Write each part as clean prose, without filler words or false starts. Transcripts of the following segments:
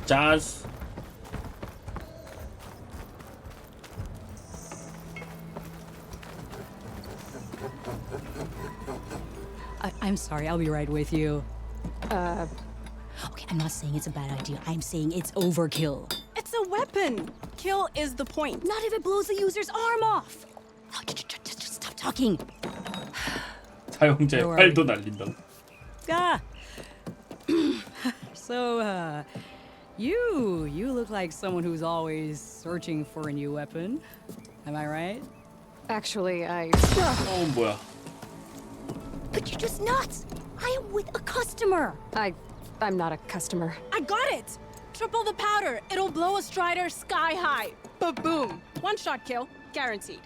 짜스. I'm sorry, I'll be right with you. Uh, Okay, I'm not saying it's a bad idea. I'm saying it's overkill. it's a weapon. Kill is the point. Not if it blows the user's arm off. Oh, just stop talking. 사용자의 Don't worry. 팔도 날린다. Ah. So, you look like someone who's always searching for a new weapon. Am I right? Actually, 뭐야? But you're just nuts. I am with a customer. I'm not a customer. I got it! Triple the powder. It'll blow a Strider sky high. Ba-boom. One shot kill. Guaranteed.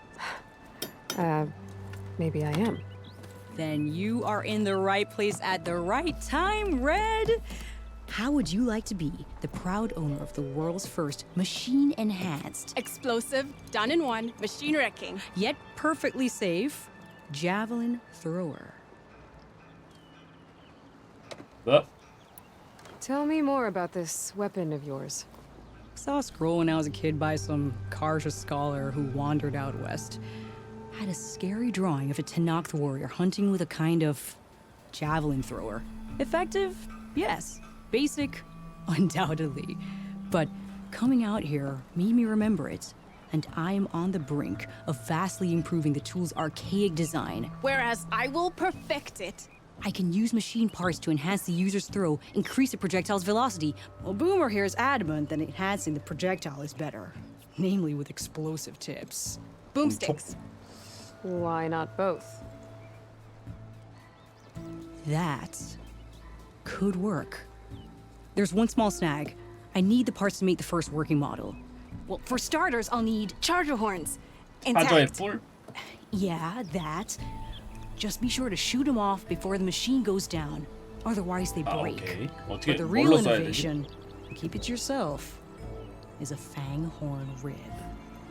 Maybe I am. Then you are in the right place at the right time, Red. How would you like to be the proud owner of the world's first machine-enhanced, Explosive, done in one, machine wrecking. yet perfectly safe, javelin thrower? 뭐? Tell me more about this weapon of yours. Saw a scroll when I was a kid by some Karsha scholar who wandered out west. Had a scary drawing of a Tenakth warrior hunting with a kind of javelin thrower. Effective? Yes. Basic? Undoubtedly. But coming out here made me remember it. And I am on the brink of vastly improving the tool's archaic design. Whereas I will perfect it. I can use machine parts to enhance the user's throw, increase the projectile's velocity. Well, Boomer here is adamant that enhancing the projectile is better. Namely with explosive tips. Boomsticks. Why not both? That could work. There's one small snag. I need the parts to make the first working model. Well, for starters, I'll need... Charger horns. 사저의 Intact. 뿔? Yeah, that. Just be sure to shoot them off before the machine goes down. Otherwise, they 아, break. 오케이. But 어떻게 the real 뭘로 써야 되지? innovation, keep it to yourself, is a fang horn rib.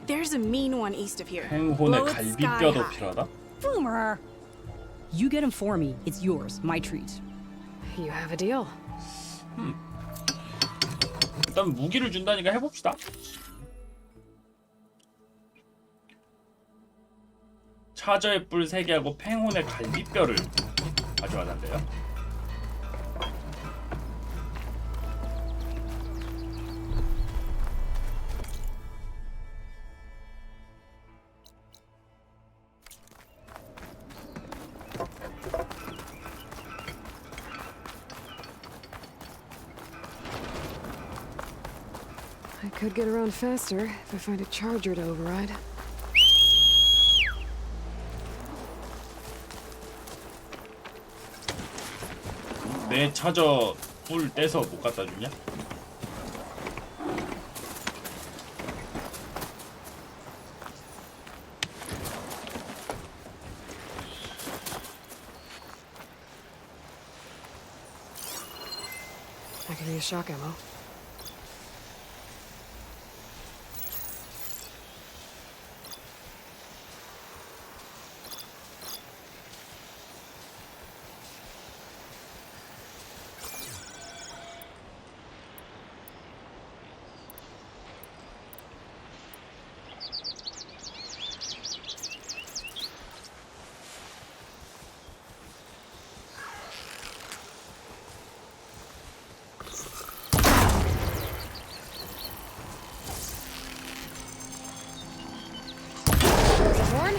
There's a mean one east of here. 행혼의 Blow it sky 갈비뼈도 high. 필요하다? Boomer! You get him for me. It's yours. My treat. You have a deal. 일단 무기를 준다니까 해봅시다. 차저의 뿔 3개하고 팽혼의 갈비뼈를 가져와달래요. I could get around faster if I find a charger to override. 내 차저 뿔 떼서 못 갖다 주냐? I could use shock ammo. Horn?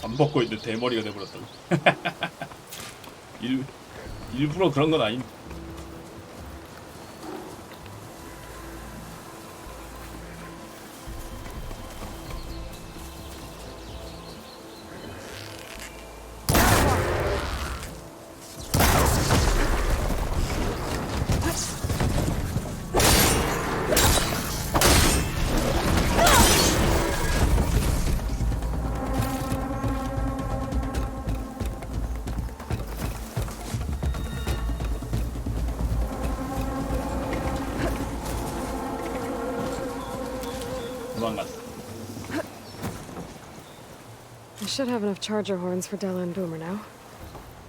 안 벗고 있는 대머리가 돼버렸다고. 일부러 그런 건 아닌. 도망갔어. I should have enough charger horns for Della and Boomer now.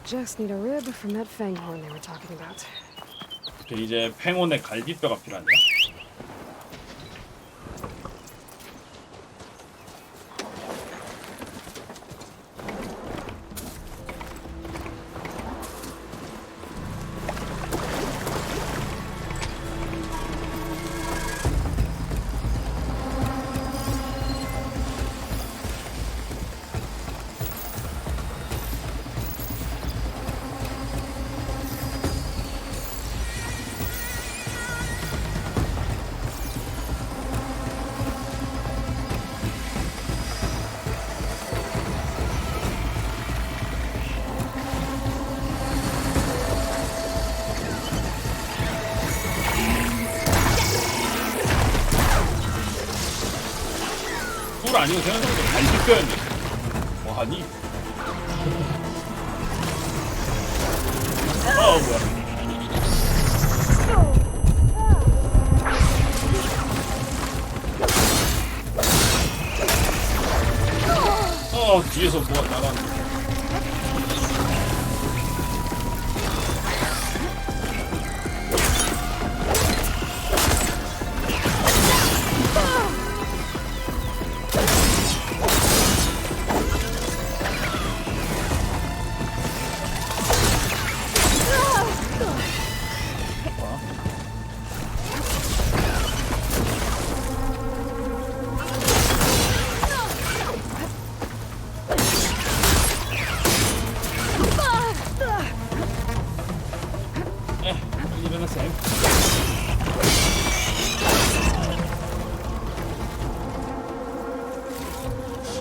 Just need a rib from that fang horn they were talking about. 이제 팽온의 갈비뼈가 필요한데. 꿀 아니고 생각해보니까 갈비뼈였네. 뭐하니? 뭐야. 뒤에서 뭐가 나가는 거야. 빨리 일어나 쌤.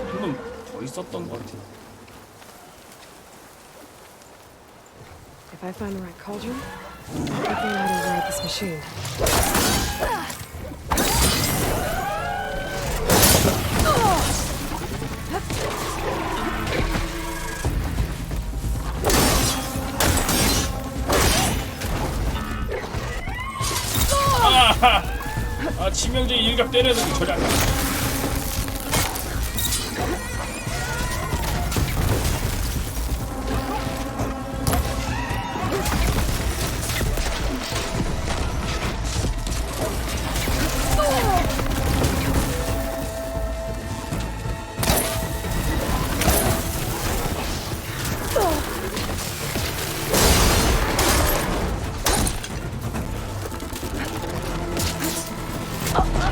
한 번 더 있었던 것 같아. If I find the right cauldron, I can learn how to ride this machine. 치명적인 일각 때려야 되는 저리 안 가.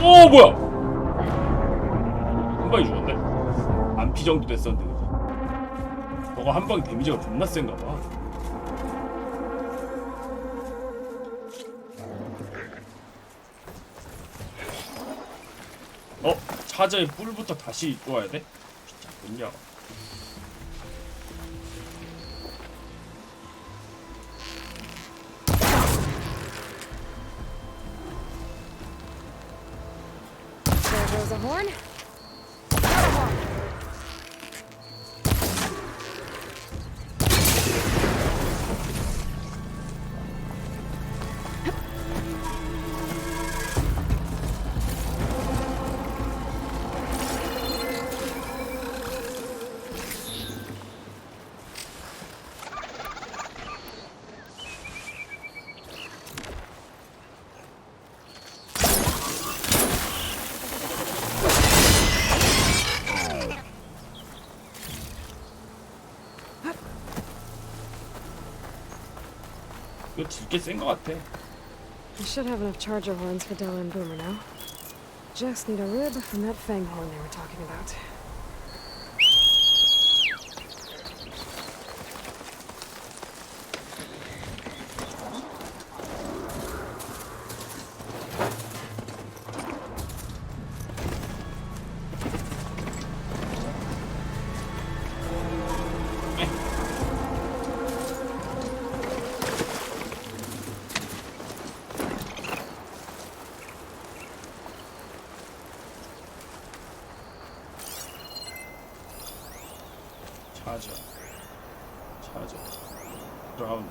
오 뭐야? 한 방에 죽었네. 안피 정도 됐었는데 그지? 너가 한 방 데미지가 존나 센가 봐. 차저의 뿔부터 다시 또와야 돼? 진짜 뭐냐? There goes a horn. 이거 되게 센 것 같아. I should have enough charger horns for Della and Boomer now. Just need a rib from that fang horn they were talking about. 차저 라운드.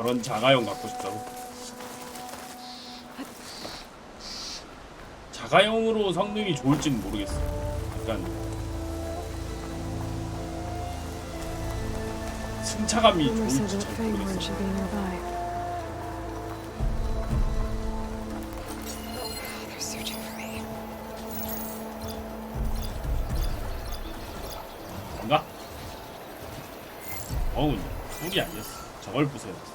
저런 자가용 갖고 싶다고? 자가용으로 성능이 좋을지는 모르겠어. 약간 승차감이 Rumor said 좋을지 that 잘 Fanghorn 모르겠어. should be nearby. They're searching for me. 뭔가? 어우, 뿔이 아니었어. 저걸 부숴야 돼.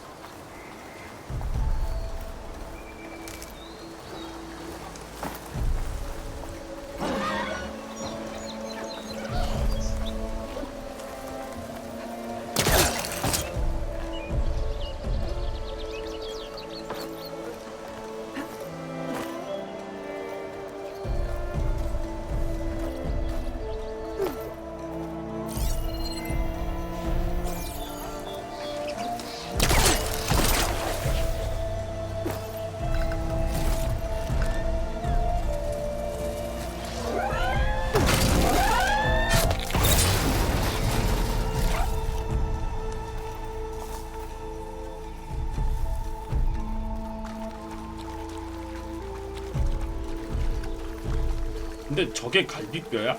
근데 저게 갈비뼈야?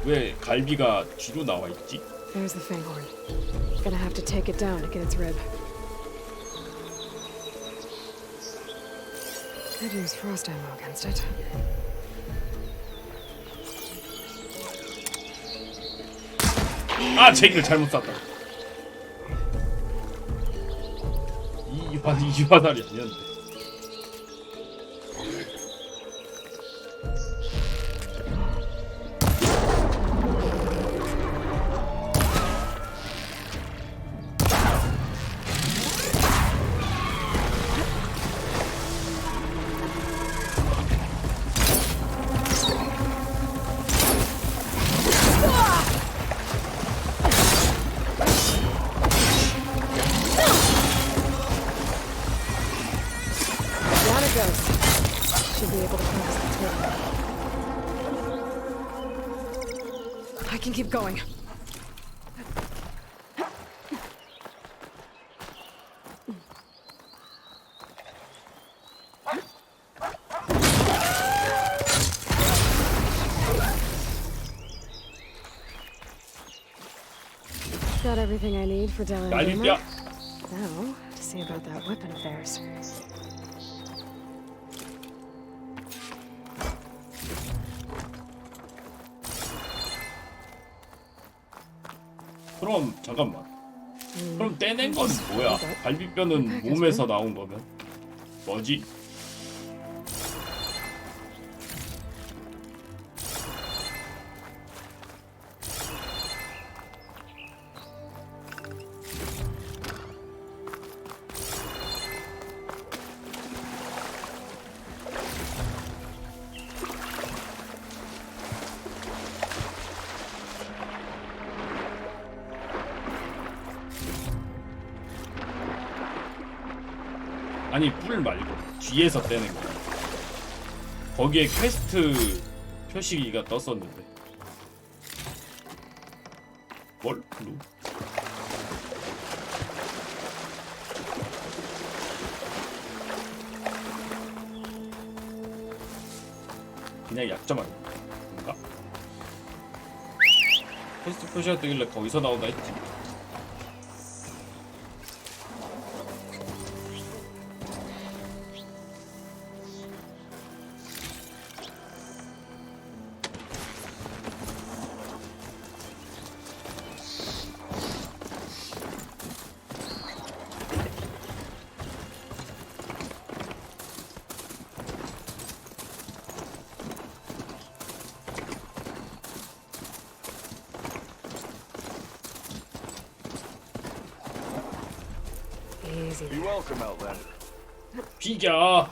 왜 갈비가 뒤로 나와 있지? There's the Fanghorn. Gonna have to take it down to get its rib. Could use frost ammo against it. 아, 제기를 잘못 쐈다. 이 화살이 아니었는데. Down it goes. Should be able to cross the tip. I can keep going. Got everything I need for Dell and 갈비뼈. Boomer. Now, to see about that weapon of theirs. 그럼 잠깐만. 그럼 떼낸 건 뭐야? 갈비뼈는 몸에서 나온 거면 뭐지? 아니, 뿔 말고 뒤에서 떼는 거야. 거기에 퀘스트 표시기가 떴었는데. 뭘? 블루? 그냥 약점 아니야? 뭔가? 퀘스트 표시가 뜨길래 거기서 나온다 했지. Easy. Be welcome, Outlander. 비겨.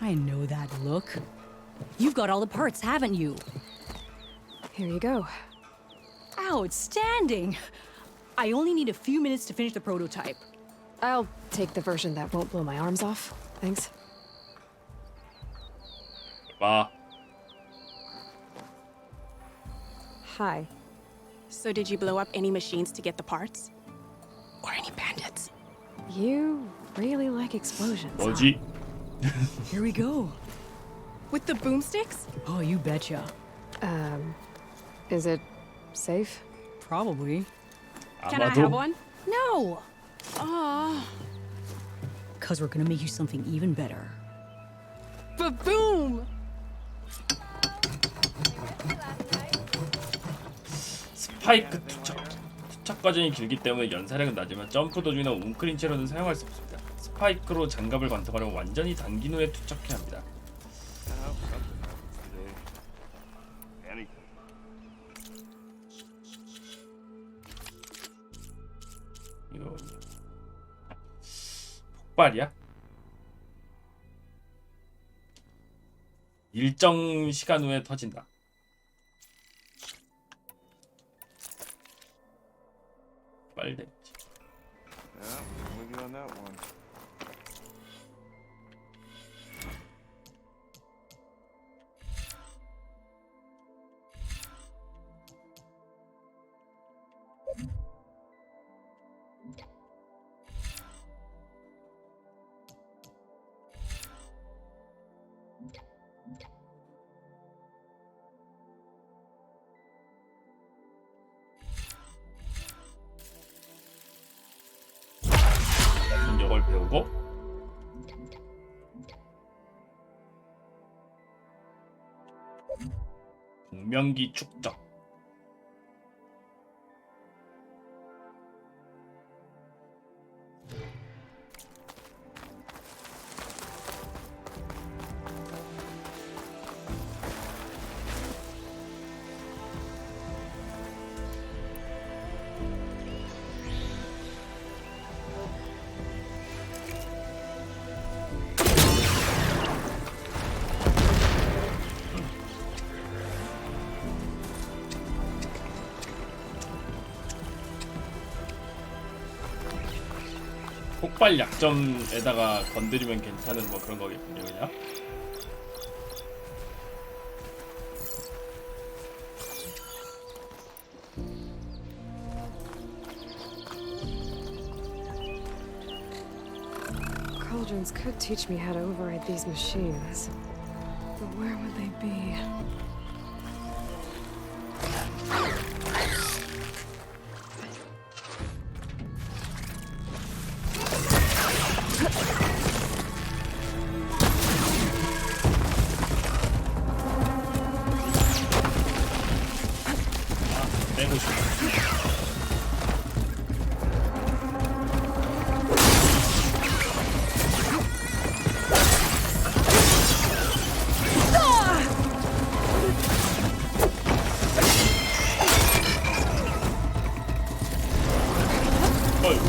I know that look. You've got all the parts, haven't you? Here you go. Outstanding! I only need a few minutes to finish the prototype. I'll take the version that won't blow my arms off. Thanks. 봐. high. So did you blow up any machines to get the parts? Or any bandits? You really like explosions. huh? 뭐지? Here we go. With the boomsticks? Oh, you betcha. Is it safe? Probably. Can I have 아마도 one? No. Ah, Because we're gonna make you something even better. boom! 스파이크 투척 과정이 길기 때문에 연사력은 낮으면 점프 도중이나 웅크린 채로는 사용할 수 없습니다. 스파이크로 장갑을 관통하려면 완전히 당긴 후에 투척해야 합니다. 이거 폭발이야? 일정 시간 후에 터진다. 빨대. Yeah, I'm with you on that one. 이걸 배우고 공명기 축적. 폭발 약점에다가 건드리면 괜찮은 뭐 그런 거겠군요, 그냥. Cauldrons could teach me how to override these machines. But where would they be? 빼고 싶어. 어이구.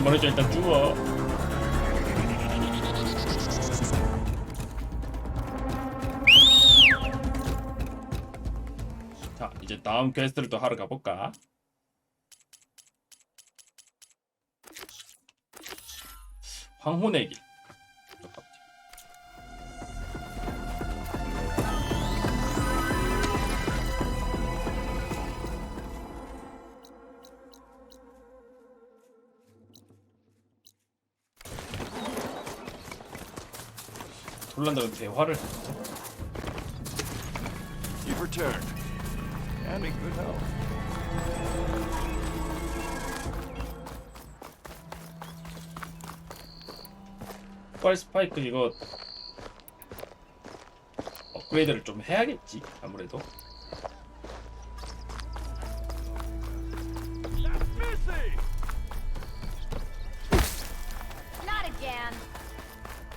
머리죠. 일단 죽어. 자, 이제 다음 퀘스트를 또 하러 가볼까? 황혼의 길. 폴란드가 대화를 You've returned. And in good health. 폭발 스파이크 이거 업그레이드를 좀 해야겠지 아무래도. Not again.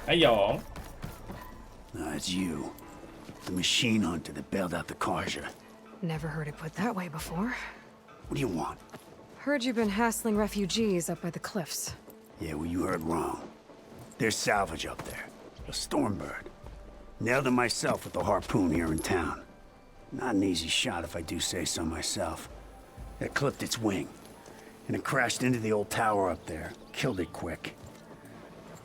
아이영. It's you. The machine hunter that bailed out the Carja. Never heard it put that way before. What do you want? Heard you've been hassling refugees up by the cliffs. Yeah, well, you heard wrong. There's salvage up there. A Stormbird. Nailed him myself with the harpoon here in town. Not an easy shot if I do say so myself. It clipped its wing, and it crashed into the old tower up there. Killed it quick.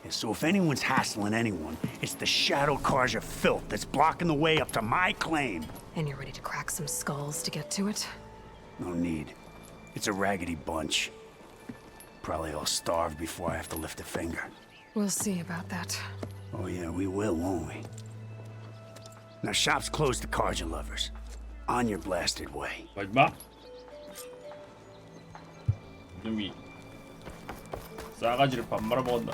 Yeah, so if anyone's hassling anyone, it's the shadow Karja filth that's blocking the way up to my claim. And you're ready to crack some skulls to get to it? No need. It's a raggedy bunch. Probably all starved before I have to lift a finger. We'll see about that. Oh yeah, we will, won't we? Now shop's closed to Karja lovers. On your blasted way. 뭐 임마? 이놈이 싸가지를 밥 말아 먹었나?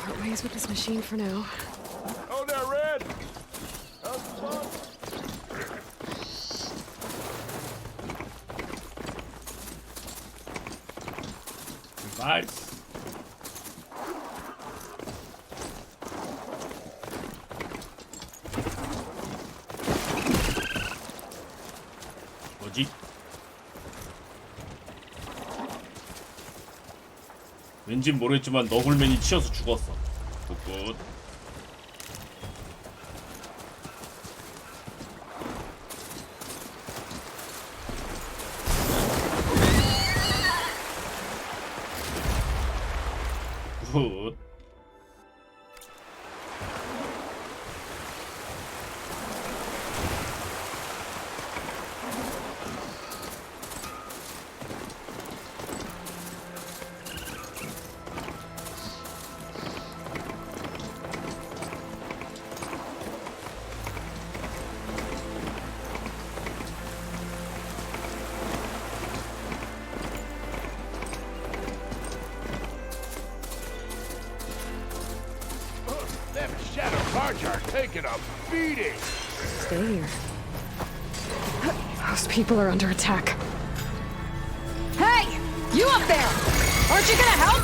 Part ways with this machine for now. Oh, there, Red! How's the fun? 나이스. 뭐지? 왠진 모르겠지만 너굴맨이 치여서 죽었어. 굿굿. 굿. Them shadow Karja are taking a beating! Stay here. Those people are under attack. Hey! You up there! Aren't you gonna help?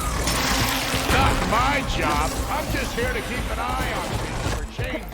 Not my job! I'm just here to keep an eye on things for change.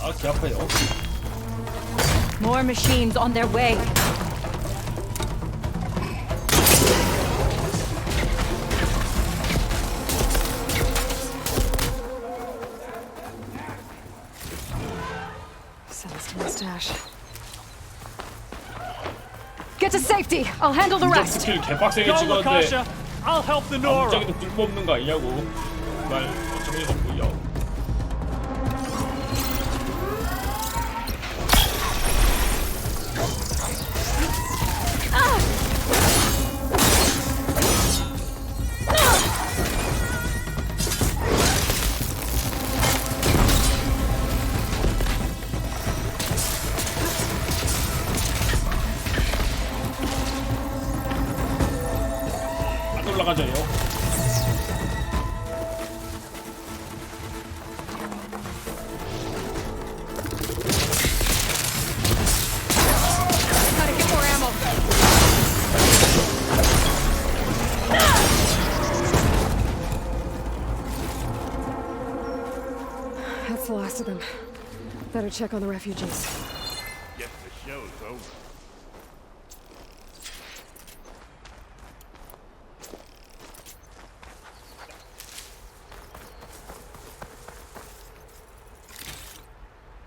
아, 개 아파요. More machines on their way. Send this to my stash. Get to safety. I'll handle the 인정 rest. 스킬 개빡세게 Go, 찍었는데 Lakasha. I'll help the Nora. 갑자기도 뚫어없는 거 아니냐고. 말 어쩌면 없고요. 안 올라가져요. Gotta get more ammo. That's the last of them. Better check on the refugees. Guess the show's over.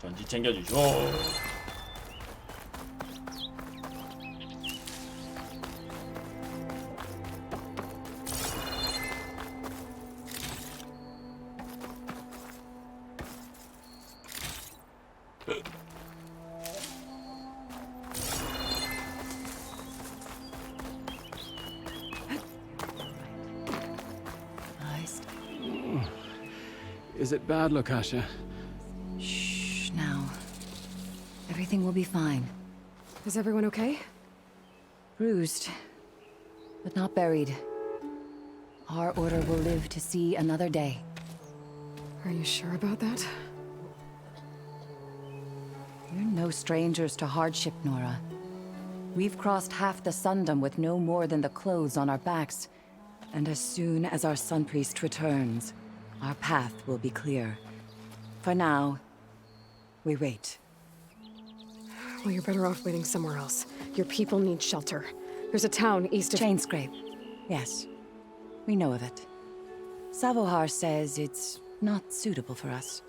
전지 챙겨주시오. Is it bad, Lokasha? Shh, now. Everything will be fine. Is everyone okay? Bruised, but not buried. Our order will live to see another day. Are you sure about that? We're no strangers to hardship, Nora. We've crossed half the Sundom with no more than the clothes on our backs. And as soon as our Sun Priest returns, our path will be clear. For now, we wait. Well, you're better off waiting somewhere else. Your people need shelter. There's a town east of... Chainscrape. Yes. We know of it. Savohar says it's not suitable for us.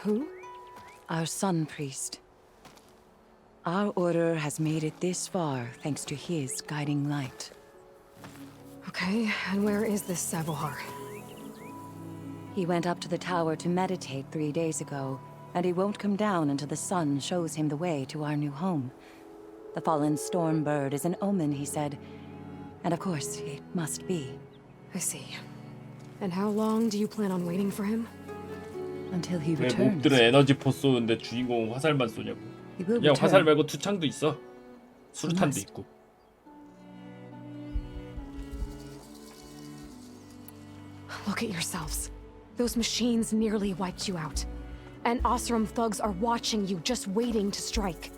Who? Our Sun Priest. Our order has made it this far thanks to his guiding light. Okay, and where is this Savohar? He went up to the tower to meditate 3 days ago, and he won't come down until the sun shows him the way to our new home. The fallen storm bird is an omen, he said. And of course, it must be. I see. And how long do you plan on waiting for him? Until he 왜 returns. 몹들은 에너지 포 쏘는데 주인공은 화살만 쏘냐고. He will 그냥 화살 return. 말고 투창도 있어. 수류탄도 Unless- 있고. Look at yourselves. Those machines nearly wiped you out. And Osram thugs are watching you, just waiting to strike.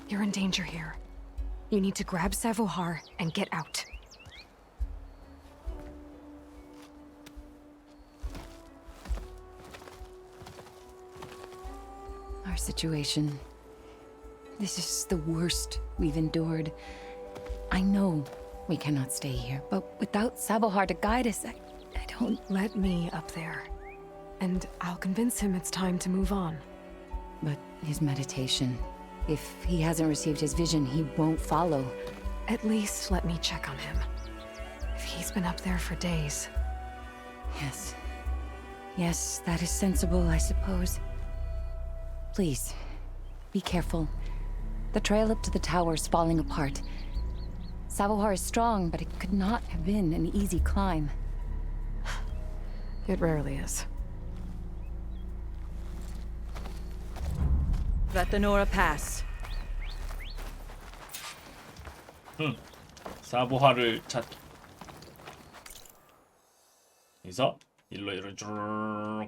You're in danger here. You need to grab Savohar and get out. Our situation. This is the worst we've endured. I know we cannot stay here, but without Savohar to guide us, I don't... Let me up there. And I'll convince him it's time to move on. But his meditation... If he hasn't received his vision, he won't follow. At least let me check on him. If he's been up there for days. Yes. Yes, that is sensible, I suppose. Please, be careful. The trail up to the tower's falling apart. Savohar is strong, but it could not have been an easy climb. It rarely is. Let the Nora pass. 사보하를 찾기. 그래서 일로 쭉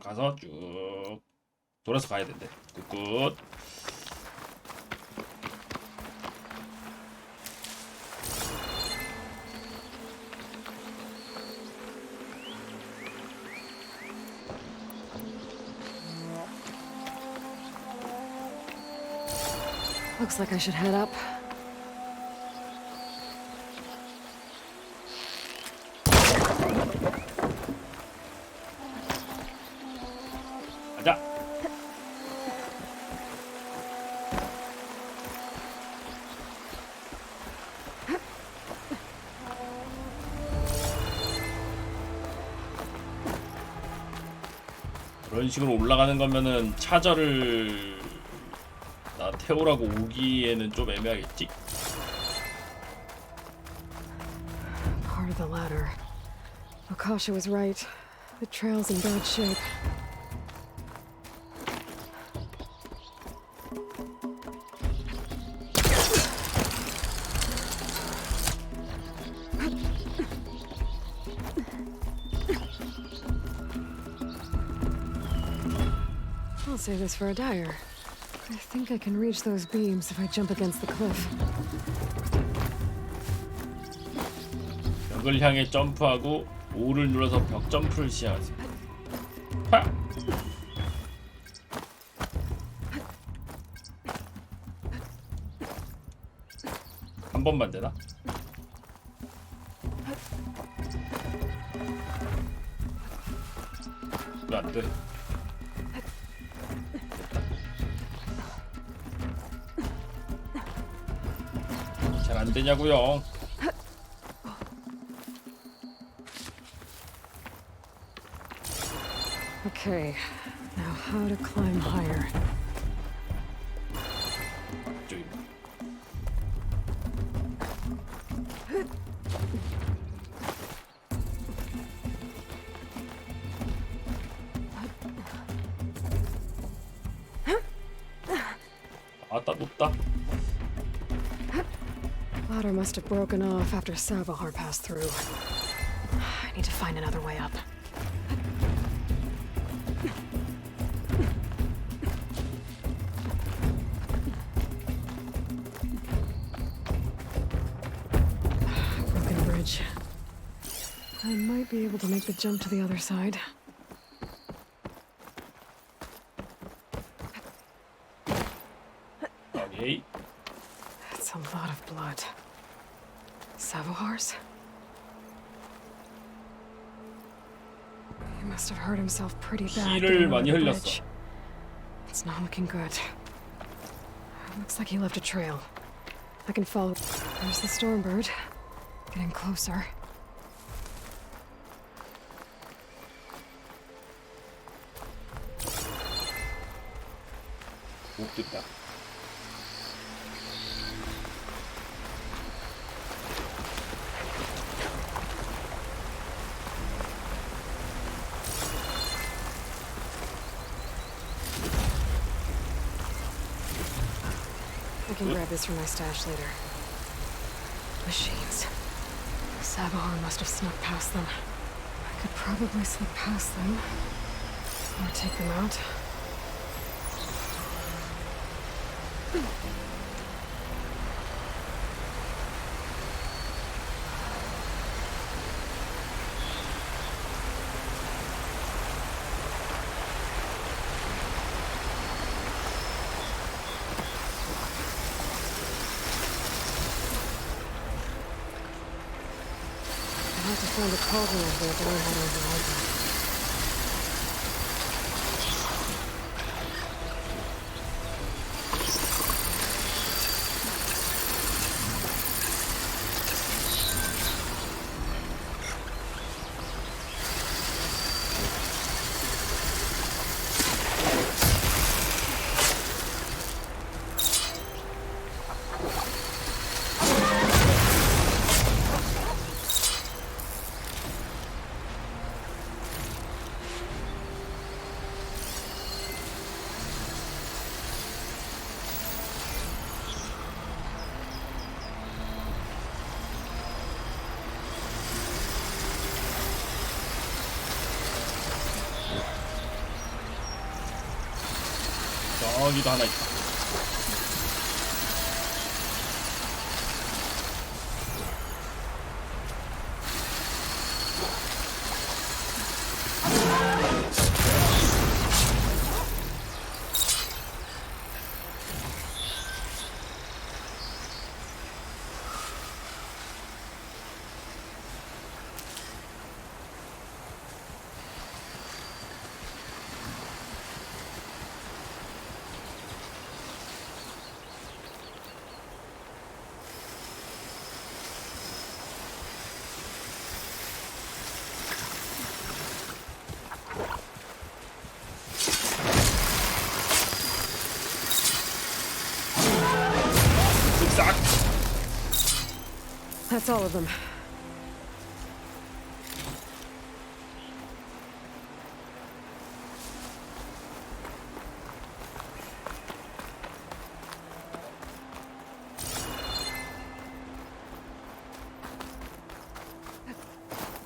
가서 쭉 돌아서 가야 된대. 굿굿. Looks like I should head up. 가자. 그런 식으로 올라가는 거면은 차저를 나 태우라고 오기에는 좀 애매하겠지? Part of the ladder. Akasha was right. The trail's in bad shape. I'll save this for a dyer. I think I can reach those beams if I jump against the cliff. 벽을 향해 점프하고 O를 눌러서 벽 점프를 시작하세요. 파! 한 번만 되나? 왜 안 돼? 잘 안 되냐고요? Okay, now how to climb higher. 저기. 아따 높다. Ladder must have broken off after Savahar passed through. I need to find another way up. Broken bridge. I might be able to make the jump to the other side. 오케이. That's a lot of blood. Savohar's? He must have hurt himself pretty bad. 피를 getting over 많이 the 흘렸어. bridge. It's not looking good. Looks like he left a trail. I can follow. There's the stormbird. Getting closer. 못 됐다. I can grab this from my stash later. Machines. Savahar must have snuck past them. I could probably slip past them. Or take them out. I'll have to find a cauldron over there to learn how to override them. 저기도 하나 있다. 싹. That's all of them.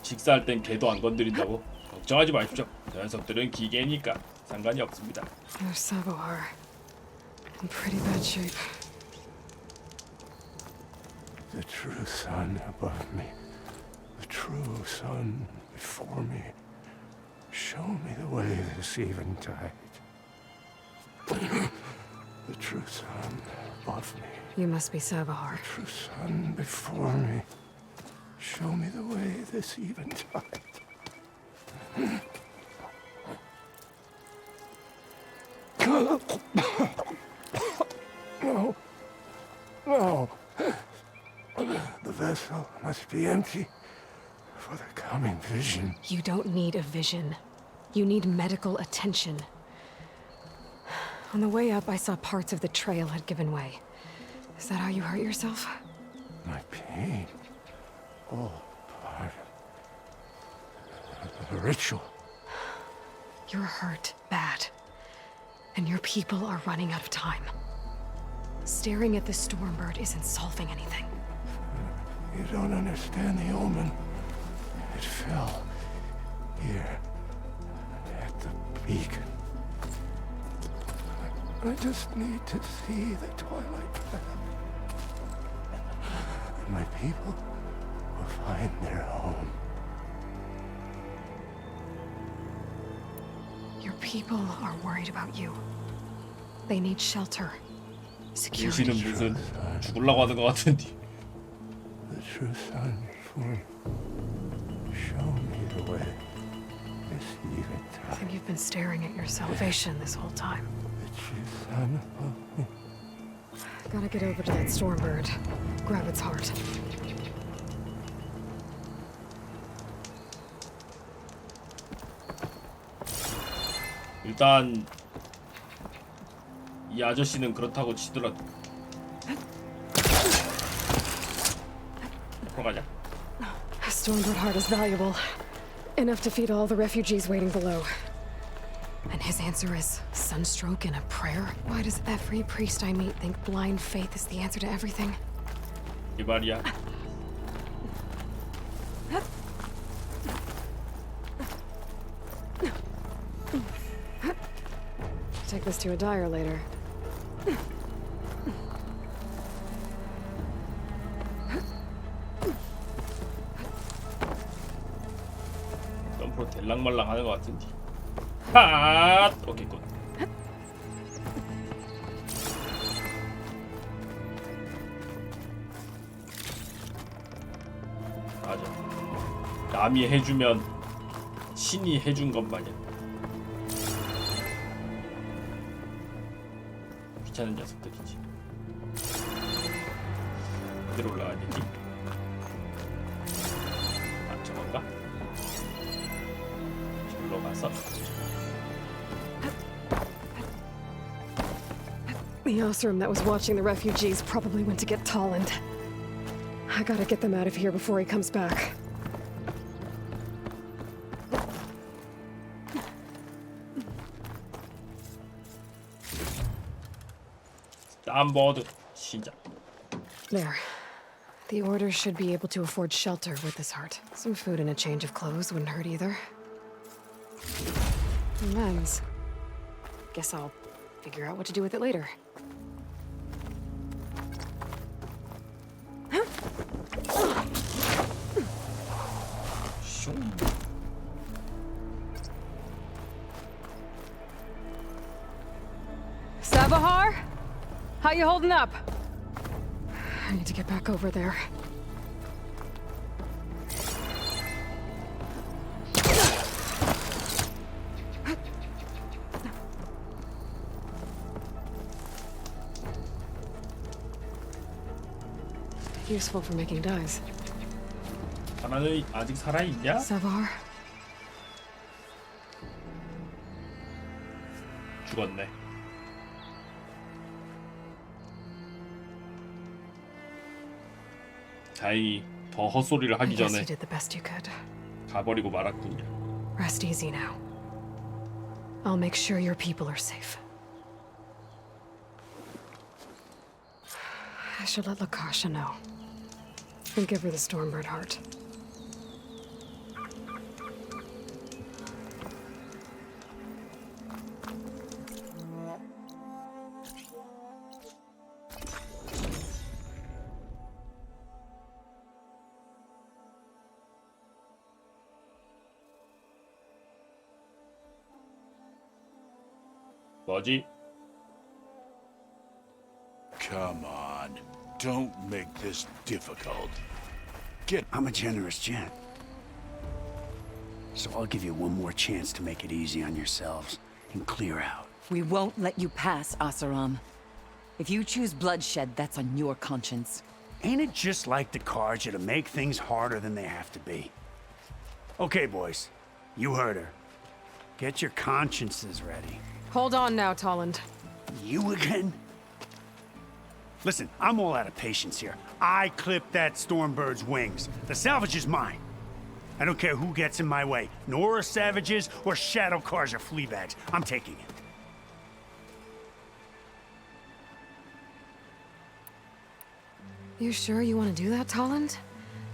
식사할 땐 개도 안 건드린다고? 걱정하지 마십시오. 저 녀석들은 기계니까 상관이 없습니다. There's Savohar. In pretty bad shape. The true sun above me, the true sun before me. Show me the way this eventide. The true sun above me, You must be Sabahar. true sun before me. Show me the way this eventide. No. No. The vessel must be empty for the coming vision. You don't need a vision. You need medical attention. On the way up, I saw parts of the trail had given way. Is that how you hurt yourself? My pain. All part of the ritual. You're hurt bad. And your people are running out of time. Staring at the Stormbird isn't solving anything. You don't understand the omen. It fell here at the beacon. I just need to see the twilight path. And my people will find their home. Your people are worried about you. They need shelter. Security. 당신은 무슨 죽으려고 하는 것 같은데. The true sun before me. Show me the way. This I eventide. think you've been staring at your salvation this whole time. The true sun above me. Gotta get over to that Stormbird. Grab its heart. 일단 이 아저씨는 그렇다고 치더라도 들어가자. A Stormbird heart is valuable. Enough to feed all the refugees waiting below. And his answer is sunstroke and a prayer? Why does every priest I meet think blind faith is the answer to everything? 이 말이야. Take this to a dyer later. 점프로 될랑말랑 하는 것 같은데. 핫! 오케이 굿. 맞아. 남이 해주면 신이 해준 것 마냥. 귀찮은 녀석들이지. 어디로 올라가야 되지? 아, 저건가? 저기로 가서 The Osram that was watching the refugees probably went to get Tolland. I gotta get them out of here before he comes back. 땀버드 시작. There. The Order should be able to afford shelter with this heart. Some food and a change of clothes wouldn't hurt either. Lens. Guess I'll figure out what to do with it later. 슝. Sabahar? How you holding up? I need to get back over there. Useful for making dyes. 하나는 아직 살아있냐? Sabahar? 죽었네. 다행히 더 헛소리를 I 하기 guess 전에 you did the best you could. 가버리고 말았군요. Rest easy now. I'll make sure your people are safe. I should let Lakasha know. And give her the Stormbird heart. 뭐지? Come Don't make this difficult. I'm a generous gent. So I'll give you one more chance to make it easy on yourselves and clear out. We won't let you pass, Asaram. If you choose bloodshed, that's on your conscience. Ain't it just like the Karja to make things harder than they have to be? Okay, boys. You heard her. Get your consciences ready. Hold on now, Tolland. You again? Listen, I'm all out of patience here. I clipped that Stormbird's wings. The salvage is mine. I don't care who gets in my way. Nora savages or shadow cars or fleabags. I'm taking it. You sure you want to do that, Tolland?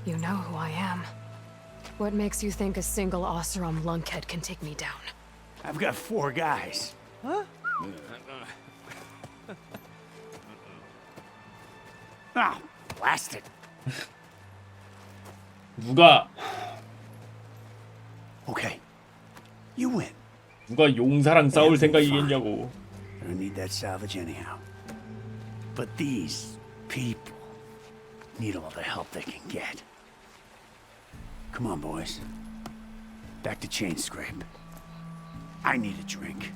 You know who I am. What makes you think a single Oseram lunkhead can take me down? I've got 4 guys. Huh? Ah, blast it. 누가 Okay. You win. 누가 용사랑 싸울 생각이겠냐고. I don't need that salvage anyhow. But these people need all the help they can get. Come on, boys. Back to Chain Scrape. I need a drink.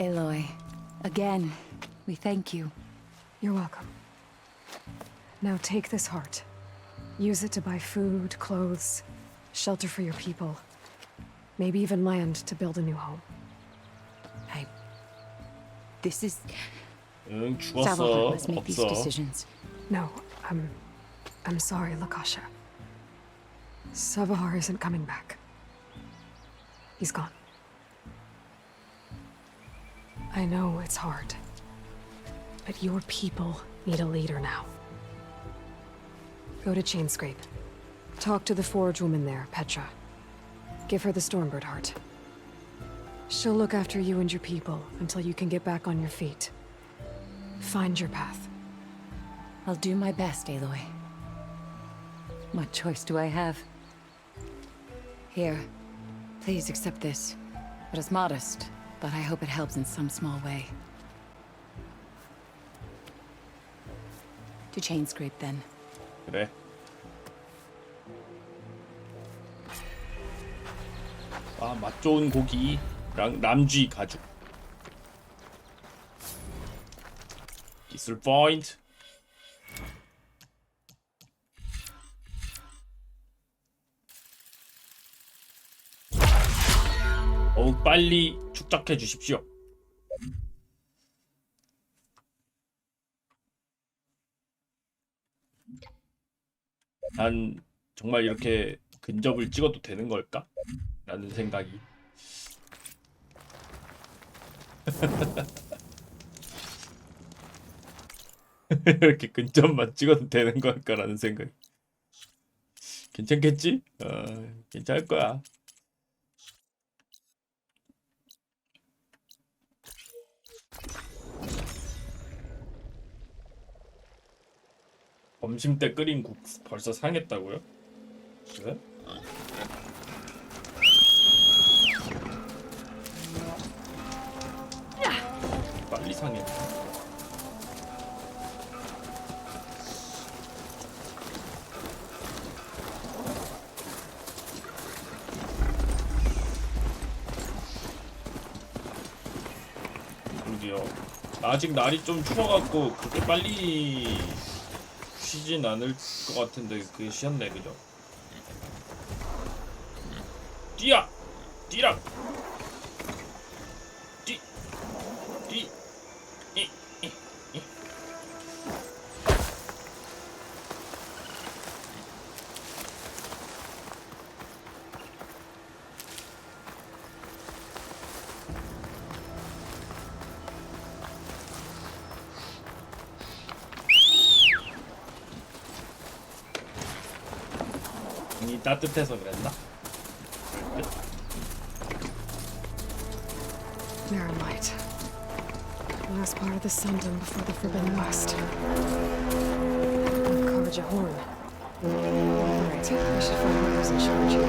Aloy, again, we thank you. You're welcome. Now take this heart. Use it to buy food, clothes, shelter for your people. Maybe even land to build a new home. This is... 응, Salvador 죽었어. must make these 없어. decisions. No, I'm sorry, Lakasha. Savahar isn't coming back. He's gone. I know it's hard, but your people need a leader now. Go to Chainscrape. Talk to the forge woman there, Petra. Give her the Stormbird heart. She'll look after you and your people until you can get back on your feet. Find your path. I'll do my best, Aloy. What choice do I have? Here, please accept this. It is modest, but I hope it helps in some small way. To Chainscrape, then. 그래. 아, 맛 좋은 고기랑 남쥐 가죽. 기술 포인트. 더욱 빨리 축적해 주십시오. 난 정말 이렇게 근접을 찍어도 되는 걸까? 라는 생각이. 이렇게 근접만 찍어도 되는 걸까라는 생각이. 괜찮겠지? 괜찮을 거야. 점심 때 끓인 국 벌써 상했다고요? 그래? 빨리 상해. 그러게요. 아직 날이 좀 추워갖고 그렇게 빨리 쉬진 않을 것 같은데 그게 쉬었네, 그죠? 뛰어! 뛰라! 뛰! 뛰! 이. 이 따뜻해서 그랬나? Mirror light. Last part of the Sundom before the Forbidden West. Karja horn. Right, I should find who's in charge here.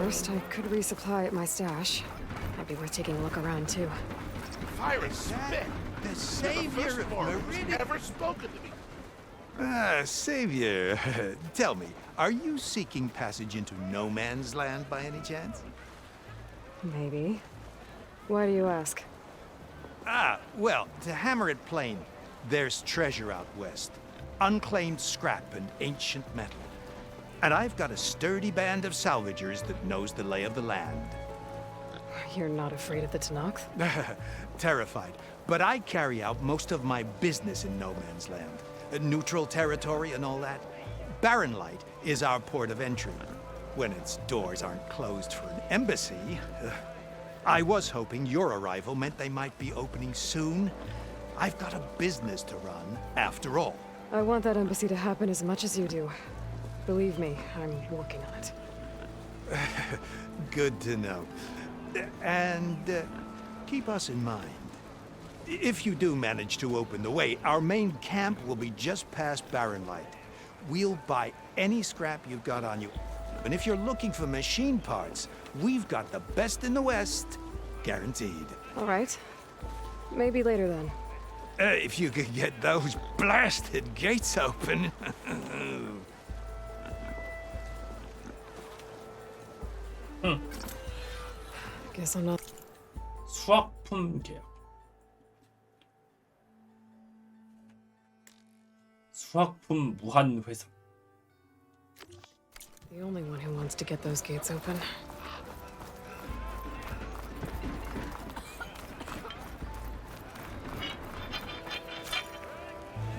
First, I could resupply at my stash. Might be worth taking a look around too. Fire spit. The savior of Meridian. Ever spoken to me? Savior, tell me, are you seeking passage into no man's land by any chance? Maybe. Why do you ask? Well, to hammer it plain, there's treasure out west. Unclaimed scrap and ancient metal. And I've got a sturdy band of salvagers that knows the lay of the land. You're not afraid of the Tenakth? Terrified. But I carry out most of my business in no man's land. Neutral territory and all that. Barren Light is our port of entry. When its doors aren't closed for an embassy. I was hoping your arrival meant they might be opening soon. I've got a business to run, after all. I want that embassy to happen as much as you do. Believe me, I'm working on it. Good to know. And keep us in mind. If you do manage to open the way, our main camp will be just past Barren Light. We'll buy any scrap you've got on you. And if you're looking for machine parts, we've got the best in the West, guaranteed. All right. Maybe later then. If you could get those blasted gates open. Guess I'm not. 수확품 계약. 수확품 무한 회상. The only one who wants to get those gates open.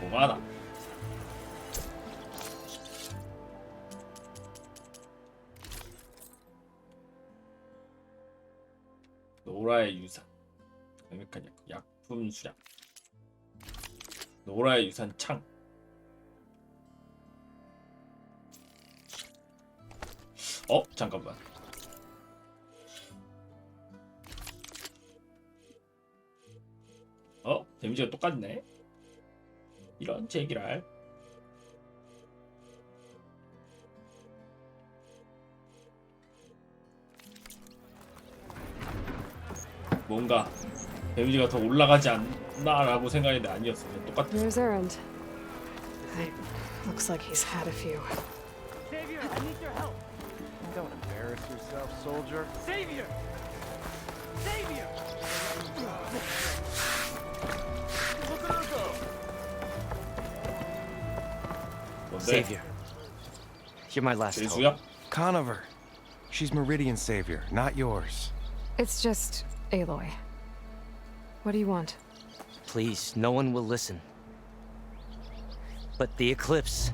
뭐 많아. 노라의 유산. 강력한 약품 수량. 노라의 유산 창. 잠깐만. 데미지가 똑같네. 이런 제기랄. 뭔가 데미지가 더 올라가지 않나라고 생각했는데 아니었어. 똑같아. Here's Errand. Looks like he's had a few. Savior, I need your help. Don't embarrass yourself, soldier. Savior! Savior! Look at her go! 뭔데? Savior. You're my last hope. 재수야? Conover. She's Meridian's savior, not yours. It's just Aloy. What do you want? Please, no one will listen. But the Eclipse...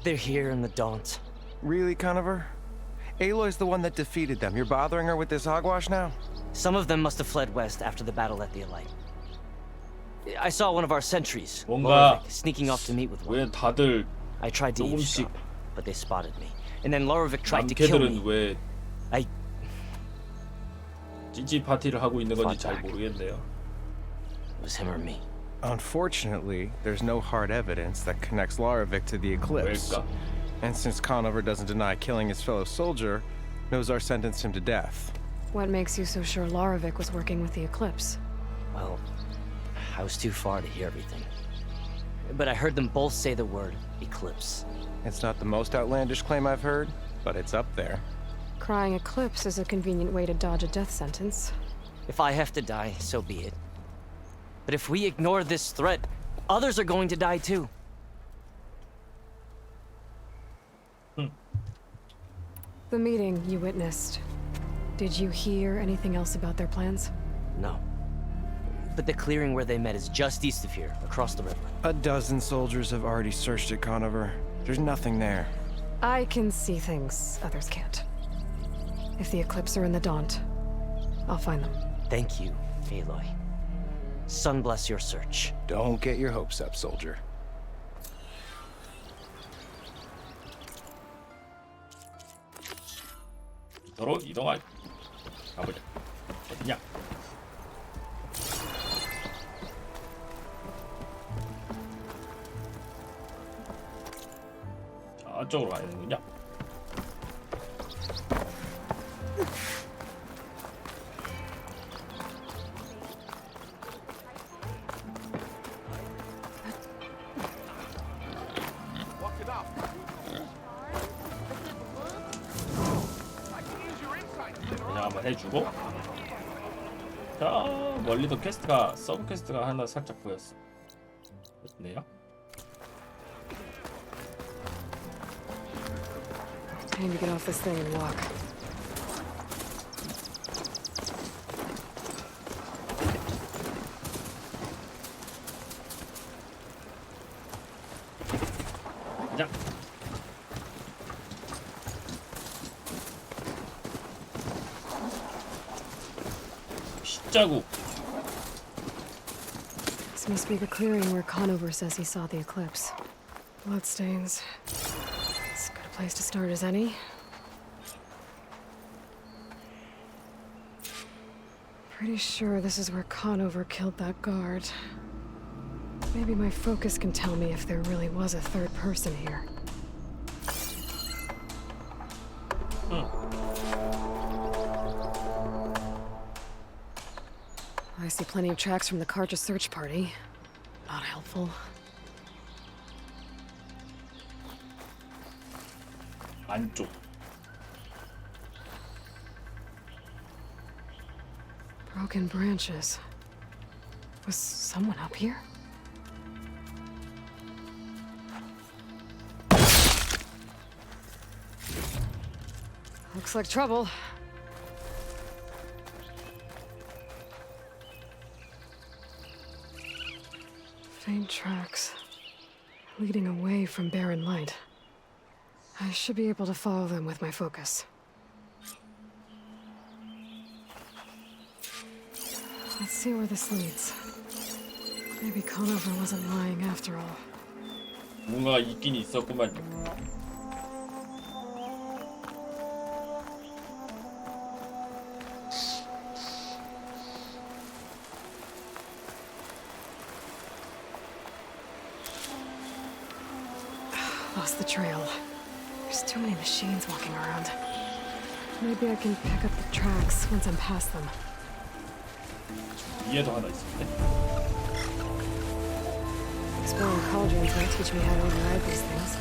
They're here in the Daunt. Really, Conover? Aloy's the one that defeated them. You're bothering her with this hogwash now? Some of them must have fled west after the battle at the Alight. I saw one of our sentries, 뭔가 Lorevic, sneaking off to meet with one. 왜 다들 I tried to 조금씩 eavesdrop, but they spotted me. And then Lorevic tried to kill me. 남캐들은 왜 I... 찌찌 파티를 하고 있는 건지 잘 모르겠네요. It was him or me. Unfortunately, there's no hard evidence that connects Lorevic to the Eclipse. 왜일까? And since Conover doesn't deny killing his fellow soldier, Nozar sentenced him to death. What makes you so sure Lorevic was working with the Eclipse? Well, I was too far to hear everything. But I heard them both say the word Eclipse. It's not the most outlandish claim I've heard, but it's up there. Crying Eclipse is a convenient way to dodge a death sentence. If I have to die, so be it. But if we ignore this threat, others are going to die too. The meeting you witnessed. Did you hear anything else about their plans? No. But the clearing where they met is just east of here, across the river. A dozen soldiers have already searched it, Conover. There's nothing there. I can see things others can't. If the Eclipse are in the Daunt, I'll find them. Thank you, Aloy. Sun bless your search. Don't get your hopes up, soldier. 서로 이동할. 가보자. 어디냐? 저쪽으로 가야 되는군요. 말해주고. 자, 멀리도 퀘스트가 서브 퀘스트가 하나 살짝 보였어. 좋네요. Time to get off this thing and walk. 가자. 십자구. This must be the clearing where Conover says he saw the eclipse. Bloodstains. As good a place to start as any. Pretty sure this is where Conover killed that guard. Maybe my focus can tell me if there really was a third person here. I see plenty of tracks from the Karja search party. Not helpful. 안쪽. Broken branches. Was someone up here? Looks like trouble. Faint tracks leading away from barren light. I should be able to follow them with my focus. Let's see where this leads. Maybe Conover wasn't lying after all. 뭔가 있긴 있었구만. Lost the trail. There's too many machines walking around. Maybe I can pick up the tracks once I'm past them. 위에도 하나 있었네. Exploring cauldrons might teach me how to override these things.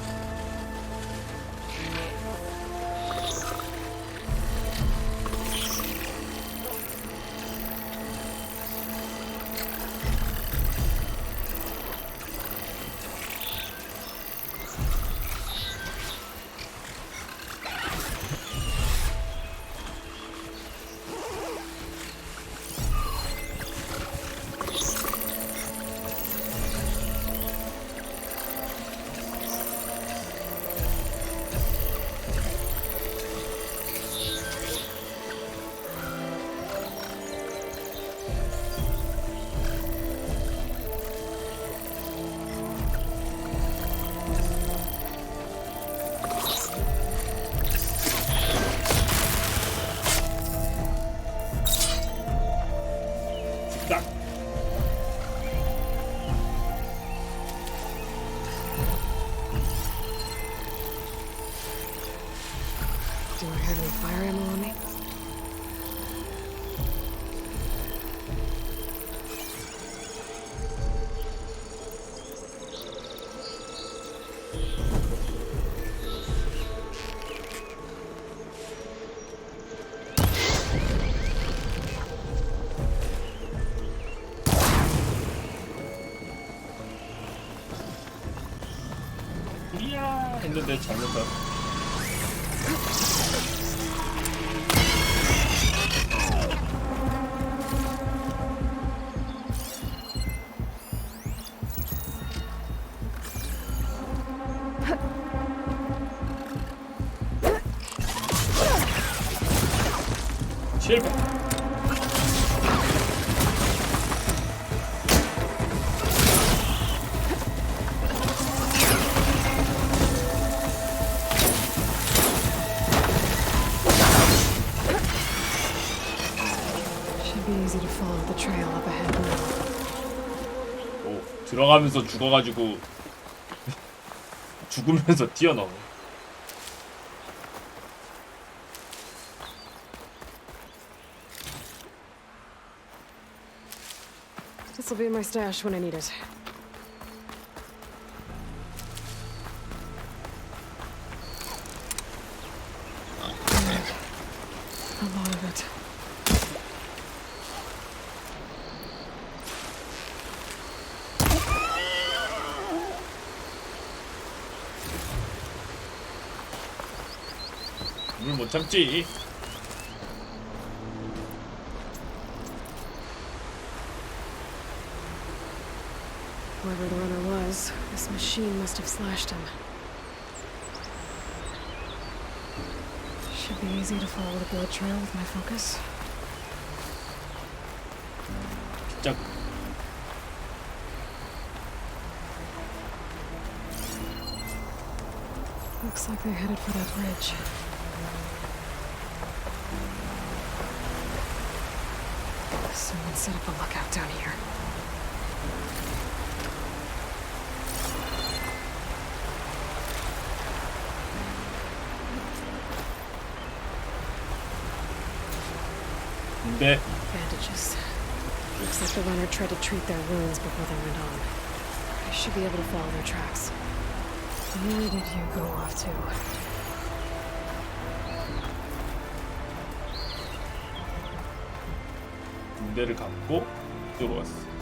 딱. Do I have any fire ammo on me? 이야 했는데 잘못 봐. 실패. Should be easy to follow the trail up ahead now. 오, 들어가면서 죽어가지고 죽으면서 뛰어넘어. This'll be in my stash when I need it. A lot of it. 못 참지. Whoever the runner was, this machine must have slashed him. Should be easy to follow the blood trail with my focus. 진짜 Looks like they're headed for that bridge. Someone set up a lookout down here. 근데 Bandages. Looks like the runner tried to treat their wounds before they went on. I should be able to follow their tracks. Where did you go off to? 군대를 감고 들어왔어.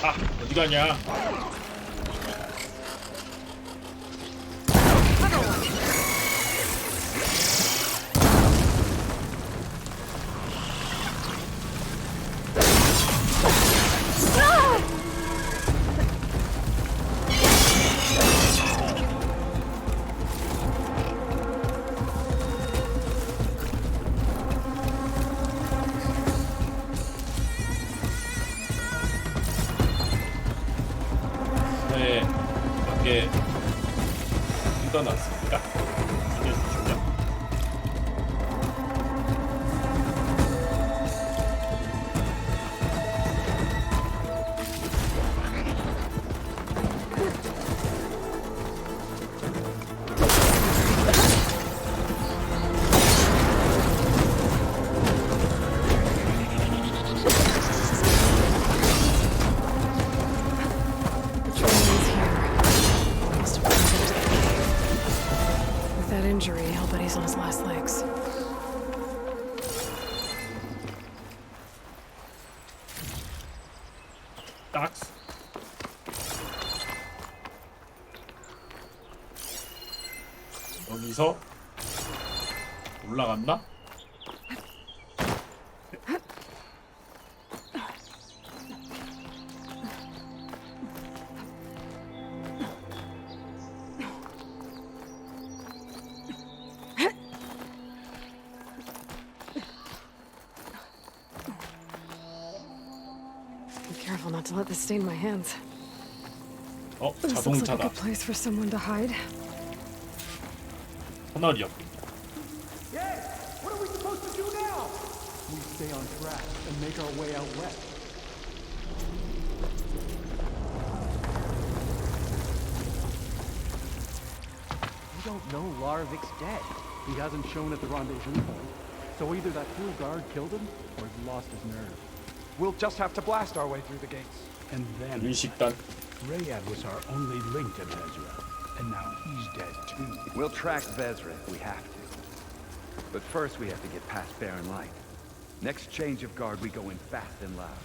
아, 어디 가냐? 네, 밖에 뜯어놨습니까? 알려주시죠. With that injury, I'll bet he's on his last legs. 딱스. 여기서 올라갔나? to let this stain my hands. 어, This looks like a 자동차다. good place for someone to hide. 터널이요. Yeah! What are we supposed to do now? We stay on track and make our way out west. We don't know Larvik's dead. He hasn't shown at the rendezvous point. So either that fool guard killed him, or he's lost his nerve. We'll just have to blast our way through the gates. And then 윤식단. Rayad was our only link to Vezra, and now he's dead too. We'll track Vezra if we have to. But first we have to get past Barren Light. Next change of guard, we go in fast and loud.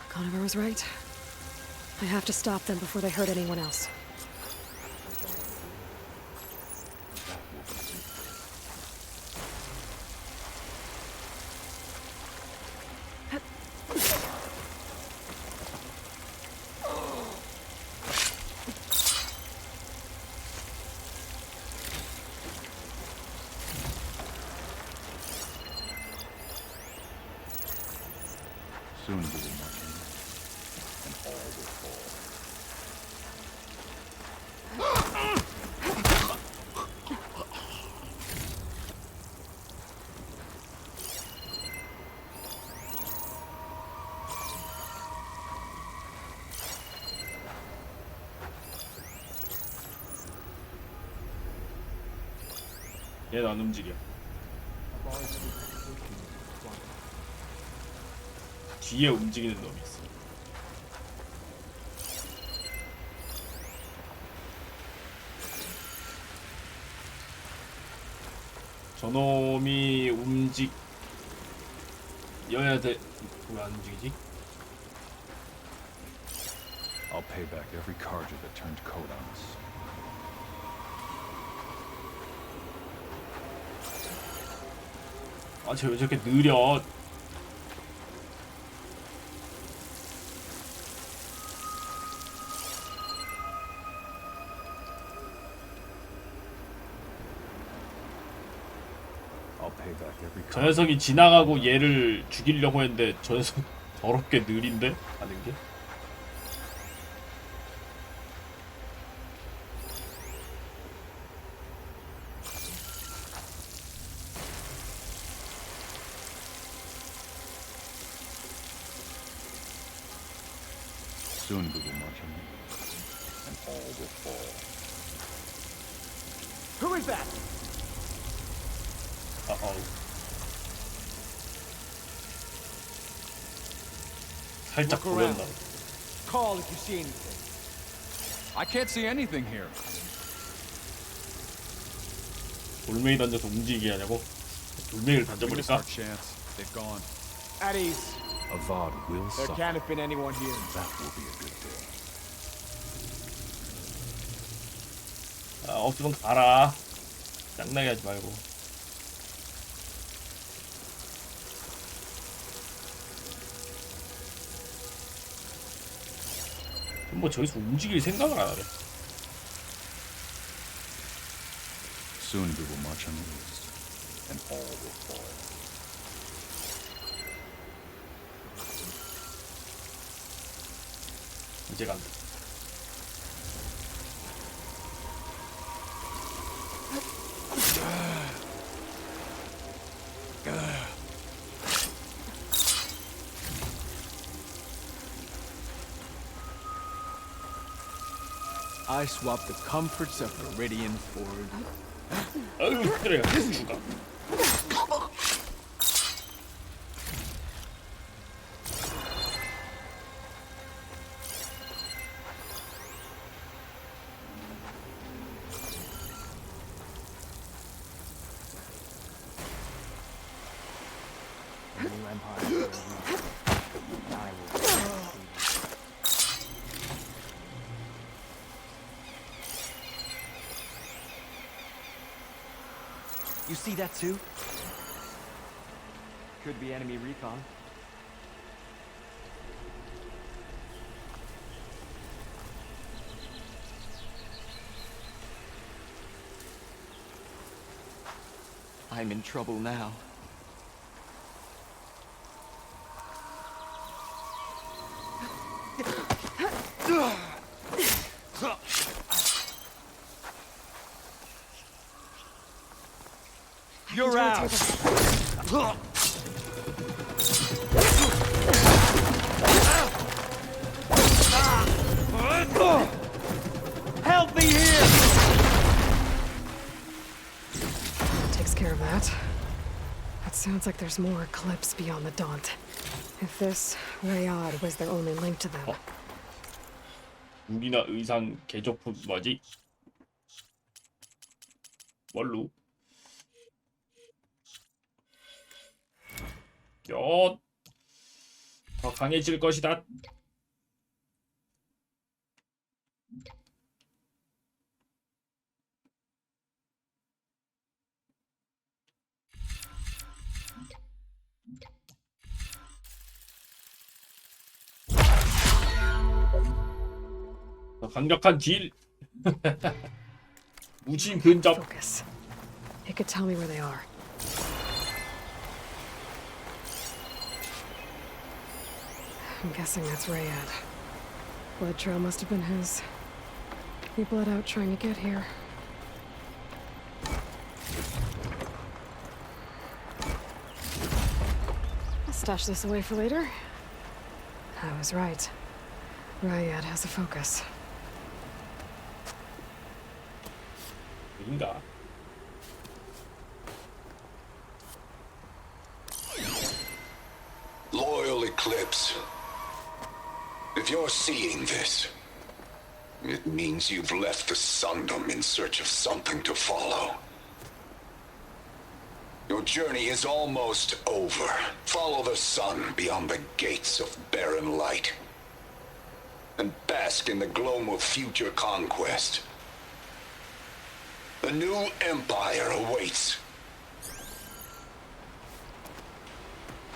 Conover was right. I have to stop them before they hurt anyone else. Soon we will march in, and all will fall. 얘는 안 움직여. 뒤에 움직이는 놈이 있어. 저놈이 움직여야 돼. 왜 안 움직이지? I'll pay back every carja that turned coat on us. 아, 쟤 왜 저렇게 느려? 저 녀석이 지나가고 얘를 죽이려고 했는데 저 녀석 더럽게 느린데? 하는 게? Soon we will march in, and all will fall. Who is that? 어어. 살짝 보였나? Call if you see anything. I can't see anything here. 돌멩이 던져서 움직이게 하냐고? 돌멩이를 던져버릴까? Chance. They've gone. At ease. Avad will There suffer. can't have been anyone here. That will be a good day. 아, 없으면 가라. 짱나게 하지 말고. 뭐 저기서 움직일 생각을 안 하네. Soon we will march on the east, and all will fall. 이제 간다. I swapped the comforts of Viridian for... 아유, 그래요. 죽어. You see that too? Could be enemy recon. I'm in trouble now. You're out. Help me here. Takes care of that. It sounds like there's more Eclipse beyond the Daunt. If this Rayad was their only link to them. 무기나 의상, 개조품 뭐지? 뭘로? 더 강해질 것이다. 더 강력한 딜. 무진 근접. Focus. It could tell me where they are. I'm guessing that's Rayad. Blood trail must have been his. He bled out trying to get here. I'll stash this away for later. I was right. Rayad has a focus. 인가? Loyal Eclipse. If you're seeing this, it means you've left the Sundom in search of something to follow. Your journey is almost over. Follow the sun beyond the gates of barren light, and bask in the gloam of future conquest. The new empire awaits.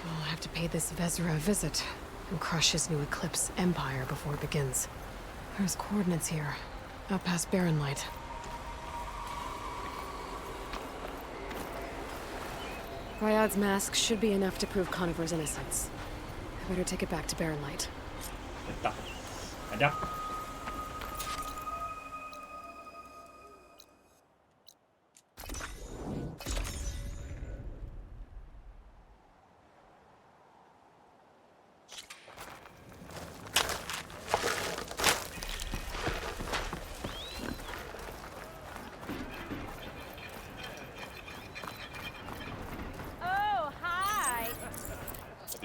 I'll have to pay this Vezra a visit and crush his new Eclipse empire before it begins. There's coordinates here, out past Barren Light. Ryad's mask should be enough to prove Conover's innocence. I better take it back to Barren Light. 됐다. 가자.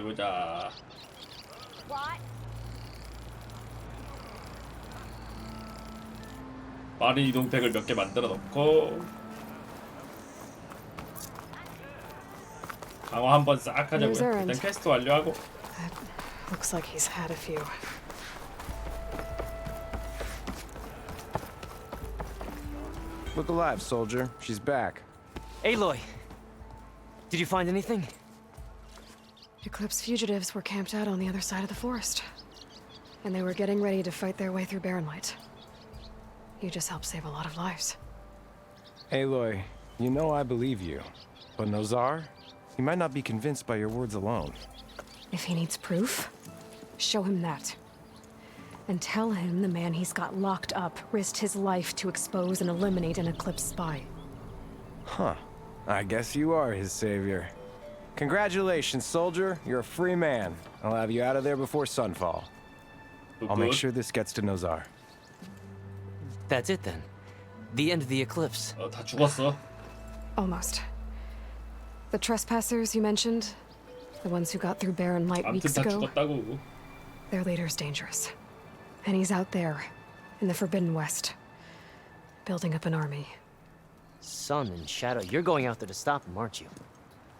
어디 보자. 빠른 이동팩을 몇 개 만들어 놓고 강화 한번 싹 하자고요. 일단 퀘스트 완료하고. Looks like he's had a few. Look alive, soldier. She's back. Aloy, did you find anything? Eclipse fugitives were camped out on the other side of the forest. And they were getting ready to fight their way through Barren Light. You just helped save a lot of lives. Aloy, you know I believe you. But Nozar? He might not be convinced by your words alone. If he needs proof, show him that. And tell him the man he's got locked up risked his life to expose and eliminate an Eclipse spy. Huh. I guess you are his savior. Congratulations, soldier. You're a free man. I'll have you out of there before sunfall. I'll make sure this gets to Nozar. That's it then. The end of the eclipse. 다 죽었어. Almost. The trespassers you mentioned, the ones who got through Barren Light weeks 다 ago, 죽었다고. their leader's dangerous. And he's out there, in the Forbidden West, building up an army. Sun and Shadow, you're going out there to stop him, aren't you?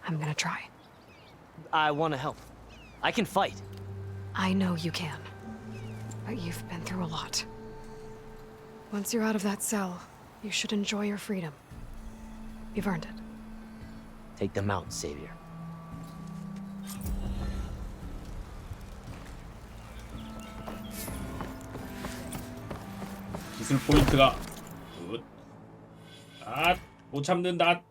I'm gonna try. I want to help. I can fight. I know you can. But you've been through a lot. Once you're out of that cell, you should enjoy your freedom. You've earned it. Take them out, Savior. 기술 포인트가 굿. 아, 못 참는다.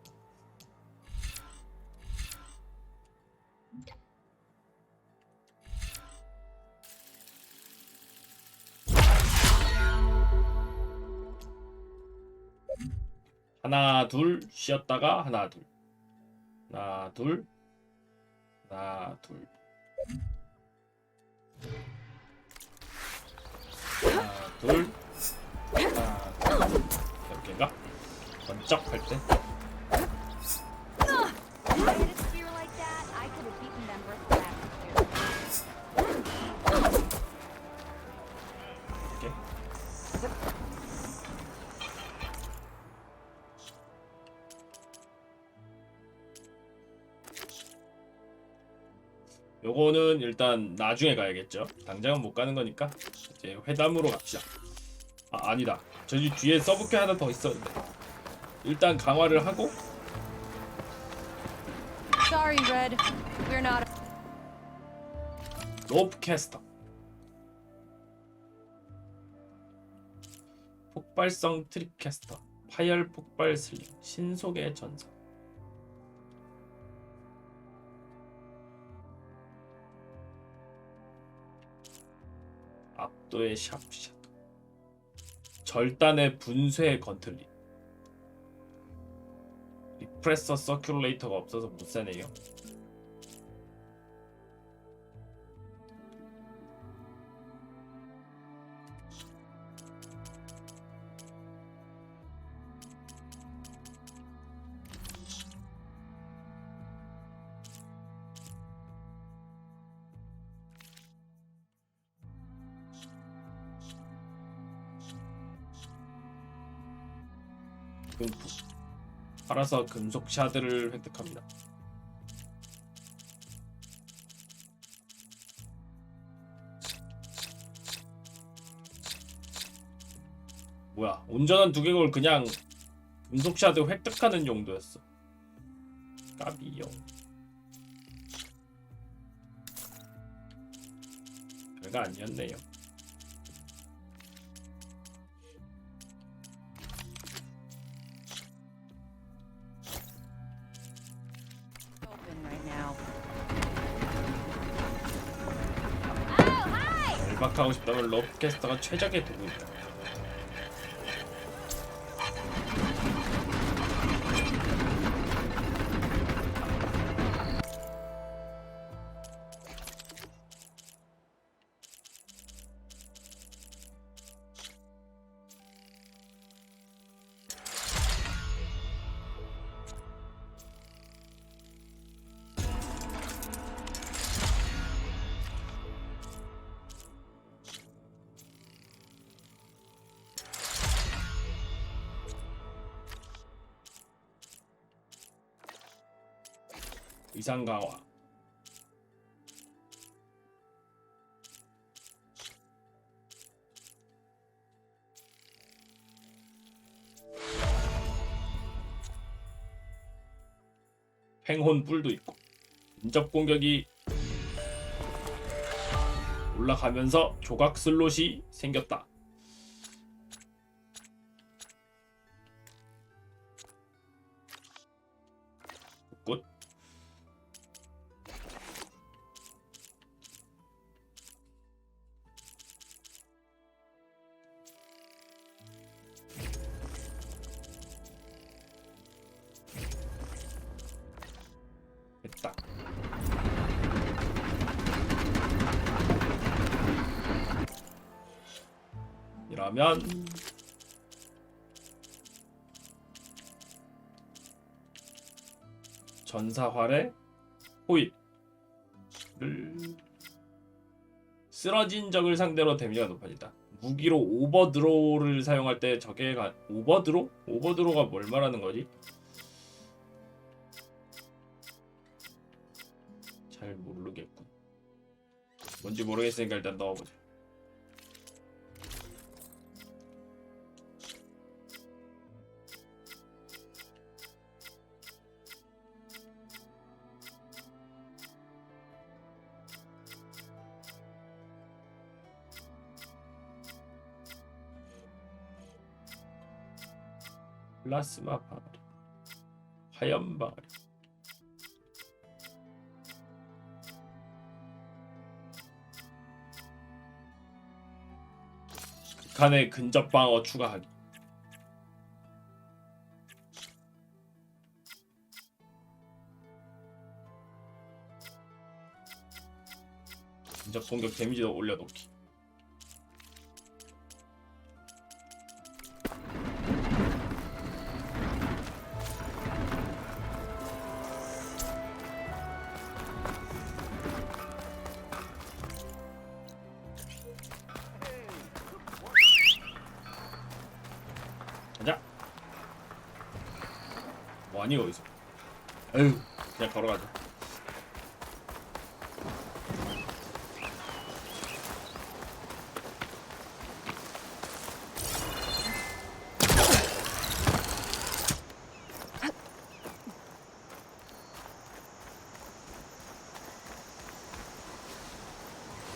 하나 둘 쉬었다가 하나 둘 하나 둘 하나 둘 하나 둘 하나 둘 이렇게인가? 번쩍 할 때. 이렇게. 요거는 일단 나중에 가야겠죠. 당장은 못 가는 거니까 이제 회담으로 갑시다. 아, 아니다. 저기 뒤에 서브캐 하나 더 있었는데. 일단 강화를 하고. Sorry, Red. We're not. 로프캐스터. 폭발성 트립캐스터. 파열 폭발 슬링. 신속의 전사. 압도의 샤프샷. 절단의 분쇄의 건틀리. 리프레서 서큘레이터가 없어서 못 사네요. 금품. 팔아서 금속 샤드를 획득합니다. 뭐야, 온전한 두개골 그냥 금속 샤드 획득하는 용도였어. 까비요. 별거 아니었네요. 열박하고 싶다면 로프캐스터가 최적의 도구입니다. 의상 강화. 팽혼 뿔도 있고. 인접 공격이 올라가면서 조각 슬롯이 생겼다. 굿. 됐다. 이러면 전사활의 호입을 쓰러진 적을 상대로 데미지가 높아진다. 무기로 오버드로우를 사용할 때 적의 오버드로? 오버드로우가 뭘 말하는 거지? 잘 모르겠군. 뭔지 모르겠으니까 일단 넣어보자. 플라스마 방아리, 화염 방아리. 극한의 근접 방어 추가하기. 근접 공격 데미지도 올려놓기. 가자. 뭐하니 어디서? 에휴, 그냥 걸어가자.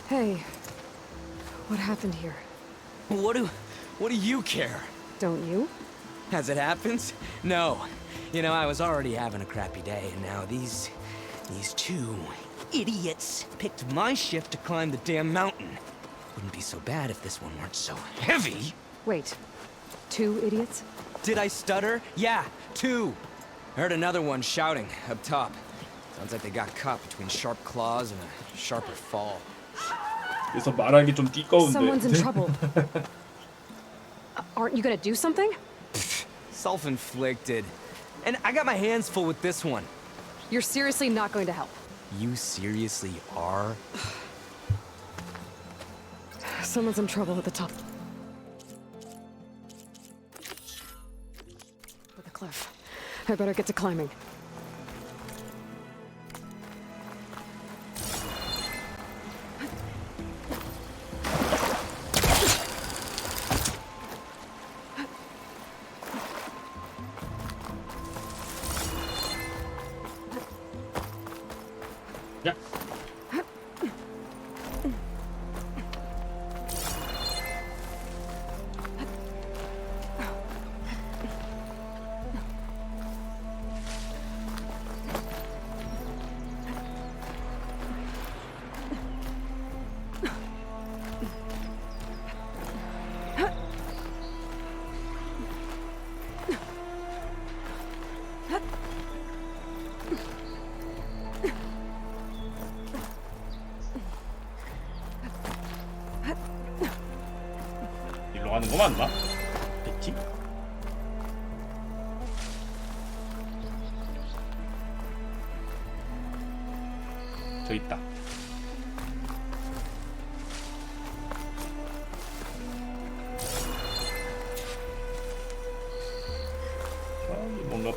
Hey, what happened here? What do you care? Don't you? As it happens, no. You know, I was already having a crappy day, and now these two idiots picked my shift to climb the damn mountain. Wouldn't be so bad if this one weren't so heavy. Wait, 2 idiots? Did I stutter? Yeah, 2. Heard another one shouting up top. Sounds like they got caught between sharp claws and a sharper fall. 그래서 말하기 좀 띠꺼운데. Someone's in trouble. Aren't you gonna do something? Self-inflicted. And I got my hands full with this one. You're seriously not going to help? You seriously are? Someone's in trouble at the top. With the cliff. I better get to climbing. 야. 일로 가는 거 맞나? 됐지? 저 있다. 여기 뭔가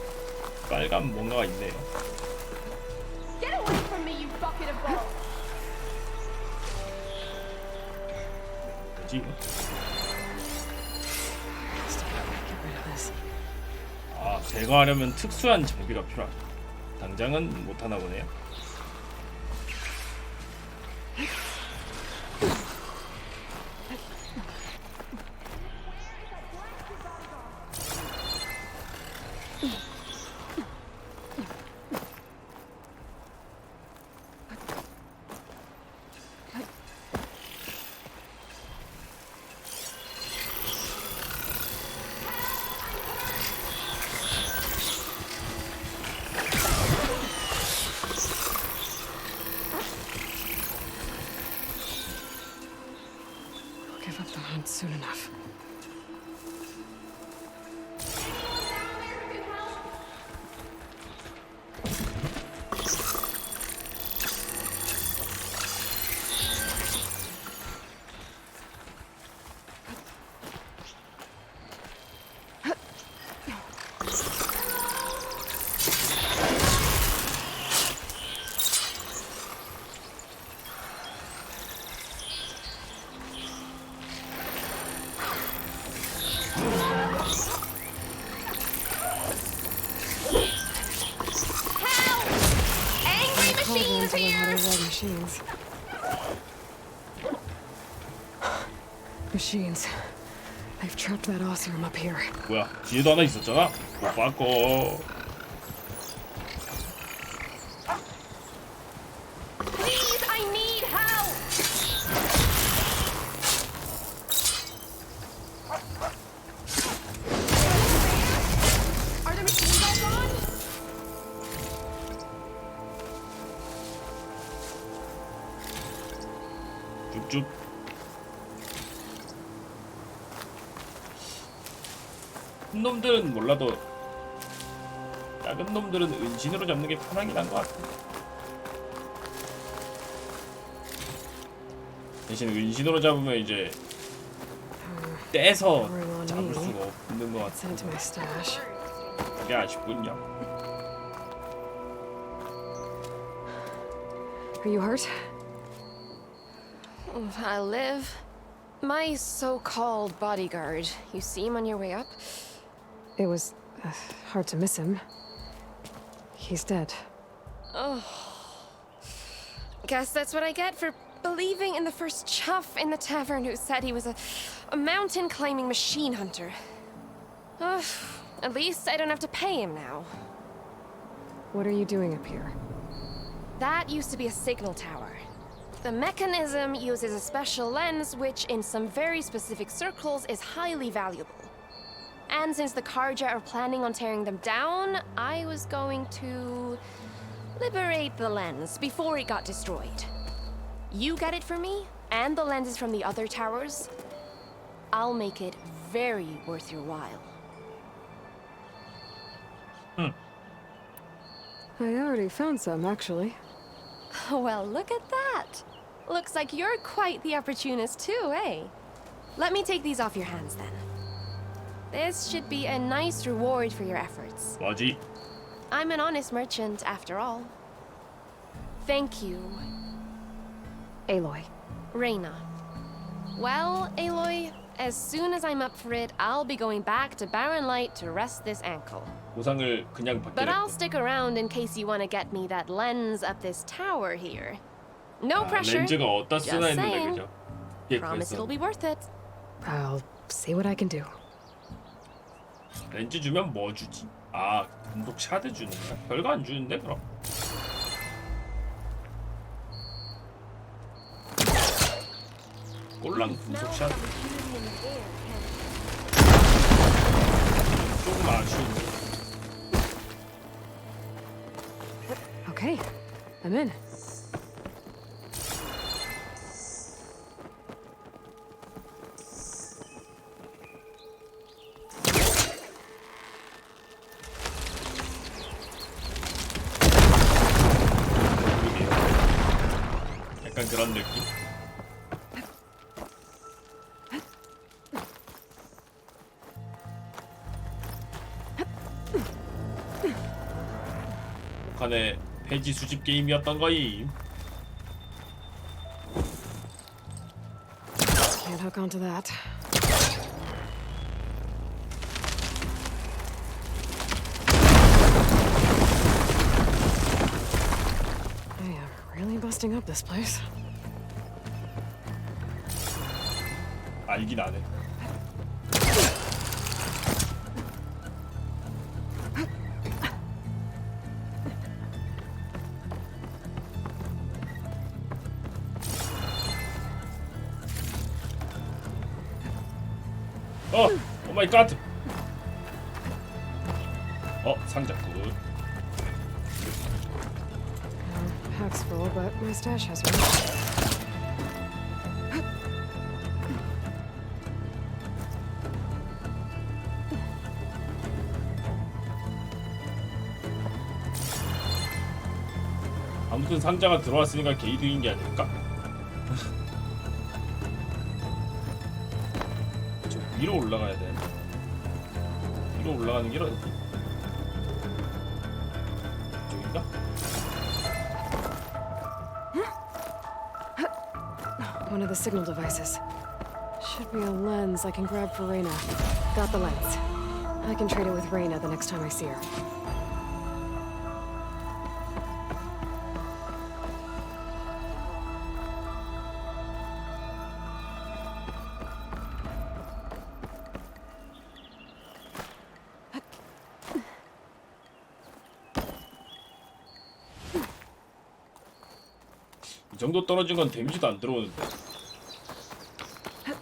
빨간 뭔가가 있네요. Get away from me, you bucket of balls! 뭐지 이거? 아, 제거하려면 특수한 장비가 필요하죠. 당장은 못하나 보네요. Give up the hunt soon enough. Machines. Machines. They've trapped that Oseram up here. 뭐야? 뒤에도 하나 있었잖아. 못 바꿔. Please, I need help! Are the machines all gone? 큰 놈들은 몰라도 작은 놈들은 은신으로 잡는 게 편하긴 한 것 같아. 대신 은신으로 잡으면 이제 떼서 잡을 수가 없는 것 같아. 그게 아쉽군요. Are you hurt? I'll live. My so-called bodyguard. You see him on your way up? It was hard to miss him. He's dead. Oh. Guess that's what I get for believing in the first chuff in the tavern who said he was a mountain-climbing machine hunter. At least I don't have to pay him now. What are you doing up here? That used to be a signal tower. The mechanism uses a special lens which, in some very specific circles, is highly valuable. And since the Karja are planning on tearing them down, I was going to liberate the lens before it got destroyed. You get it for me, and the lenses from the other towers. I'll make it very worth your while. I already found some, actually. Well, look at that. Looks like you're quite the opportunist too, eh? Let me take these off your hands then. This should be a nice reward for your efforts. 뭐지? I'm an honest merchant, after all. Thank you. Aloy. Reyna. Well, Aloy, as soon as I'm up for it, I'll be going back to Barren Light to rest this ankle. 보상을 그냥 But I'll 받게 stick around in case you want to get me that lens up this tower here. No pressure. 렌즈가 어디다 Just 쓰나 했는데 saying. 그죠? 예, Promise 그랬어. it'll be worth it. I'll see what I can do. 렌즈 주면 뭐 주지? 아, 금속 샤드 주는 거야? 별거 안 주는데 그럼? 꼴랑 금속 샤드. 조금 아쉬운데. Okay, I'm in. 약간 그런 느낌? 북한의 폐지 수집 게임이었던 거임. Can't hook onto that. I am really busting up this place. 알긴 안 해. 오 마이 갓. 상자 굿. Pack's full, but my stash has one. 아무튼 상자가 들어왔으니까 게이드인 게 아닐까? 저 위로 올라가야 돼. 위로 올라가는 길 어디? 저긴가? One of the signal devices. Should be a lens I can grab for Reyna. Got the lens. I can trade it with Reyna the next time I see her. 이 정도 떨어진 건 데미지도 안 들어오는데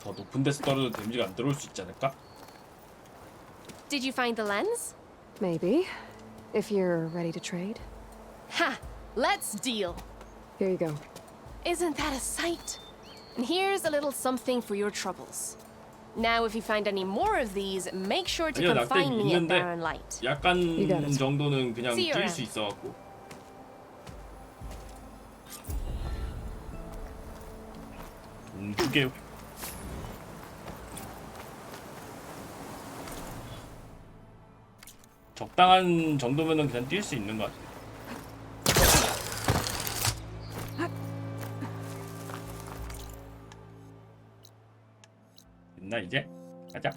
더 높은 데서 떨어져도 데미지가 안 들어올 수 있지 않을까? Did you find the lens? Maybe. If you're ready to trade. Ha! Let's deal. Here you go. Isn't that a sight? And here's a little something for your troubles. Now, if you find any more of these, make sure to 아니요, come 낙대 find me at 있는데 Barren Light. 약간 You got it. 정도는 그냥 See you 뛸 around. 수 있어갖고. 두 개. 적당한 정도면은 그냥 뛸 수 있는 것 같아. 됐나 이제? 가자.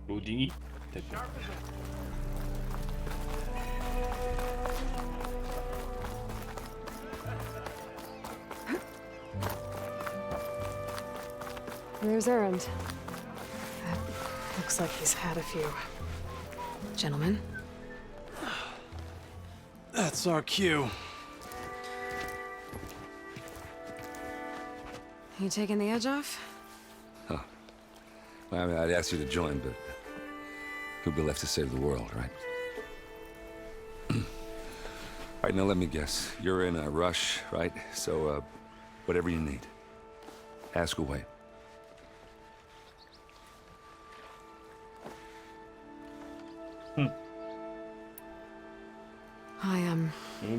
로딩이 됐다. There's Errand. Looks like he's had a few. Gentlemen? That's our cue. You taking the edge off? Huh. Well, I mean, I'd ask you to join, but who'd be left to save the world, right? All right, now let me guess. You're in a rush, right? So, whatever you need, ask away.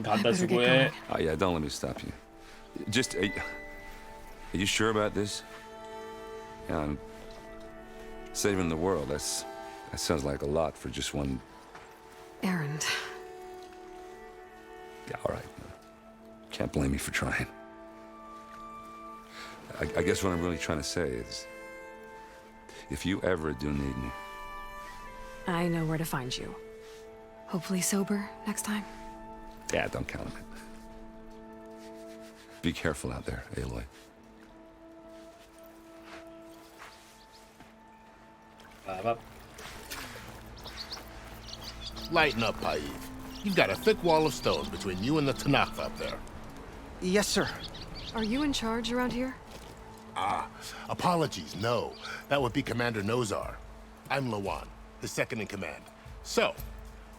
간다 수고해. Oh yeah, don't let me stop you. Just, are you sure about this? Yeah, I'm saving the world. That sounds like a lot for just one. Errand. Yeah, all right. Can't blame me for trying. I guess what I'm really trying to say is, if you ever do need me, I know where to find you. Hopefully sober next time. yeah, don't count on it. Be careful out there, Aloy. Lighten up, Paiv. You've got a thick wall of stone between you and the Tanakh up there. Yes, sir. Are you in charge around here? Ah, apologies, no. That would be Commander Nozar. I'm Lawan, his second in command. So,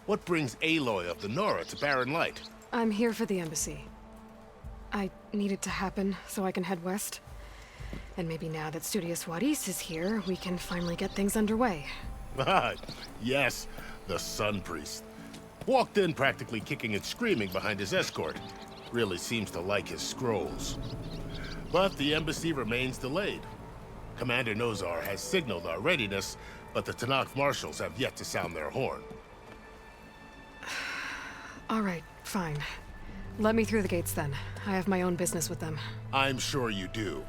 what brings Aloy of the Nora to Barren Light? I'm here for the embassy. I need it to happen so I can head west. And maybe now that Studious Wadis is here, we can finally get things underway. Ah, yes, the Sun Priest. Walked in practically kicking and screaming behind his escort. Really seems to like his scrolls. But the embassy remains delayed. Commander Nozar has signaled our readiness, but the Tanakh marshals have yet to sound their horn. All right, fine. Let me through the gates then. I have my own business with them. I'm sure you do,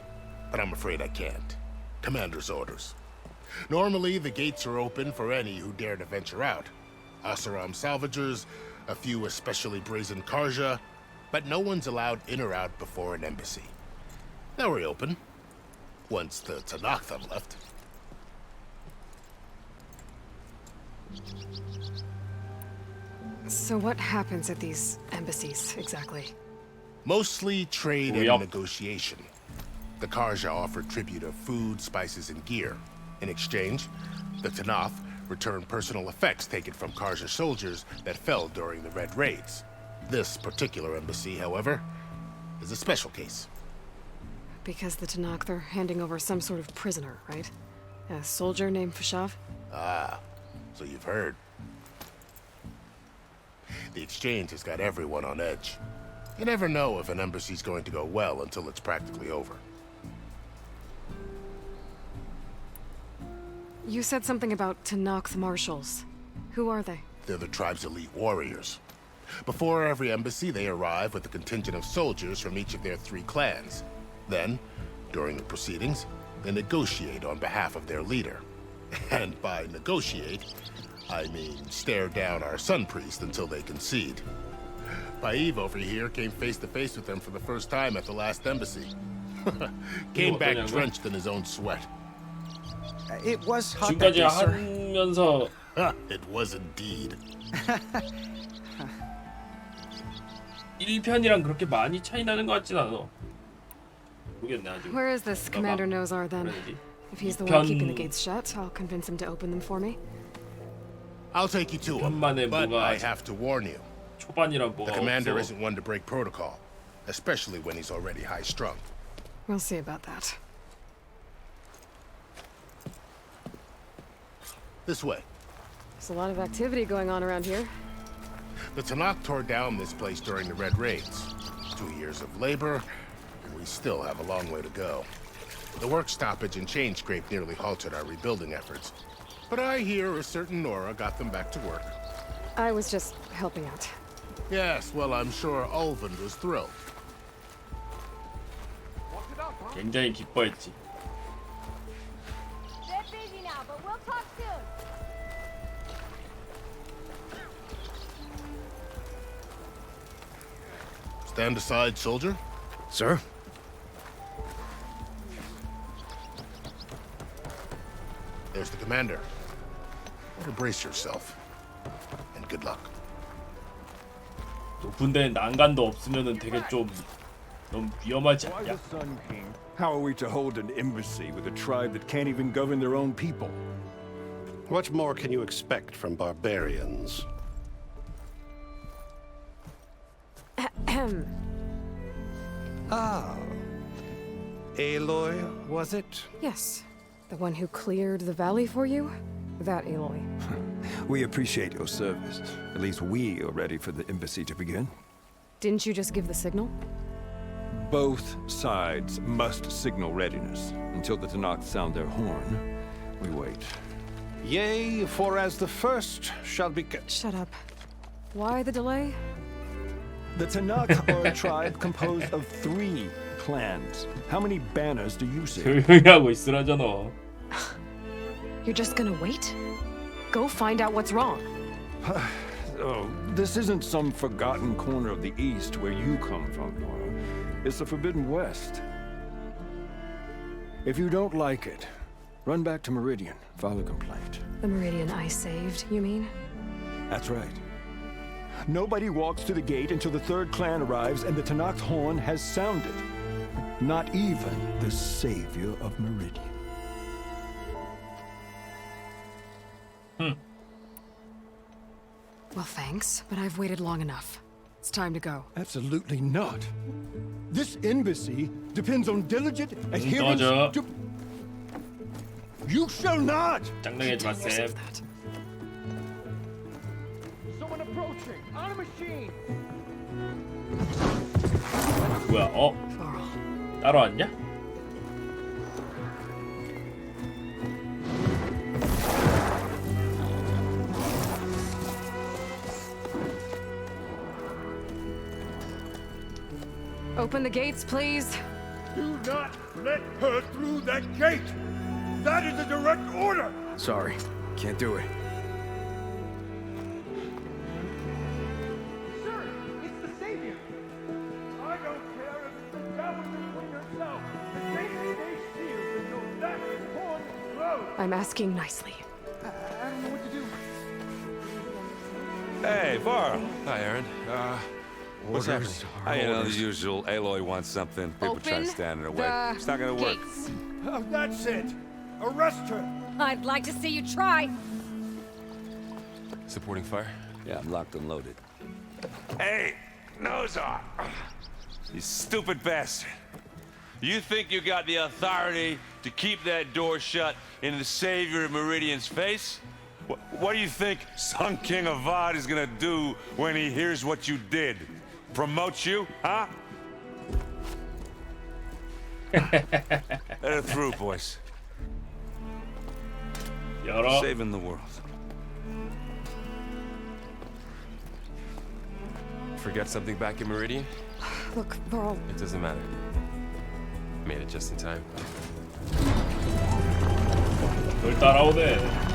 but I'm afraid I can't. Commander's orders. Normally, the gates are open for any who dare to venture out. Asaram salvagers, a few especially brazen Karja, but no one's allowed in or out before an embassy. They'll reopen, once the Tanakh have left. So what happens at these embassies, exactly? Mostly trade and negotiation. The Karja offer tribute of food, spices, and gear. In exchange, the Tanakh return personal effects taken from Karja soldiers that fell during the Red Raids. This particular embassy, however, is a special case. Because the Tanakh are handing over some sort of prisoner, right? A soldier named Fashav? Ah, so you've heard. The exchange has got everyone on edge. You never know if an embassy's going to go well until it's practically over. You said something about Tanakh marshals. Who are they? They're the tribe's elite warriors. Before every embassy, they arrive with a contingent of soldiers from each of their 3 clans. Then, during the proceedings, they negotiate on behalf of their leader. And by negotiate, I mean stare down our Sun Priest until they concede. Paiv over here came face to face with them for the first time at the last embassy. Came back drenched in his own sweat. It was hot that day, sir. 하면서 It was indeed. 1편이랑 그렇게 많이 차이 나는 것 같진 않아. 모르겠네 아직. Where is this Commander Nozar then? If he's the one keeping the gates shut, I'll convince him to open them for me. I'll take you to him, 편만에 but 뭐가 I have to warn you. 초반이라 The 뭐가 commander 없어. isn't one to break protocol, especially when he's already high-strung. We'll see about that. This way. There's a lot of activity going on around here. The Tanakh tore down this place during the Red Raids. 2 years of labor, and we still have a long way to go. The work stoppage and chain scrape nearly halted our rebuilding efforts. But I hear a certain Nora got them back to work. I was just helping out. Yes, well, I'm sure Ulvin was thrilled. 굉장히 기뻐했지. They're busy now, but we'll talk soon. Stand aside, soldier. Sir? There's the commander. Better brace yourself. And good luck. 높은 데는 난간도 없으면은 되게 좀 너무 위험하지 않냐? How are we to hold an embassy with a tribe that can't even govern their own people? What more can you expect from barbarians? Ah. Aloy, was it? Yes. The one who cleared the valley for you? That Aloy. We appreciate your service. At least we are ready for the embassy to begin. Didn't you just give the signal? Both sides must signal readiness. Until the Tanakh sound their horn, we wait. Yea, for as the first shall be... Shut up. Why the delay? The Tanakh are a tribe composed of 3 clans. How many banners do you see? 조용히 하고 있으라잖아. You're just gonna wait? Go find out what's wrong. Oh, this isn't some forgotten corner of the East where you come from, Nora. It's the Forbidden West. If you don't like it, run back to Meridian, file a complaint. The Meridian I saved, you mean? That's right. Nobody walks to the gate until the 3rd clan arrives and the Tanakh's horn has sounded. Not even the savior of Meridian. Well, thanks, but I've waited long enough. It's time to go. Absolutely not. This embassy depends on diligent adherence 꺼져. to... You shall not! 짱당하지 마셈. Someone approaching! On a machine! 뭐야? 어? 따로 왔냐? Open the gates, please. Do not let her through that gate! That is a direct order! Sorry, can't do it. Sir, it's the Savior! I don't care if it's the devil between herself. The day they shield until that horn blows. I'm asking nicely. I don't know what to do. Hey, Varl. Hi, Aaron. What's happening? You know, the usual. Aloy wants something. People try to stand in her way. It's not gonna work. Oh, that's it! Arrest her! I'd like to see you try. Supporting fire? Yeah, I'm locked and loaded. Hey, Nozar! You stupid bastard. You think you got the authority to keep that door shut in the savior of Meridian's face? What do you think Sun King Avad is gonna do when he hears what you did? Promote you, huh? Let her through, boys. 열어. Saving the world. Forget something back in Meridian? Look, Varl. It doesn't matter. Made it just in time. 널 따라오네.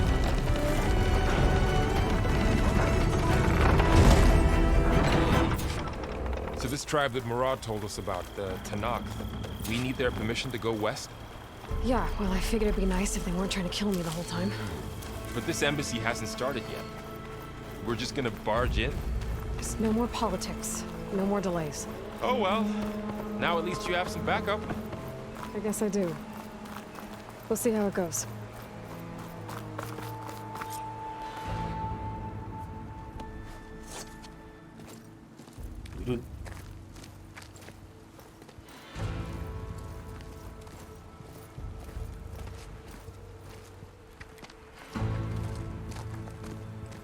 So this tribe that Murad told us about, the Tanakh, we need their permission to go west? Yeah, well, I figured it'd be nice if they weren't trying to kill me the whole time. But this embassy hasn't started yet. We're just gonna barge in? Just no more politics. No more delays. Oh well. Now at least you have some backup. I guess I do. We'll see how it goes. 이런.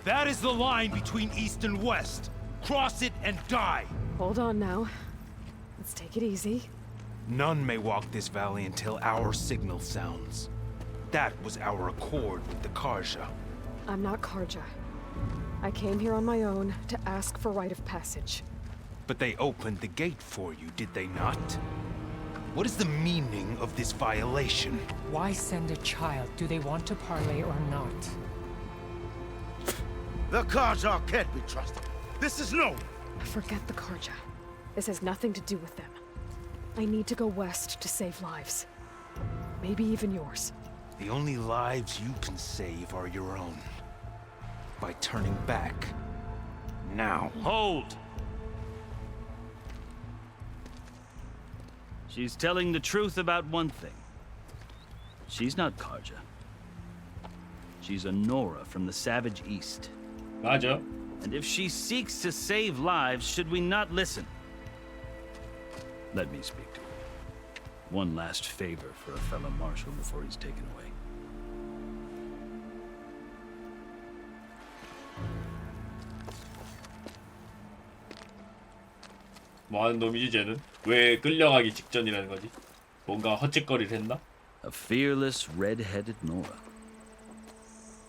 That is the line between East and West. Cross it and die. Hold on now. Let's take it easy. None may walk this valley until our signal sounds. That was our accord with the Karja. I'm not Karja. I came here on my own to ask for rite of passage. But they opened the gate for you, did they not? What is the meaning of this violation? Why send a child? Do they want to parley or not? The Karja can't be trusted. This is known. Forget the Karja. This has nothing to do with them. I need to go west to save lives. Maybe even yours. The only lives you can save are your own. By turning back. Now. Hold! She's telling the truth about one thing. She's not Karja. She's a Nora from the Savage East. 맞아. And if she seeks to save lives, should we not listen? Let me speak to her. One last favor for a fellow marshal before he's taken away. 뭐하는 놈이지 쟤는? 왜 끌려가기 직전이라는 거지? 뭔가 헛짓거리를 했나? A fearless, red-headed Nora.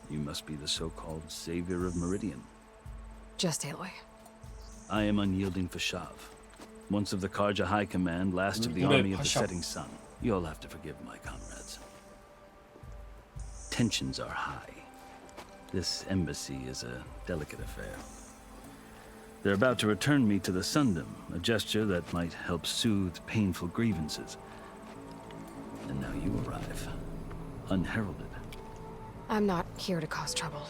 You must be the so-called savior of Meridian. Just Aloy. I am unyielding for Shav. Once of the Karja High Command, last of the army of the setting sun. You'll have to forgive my comrades. Tensions are high. This embassy is a delicate affair. They're about to return me to the Sundom, a gesture that might help soothe painful grievances. And now you arrive, unheralded. I'm not here to cause trouble.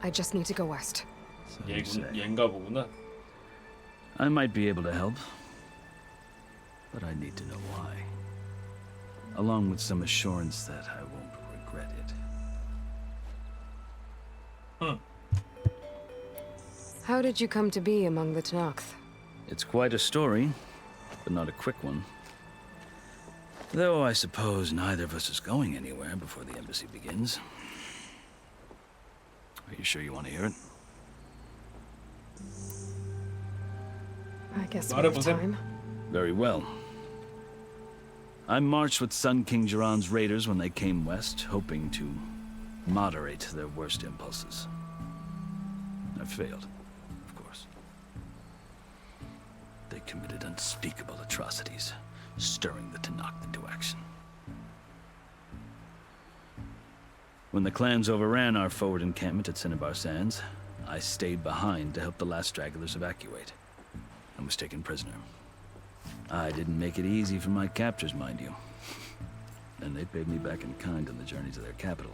I just need to go west. 얘인가 보구나. I might be able to help, but I need to know why. Along with some assurance that I won't regret it. How did you come to be among the Tenakth? It's quite a story, but not a quick one. Though I suppose neither of us is going anywhere before the embassy begins. Are you sure you want to hear it? I guess we have time. Very well. I marched with Sun King Jiran's raiders when they came west, hoping to moderate their worst impulses. I failed, of course. They committed unspeakable atrocities, stirring the Tenakth into action. When the clans overran our forward encampment at Cinnabar Sands, I stayed behind to help the last stragglers evacuate, and was taken prisoner. I didn't make it easy for my captors, mind you. And they paid me back in kind on the journey to their capital.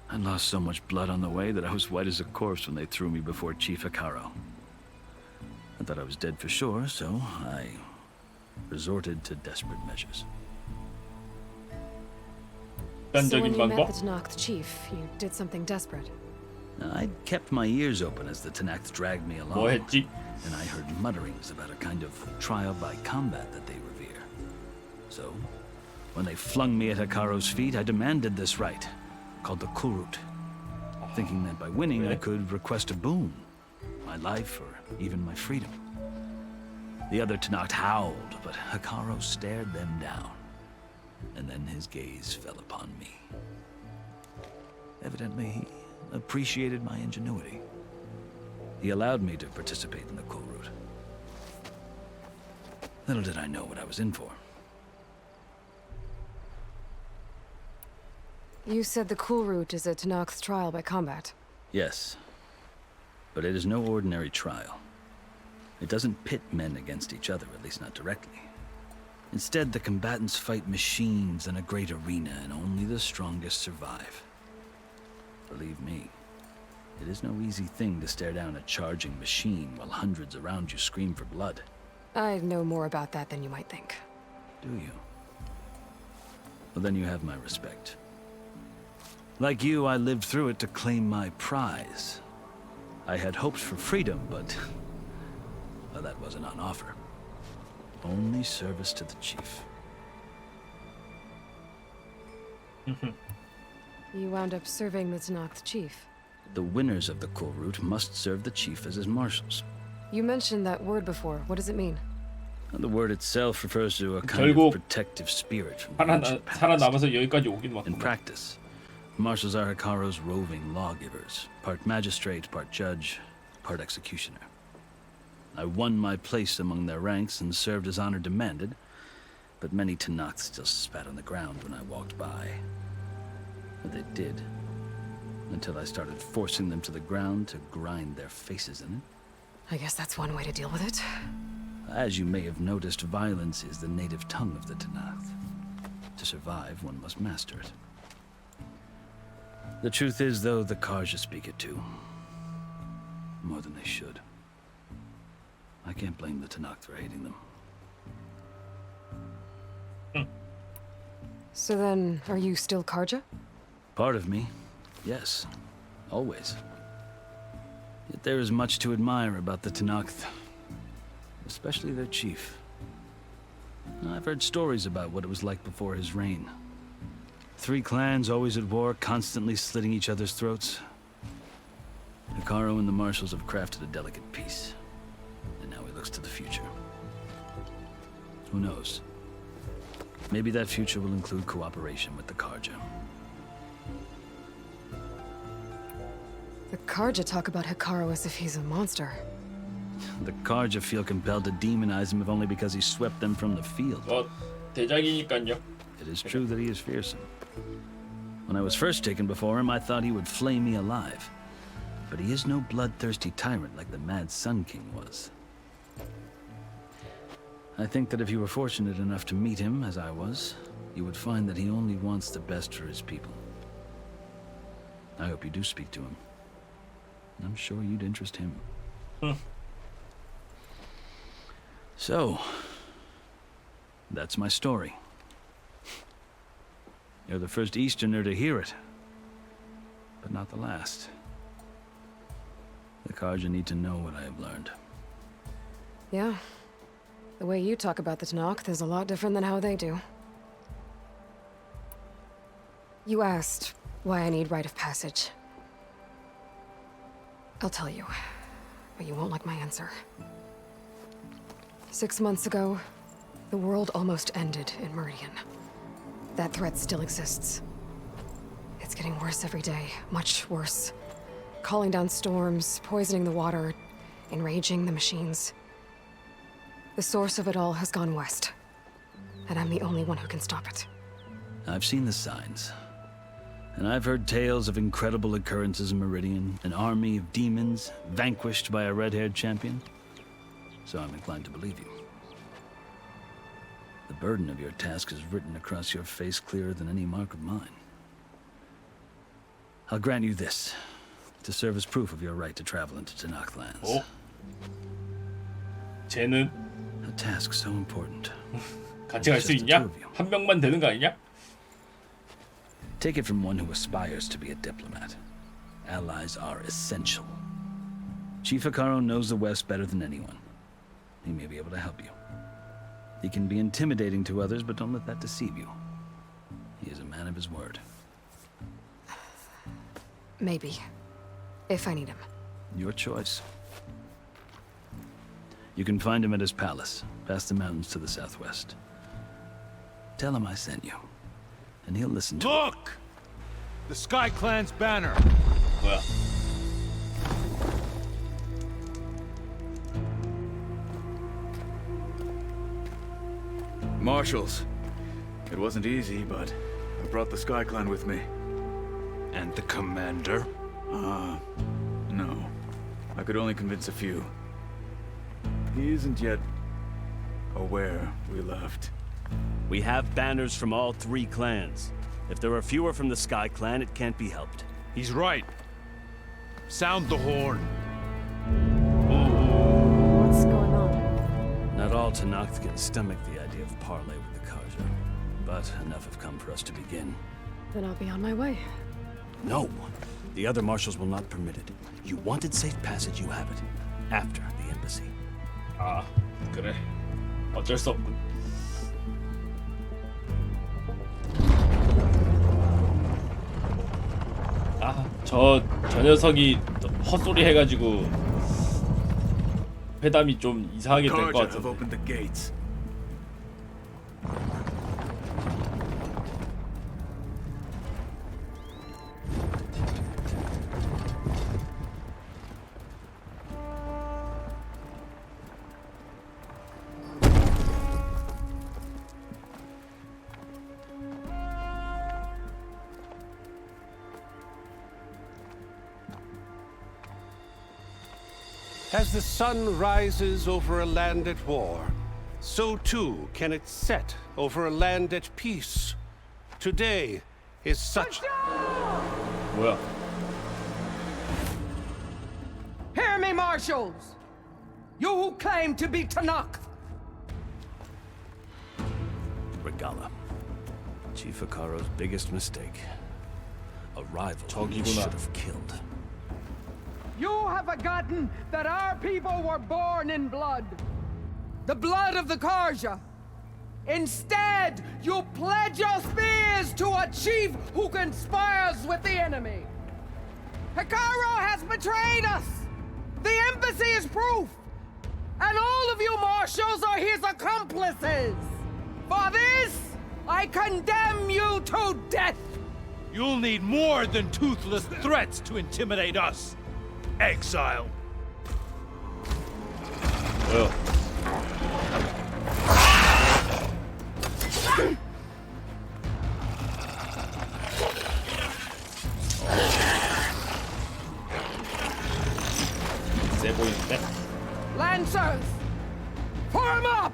I lost so much blood on the way that I was white as a corpse when they threw me before Chief Hikaro. I thought I was dead for sure, so I resorted to desperate measures. So when you met the Tenakth chief, you did something desperate. I kept my ears open as the Tenakth dragged me along. And I heard mutterings about a kind of trial by combat that they revere. So, when they flung me at Hikaro's feet, I demanded this rite, called the Kulrut, thinking that by winning I could request a boon, my life or even my freedom. The other Tenakth howled, but Hikaro stared them down, and then his gaze fell upon me. Evidently, he appreciated my ingenuity. He allowed me to participate in the Kulrut. Little did I know what I was in for. You said the Kulrut is a Tenakth trial by combat. Yes, but it is no ordinary trial. It doesn't pit men against each other, at least not directly. Instead, the combatants fight machines in a great arena, and only the strongest survive. Believe me, it is no easy thing to stare down a charging machine while hundreds around you scream for blood. I know more about that than you might think. Do you? Well, then you have my respect. Like you, I lived through it to claim my prize. I had hopes for freedom, but well, that wasn't on offer. Only service to the chief. You wound up serving the Tanakh chief. The winners of the Cool Route must serve the chief as his marshals. You mentioned that word before. What does it mean? The word itself refers to a kind of protective spirit from the ancient past. 살아남아서 여기까지 오긴 왔구나. In practice, marshals are Hikaru's roving lawgivers, part magistrate, part judge, part executioner. I won my place among their ranks and served as honor demanded, but many Tanakh still spat on the ground when I walked by. But they did, until I started forcing them to the ground to grind their faces in it. I guess that's one way to deal with it. As you may have noticed, violence is the native tongue of the Tanakh. To survive, one must master it. The truth is, though, the Karja speak it too. More than they should. I can't blame the Tanakh for hating them. So then, are you still Karja? Part of me, yes. Always. Yet there is much to admire about the Tanakh, especially their chief. I've heard stories about what it was like before his reign. 3 clans always at war, constantly slitting each other's throats. Hikaru and the marshals have crafted a delicate peace. And now he looks to the future. Who knows? Maybe that future will include cooperation with the Karja. The Karja talk about Hikaru as if he's a monster. The Karja feel compelled to demonize him if only because he swept them from the field. 대작이니까요. It is true that he is fearsome. When I was first taken before him, I thought he would flay me alive. But he is no bloodthirsty tyrant like the Mad Sun King was. I think that if you were fortunate enough to meet him, as I was, you would find that he only wants the best for his people. I hope you do speak to him. I'm sure you'd interest him. So, that's my story. You're the first Easterner to hear it, but not the last. The Karja need to know what I have learned. Yeah. The way you talk about the Tanakh is a lot different than how they do. You asked why I need rite of passage. I'll tell you, but you won't like my answer. 6 months ago, the world almost ended in Meridian. That threat still exists. It's getting worse every day, much worse. Calling down storms, poisoning the water, enraging the machines. The source of it all has gone west, and I'm the only one who can stop it. I've seen the signs. And I've heard tales of incredible occurrences in Meridian, an army of demons vanquished by a red-haired champion. So I'm inclined to believe you. The burden of your task is written across your face clearer than any mark of mine. I'll grant you this, to serve as proof of your right to travel into Tanakh lands. 쟤는 A task so important. 같이 갈 수 있냐? 한 명만 되는 거 아니냐? Take it from one who aspires to be a diplomat. Allies are essential. Chief Hikaru knows the West better than anyone. He may be able to help you. He can be intimidating to others, but don't let that deceive you. He is a man of his word. Maybe. If I need him. Your choice. You can find him at his palace, past the mountains to the southwest. Tell him I sent you, and he'll listen to Look! The Sky Clan's banner! 뭐야? Marshals. It wasn't easy, but I brought the Sky Clan with me. And the commander? No. I could only convince a few. He isn't yet aware we left. We have banners from all 3 clans. If there are fewer from the Sky Clan, it can't be helped. He's right. Sound the horn. What's going on? Not all Tanakh can stomach the idea of parley with the Karja. but enough have come for us to begin. Then I'll be on my way. No. The other marshals will not permit it. You wanted safe passage, you have it. After the embassy. 아, 그래. 어쩔 수 없군. 아, 저 녀석이 헛소리 해가지고 회담이 좀 이상하게 될 것 Carja have 같은데. opened the gates. As the sun rises over a land at war, so too can it set over a land at peace. Today is such... 뭐야? Hear me, marshals! You who claim to be Tanakh! Regala. Chief Akaro's biggest mistake. A rival who he 저기구나. should have killed. You have forgotten that our people were born in blood. The blood of the Karja. Instead, you pledge your spears to a chief who conspires with the enemy. Hikaru has betrayed us. The embassy is proof. And all of you marshals are his accomplices. For this, I condemn you to death. You'll need more than toothless threats to intimidate us. Exile. 뭐야? 세 보이는데? Lancers, form up!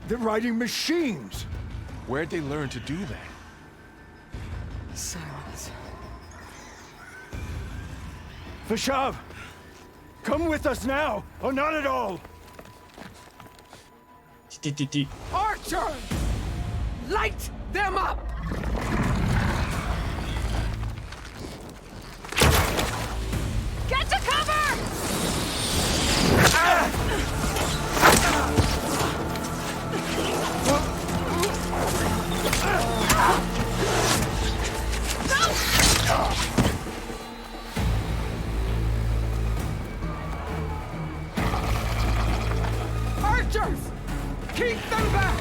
They're riding machines. Where'd they learn to do that? Silence. Vashav, come with us now, or not at all. TTT. Archers, light them up! Get to cover! Archers, keep them back!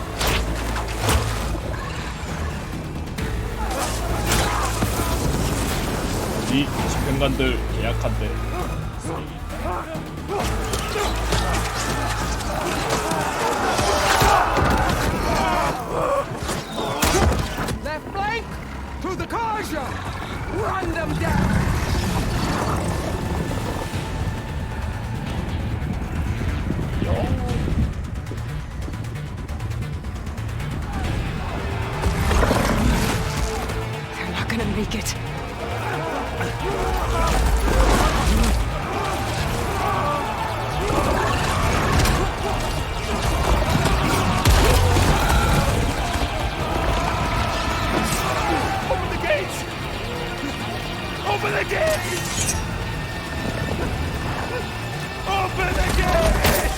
이 집행관들 계약한대. Left flank, to the Karja! Run them down! They're not gonna make it. Open the gates! Open the gates! Open the gates!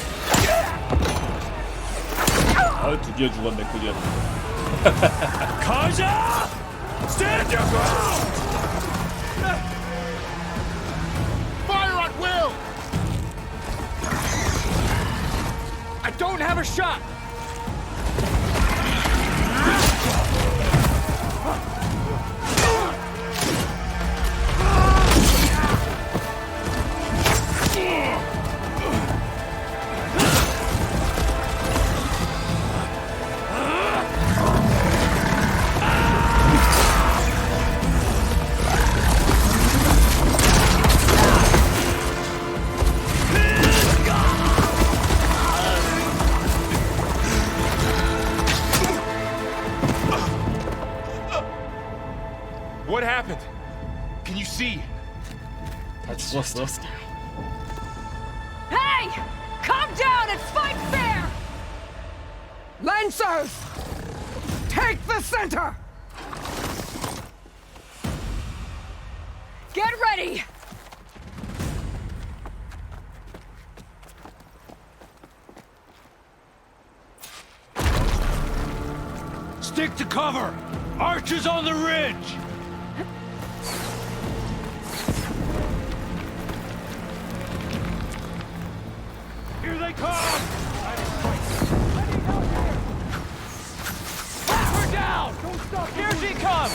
아, 드디어 죽었네, 드디어. Karja! Stand your ground! Fire at will! I don't have a shot! What happened? Can you see? 다 죽었어. Lancers! Take the center! Get ready! Stick to cover! Archers on the ridge! Here they come! We're down! Don't stop! Here she comes!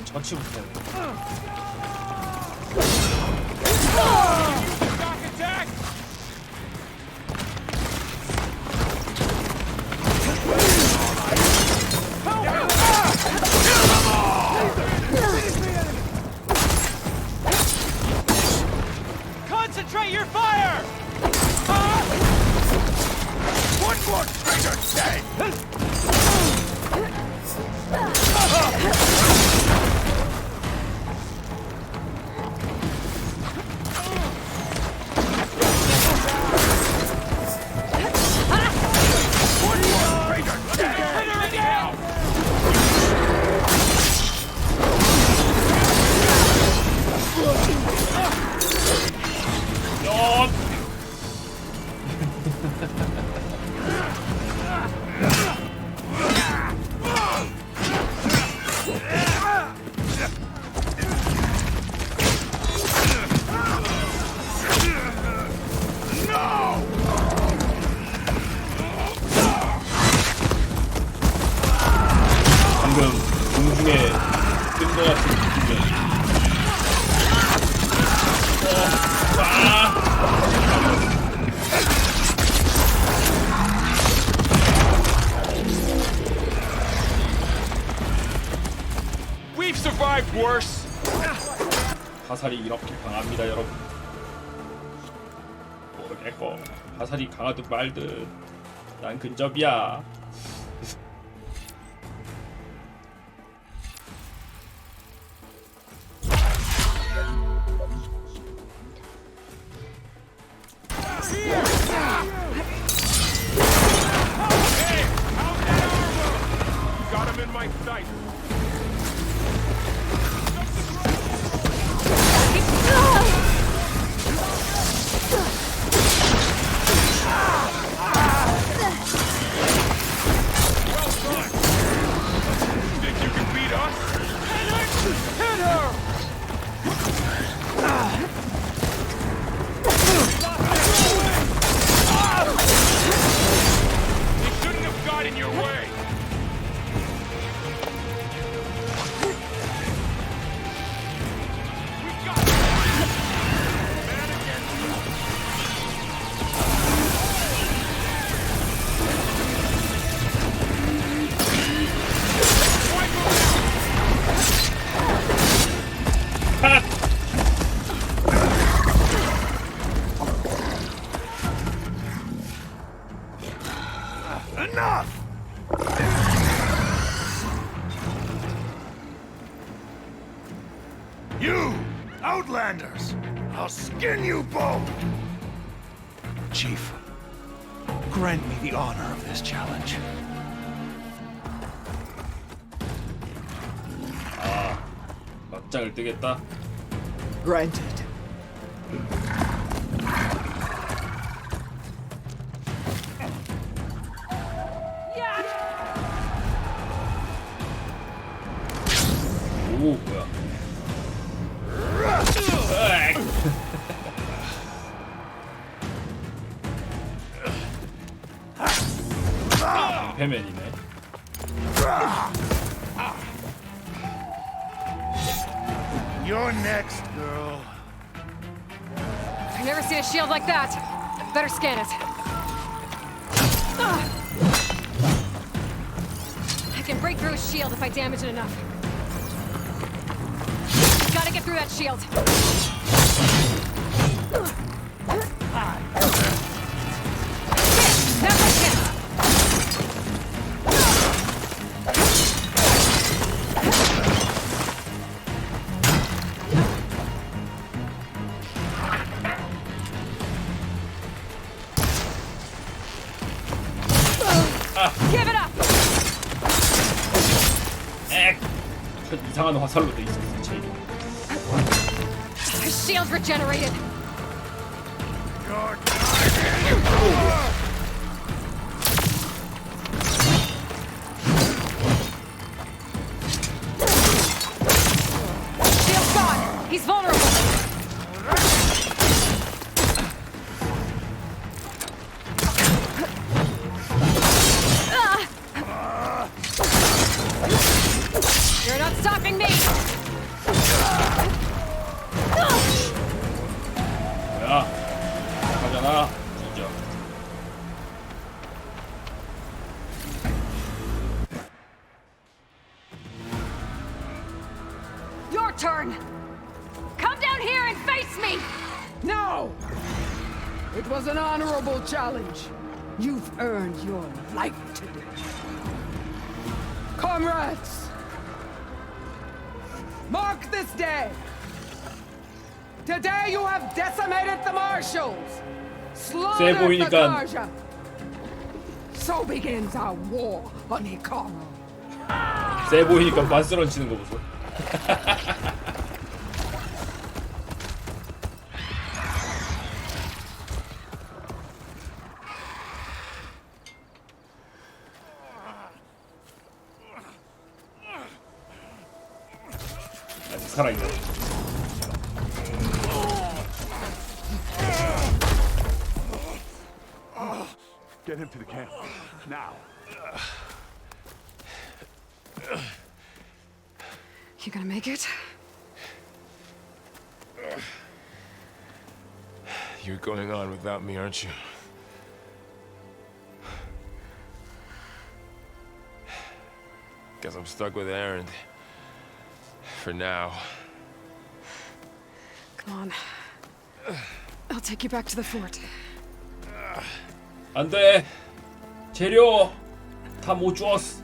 처치부터 해야 돼. Concentrate your fire! One more traitor dead! 방금 공중에 뜬 것 같은 느낌이야. We've survived worse. 화살이 이렇게 강합니다, 여러분. 모르겠고 화살이 강하든 말든 난 근접이야. Got him in my sight. Think you can beat us? Hit her! He shouldn't have got in your way. Enough! You, Outlanders! I'll skin you both! Chief, grant me the honor of this challenge. 아, 맞짱을 뜨겠다. Granted. 오, 뭐야? 방패맨이네. You're next, girl. I've never seen a shield like that. Better scan it. I can break through a shield if I damage it enough. Gotta get through that shield. That's my chance. Give it up. 액! 이상한 화살로 돼 있었어, 제일. His shield regenerated. Shield's gone. He's vulnerable. You're not stopping me. 뭐야? 가잖아. 진짜. Your turn. Come down here and face me. No! It was an honorable challenge. You've earned your life today. Comrades! Mark this day! Today you have decimated the marshals! Slaughtered the 보이니까. Karja! So begins our war on Hikaru. 세 보이니까 반스런 치는 거 보소. 아직 살아있네. Get him to the camp. Now. You gonna make it? You're going on without me, aren't you? Guess I'm stuck with Aaron. For now. Come on. I'll take you back to the fort. 안 돼. 재료 다 못 주었어.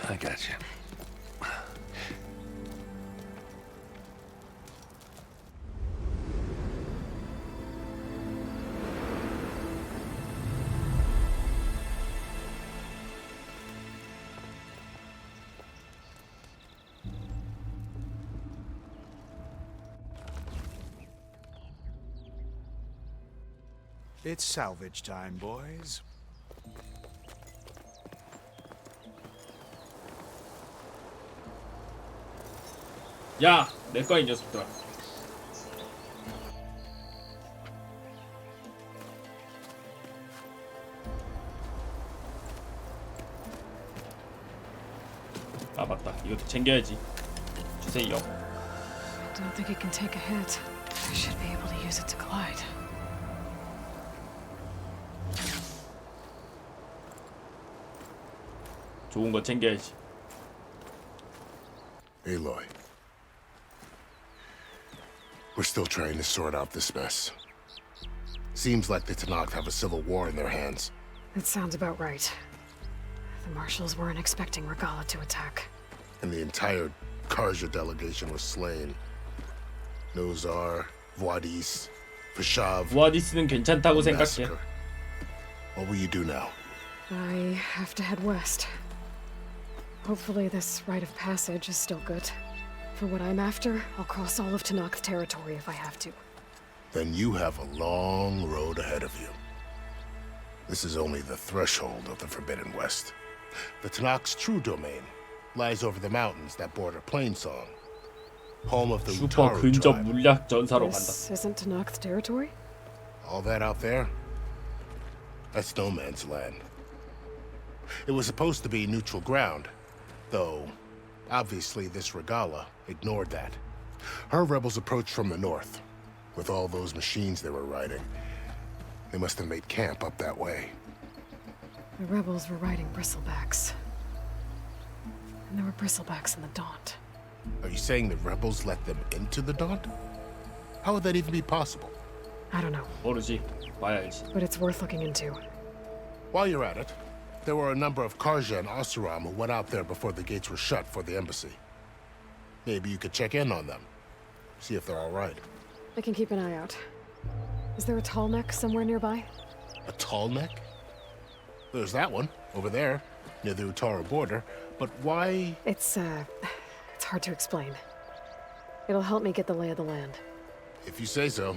I got you. It's salvage time, boys. 야, 내 거야 이 녀석들아. 아 맞다, 이것도 챙겨야지. 주세요. Don't think it can take a hit. I should be able to use it to glide. 좋은 거 챙겨야지. Aloy. We're still trying to sort out this mess. Seems like the Tanakh have a civil war in their hands. That sounds about right. The marshals weren't expecting Regala to attack. And the entire Karja delegation was slain. Nozar, Vuadis, Vashav. 부아디스는 괜찮다고 생각해. Massacre. What will you do now? I have to head west. Hopefully this rite of passage is still good. For what I'm after, I'll cross all of Tanakh territory if I have to. Then you have a long road ahead of you. This is only the threshold of the Forbidden West. The Tanakh's true domain lies over the mountains that border Plainsong, home of the 슈퍼 Utaru 근접 tribe. 물약 전사로 간다. This isn't Tanakh territory? All that out there? That's no man's land. It was supposed to be neutral ground, though obviously this Regala ignored that. Her rebels approached from the north. With all those machines they were riding, they must have made camp up that way. The rebels were riding bristlebacks. And there were bristlebacks in the Daunt. Are you saying the rebels let them into the Daunt? How would that even be possible? I don't know, 모르지. 봐야지. but it's worth looking into. While you're at it, there were a number of Karja and Oseram who went out there before the gates were shut for the embassy. Maybe you could check in on them, see if they're all right. I can keep an eye out. Is there a tall neck somewhere nearby? A tall neck? There's that one, over there, near the Utara border. But why? It's hard to explain. It'll help me get the lay of the land. If you say so.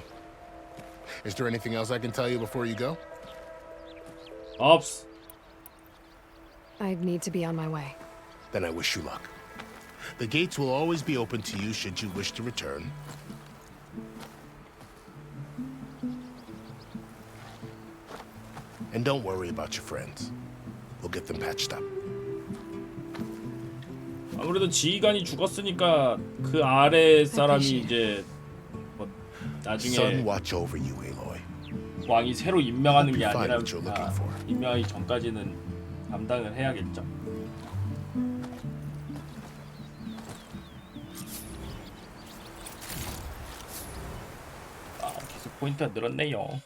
Is there anything else I can tell you before you go? Ops. I'd need to be on my way. Then I wish you luck. The gates will always be open to you should you wish to return. And don't worry about your friends. We'll get them patched up. 아무래도 지휘관이 죽었으니까 그 아래 사람이 이제 뭐 나중에 Sun watch over you, Aloy. 왕이 새로 임명하는 게 Hope you 아니라 find what you're looking for. 임명하기 전까지는 감당을 해야겠죠. 기술 포인트가 늘었네요.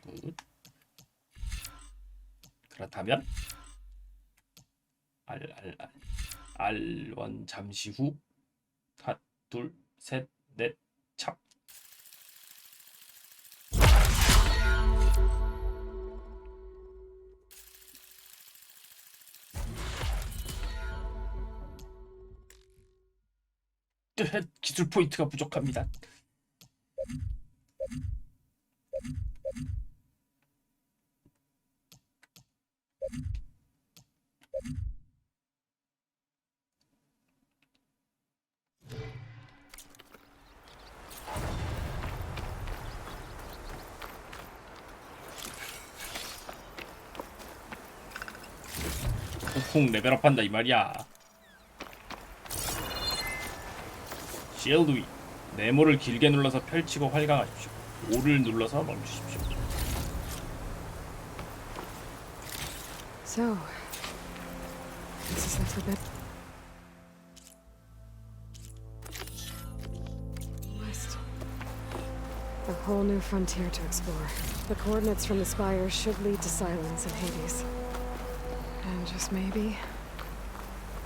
굿. 그렇다면 R1 잠시 후 하나 둘 셋 넷 찹. 기술 포인트가 부족합니다. 훅 레벨업한다 이 말이야. 실드 위 네모를 길게 눌러서 펼치고 활강하십시오. O를 눌러서 멈추십시오. So, this is the forbidden west. A whole new frontier to explore. The coordinates from the spire should lead to Silence and Hades. And just maybe,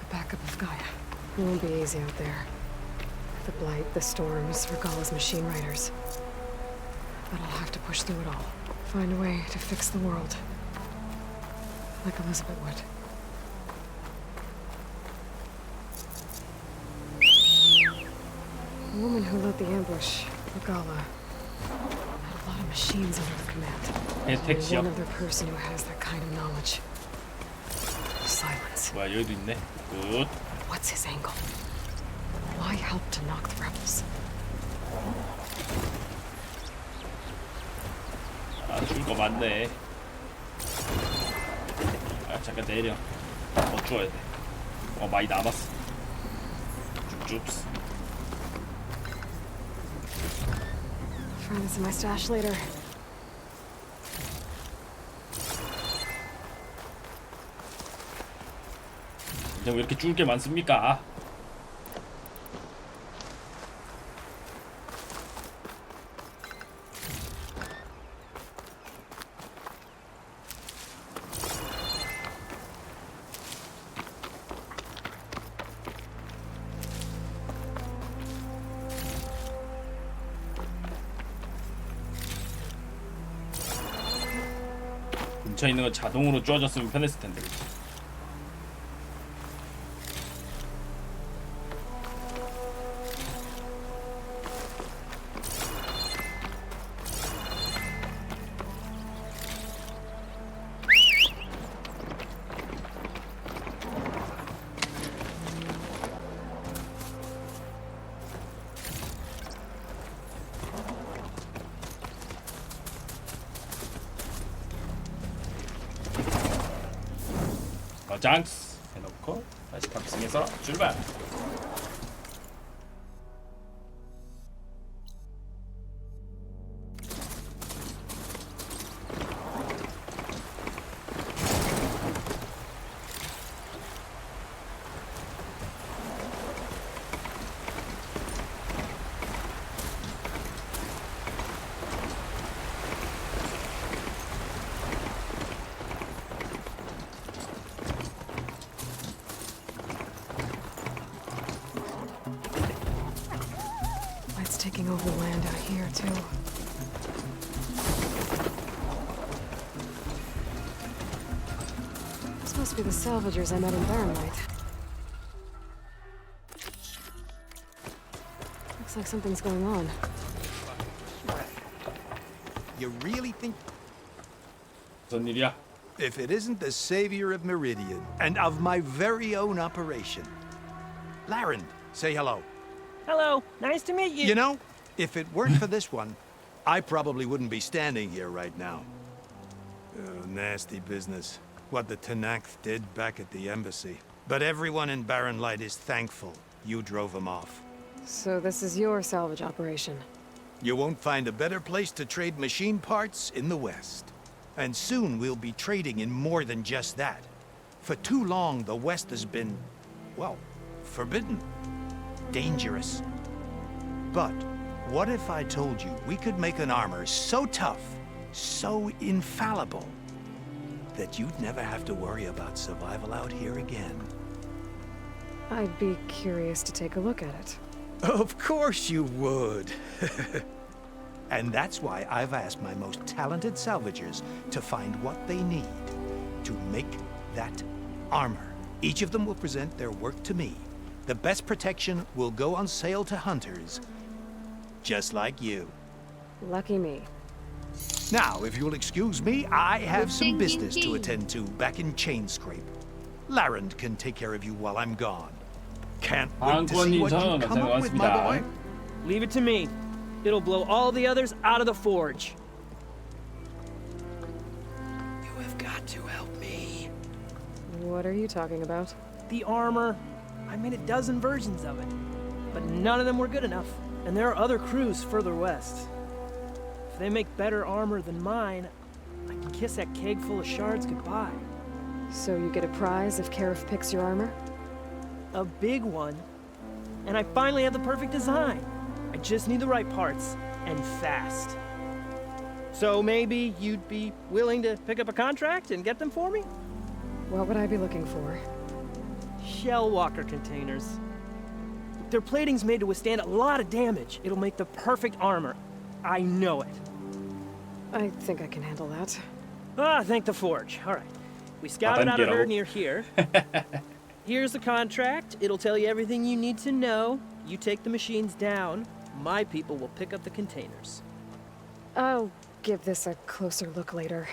a backup of Gaia. It won't be easy out there. The blight, the storms, Regala's machine riders. But I'll have to push through it all. Find a way to fix the world. Like Elizabeth would. The woman who led the ambush, Regala, had a lot of machines under her command. Only one other person who has that kind of knowledge. Silence. 뭐야 여기도 있네. 굿. What's his angle? Why help to knock the rebels? 아, 줄 거 많네. 아, 잠깐 내려. 더 주워야 돼. 많이 남았어. 줍줍스. Find this in my stash later. 근데 왜 이렇게 줄 게 많습니까? 근처에 있는 거 자동으로 주워졌으면 편했을 텐데. 그치? 장스 해놓고 다시 탑승해서 출발. taking over land out here, too. This must be the salvagers I met in Barrenlight. Looks like something's going on. You really think... 무슨 일이야? If it isn't the savior of Meridian, and of my very own operation. Laren, say hello. Hello, nice to meet you. You know, if it weren't for this one, I probably wouldn't be standing here right now. Oh, nasty business. What the Tenakth did back at the embassy. But everyone in Barrenlight is thankful you drove them off. So this is your salvage operation? You won't find a better place to trade machine parts in the West. And soon we'll be trading in more than just that. For too long, the West has been, well, forbidden. Dangerous. But what if I told you we could make an armor so tough, so infallible, that you'd never have to worry about survival out here again? I'd be curious to take a look at it. Of course you would. And that's why I've asked my most talented salvagers to find what they need to make that armor. Each of them will present their work to me. The best protection will go on sale to hunters, just like you. Lucky me. Now, if you'll excuse me, I have some business to attend to back in Chainscrape. Laren can take care of you while I'm gone. Can't wait to see what you come up with, my boy. Leave it to me. It'll blow all the others out of the forge. You have got to help me. What are you talking about? The armor. I made a dozen versions of it, but none of them were good enough. And there are other crews further west. If they make better armor than mine, I can kiss that keg full of shards goodbye. So you get a prize if Karif picks your armor? A big one. And I finally have the perfect design. I just need the right parts, and fast. So maybe you'd be willing to pick up a contract and get them for me? What would I be looking for? Shell walker containers. Their plating's made to withstand a lot of damage. It'll make the perfect armor. I know it. I think I can handle that. Ah, thank the forge. All right. We scouted out a herd near here. Here's the contract. It'll tell you everything you need to know. You take the machines down. My people will pick up the containers. I'll give this a closer look later.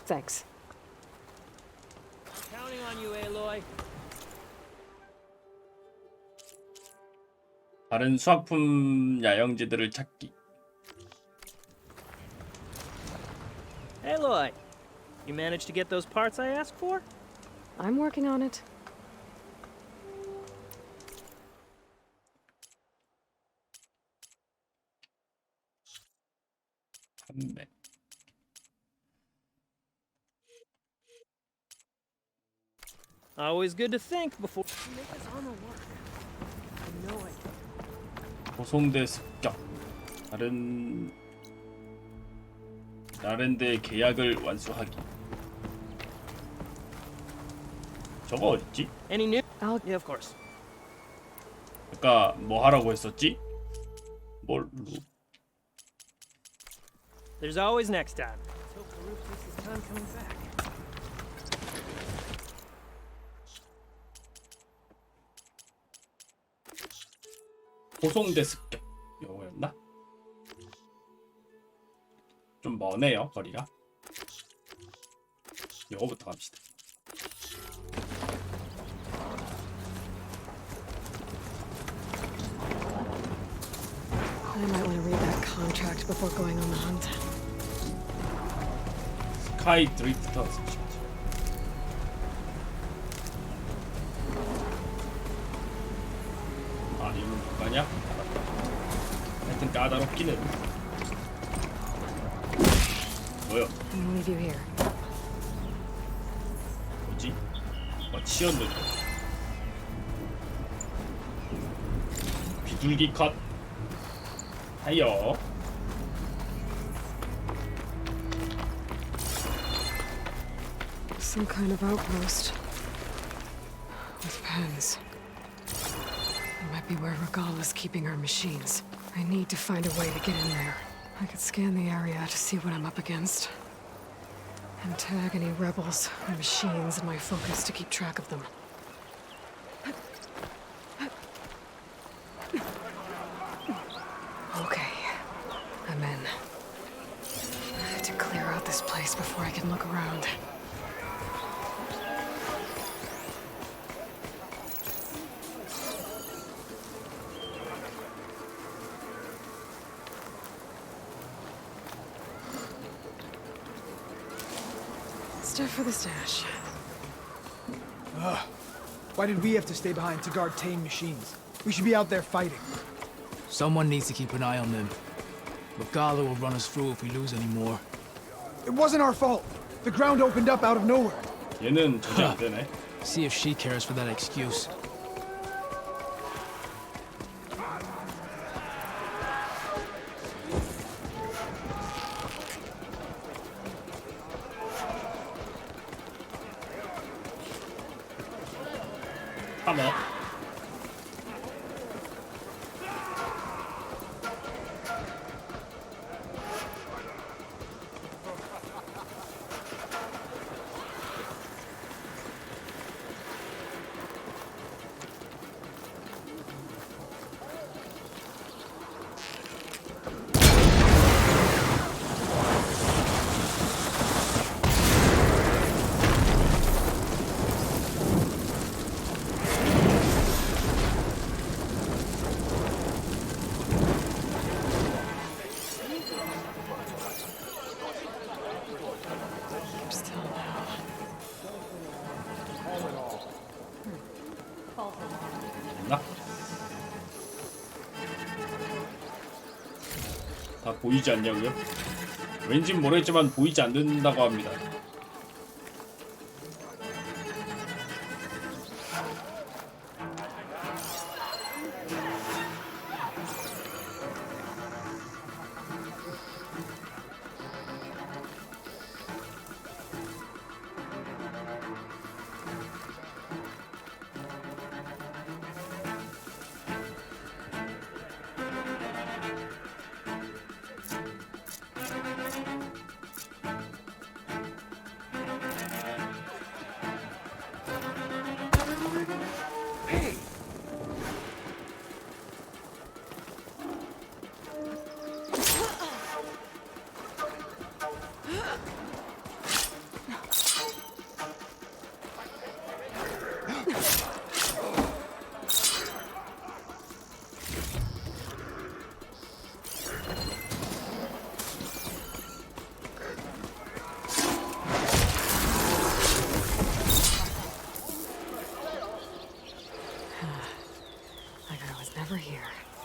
Thanks. Counting on you, Aloy. 다른 수확품 야영지들을 찾기. Aloy, you managed to get those parts I asked for? I'm working on it. 판매. Always good to think before you make this armor work. I know it. 고송대 습격. 라렌드의 계약을 완수하기. 저거 어딨지? Any new? Yeah, of course. 아까 뭐 하라고 했었지? 뭘로? There's always next time. Let's hope the roof takes his time coming back. 고송대 습격. 이거였나? 좀 머네요, 거리가. 이거부터 갑시다. I might want to read that contract before going on the hunt. 스카이 드리프터 습격. 아, 이건 뭐가냐? 하여튼 까다롭기는. 뭐야? I'll leave you here. 뭐지? 치연들. 비둘기 컷. 하여. Some kind of outpost. With pens. It might be where Regal is keeping her machines. I need to find a way to get in there. I could scan the area to see what I'm up against. And tag any rebels or machines in my focus to keep track of them. Okay, I'm in. I have to clear out this place before I can look around. Stuff for the stash. Why did we have to stay behind to guard tame machines? We should be out there fighting. Someone needs to keep an eye on them. Magala will run us through if we lose any more. It wasn't our fault. The ground opened up out of nowhere. 얘는 저지 안 되네. See if she cares for that excuse. 참어. 다 보이지 않냐고요? 왠진 모르겠지만 보이지 않는다고 합니다.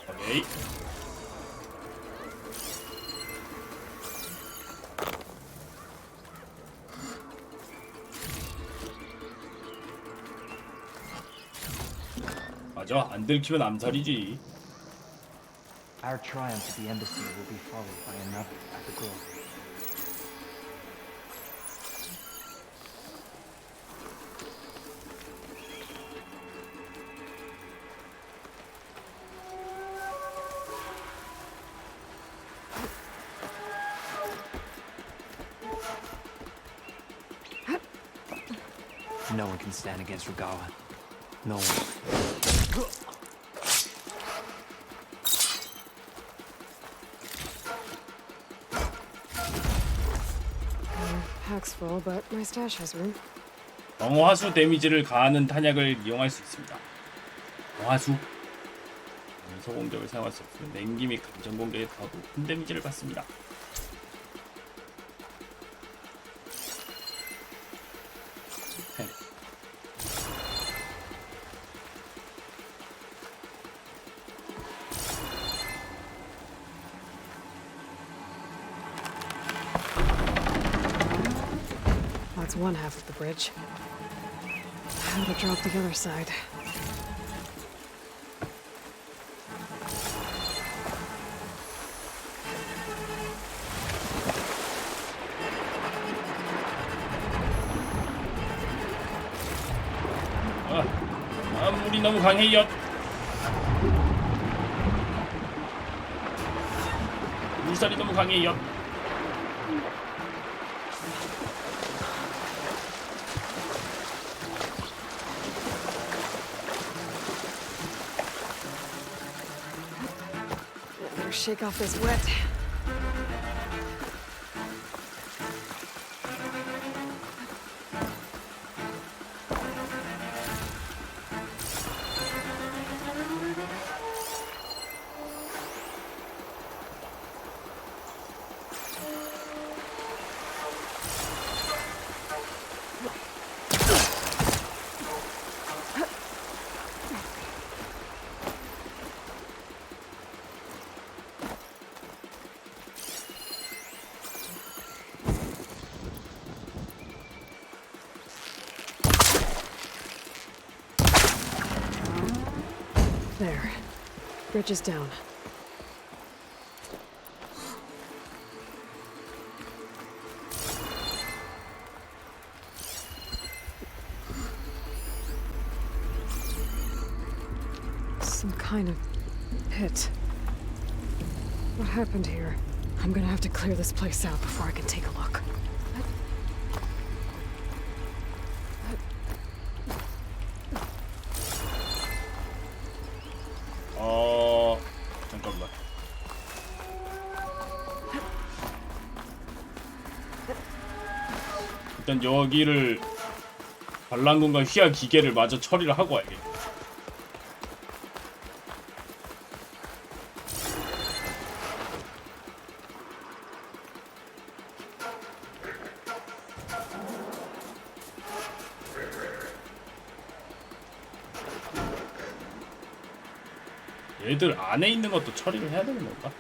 오케이. 맞아, 안 들키면 암살이지. Our triumph at the embassy will be followed by another at the grove. No one can stand against Regala. No one. Pack's full, but my stash has room. 방어화수 데미지를 가하는 탄약을 이용할 수 있습니다. 방어화수 연소 공격을 사용할 수 없으면 냉기 및 감정 공격에 더 높은 데미지를 받습니다. That's one half of the bridge. How to drop the other side? 물이 너무 강해요. 물살이 너무 강해. 엿. Better shake off this wet. There. Bridge is down. Some kind of pit. What happened here? I'm gonna have to clear this place out before I can take a look. 잠깐만. 일단 여기를 반란군과 휘하 기계를 마저 처리를 하고 와야겠다. 얘들 안에 있는 것도 처리를 해야 되는 건가?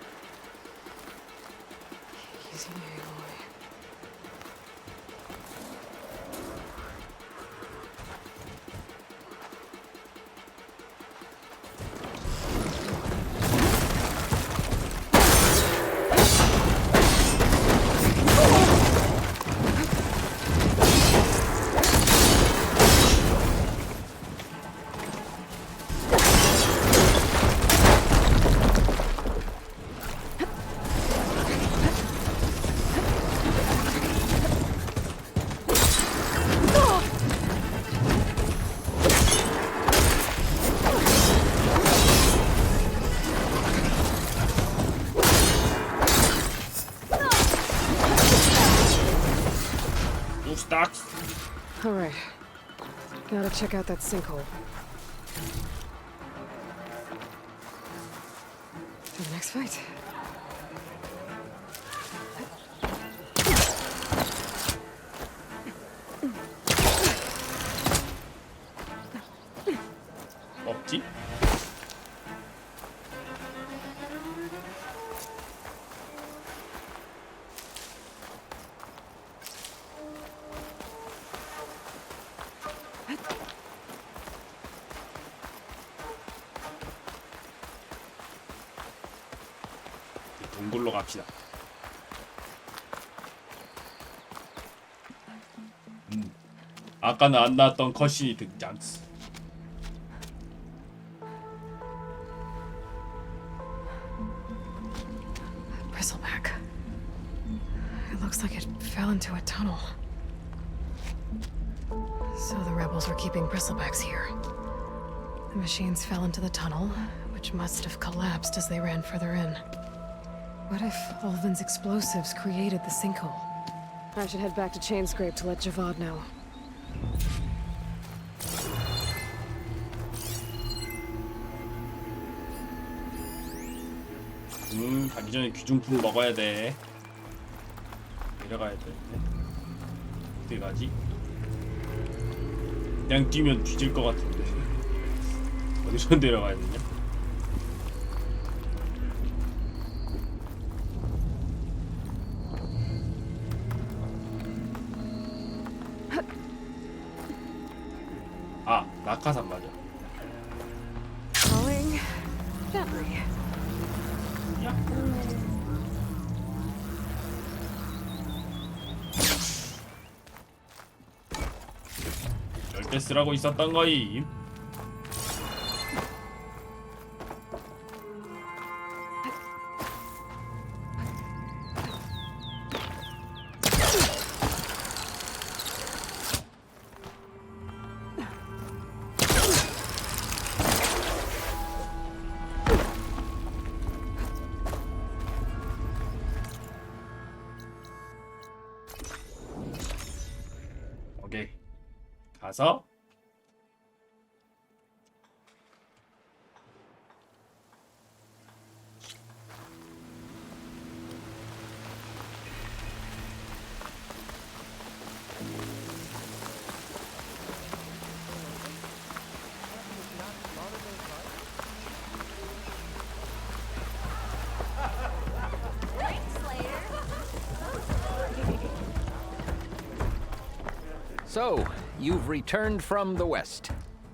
Alright. Gotta check out that sinkhole. For the next fight. 없지? 동굴로 갑시다. 아까는 안 나왔던 컷신이 등장. Bristleback. It looks like it fell into a tunnel. So the rebels were keeping bristlebacks here. The machines fell into the tunnel, which must have collapsed as they ran further in. What if Ulvin's explosives created the sinkhole? I should head back to Chainscrape to let Javad know. 가기 전에 귀중품 먹어야 돼. 내려가야 돼. 어디 가지? 그냥 뛰면 뒤질 것 같은데. 어디서 내려가야 되냐? 아, 낙하산 맞아. Falling gently. 절대 쓰라고 있었던 거임. 가서 So, you've returned from the west.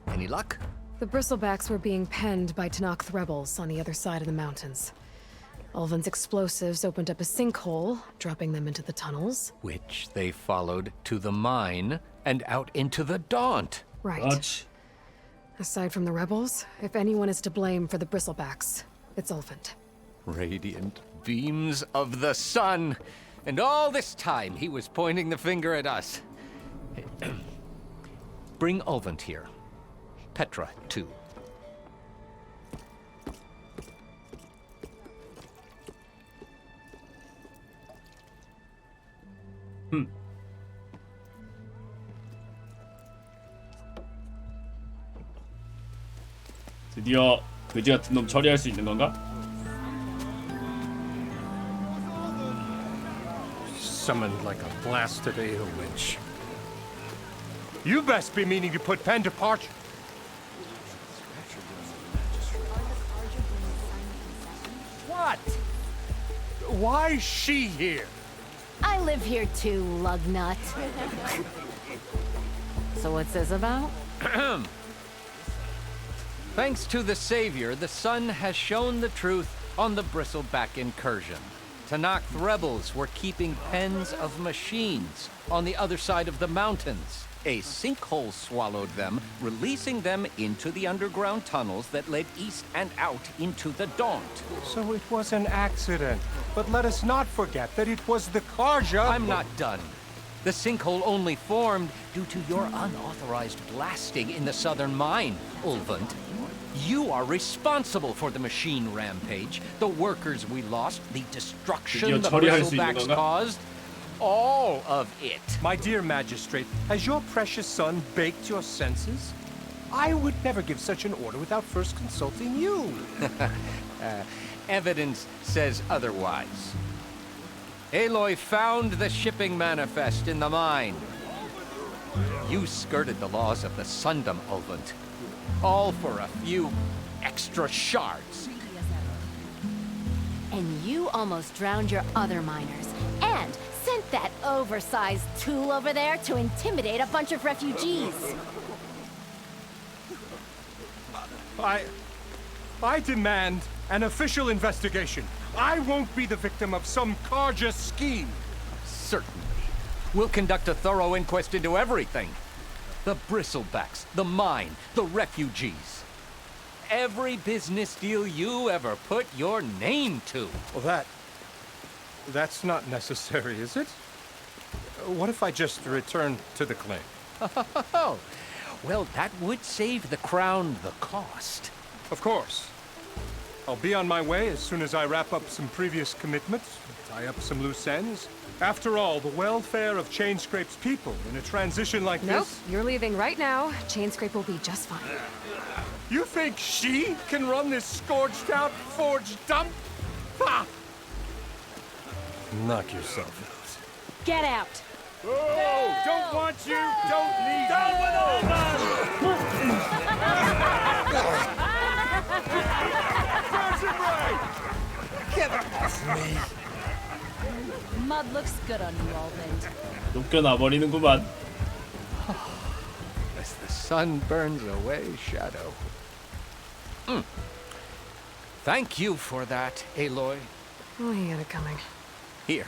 Any luck? The bristlebacks were being penned by Tanakh rebels on the other side of the mountains. Ulvin's explosives opened up a sinkhole, dropping them into the tunnels. Which they followed to the mine and out into the Daunt. Right. Aside from the rebels, if anyone is to blame for the bristlebacks, it's Ulvin. Radiant beams of the sun. And all this time he was pointing the finger at us. Bring Ulvin here. Petra, too. 드디어 그지 같은 놈 처리할 수 있는 건가? Summoned like a blasted ale witch. You best be meaning to put pen to parchment. What? Why's she here? I live here too, lugnut. So what's this about? Thanks to the Savior, the sun has shown the truth on the bristleback incursion. Tanakh rebels were keeping pens of machines on the other side of the mountains. A sinkhole swallowed them, releasing them into the underground tunnels that led east and out into the Daunt. So it was an accident. But let us not forget that it was the Karja. I'm not done. The sinkhole only formed due to your unauthorized blasting in the southern mine, Ulvin. You are responsible for the machine rampage, the workers we lost, the destruction the bristlebacks caused. All of it. My dear magistrate, has your precious son baked your senses? I would never give such an order without first consulting you. Evidence says otherwise. Aloy found the shipping manifest in the mine. You skirted the laws of the Sundom, Ulvin. All for a few extra shards. And you almost drowned your other miners. And sent that oversized tool over there to intimidate a bunch of refugees. I demand an official investigation. I won't be the victim of some Karja scheme. Certainly. We'll conduct a thorough inquest into everything. The bristlebacks, the mine, the refugees. Every business deal you ever put your name to. Well, that's not necessary, is it? What if I just return to the claim? Oh, well, that would save the crown the cost. Of course. I'll be on my way as soon as I wrap up some previous commitments, tie up some loose ends. After all, the welfare of Chainscrape's people in a transition like Nope, this... you're leaving right now. Chainscrape will be just fine. You think she can run this scorched-out forged dump? Ha! Knock yourself out. Get out. Oh, don't want you, don't need Get off me. Mud looks good on you, Ulvin. 쫓겨나 버리는구만. As the sun burns away shadow. Thank you for that, Aloy. Oh, he had it coming. Here,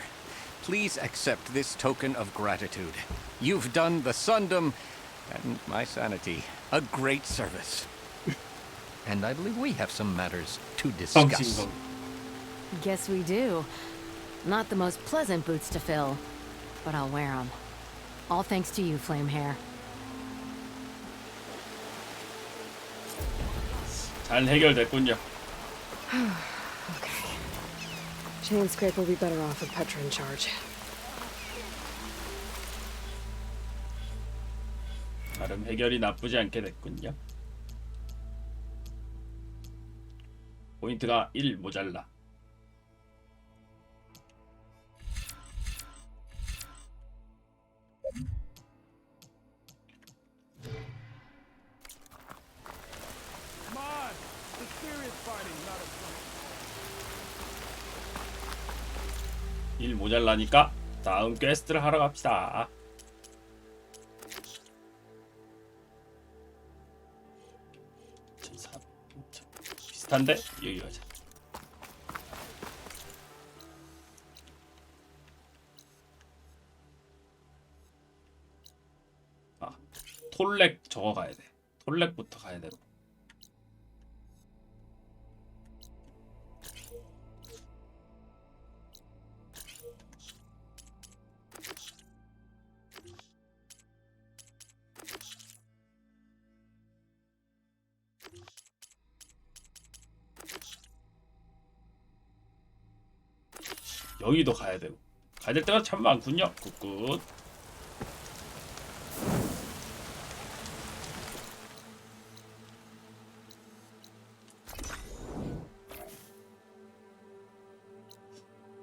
please accept this token of gratitude. You've done the Sundom and my sanity a great service. And I believe we have some matters to discuss. Guess we do. Not the most pleasant boots to fill, but I'll wear them. All thanks to you, Flamehair. 잘 해결됐군요. Okay. Chainscrape will be better off with Petra in charge. 잘했어. 나름 해결이 나쁘지 않게 됐군요. 포인트가 1 모자라. Come on! The serious fighting, not a joke. 1 모자라니까 다음 퀘스트를 하러 갑시다. 비슷한데? 여기 가자. 아, 톨렉 저거 가야 돼. 톨렉부터 가야 돼. 여기도 가야 되고 가야 될 때가 참 많군요. 굿굿.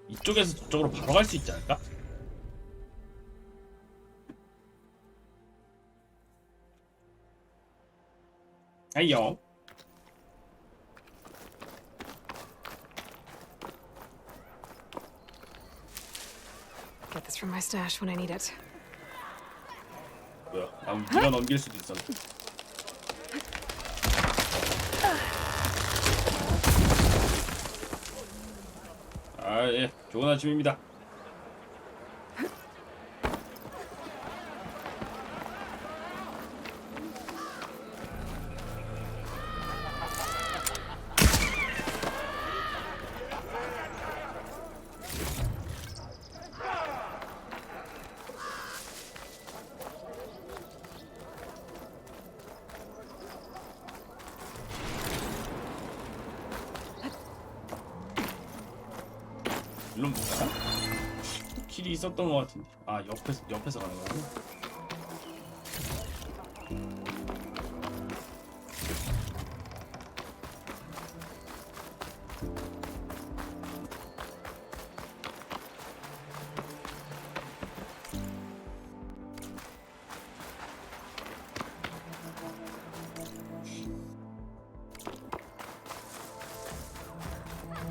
이쪽에서 저쪽으로 바로 갈 수 있지 않을까? 아이요. Get this from my stash when I need it. 뭐야? 난 네가 넘길 수도 있었네. 아, 예. 좋은 아침입니다. 물론 뭐야? 길이 있었던 것 같은데. 아, 옆에서 가는 거야?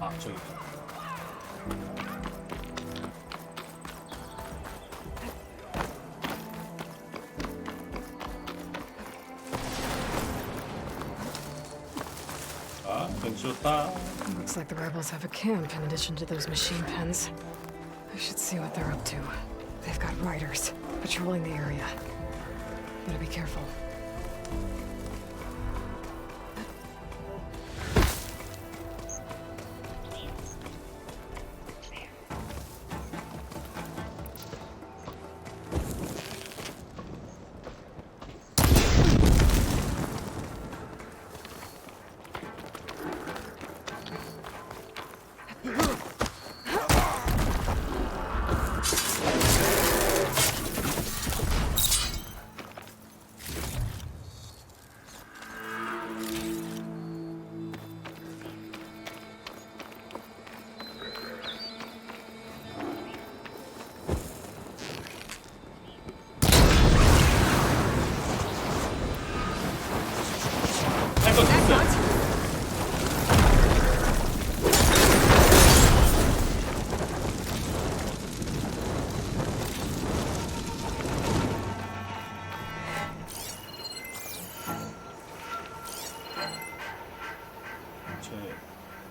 아, 저기. Looks like the rebels have a camp in addition to those machine pens. I should see what they're up to. They've got riders patrolling the area. Better be careful.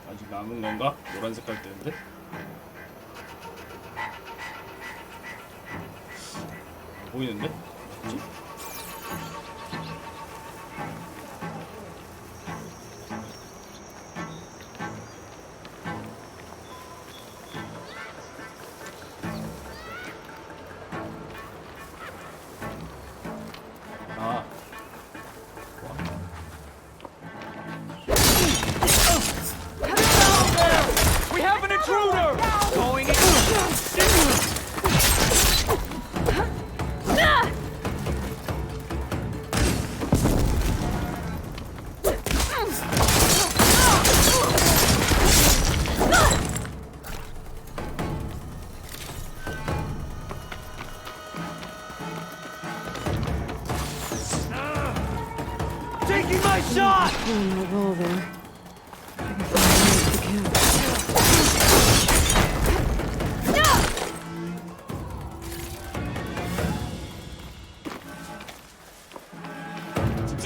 아직 남은 건가? 노란 색깔 뜨는데? 안 보이는데? 뭐지? 아. We have an intruder! Going in. Taking my shot! Pulling my roll there.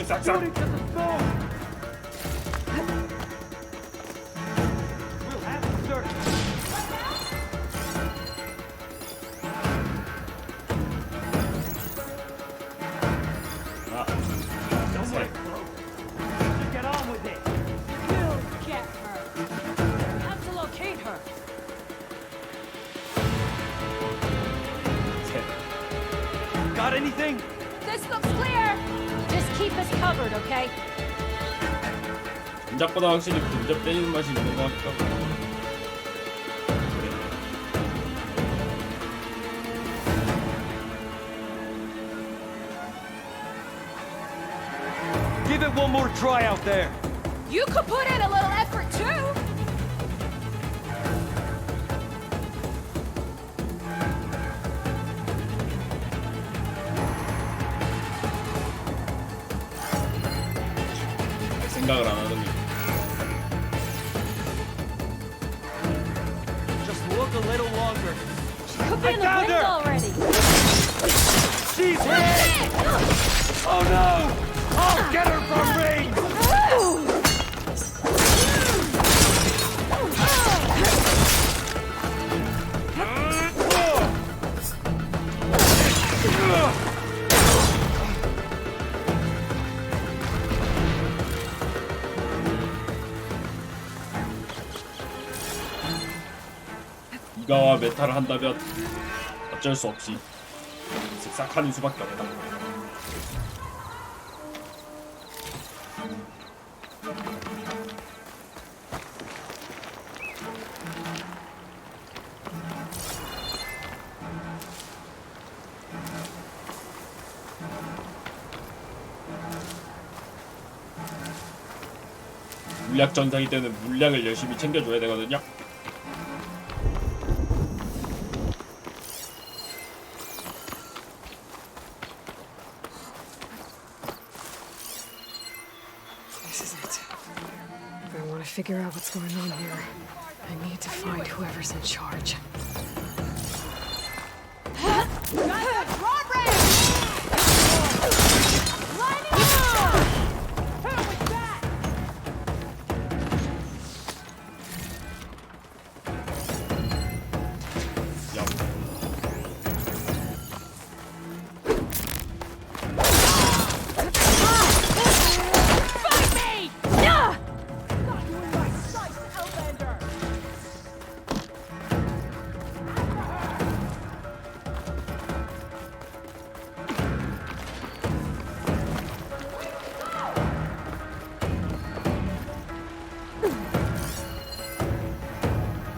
싹싹. Get on with it. We'll get her. We have to locate her. Got anything? This looks clear. Just keep us covered, okay? 전작보다 확실히 근접 때리는 맛이 있는 것 같기도 하고. Give it one more try out there. You could put in a little effort too. 생각을 안 하는 게. Just look a little longer. Could be in the wind already. She's hit! Oh no! I'll get her from range! 이가와 메타를 한다면 어쩔 수 없이 싹하는 수밖에 없다. 물약 전장이 때는 물약을 열심히 챙겨줘야 되거든요. This is it. If I want to figure out what's going on here, I need to find whoever's in charge.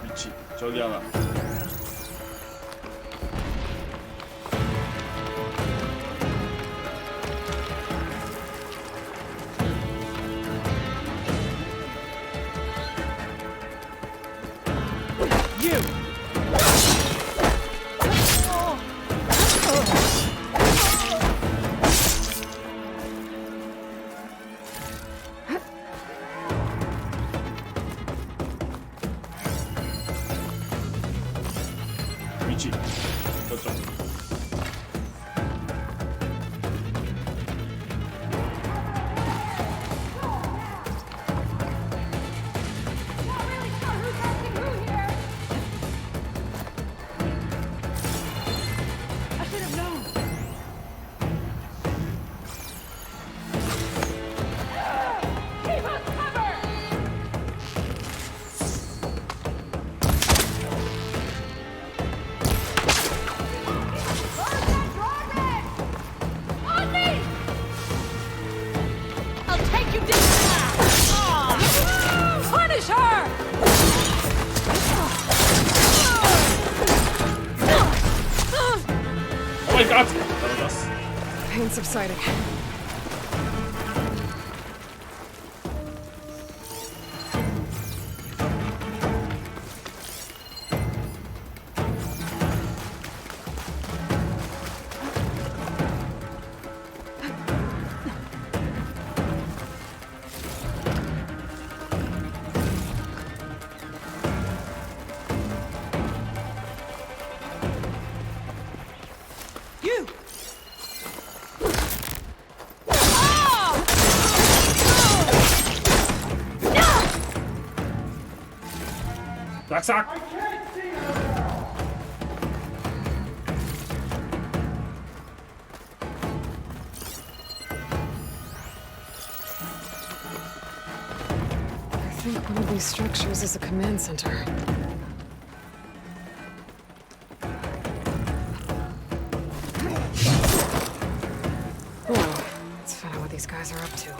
위치 저기 하나. 위치 저쪽. Punish her! Oh my god! 떨어졌어. Pain subsiding. 싹싹. I think one of these structures is a command center. Oh, let's find out what these guys are up to.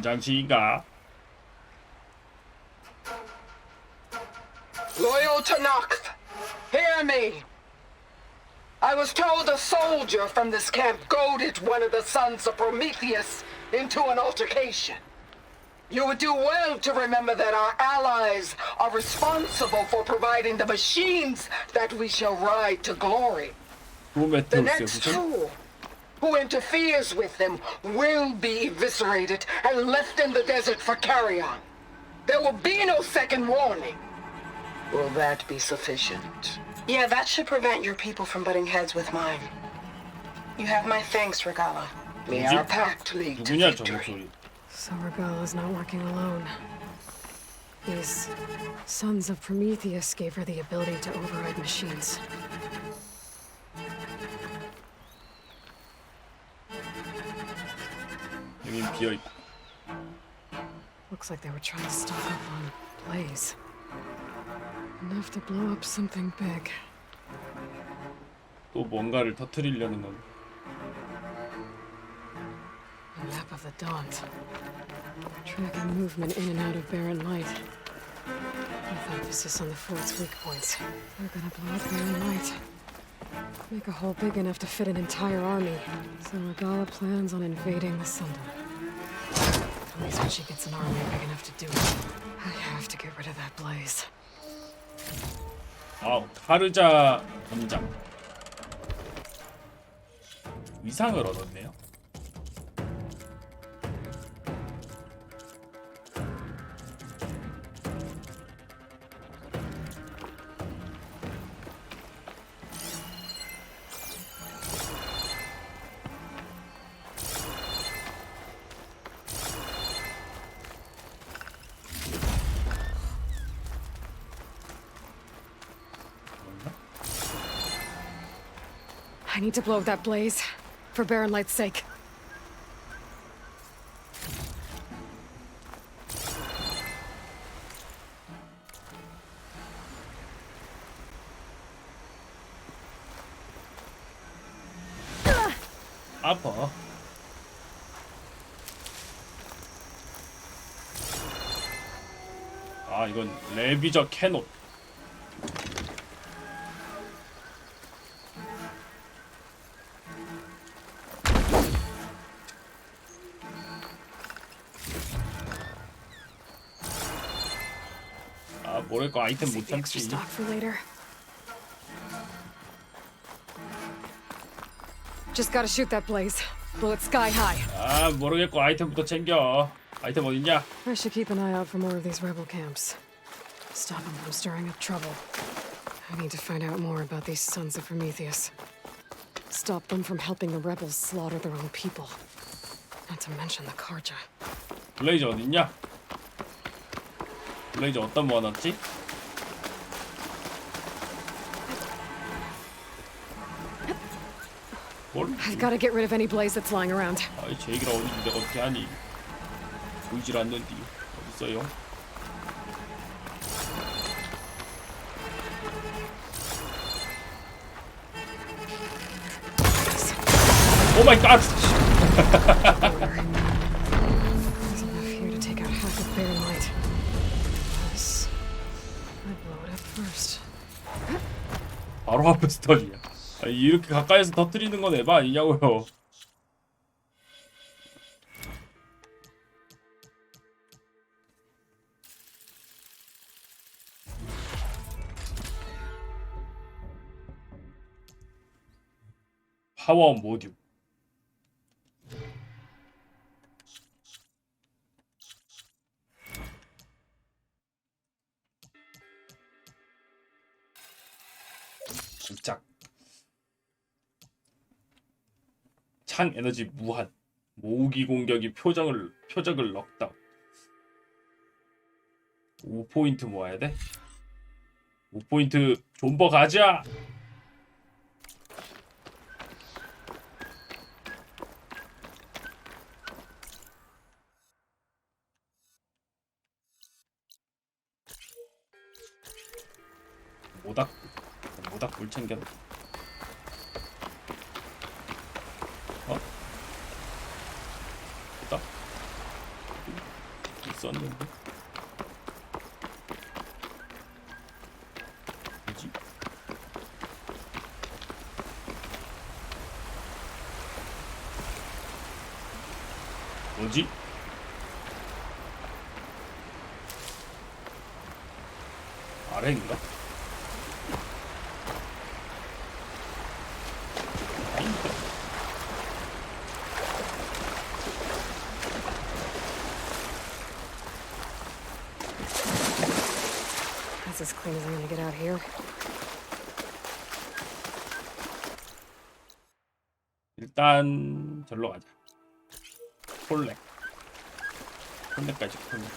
장치인가? Loyal Tanakh, hear me. I was told a soldier from this camp goaded one of the sons of Prometheus into an altercation. You would do well to remember that our allies are responsible for providing the machines that we shall ride to glory. The next fool who interferes with them will be eviscerated and left in the desert for carrion. There will be no second warning. Will that be sufficient? Yeah, that should prevent your people from butting heads with mine. You have my thanks, Regala. May our pact lead to 누구냐 저 victory. 목소리. So Regala's not working alone. These sons of Prometheus gave her the ability to override machines. 여긴 비어 있고. Looks like they were trying to stock up on blaze. Enough to blow up something big. 또 뭔가를 터뜨리려는 건. A map of the Daunt. Tracking movement in and out of barren light. With emphasis on the fort's weak points. They're gonna blow up barren light. Make a hole big enough to fit an entire army. So Regala plans on invading the Sundom. At least when she gets an army big enough to do it. I have to get rid of that blaze. 아, 카르자 점장. 위상을 얻었네요. I need to blow up that blaze. For Barren Light's sake. 아파. 아, 이건 레비저 캐논. 아, 뭐랄까 아이템 못 참지. Stock for later. Just gotta shoot that blaze. Blow it sky high. 아, 모르겠고 아이템부터 챙겨. 아이템 어딨냐? I should keep an eye out for more of these rebel camps. Stop them from stirring up trouble. I need to find out more about these sons of Prometheus. Stop them from helping the rebels slaughter their own people. Not to mention the Karja. 블레이즈 어딨냐? 블레이즈 어디다 모아놨지? 뭘? I've got to get rid of any blaze that's lying around. 아이 제 얘기를 어디 내가 어떻게 하니? 보이질 않는디 어딨어요? 오 마이 갓! There's enough here to take out half of Barren Light. Unless I blow it up first. 바로 앞에서 터지냐? 아니, 이렇게 가까이서 터뜨리는 건 에바 아니냐고요? 파워 모듈. 창 에너지 무한. 모으기 공격이 표적을 넉다운. 5포인트 모아야 돼? 5포인트 존버 가자! 모닥불 챙겨놔. 어? 모닥? 있었는데? 뭐지? 뭐지? 아래인가? 아닌가? That's as clean as I'm gonna get out here. 일단 절로 가자. 콜렉까지 콜렉.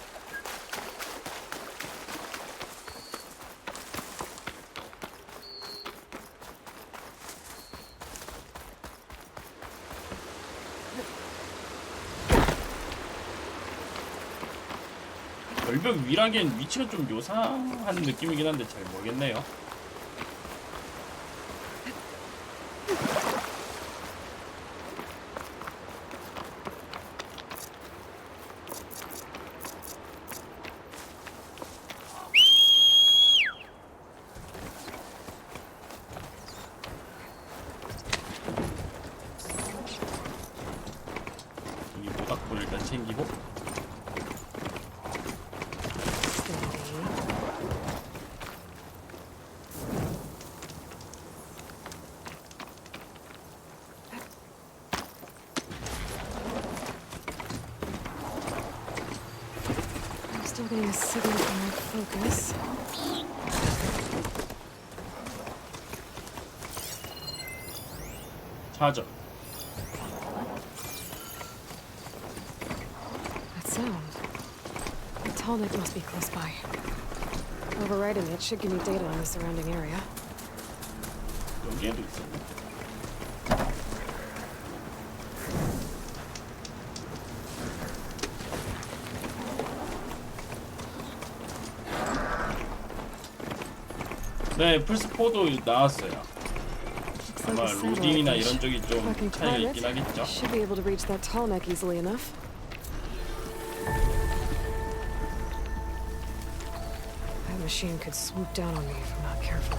절벽 위라기엔 위치가 좀 묘사한 느낌이긴 한데 잘 모르겠네요. 이 모닥불을 일단 챙기고. Still getting a signal from my focus. 차저. That sound. The tall neck must be close by. Overriding it should give me data on the surrounding area. 여기에도 있어. 네, 플스4도 나왔어요. 아마 로딩이나 이런 쪽이 좀 차이가 있긴 하겠죠. Should be able to reach that tall neck easily enough. That machine could swoop down on me if I'm not careful.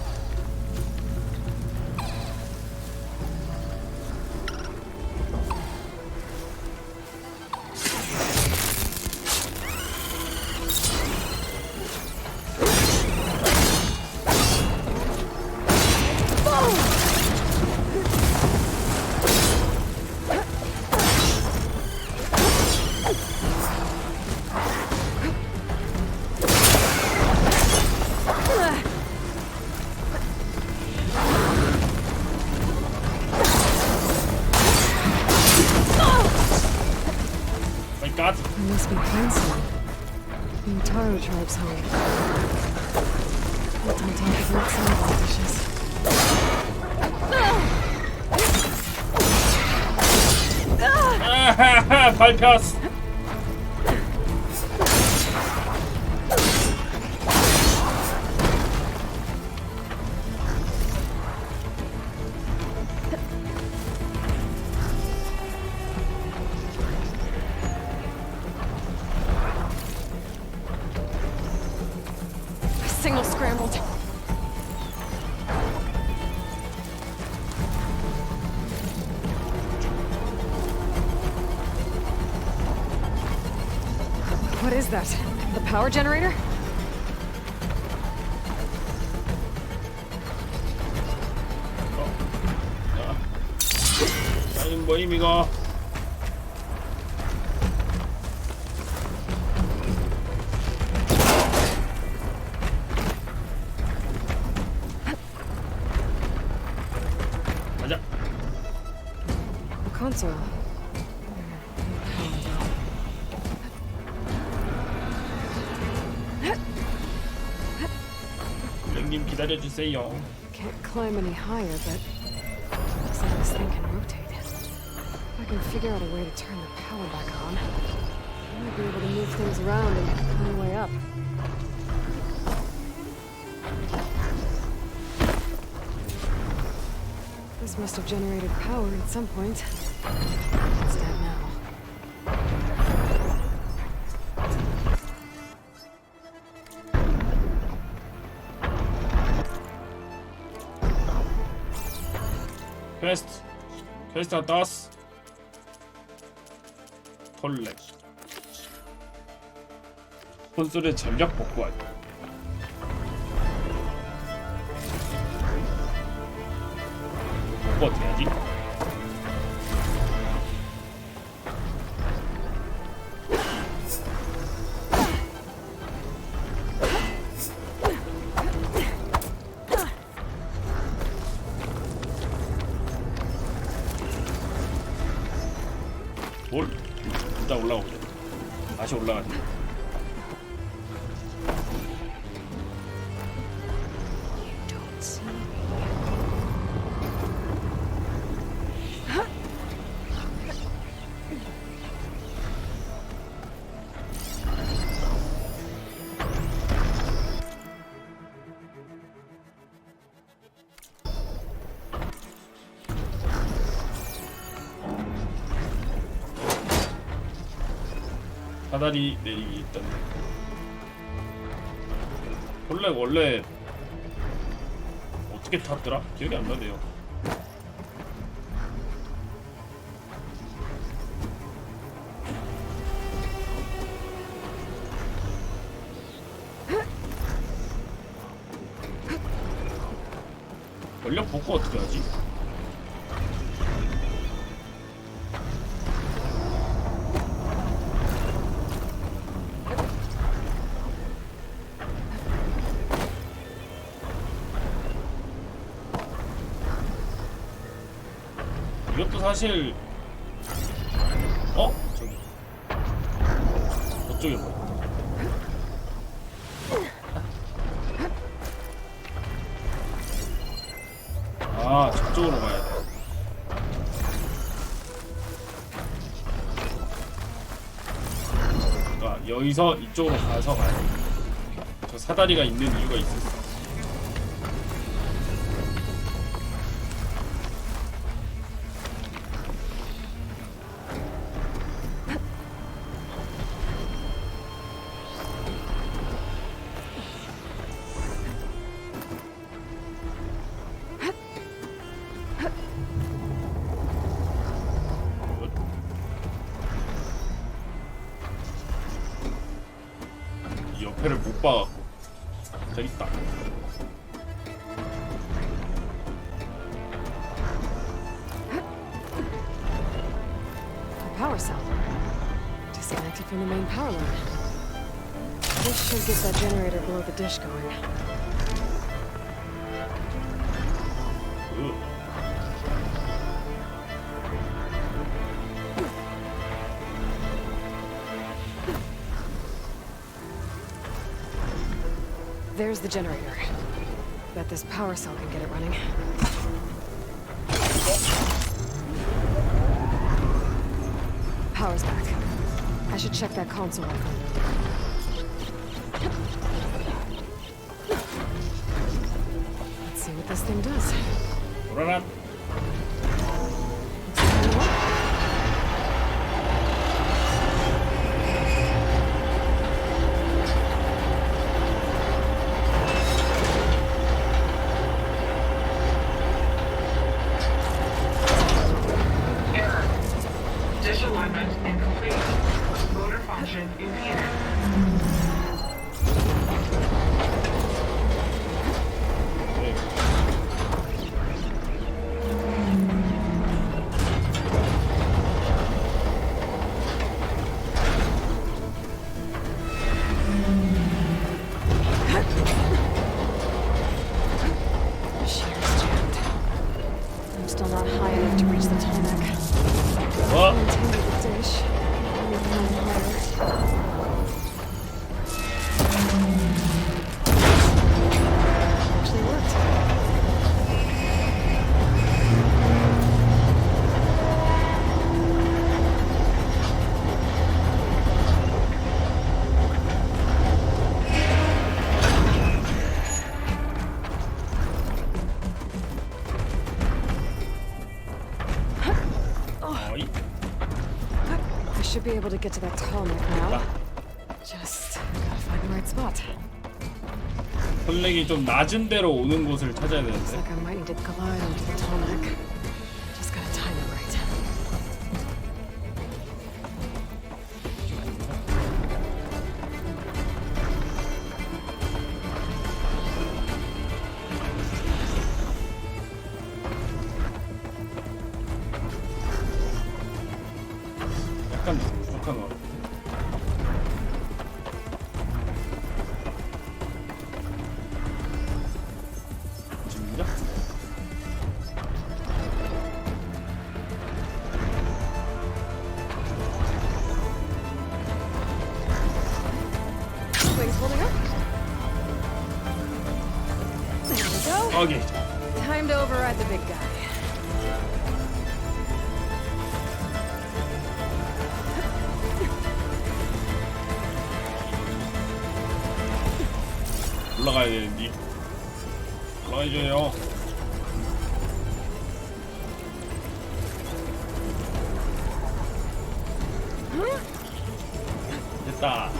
God. There must be Hanson. The Utaro tribe's home. Built on top of old sandal dishes. 밟혔어. Signal scrambled. What is that? The power generator? 아니 뭐임 이거? console. 형님 기다려주세요. Can't climb any higher, but looks like this thing can rotate. If I can figure out a way to turn the power back on, I might be able to move things around and find a way up. This must have generated power at some point. It's dead now. 퀘스트 하나 땄어. 톨렉 콘솔의 전력 복구할. 복구 어떻게 하지? 뭘? 일단 올라가보자. 다시 올라가자. 사다리 내리기 있던데. 원래 어떻게 탔더라? 기억이 안 나네요. 전력 복구 어떻게 하지? 이것도 사실 저기 저쪽에 뭐야? 아 저쪽으로 가야 돼. 그러니까 여기서 이쪽으로 가서 가야 돼. 저 사다리가 있는 이유가 있었어. 옆에를 못 봐갖고. 저기 있다. A power cell. Disconnected from the main power line. This should get that generator below the dish going. There's the generator. Bet this power cell can get it running. Power's back. I should check that console icon. Let's see what this thing does. 돌아라. Disalignment incomplete. Motor function impeded. Shear's jammed. I'm still not high enough to reach the tarmac. able to get to that tall neck now. Just gotta find the right spot. 혈렉이 좀 낮은 데로 오는 곳을 찾아야 Looks 되는데. like I might need to glide onto the tall neck. Just gotta time it right. 약간 부족한 것 같아. 진짜? Wings holding up. There we go. 오케이. Time to override the big guy. 올라가야 되는데. 올라가야죠. 됐다.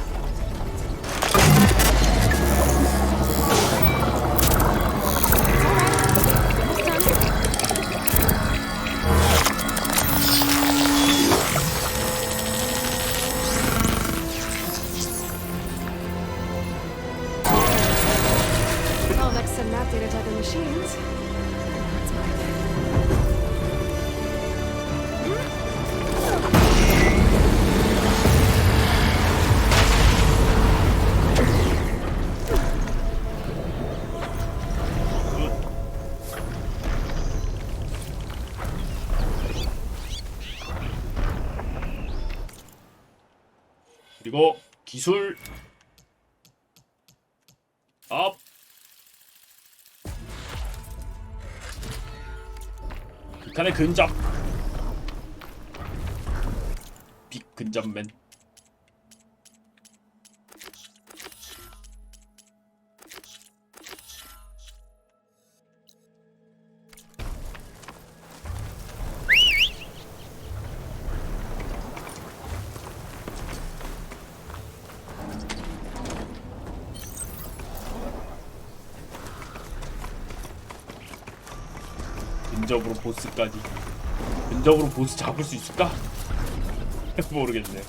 Well, next to map data type of machines. That's my thing. 그리고 기술 업. 극한의 근접. 빅 근접맨. 근접으로 보스까지. 근접으로 보스 잡을 수 있을까? 모르겠네.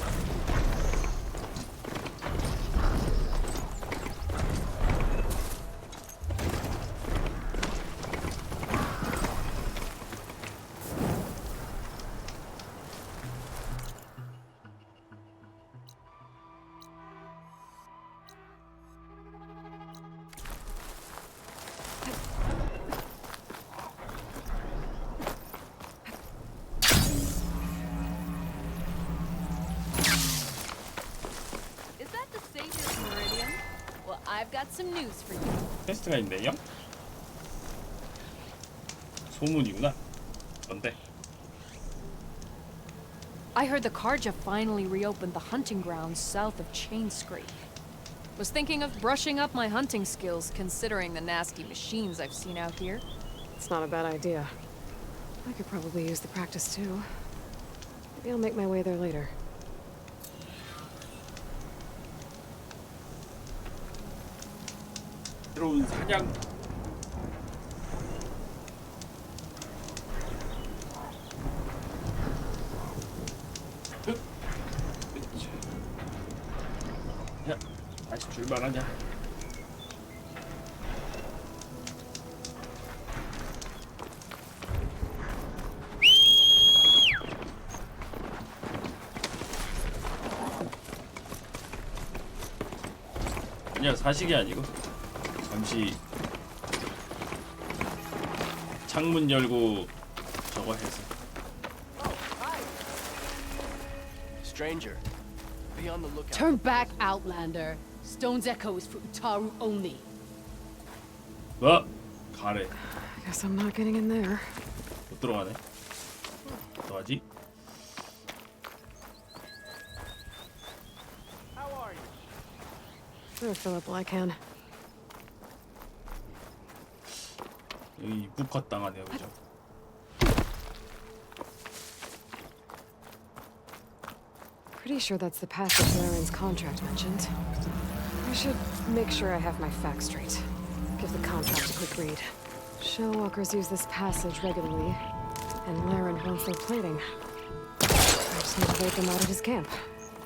Is that the Savior's Meridian? Well, I've got some news for you. 퀘스트가 있네요. 소문이구나. 뭔데? I heard the Karja finally reopened the hunting grounds south of Chainscrape. Was thinking of brushing up my hunting skills, considering the nasty machines I've seen out here. It's not a bad idea. I could probably use the practice too. Maybe I'll make my way there later. 새로운 사냥. 야, 다시 출발하냐? 아니야, 사식이 아니고 잠시 창문 열고 저거 해서. Stranger, be on the lookout. Turn back, Outlander. Stone's Echo is for Utaru only. 뭐? 가래. Guess I'm not getting in there. 못 들어가네. 어떡하지? Sure, fill up while I can. 여기 입구 컷 당하네요, 그죠? Pretty sure that's the passage Laren's contract mentioned. I should make sure I have my facts straight. Give the contract a quick read. Shellwalkers use this passage regularly, and Laren wants their plating. I just need to wait them out at his camp.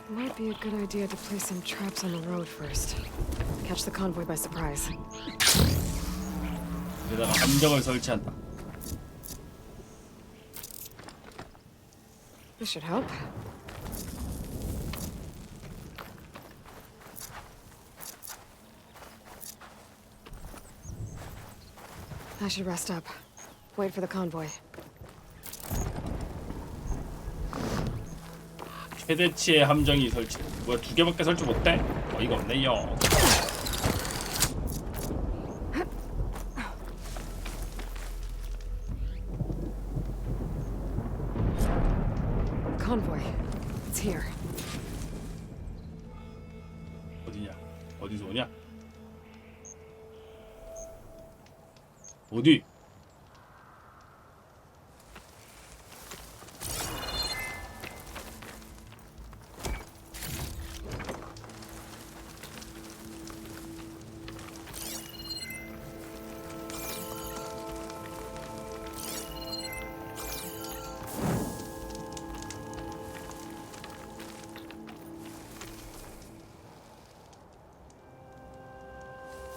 Might be a good idea to place some traps on the road first. Catch the convoy by surprise. 여기다가 함정을 설치한다. This should help. I should rest up. Wait for the convoy. 최대치의 함정이 설치. 뭐야, 2개밖에 설치 못해? 어이가 없네요. Convoy. It's here. 어디냐? 어디서 오냐? 어디?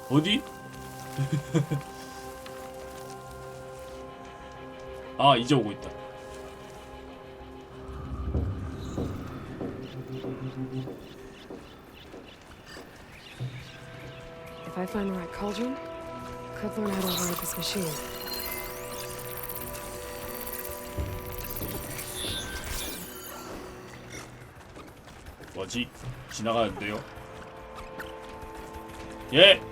어디? 아, 이제 오고 있다. If I find the right cauldron, could learn how to ride this machine. 뭐지? 지나가는데요? 예!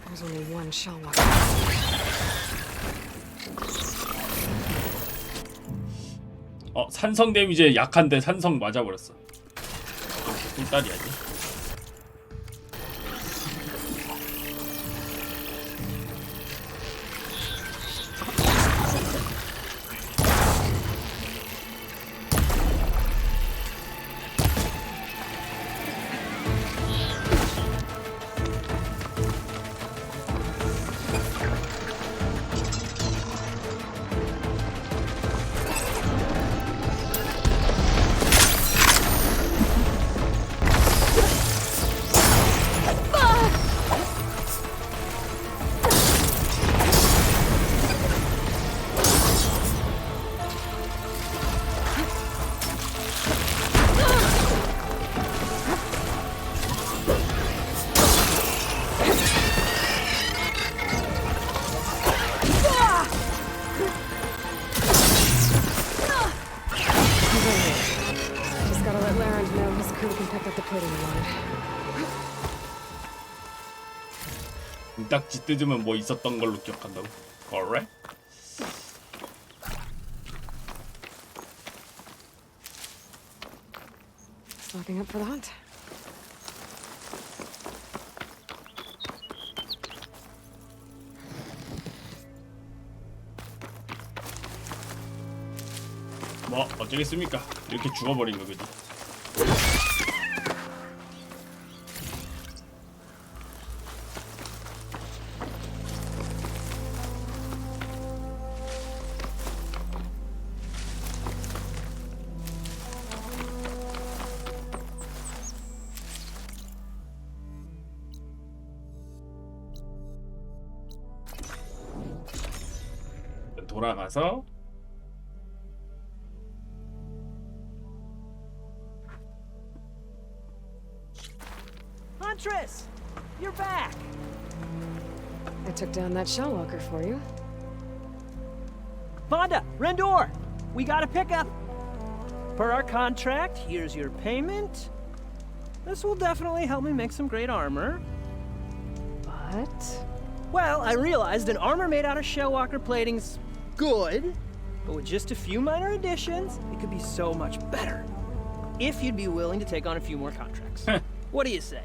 There's only one shell walker. 산성 데미지에 약한데 산성 맞아버렸어. 꿀딸이 아니? 딱지 뜯으면 뭐 있었던 걸로 기억한다고? 그래? Locking up for the hunt. 뭐 어쩌겠습니까? 이렇게 죽어버린 거 그지? 돌아가서 Huntress! You're back! I took down that shell walker for you. Vonda! Rendor! We got a pickup! Per our contract, here's your payment. This will definitely help me make some great armor. But? Well, I realized an armor made out of Shellwalker plating's good, but with just a few minor additions, it could be so much better. If you'd be willing to take on a few more contracts. What do you say?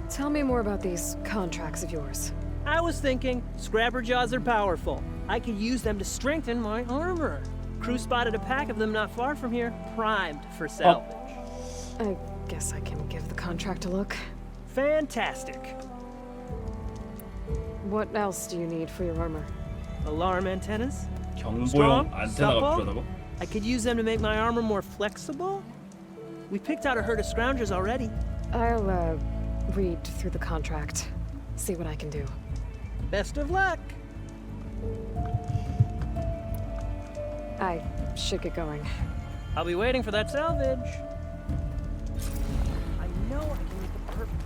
Tell me more about these contracts of yours. I was thinking, scrapper jaws are powerful. I could use them to strengthen my armor. Crew spotted a pack of them not far from here, primed for salvage. I guess I can give the contract a look. Fantastic. What else do you need for your armor? Alarm antennas? 경보용 Strong? 안테나가 Supple? 필요하다고? I could use them to make my armor more flexible? We picked out a herd of scroungers already. I'll, read through the contract. See what I can do. Best of luck. I should get going. I'll be waiting for that salvage. I know I can make the perfect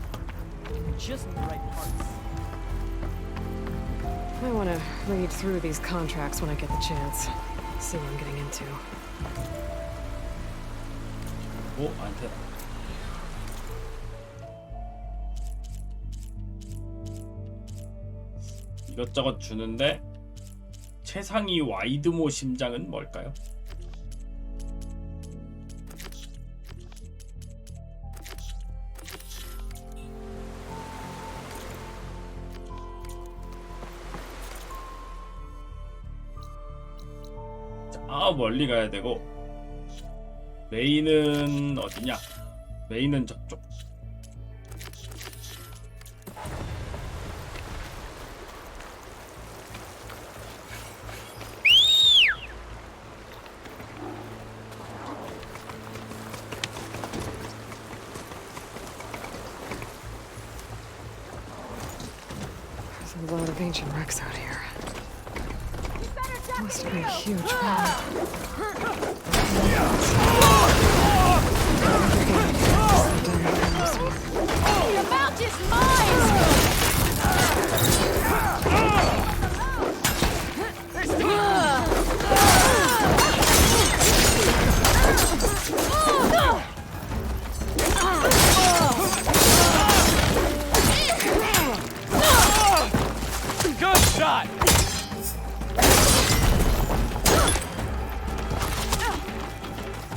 armor. Just need the right parts. I want to read through these contracts when I get the chance. See what I'm getting into. 오, 안테나. 이것저것 주는데 최상위 와이드모 심장은 뭘까요? 아, 멀리 가야 되고 메인은 어디냐? 메인은 저쪽. There's a lot of ancient wrecks out here. Must be a huge problem. The amount is mine! Good shot!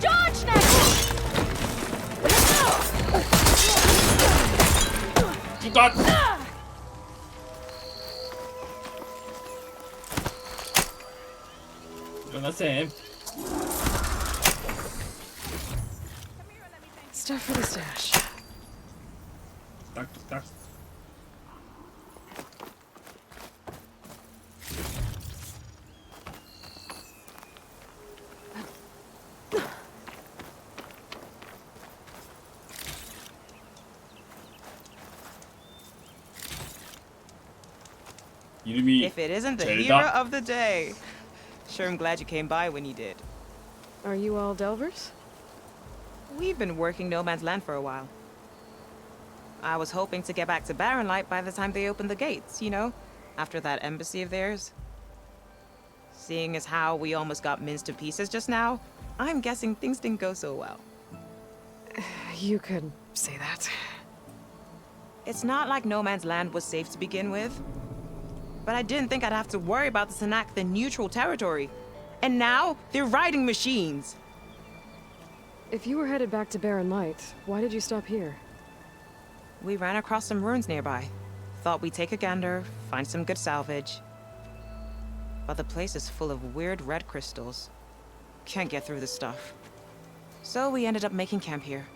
Dodge now! 죽었! 일어나 쌤. Stuff for the stash. 뚝딱뚝딱. 이름이 If it isn't the 젤다. hero of the day. Sure, I'm glad you came by when you did. Are you all Delvers? We've been working No Man's Land for a while. I was hoping to get back to Barren Light by the time they opened the gates, you know? After that embassy of theirs. Seeing as how we almost got minced to pieces just now, I'm guessing things didn't go so well. You could say that. It's not like No Man's Land was safe to begin with. But I didn't think I'd have to worry about the Tanakh, the neutral territory. And now, they're riding machines. If you were headed back to Barren Light, why did you stop here? We ran across some ruins nearby. Thought we'd take a gander, find some good salvage. But the place is full of weird red crystals. Can't get through the stuff. So we ended up making camp here.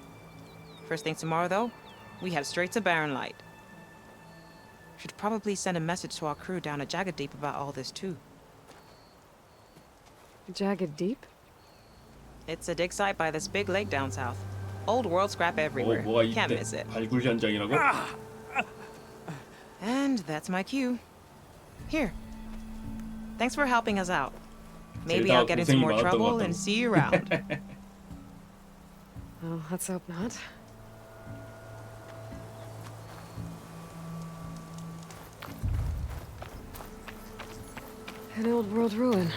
First thing tomorrow, though, we head straight to Barren Light. Should probably send a message to our crew down at Jagged Deep about all this, too. Jagged Deep? It's a dig site by this big lake down south. Old world scrap everywhere. 뭐가 Can't 이때 miss it. 발굴 현장이라고? And that's my cue. Here. Thanks for helping us out. Maybe I'll get into more trouble and see you around. Well, let's hope not. An old world ruin.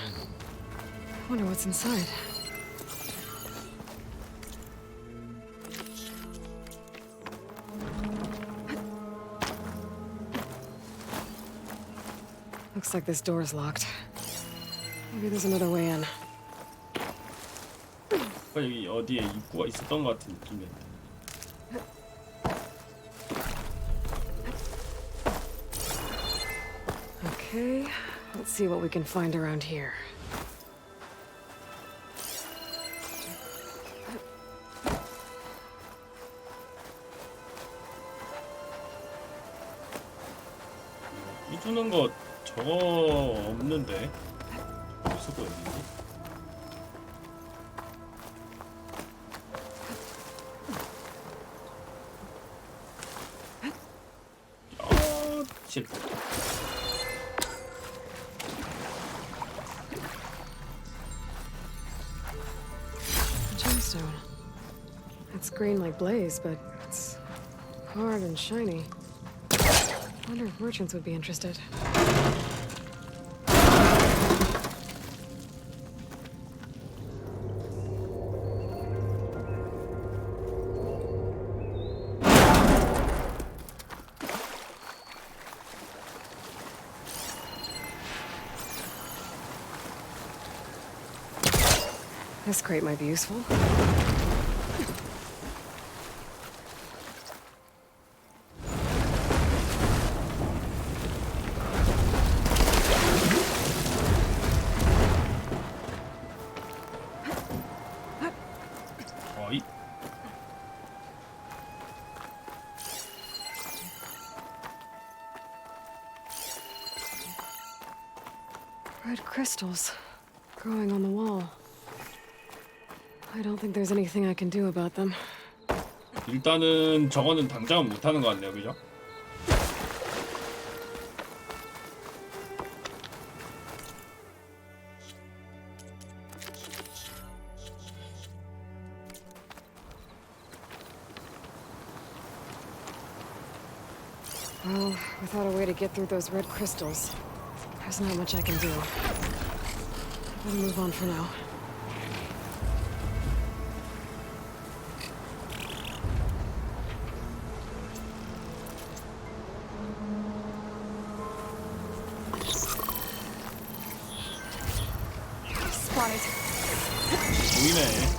Wonder what's inside. Looks like this door's locked. Maybe there's another way in. 여기 어디에 입구가 있었던 것 같은 느낌이야. Okay, let's see what we can find around here. 이 주는 거 저거 없는데. 수도 없는데. 실패. Gemstone. It's green like blaze, but it's hard and shiny. Wonder if merchants would be interested. This crate might be useful. 어이. Red crystals growing on the wall. I don't think there's anything I can do about them. 일단은 저거는 당장은 못 하는 것 같네요, 그죠? Well, without a way to get through those red crystals, there's not much I can do. Better move on for now. Spotted. 보이네.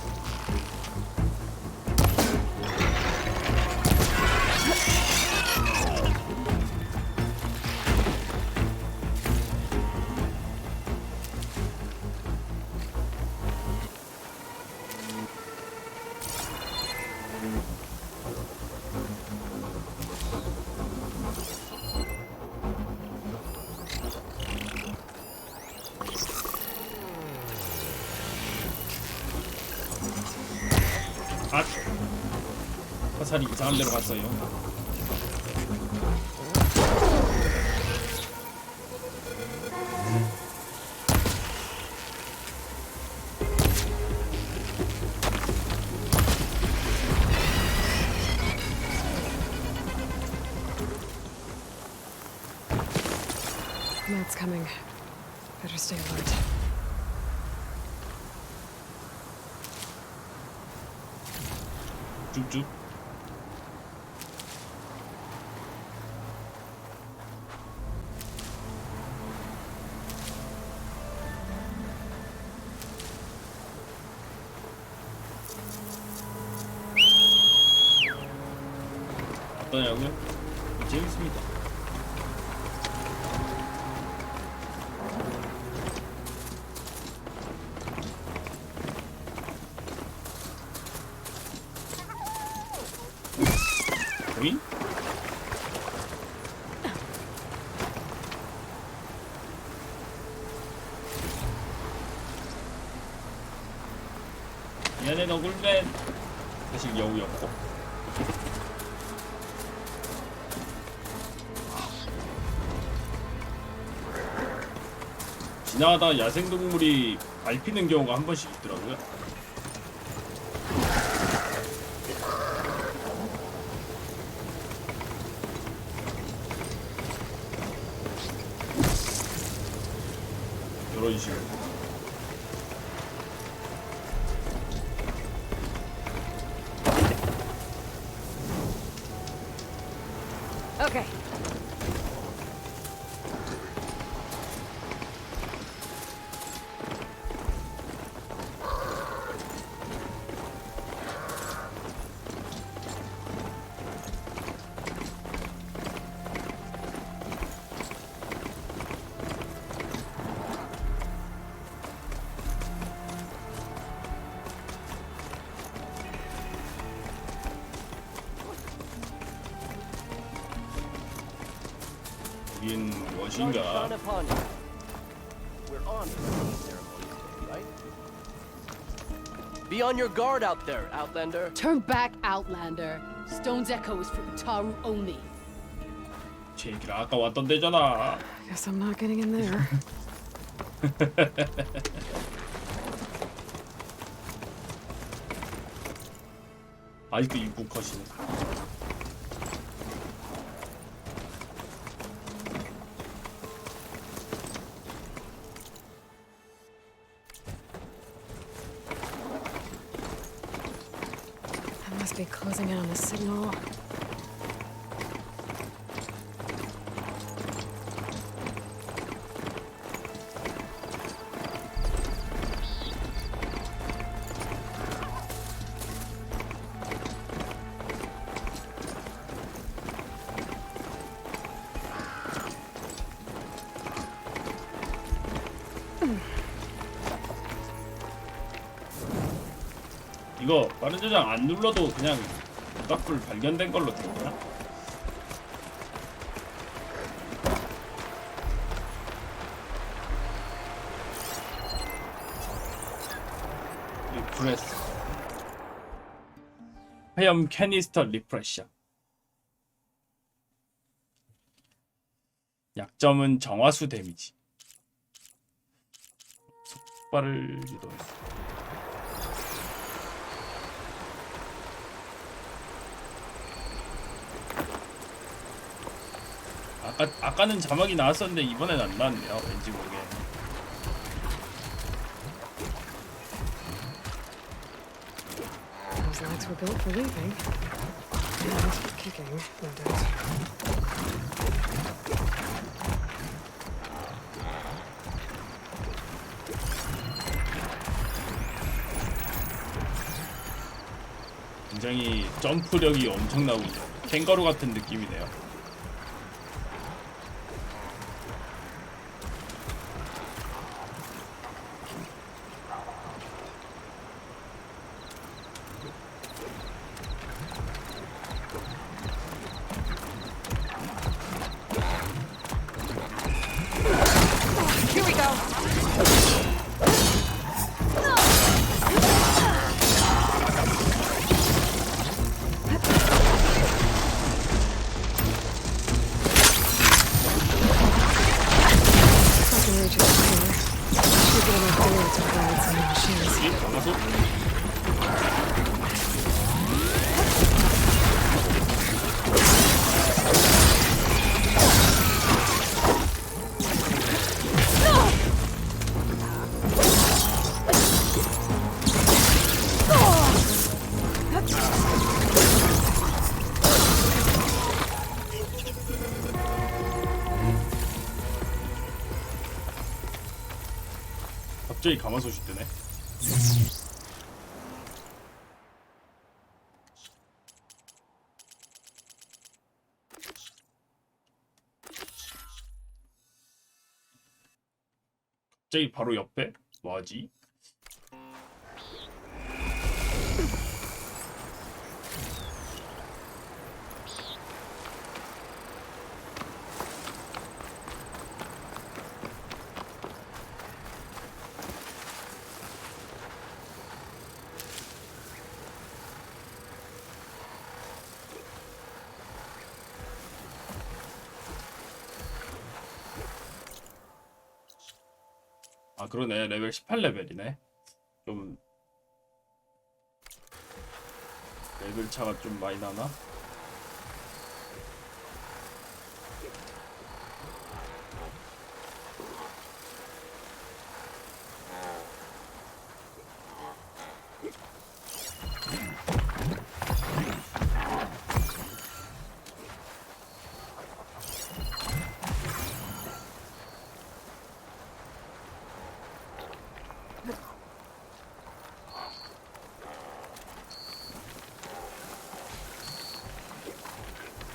아, 화살이 이상한 데로 갔어요. Matt's coming. Better stay alert. 쭉쭉. 어떠냐고요? 재밌습니다. 오잉? 미안해 너 굴맨. 사실 여우였고. 지나가다가 야생동물이 밟히는 경우가 한 번씩 있더라고요. 이런 식으로. Okay. 여긴 Sun 무엇인가? shine upon you. We're on the ceremony today, right? Be on your guard out there, Outlander. Turn back, Outlander. Stone's Echo is for Utaru only. 제 얘기를 아까 왔던 데잖아. Guess I'm not getting in there. 아직도 입구 컷이네. That must be closing in on the signal. 이거 빠른 저장 안 눌러도 그냥 모닥불 발견된 걸로 되나? 리프레스 화염 캐니스터 리프레셔. 약점은 정화수 데미지. 속발을 이동했어. 아까는 자막이 나왔었는데 이번엔 안 나왔네요. 왠지 모르게. Those lights were built for leaving. And for kicking, no doubt. 굉장히 점프력이 엄청나군요. 캥거루 같은 느낌이네요. Here we go. Fucking reach it here. Should get enough data to ride some machines. 갑자기 가마솥이 뜨네. 갑자기 바로 옆에? 뭐하지? 아 그러네. 레벨 18레벨이네. 좀 레벨 차가 좀 많이 나나?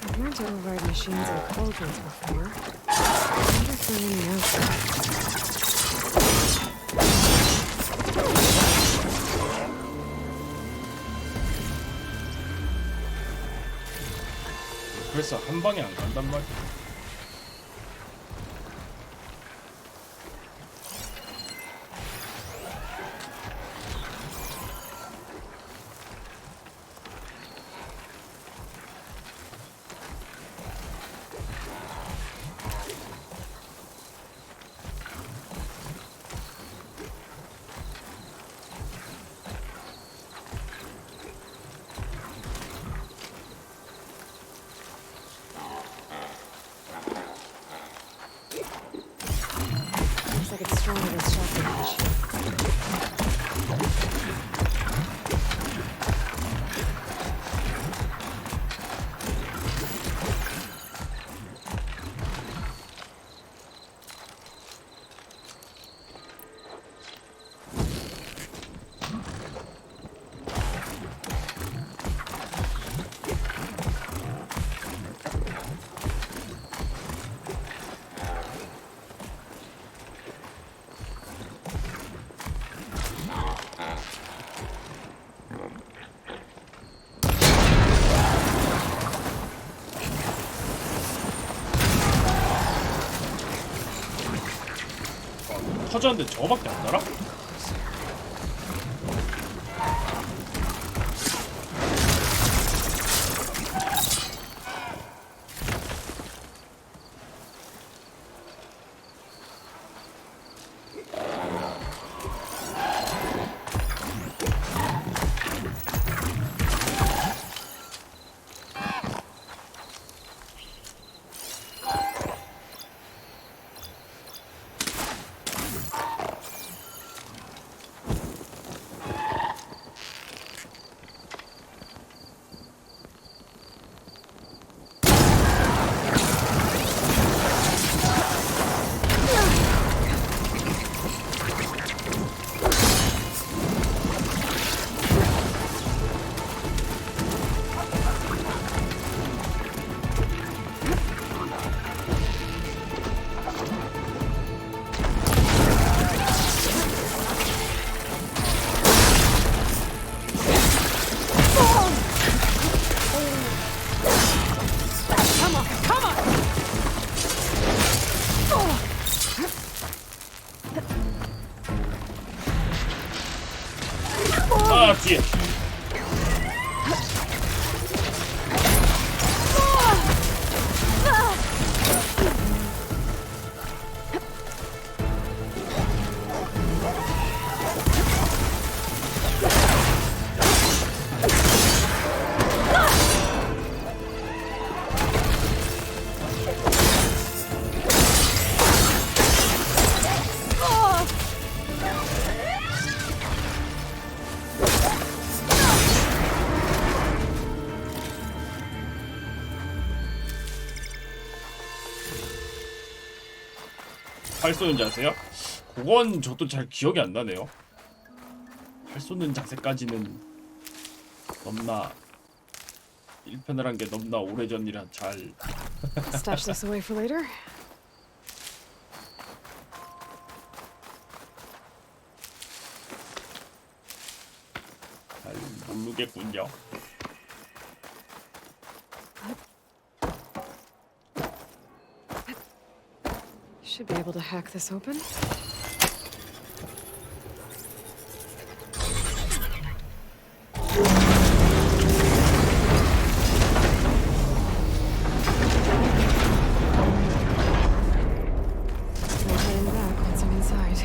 I've learned to override machines and cauldrons before. I wonder if there are any outside. 그래서 한 방에 안 간단 말이야. 터졌는데 저거밖에 안 달아? 아, 뒤에. 팔 쏘는 자세요? 그건 저도 잘 기억이 안 나네요. 팔 쏘는 자세까지는 넘나 1편을 한 게 넘나 오래전이라 잘. Stash this away for later. 잘 모르겠군요. Should be able to hack this open. No turning back once I'm inside.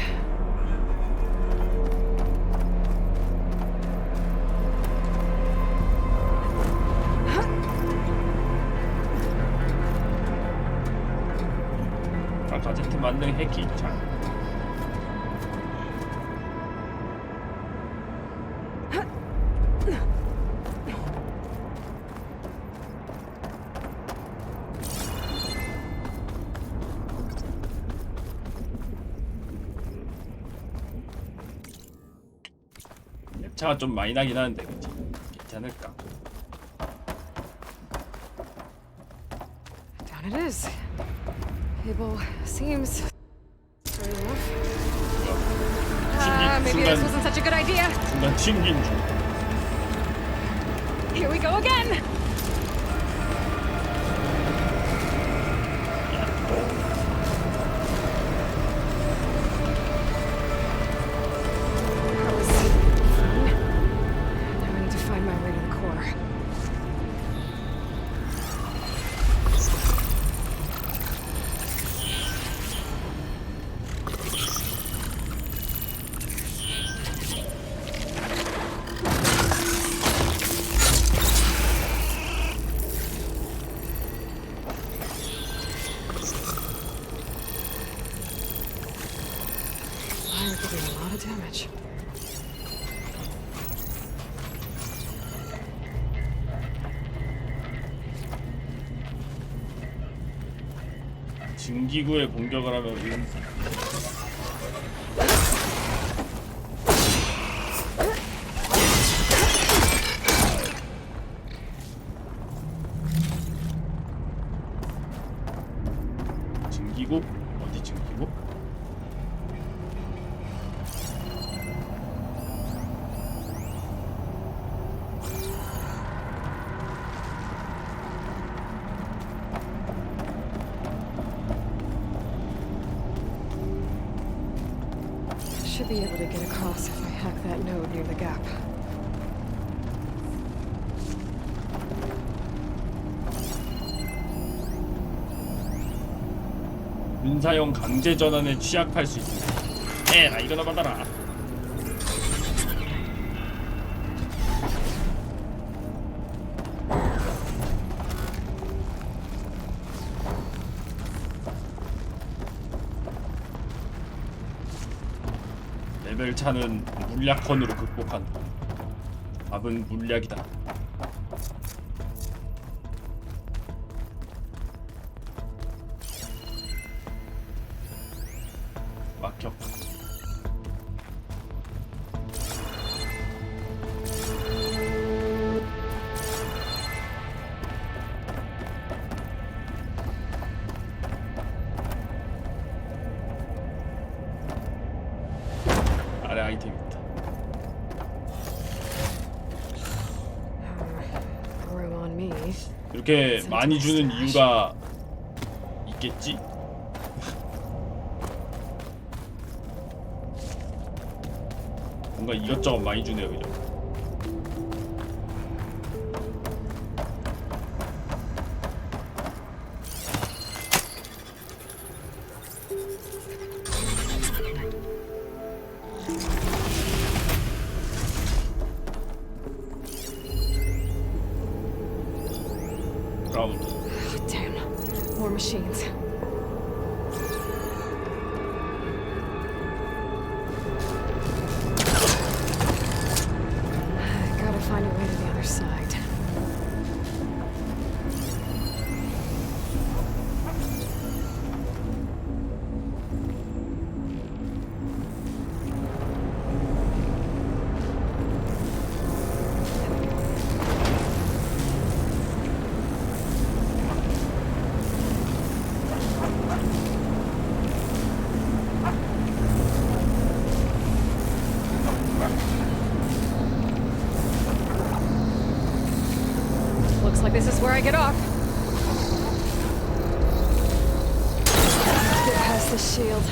가제트 만능 해키 자. 차가 좀 많이 나긴 하는데 그치? 괜찮을까? Down it is. Cable seems straight enough. Maybe this wasn't such a good idea. 순간 튕긴 중. Here we go again. That was fun. Now I need to find my way to the core. Fire could do a lot of damage. 증기구에 공격을 하면 증기구? 어디 증기구? should be able to get across if I hack that node near the gap. 군사용 강제 전환에 취약할 수 있습니다. 에라 이거나 받아라. 레벨 차는 물약컨으로 극복한 답은 물약이다. 막혔다. 아래 아이템 있다. Room on me. 이렇게 많이 주는 이유가 있겠지? 뭔가 이것저것 많이 주네요, 그죠? 라운드. Damn. More machines. Gotta find a way to the other side. Looks like this is where I get off. Get past the shield.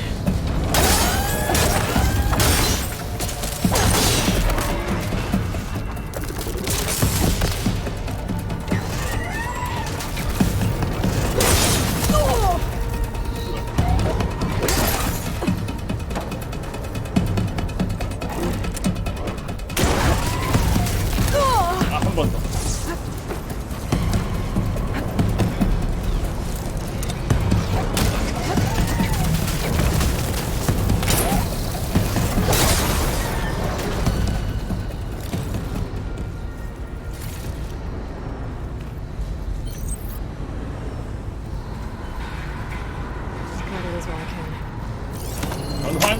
아, 한 번 더. Gotta do as well I can. 전환.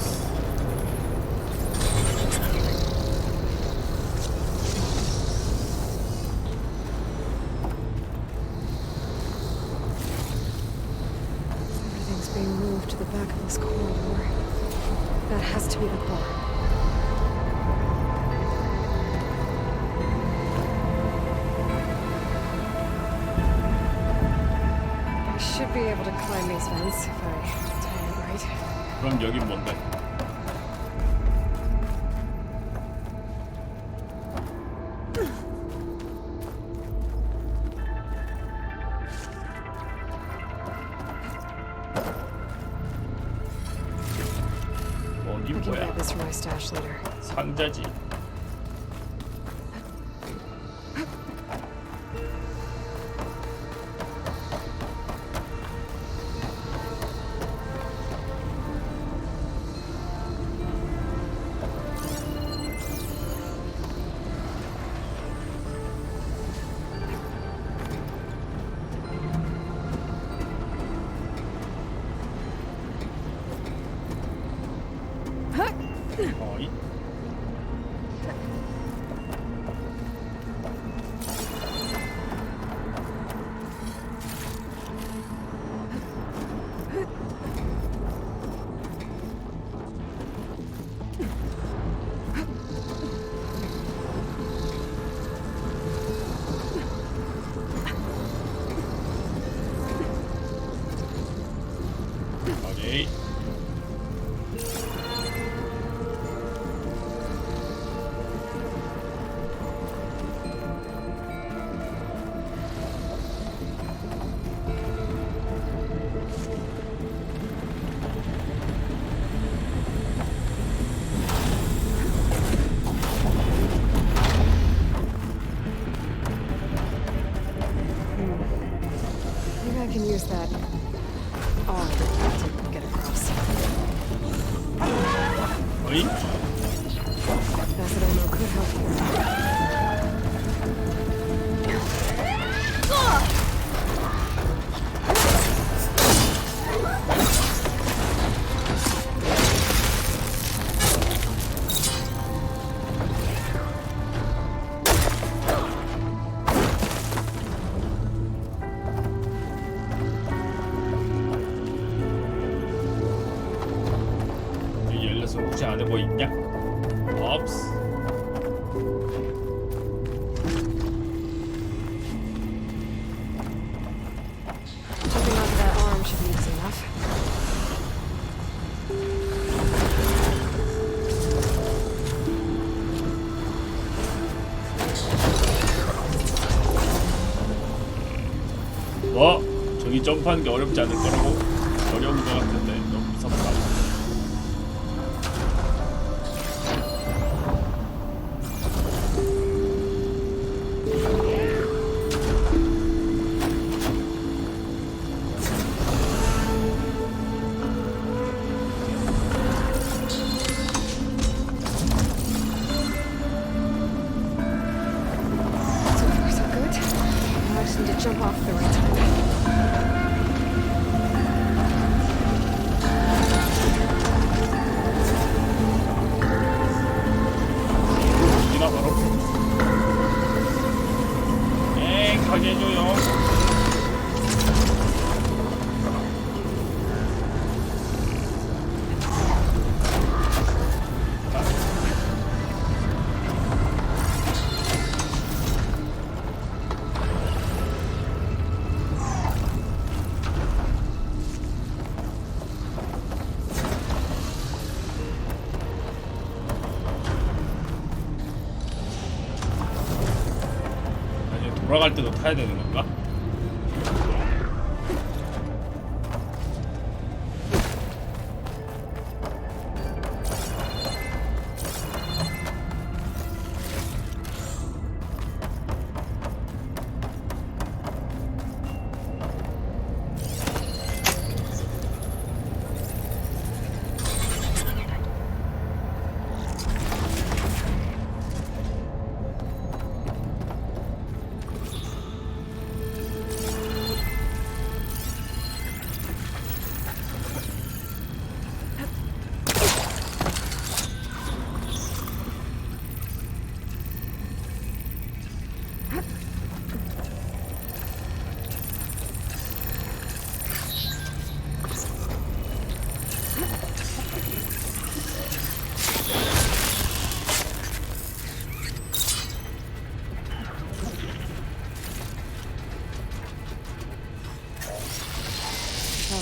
Everything's being moved to the back of this corridor. That has to be the core. I should be able to climb these vents if I time it right. 그럼 여긴 뭔데? I can grab this from my stash later. 상자지. 어이? 없스. Jumping onto that arm should be easy enough. 저기 점프하는 게 어렵지 않을 거라고. 어려운 거 같은데 너무 무섭다. So far, so good. Now I just need to jump off the right time. 이나 바로. 엥 가게 해줘요. 돌아갈 때도 타야 되는 건가?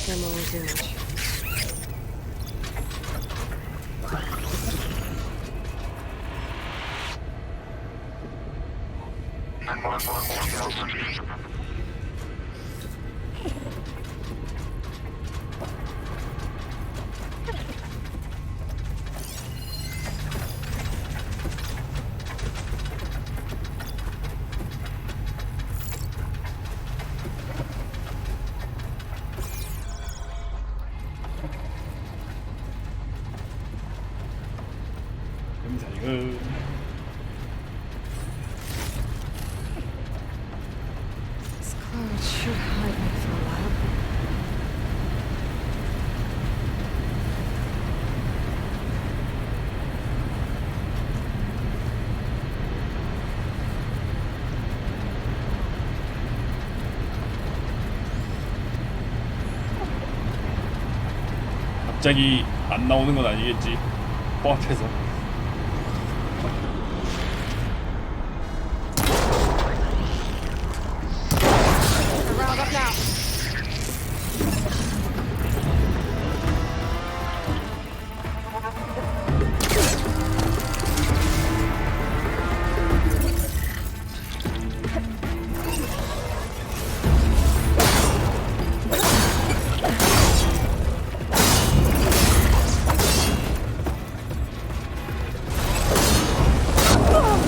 Them won't do much. This cloud should hide me for a while. 갑자기 안 나오는 건 아니겠지? 코앞에서. Round up now.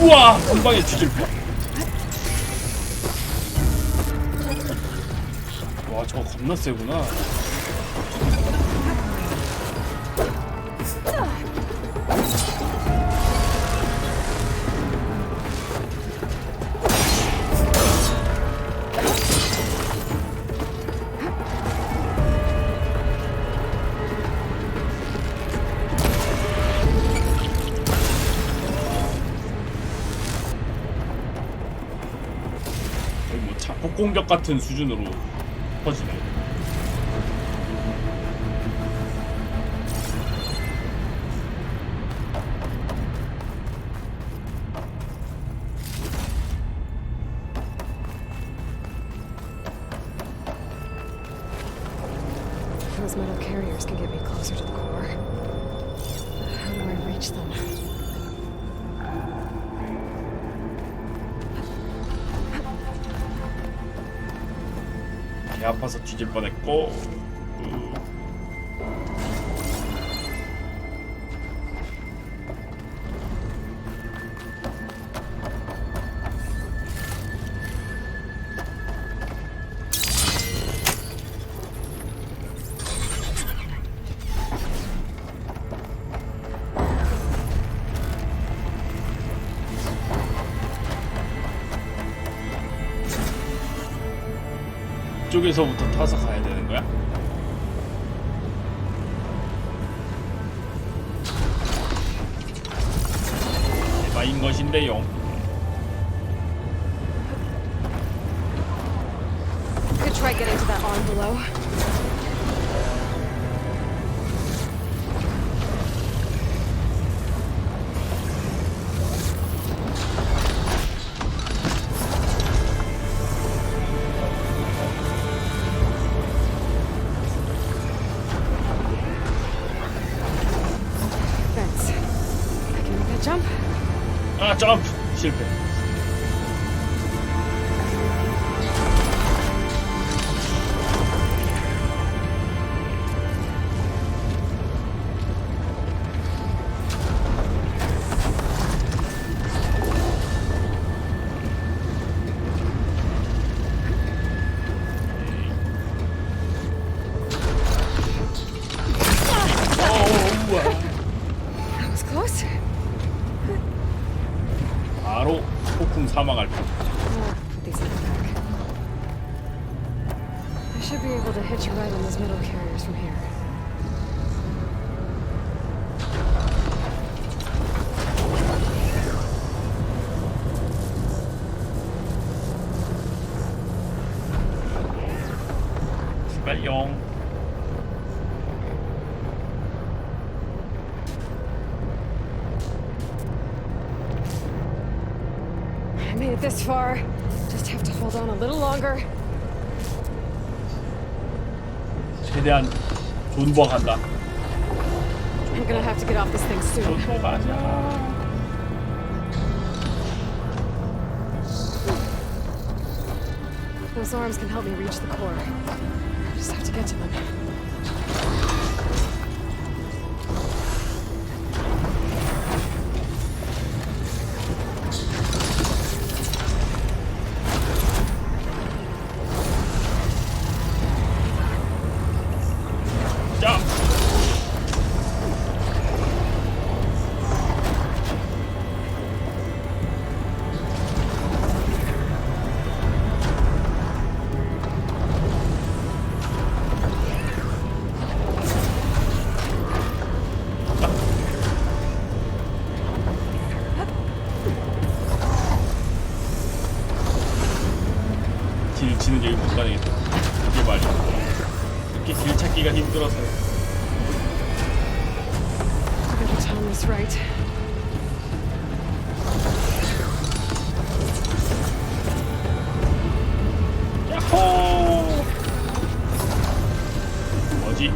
우와! 한 방에 뒤질 뻔. 와, 저거 겁나 세구나. 뭐 자폭 공격 같은 수준으로 퍼지네. closer to the core. How do I reach them? 개 아파서 뒤질 뻔했고. 이쪽에서부터 타서 가야 되는 거야? 대박인 것인데요. Could try getting to that arm below. Thanks. I can make that jump. 아, 점프! 실패. That was close. 바로 폭풍 사망할 뻔. Put these in the back. I should be able to hitch a ride on those metal carriers from here. 빨용. I made it this far. Just have to hold on a little longer. 최대한 존버간다. I'm gonna have to get off this thing soon. 존버가자. Those arms can help me reach the core. I just have to get to them. 자. 길 지는 여기 못 가겠다. 이게 말이야. 이렇게 길 찾기가 힘들어서. I got the time was right. 야호! 뭐지?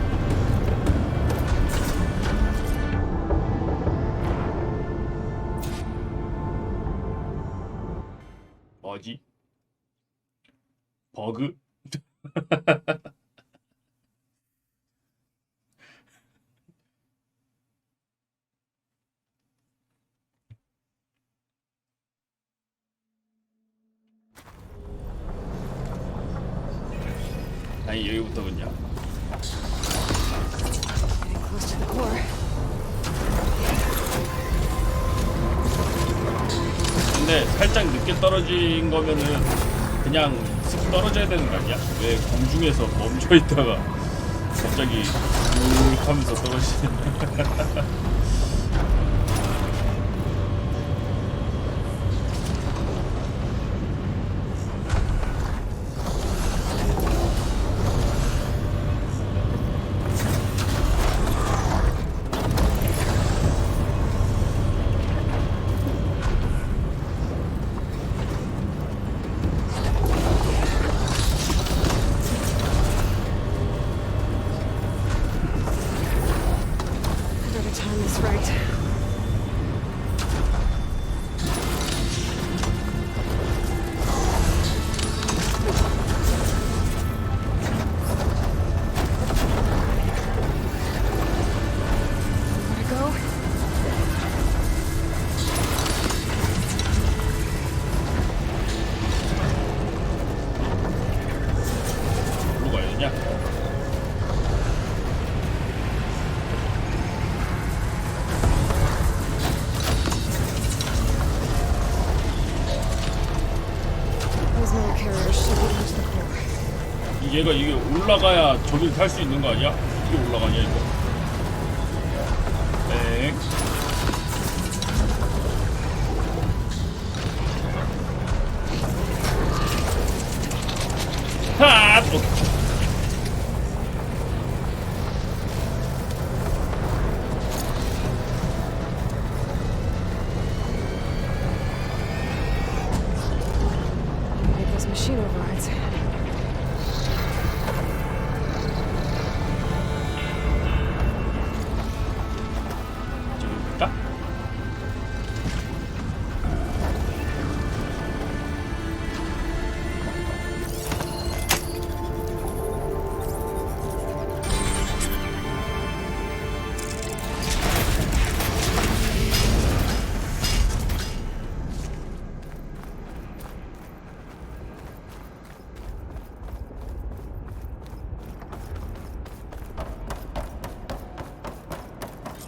뭐지? 버그? 아니 여기부터군요. Getting close to the core. 근데 살짝 늦게 떨어진 거면은 그냥 쓱 떨어져야 되는 거 아니야? 왜 공중에서 멈춰 있다가 갑자기 쭉 하면서 떨어지냐? 얘가 이게 올라가야 저길 탈 수 있는 거 아니야? 어떻게 올라가냐 이거? 네. 하! Make those machine overrides. 저기일까?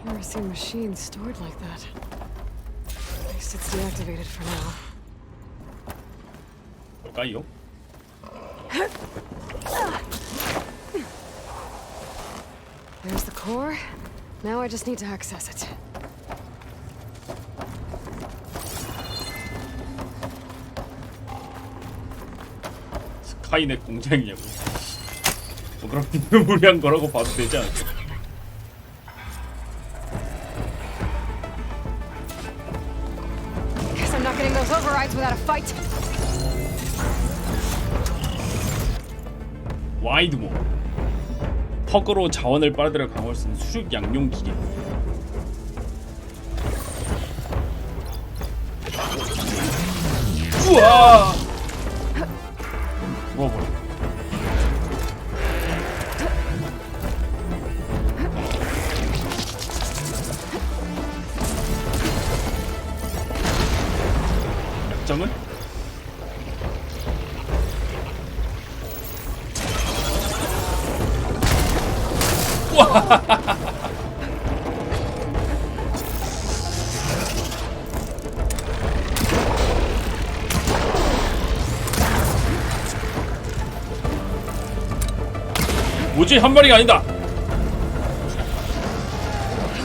Never seen machines stored like that. At least it's deactivated for now. 뭘까요? There's the core. Now I just need to access it. 스카이넷 공장이냐고. 뭐 그럼 무리한 거라고 봐도 되지 않을까? Guess I'm not getting those overrides without a fight. 와이드모. 턱으로 자원을 빨아들여 강화할 수 있는 수륙 양용 기계. 우와! 죽어버려. 약점은? 우와! 뭐지? 한 마리가 아니다.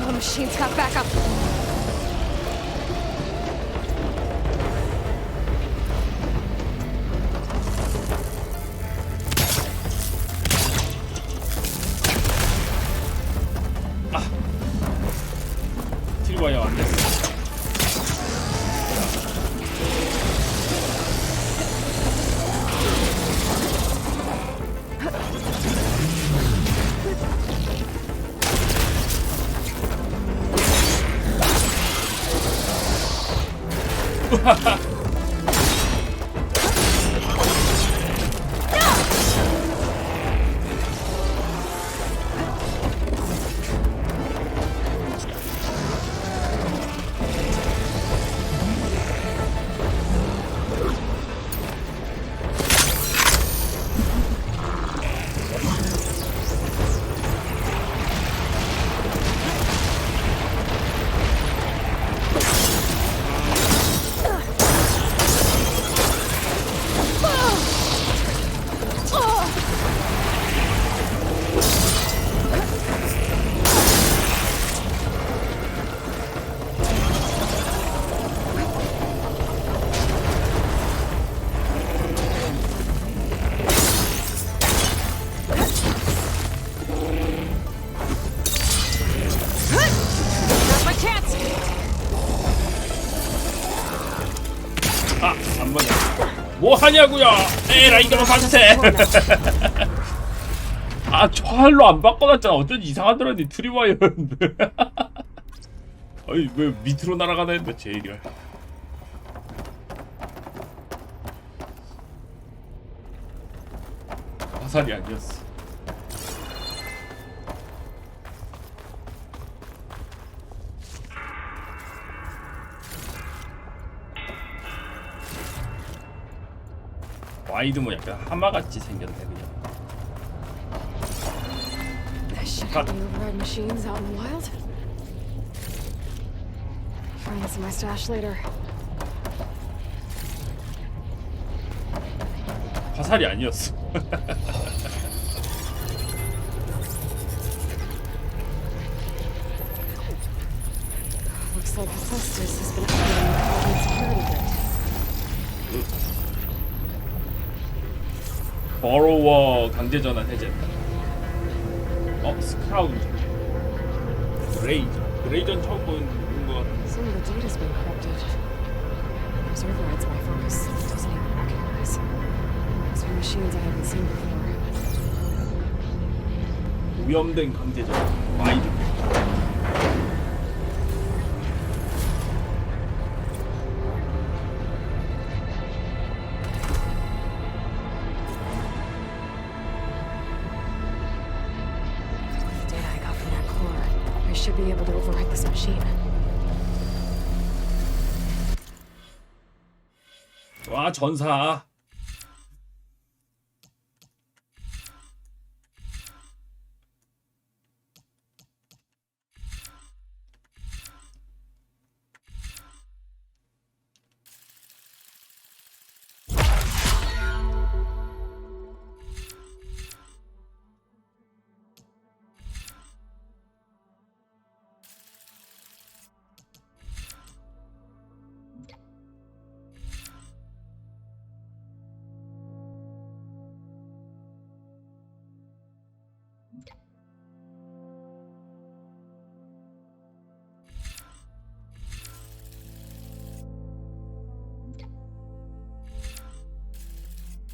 Oh, machine's got backup. 트리와이어 안 됐어. 안 보냐? 뭐 하냐고요? 에라 이거만 봐주세요. 아 저할로 안 바꿔놨잖아. 어쩐지 이상하더라니 트리와이어였는데. 아니 왜 밑으로 날아가나 했는데 제일이야. 화살이 아니었어. 와이드모 약간 하마같이 생겼네 그냥. Should have the override machines out in the wild. Find this in my stash later. 화살이 아니었어. Looks like Hephaestus has been upgrading the Cosmic security grid. 버로워 강제전환 해제했다. 스크라운드. 그레이전 처음 보는 거 같아. Some of the data's been corrupted. Those overrides my focus doesn't even recognize. These are machines I haven't seen before. 오염된 강제전환. 와이드. Should be able to override this machine. 와, 전사.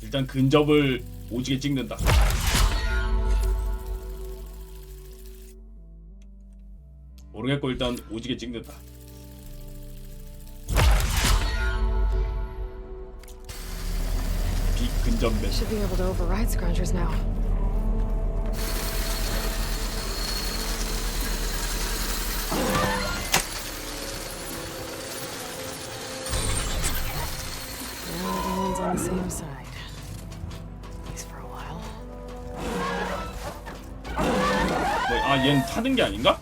일단 근접을 오지게 찍는다. 모르겠고 일단 오지게 찍는다. 비근접 매. Should be able to override scroungers now. Now everyone's on the same side. 얘는 타는 게 아닌가?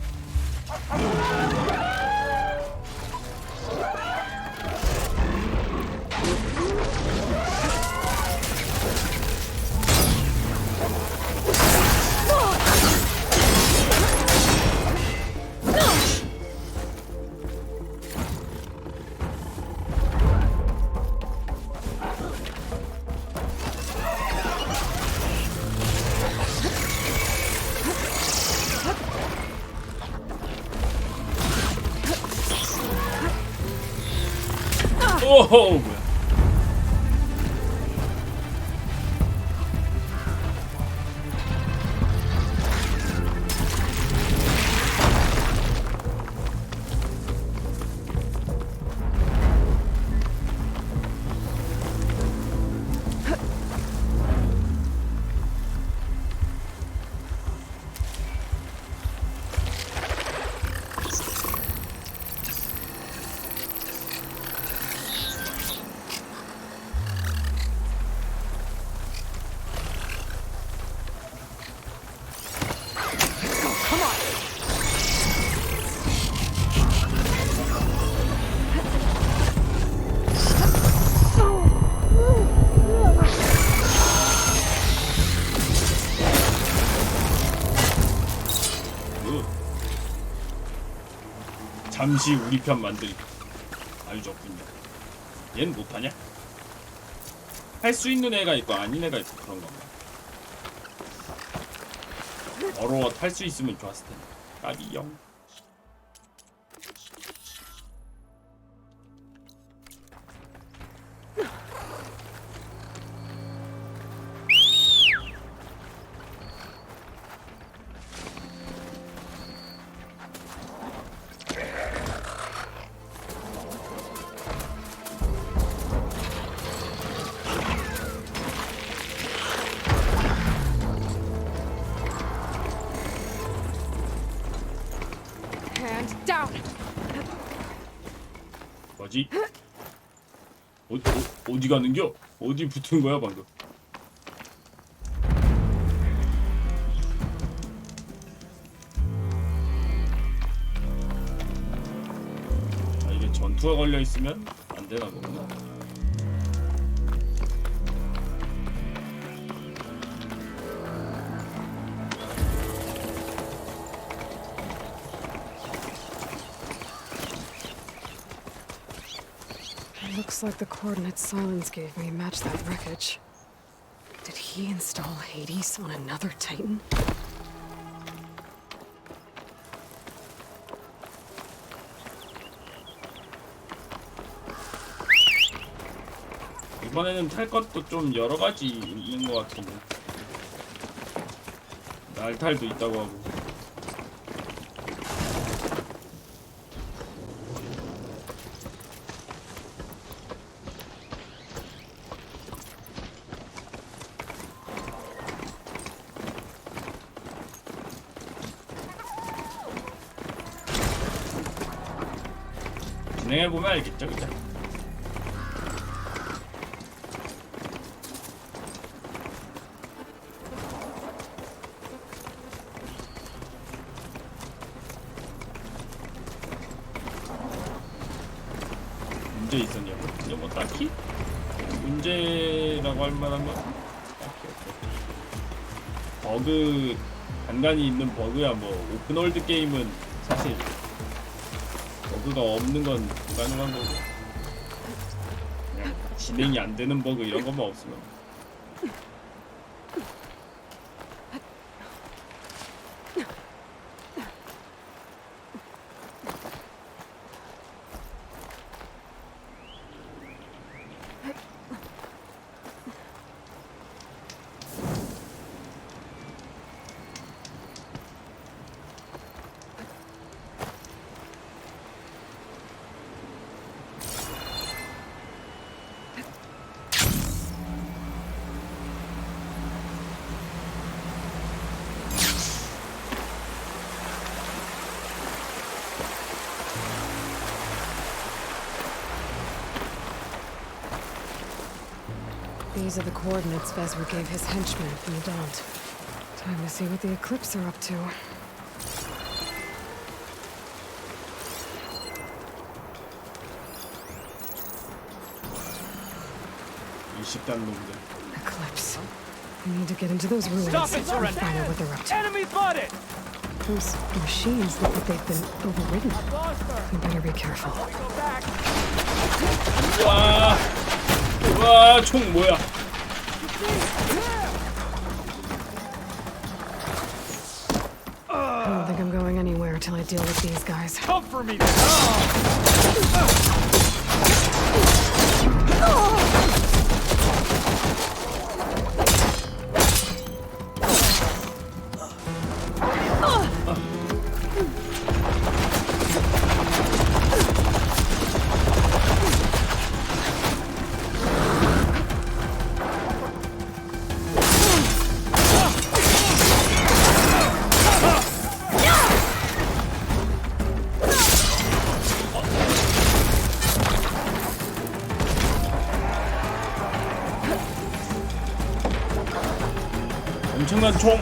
오호 뭐야? 잠시 우리 편 만들기. 아주 좋군요. 얘는 못하냐? 할 수 있는 애가 있고 아닌 애가 있고 그런 건가? 어려워 탈 수 있으면 좋았을 텐데. 까비용. 뭐지? 어디 가는겨? 어디 붙은 거야 방금? 아, 이게 전투가 걸려 있으면 안 되나 보구나. Looks like the coordinates Silence gave me match that wreckage. Did he install Hades on another Titan? 이번에는 탈 것도 좀 여러 가지인 것 같은데. 날탈도 있다고 하고. 진행해보면 알겠죠, 그죠? 문제 있었냐고? 근데 뭐 딱히? 문제라고 할 만한 건 딱히 없고. 버그, 간간히 있는 버그야 뭐 오픈월드 게임은 사실 버그가 없는 건 불가능한 거고, 그냥 진행이 안 되는 버그 이런 것만 없으면. These are the coordinates Vezra gave his henchmen from the Daunt. Time to see what the Eclipse are up to. Eclipse. We need to get into those ruins Stop it, and surrender! find out what they're up to. Enemy spotted! Those machines look like they've been overridden. We better be careful. 와, 와, 총 뭐야? I don't think I'm going anywhere till I deal with these guys. Come for me! 엄청난 총.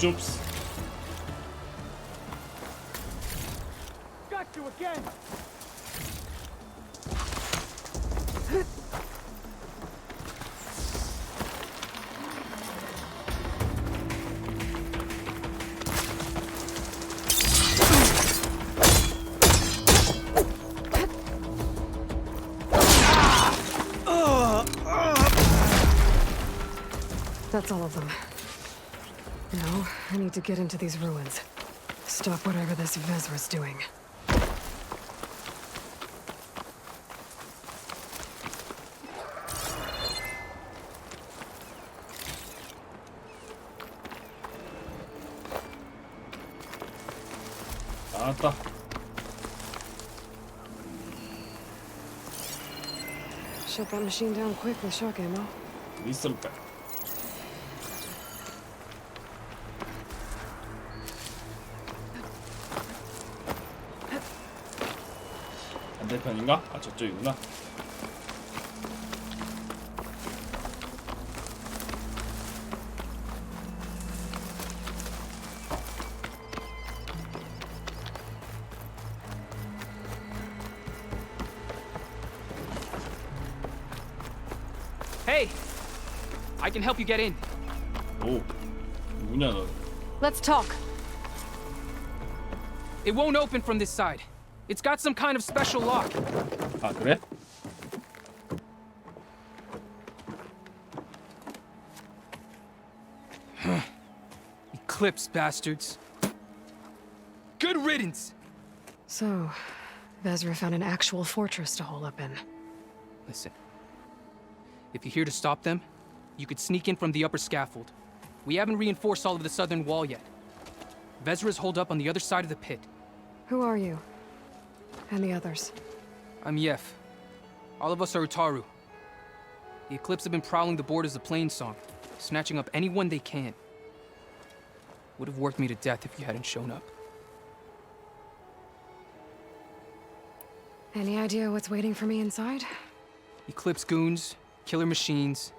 줍줍스. Got you again! That's all of them. Now, I need to get into these ruins. Stop whatever this Vezra's doing. 나왔다. Shut that machine down quick with shock ammo. 있을까? 반대편인가? 아 저쪽이구나. Hey! I can help you get in. 오, 누구냐 너? Let's talk. It won't open from this side. It's got some kind of special lock. 아 그래? Eclipse bastards. Good riddance! So, Vezra found an actual fortress to hole up in. Listen. If you're here to stop them, you could sneak in from the upper scaffold. We haven't reinforced all of the southern wall yet. Vezra's holed up on the other side of the pit. Who are you? And the others? I'm Yef. All of us are Utaru. The Eclipse have been prowling the borders of Plainsong, snatching up anyone they can. Would have worked me to death if you hadn't shown up. Any idea what's waiting for me inside? Eclipse goons, killer machines,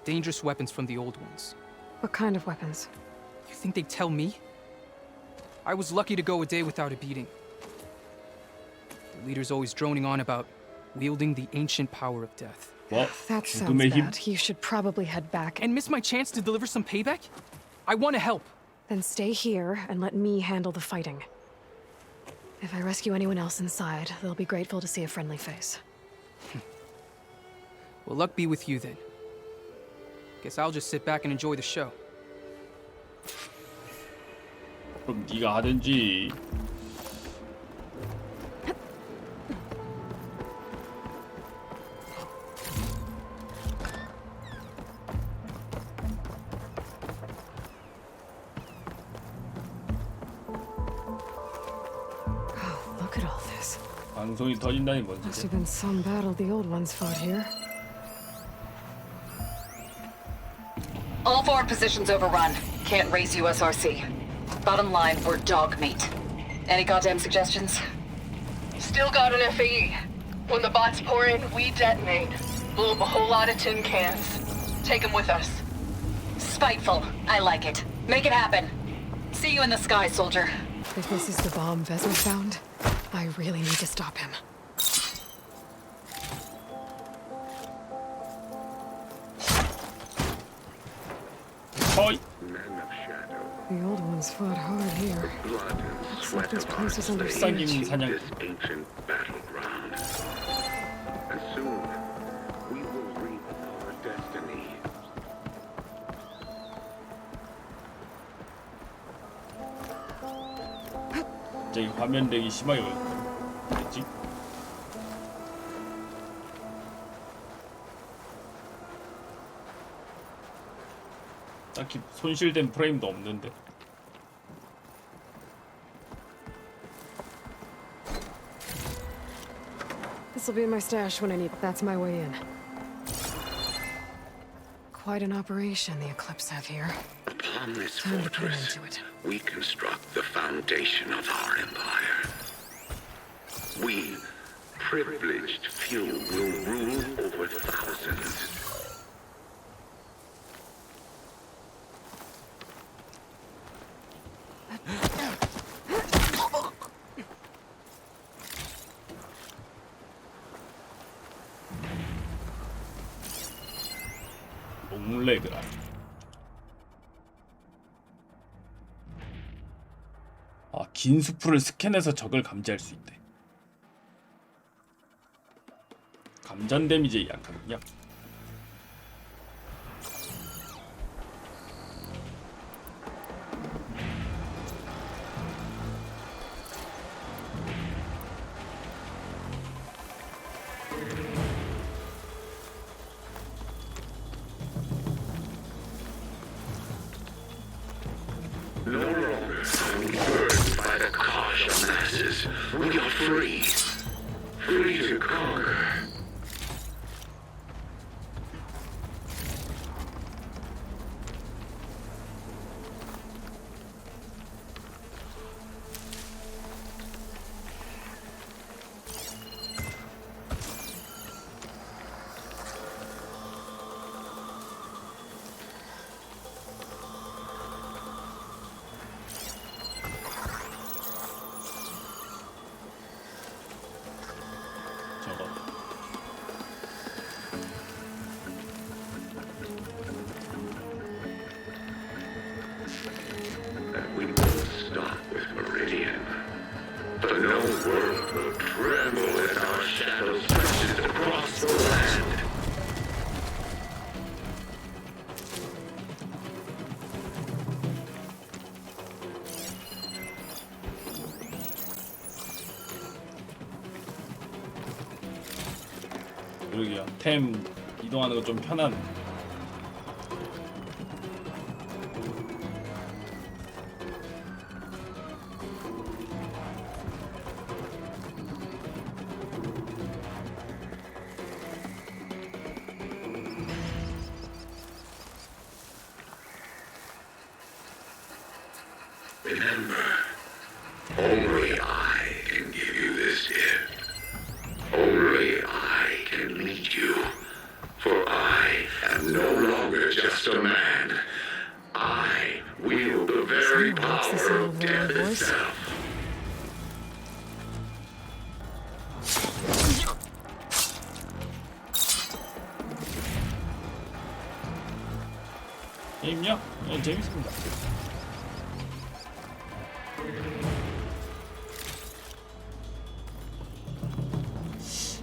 dangerous weapons from the old ones. What kind of weapons? You think they'd tell me? I was lucky to go a day without a beating. The leader's always droning on about wielding the ancient power of death. Well, that sounds bad. You should probably head back. And miss my chance to deliver some payback? I want to help. Then stay here and let me handle the fighting. If I rescue anyone else inside, they'll be grateful to see a friendly face. Well, luck be with you then. Guess I'll just sit back and enjoy the show. 그럼 네가 하든지. Look at all this. 방송이 터진다니 Must 뭔지. have been some battle the old ones fought here. All forward positions overrun. Can't raise USRC. Bottom line, we're dog meat. Any goddamn suggestions? Still got an FAE. When the bots pour in, we detonate. Blow up a whole lot of tin cans. Take them with us. Spiteful. I like it. Make it happen. See you in the sky, soldier. If this is the bomb Vezra found, I really need to stop him. Oi. The old ones fought hard here. Looks like this place was under siege. 사냥. Ancient battleground. And soon we will reap our destiny. 갑자기 화면 렉이 심하게 걸렸지? 딱히 손실된 프레임도 없는데. This'll be my stash when I need. That's my way in. Quite an operation the Eclipse have here. Upon this Time to put an end fortress, to it. we construct the foundation of our empire. We, privileged few, will rule over thousands. 롱레그라. 아, 긴 수풀을 스캔해서 적을 감지할 수 있대. 감전 데미지에 약하군요. No longer are we burdened by the Kasha masses. We are free. Free to conquer. will tremble as our shadow stretches across the land. 그러게요. 템 이동하는 거 좀 편하네. Remember, only I can give you this gift. Only I can lead you. For I am no longer just a man. I wield the very power of death itself. 게임요? 네, 재밌습니다.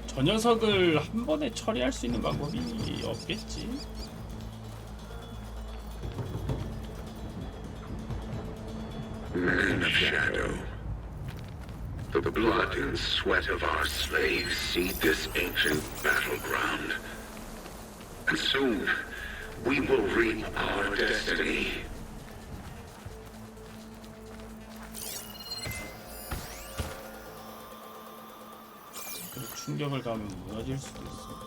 저 녀석을 한 번에 처리할 수 있는 방법이 없겠지? Man of Shadow. The blood and sweat of our slaves seed this ancient battleground. And soon, we will reap our destiny. 충격을 가면 무너질 수도 있어.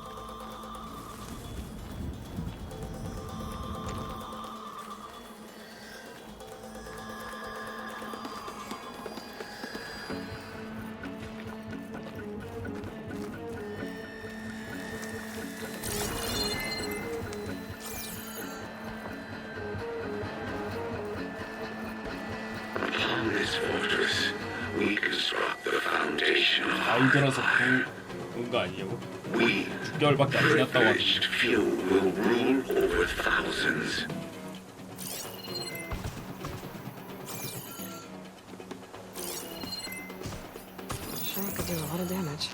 Upon this fortress, we construct the foundation of 나이 들어서 부은 거 아니에요? 6개월밖에 안 지났다고 하는데. few will rule over thousands. Sure could do a lot of damage.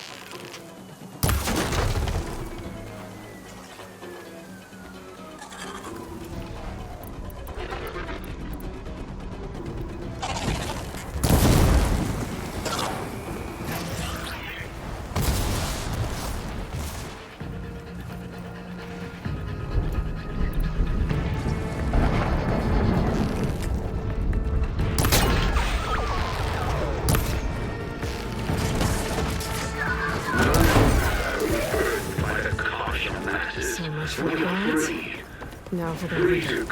Now for the leader.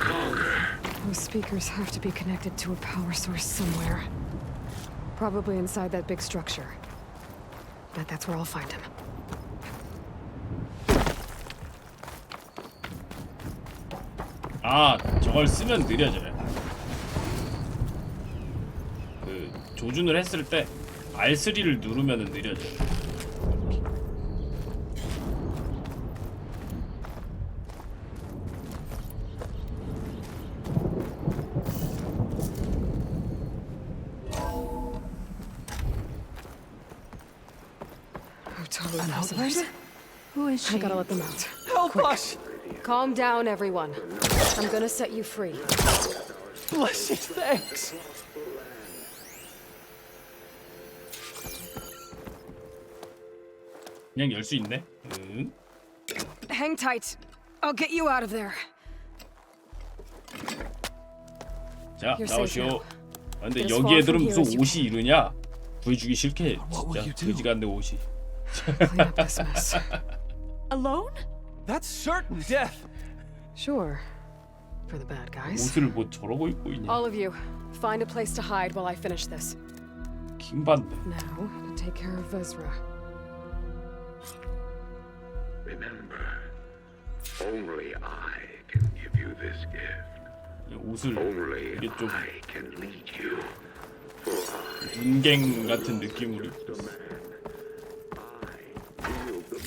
Those speakers have to be connected to a power source somewhere. Probably inside that big structure. Bet that's where I'll find him. 아, 저걸 쓰면 느려져요. 그 조준을 했을 때 R3를 누르면은 느려져요. Totally hustlers. Who is she? I gotta let them out. Help Quick. us! Calm down, everyone. I'm gonna set you free. Bless you, thanks. 그냥 열 수 있네. Hang tight. I'll get you out of there. 자, You're safe 나오시오. now. 아, 근데 Get as 여기 far 애들은 from here 무슨 as you 옷이 이르냐? 구해주기 싫게 What will you 진짜 do? 거지 같네 옷이. Clean up this mess. Alone? That's certain death. Sure. For the bad guys. 옷을 뭐 저러고 입고 있냐? All of you, find a place to hide while I finish this. 킹받네. Now, to take care of Vezra. Remember, only I can give you this gift. 옷을 Only 이게 좀 I can lead you. For I 눈갱 같은 느낌으로 입고 있어. wield the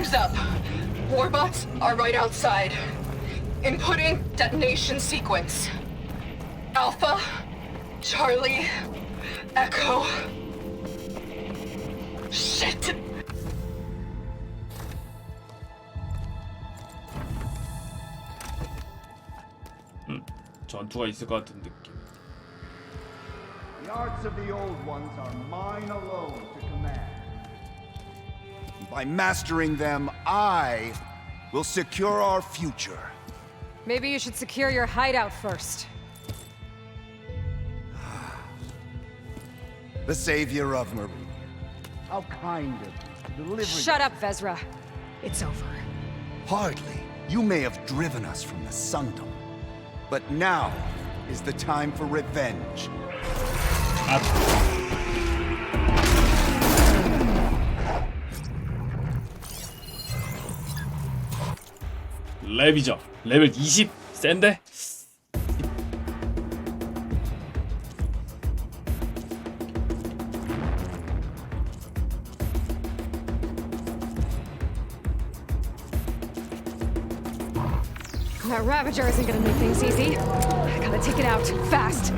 Time's up. Warbots are right outside. Inputting detonation sequence. Alpha, Charlie, Echo. Shit. 전투가 있을 것 같은 느낌. The arts of the old ones are mine alone to command. By mastering them, I will secure our future. Maybe you should secure your hideout first. The savior of Marie. How kind of you, delivering. Shut up, Vezra. It's over. Hardly. You may have driven us from the Sundom. But now is the time for revenge. 랩이죠. 레벨 20 센데? That Ravager isn't gonna make things easy. I gotta take it out, fast.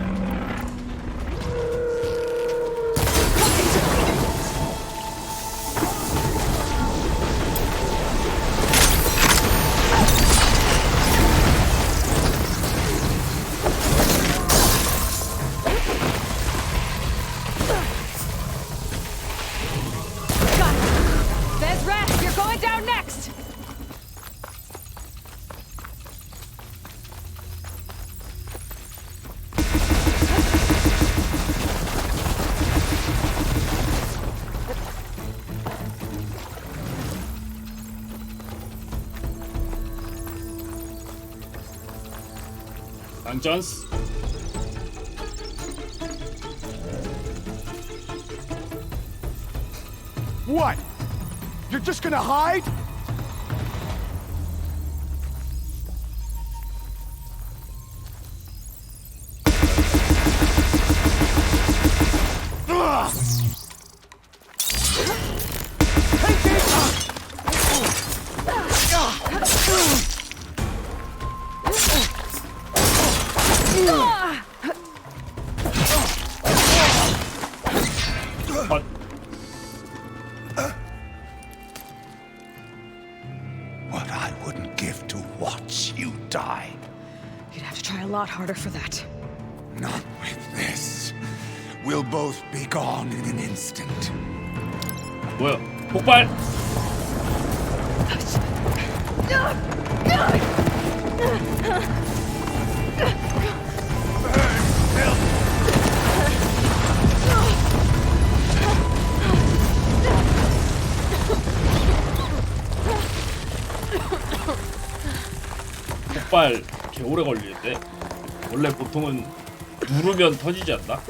Got it. Vezra, you're going down next! 앙전스. What? You're just gonna hide? Ugh! What I wouldn't give to watch you die. You'd have to try a lot harder for that. Not with this. We'll both be gone in an instant. 뭐야? 폭발! 폭발 개 오래 걸리는데? 원래 보통은 누르면 터지지 않나?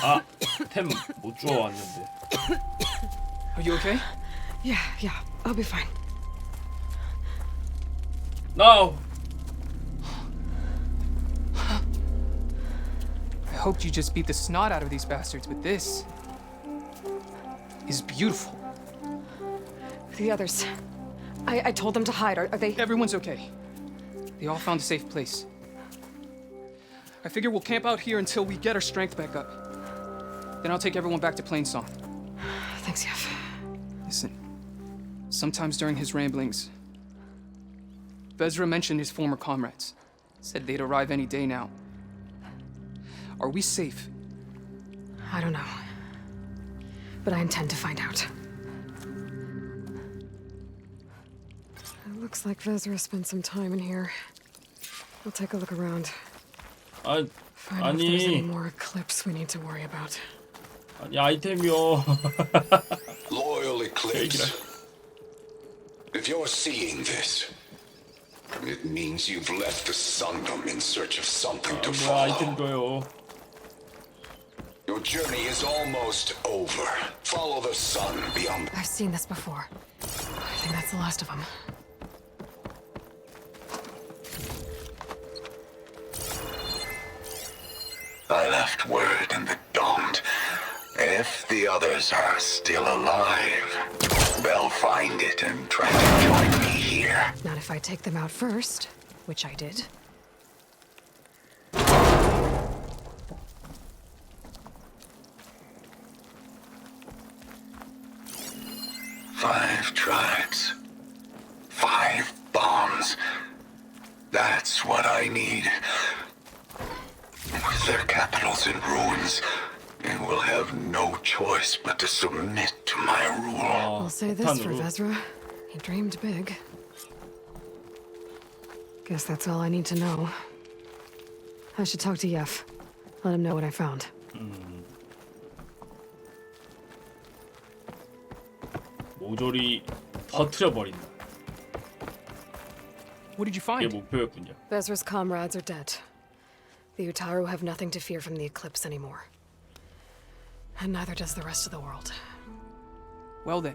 아, 템 못 주워 왔는데. Are you okay? Yeah, I'll be fine. No. I hoped you just beat the snot out of these bastards, but this is beautiful. The others. I told them to hide. Are they? Everyone's okay. They all found a safe place. I figure we'll camp out here until we get our strength back up. Then I'll take everyone back to Plainsong. Thanks, Yev. Listen, sometimes during his ramblings, Vezra mentioned his former comrades. Said they'd arrive any day now. Are we safe? I don't know. But I intend to find out. It looks like Vezra spent some time in here. I'll take a look around. Find out if there's any more Eclipse we need to worry about. 아니 아이템이요. Loyal Eclipse. If you're seeing this, it means you've left the Sundom in search of something to 뭐야 follow. 아이템 줘요. Your journey is almost over. Follow the sun beyond. I've seen this before. I think that's the last of them. left word and the don't. If the others are still alive, they'll find it and try to join me here. Not if I take them out first, which I did. 5 tribes. 5 bombs. That's what I need. With their capitals in ruins, they will have no choice but to submit to my rule. I'll say this for Vezra. He dreamed big. Guess that's all I need to know. I should talk to Yef. Let him know what I found. 모조리 터트려 버린다. What did you find? 이게 목표였군요. Vezra's comrades are dead. The Utaru have nothing to fear from the eclipse anymore. And neither does the rest of the world. Well then.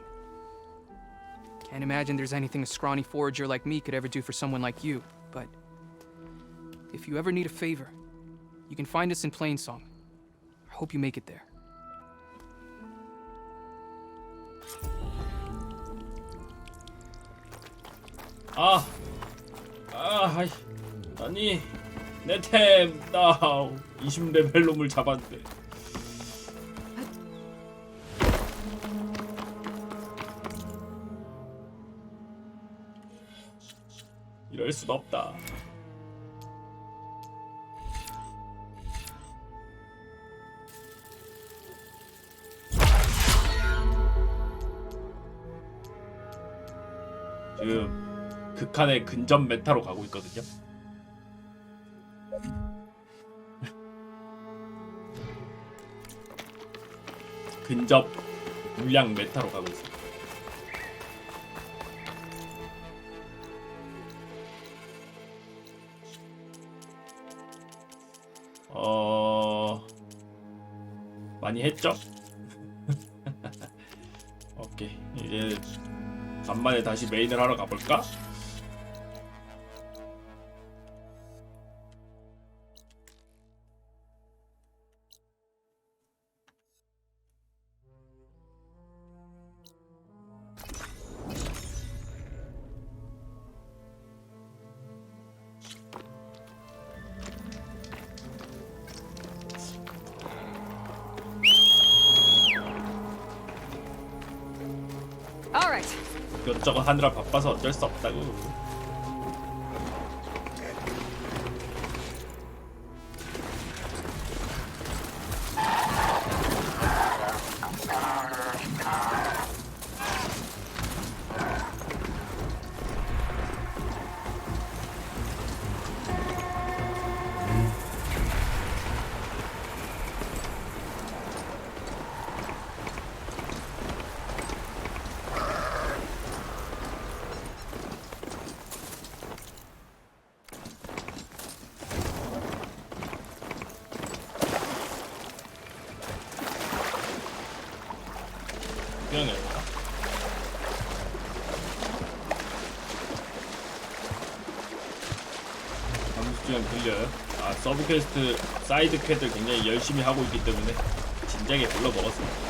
Can't imagine there's anything a scrawny forager like me could ever do for someone like you, but if you ever need a favor, you can find us in Plainsong. I hope you make it there. 아니 내 템, 나 20레벨 놈을 잡았는데. 이럴 순 없다. 지금 극한의 근접 메타로 가고 있거든요. 근접 물량 메타로 가고 있어. 많이 했죠? 오케이, 이제 간만에 다시 메인을 하러 가볼까? 이것저것 하느라 바빠서 어쩔 수 없다고. 들려요? 서브 퀘스트 사이드 퀘스트를 굉장히 열심히 하고 있기 때문에 진작에 불러 먹었습니다.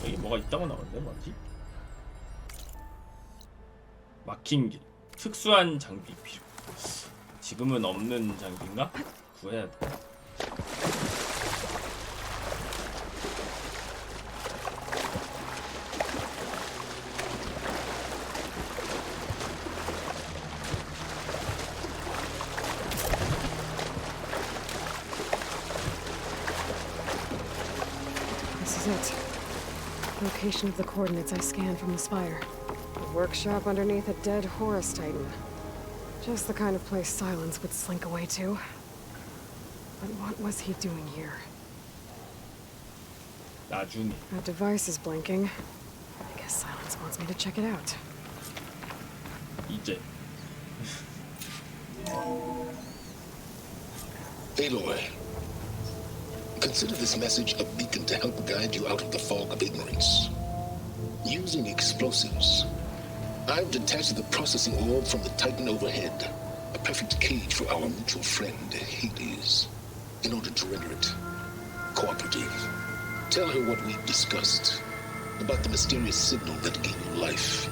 여기 뭐가 있다고 나오는데 뭐지? 막힌 길. 특수한 장비 필요. 지금은 없는 장비인가? 구해야 돼. This is it. Location of the coordinates I scanned from the spire. A workshop underneath a dead Horus Titan. Just the kind of place Silence would slink away to. But what was he doing here? 나중에. That device is blinking. I guess Silence wants me to check it out. 이제. Aloy, consider this message a beacon to help guide you out of the fog of ignorance. Using explosives, I've detached the processing orb from the Titan overhead, a perfect cage for our mutual friend, Hades, in order to render it cooperative. Tell her what we've discussed about the mysterious signal that gave you life.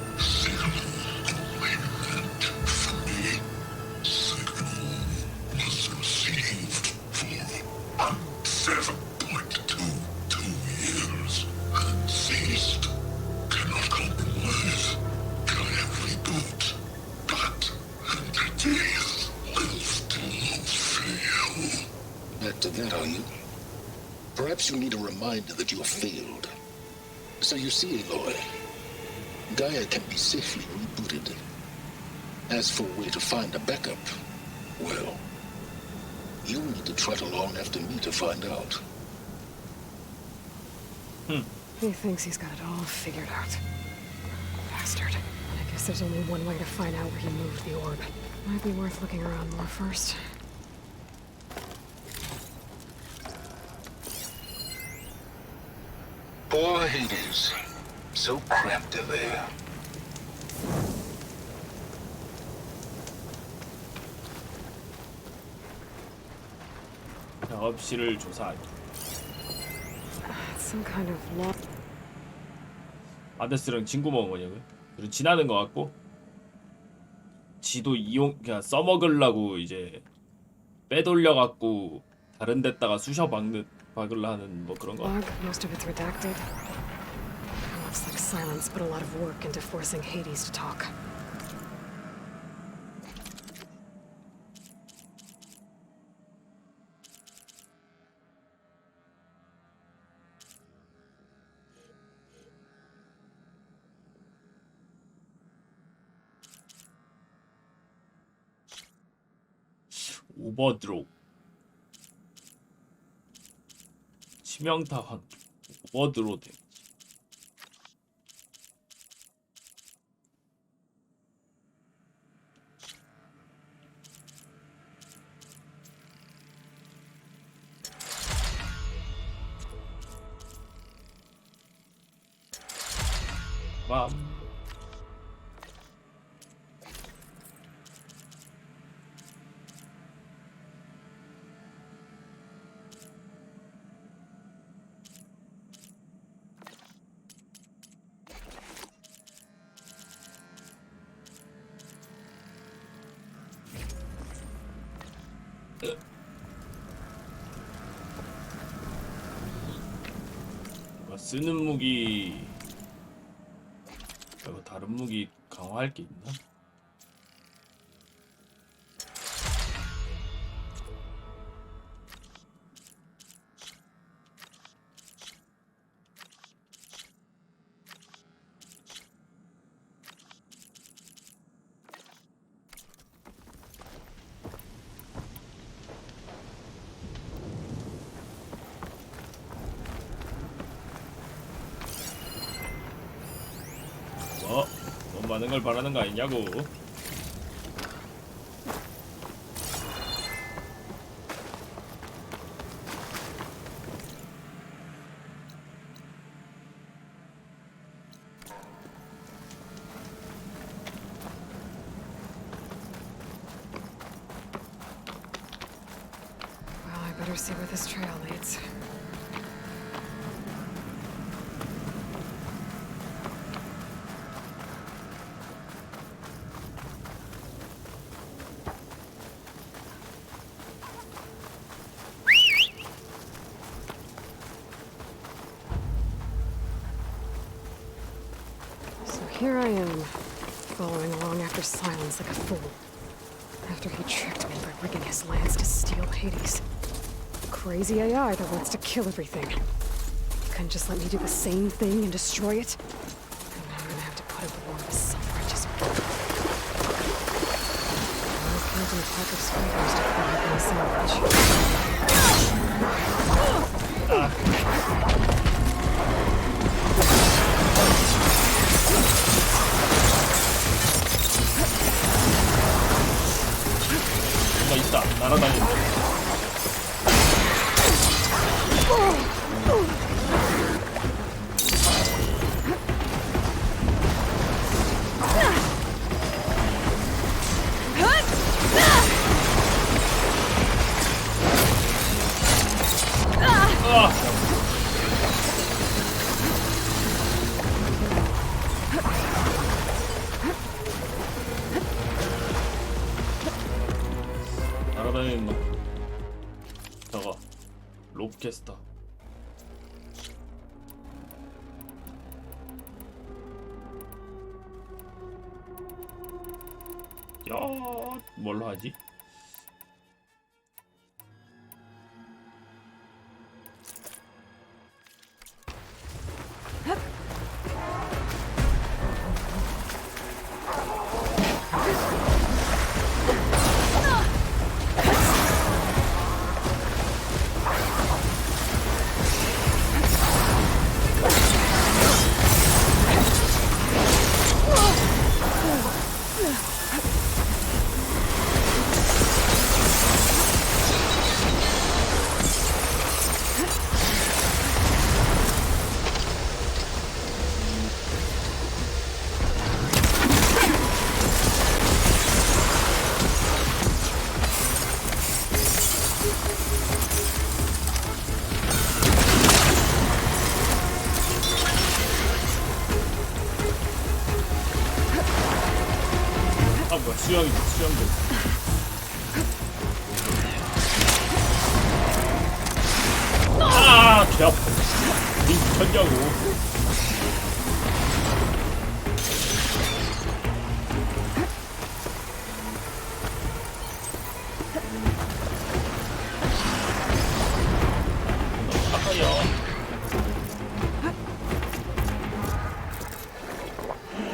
Perhaps you need a reminder that you have failed. So you see, Aloy, Gaia can be safely rebooted. As for a way to find a backup, well, you'll need to trot along after me to find out. He thinks he's got it all figured out. Bastard. And I guess there's only one way to find out where he moved the orb. Might be worth looking around more first. Poor Hades. So cramped in there. 작업실을 조사하기. Some kind of law. 아데스랑 친구 먹은 거냐고요? 그리고 지나는 것 같고 지도 이용 그냥 써먹으려고 이제 빼돌려 갖고 다른 데다가 쑤셔 박으려 하는 뭐 그런 거. Most of it's redacted. Looks like silence put a lot of work into forcing Hades to talk. 오버드로 치명타 확 오버드로 데미지. 맘 쓰는 무기 그리고 다른 무기 강화할 게 있나? 너무 많은 걸 바라는 거 아니냐고. Well, I better see where this trail leads. Here I am, following along after Silence like a fool. After he tricked me by rigging his lance to steal Hades. Crazy AI that wants to kill everything. Couldn't just let me do the same thing and destroy it? And now I'm gonna have to put up more of his self-righteous bull. I was counting a pack of spiders to fill up my sandwich. 뭔가 있다. 날아다니는. 트립캐스터. 야, 뭘로 하지? 아 뭐야, 수영이다, 수영도. 아, 개 아파. 니 미쳤냐고.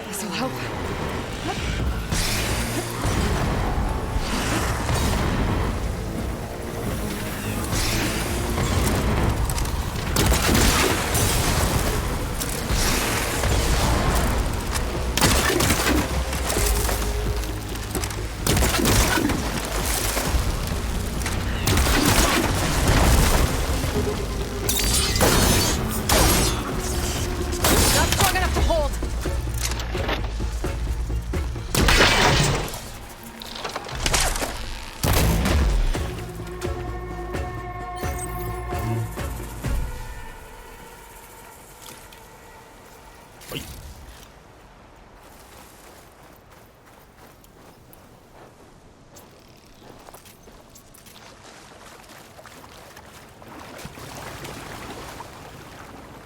This'll help. Not strong enough to hold. 어이.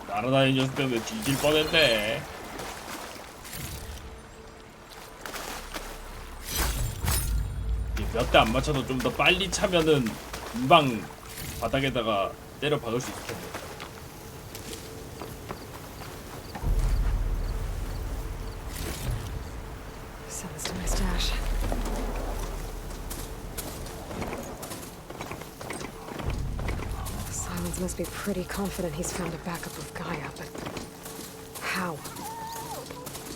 날아다니는 녀석 때문에 뒤질 뻔했네. 몇 대 안 맞춰도 좀 더 빨리 차면은 금방 바닥에다가 때려 박을 수 있을 텐데. Send this to my stash. Silence must be pretty confident he's found a backup of Gaia, but how?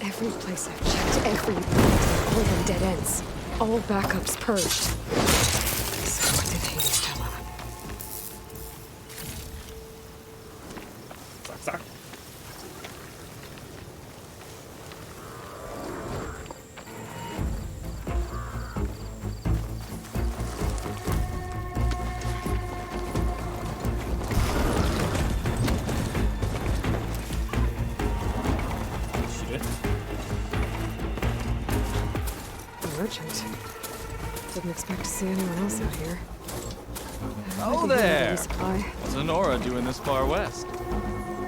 Every place I've checked, every point, all been dead ends. All backups purged. So what did Hades tell him? 싹싹. 실해? Merchant. Didn't expect to see anyone else out here. Oh there! What's Honora doing this far west?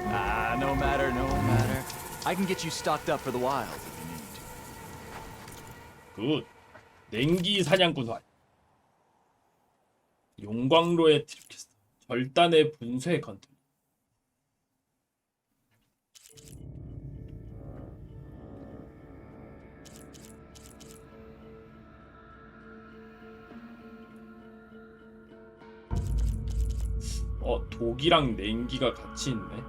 Ah, no matter, no matter. I can get you stocked up for the wild if you need. 굿. 냉기 사냥꾼 활. 용광로의 트립캐스터. 절단의 분쇄 컨트롤. 독이랑 냉기가 같이 있네.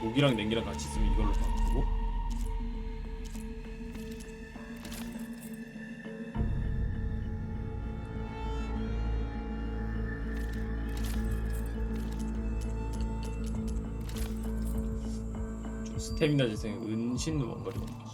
독이랑 냉기랑 같이 있으면 이걸로 바꾸고. 스태미나 재생 은신 원거리 공격.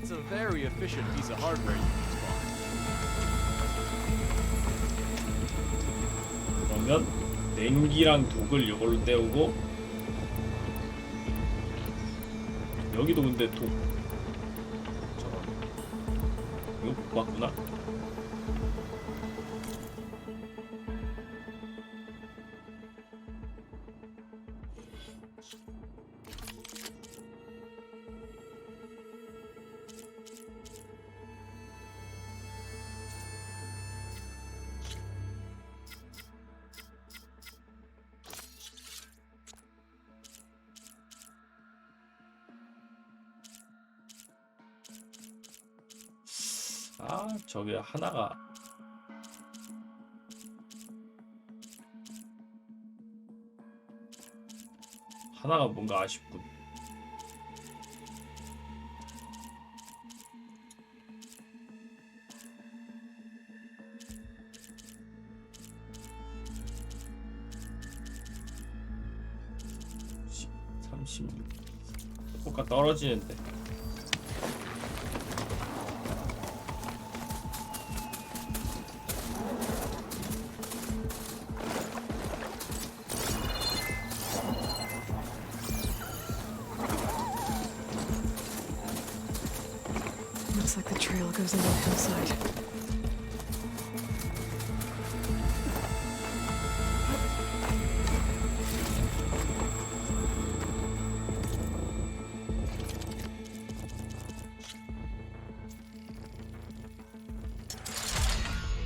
That's a very efficient piece of hardware you just bought. 그러면 냉기랑 독을 이걸로 때우고 여기도 근데 독 잠깐 이거 못 봤구나. 아, 저게 하나가 뭔가 아쉽군. 효과 떨어지는데. Looks like the trail goes into the hillside.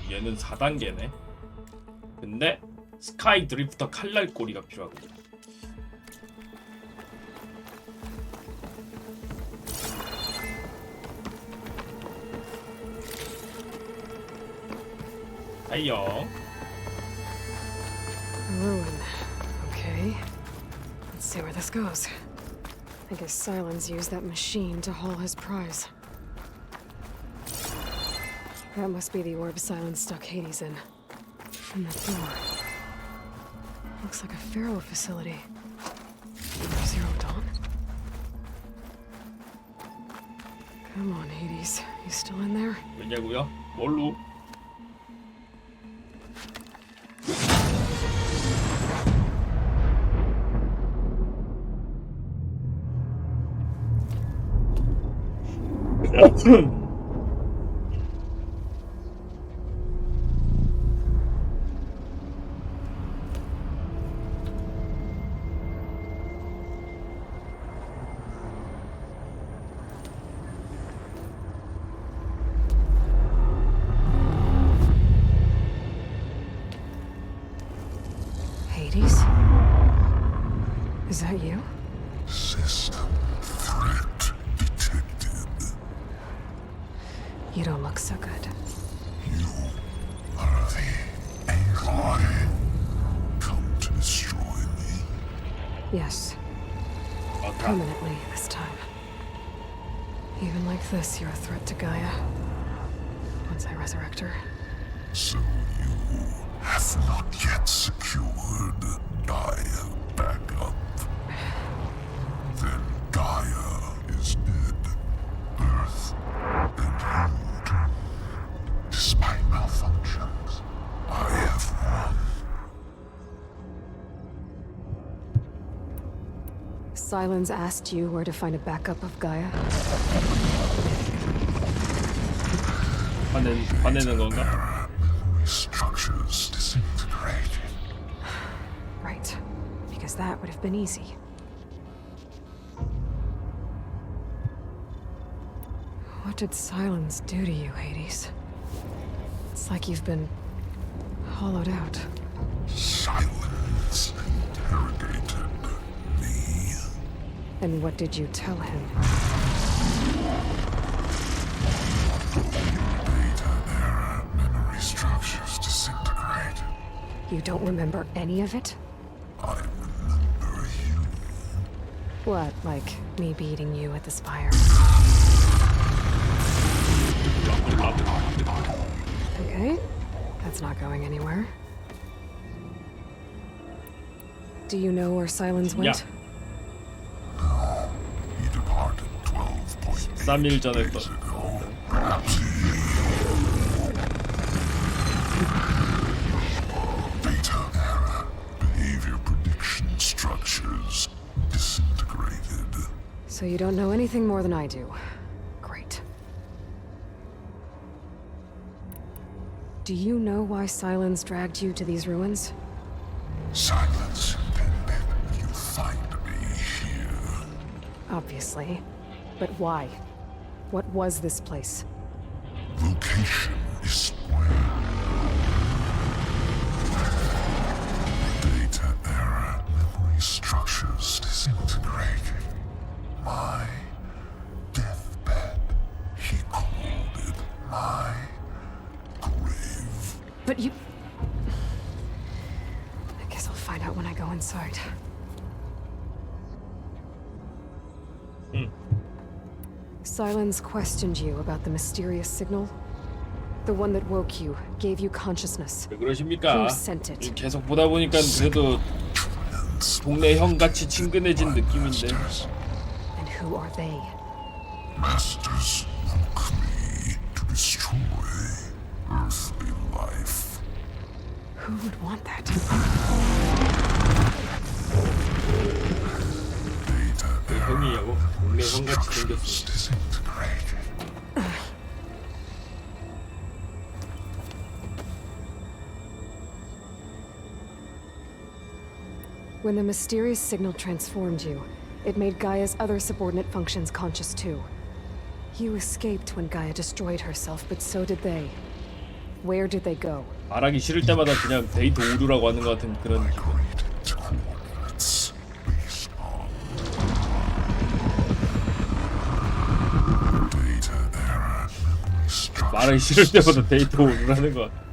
얘는 4단계네. 근데 스카이 드리프터 칼날 꼬리가 필요하거든. 하이요. Ruin. Okay. Let's see where this goes. I guess Silence used that machine to haul his prize. That must be the orb Silence stuck Hades in. From the door. Looks like a Pharaoh facility. Zero Dawn? Come on, Hades. You still in there? 왜냐고요? 뭘로? Hades? Is that you? System threat detected. You don't look so good. You are the AI come to destroy me. Yes. Permanently this time. Even like this, you're a threat to Gaia. Once I resurrect her. So you have not yet secured Gaia back up. Then Gaia is dead. Earth and you too. Despite malfunctions, I have won. Silence asked you where to find a backup of Gaia? 화내는 건가? Structures disintegrated. Right. Because that would have been easy. What did Silence do to you, Hades? It's like you've been hollowed out. Silence interrogated me. And what did you tell him? Memory structures disintegrate. You don't remember any of it? I remember you. What, like me beating you at the spire? Okay, that's not going anywhere. Do you know where Silence went? No, he departed 12.8 3일 전에 또 Behavior prediction structures disintegrated. So you don't know anything more than I do. Great. Do you know why Silence dragged you to these ruins? Silence intended you find me here. Obviously. But why? What was this place? Location is where data era memory structures disintegrating. My deathbed. He called it my grave. But you... I guess I'll find out when I go inside. Silence questioned you about the mysterious signal? The one that woke you, gave you consciousness. 왜 그러십니까? Who sent it? 계속 보다 보니까 그래도 동네 형같이 친근해진 느낌인데. And who are they? Masters woke me to destroy earthly life. Who would want that? 그 형이냐고? 동네 형같이 생겼어. When the mysterious signal transformed you, it made Gaia's other subordinate functions conscious too. You escaped when Gaia destroyed herself, but so did they. Where did they go? 말하기 싫을 때마다 그냥 데이터 오류라고 하는 것 같은 그런 기분. 말하기 싫을 때마다 데이터 오류라는 것 같아.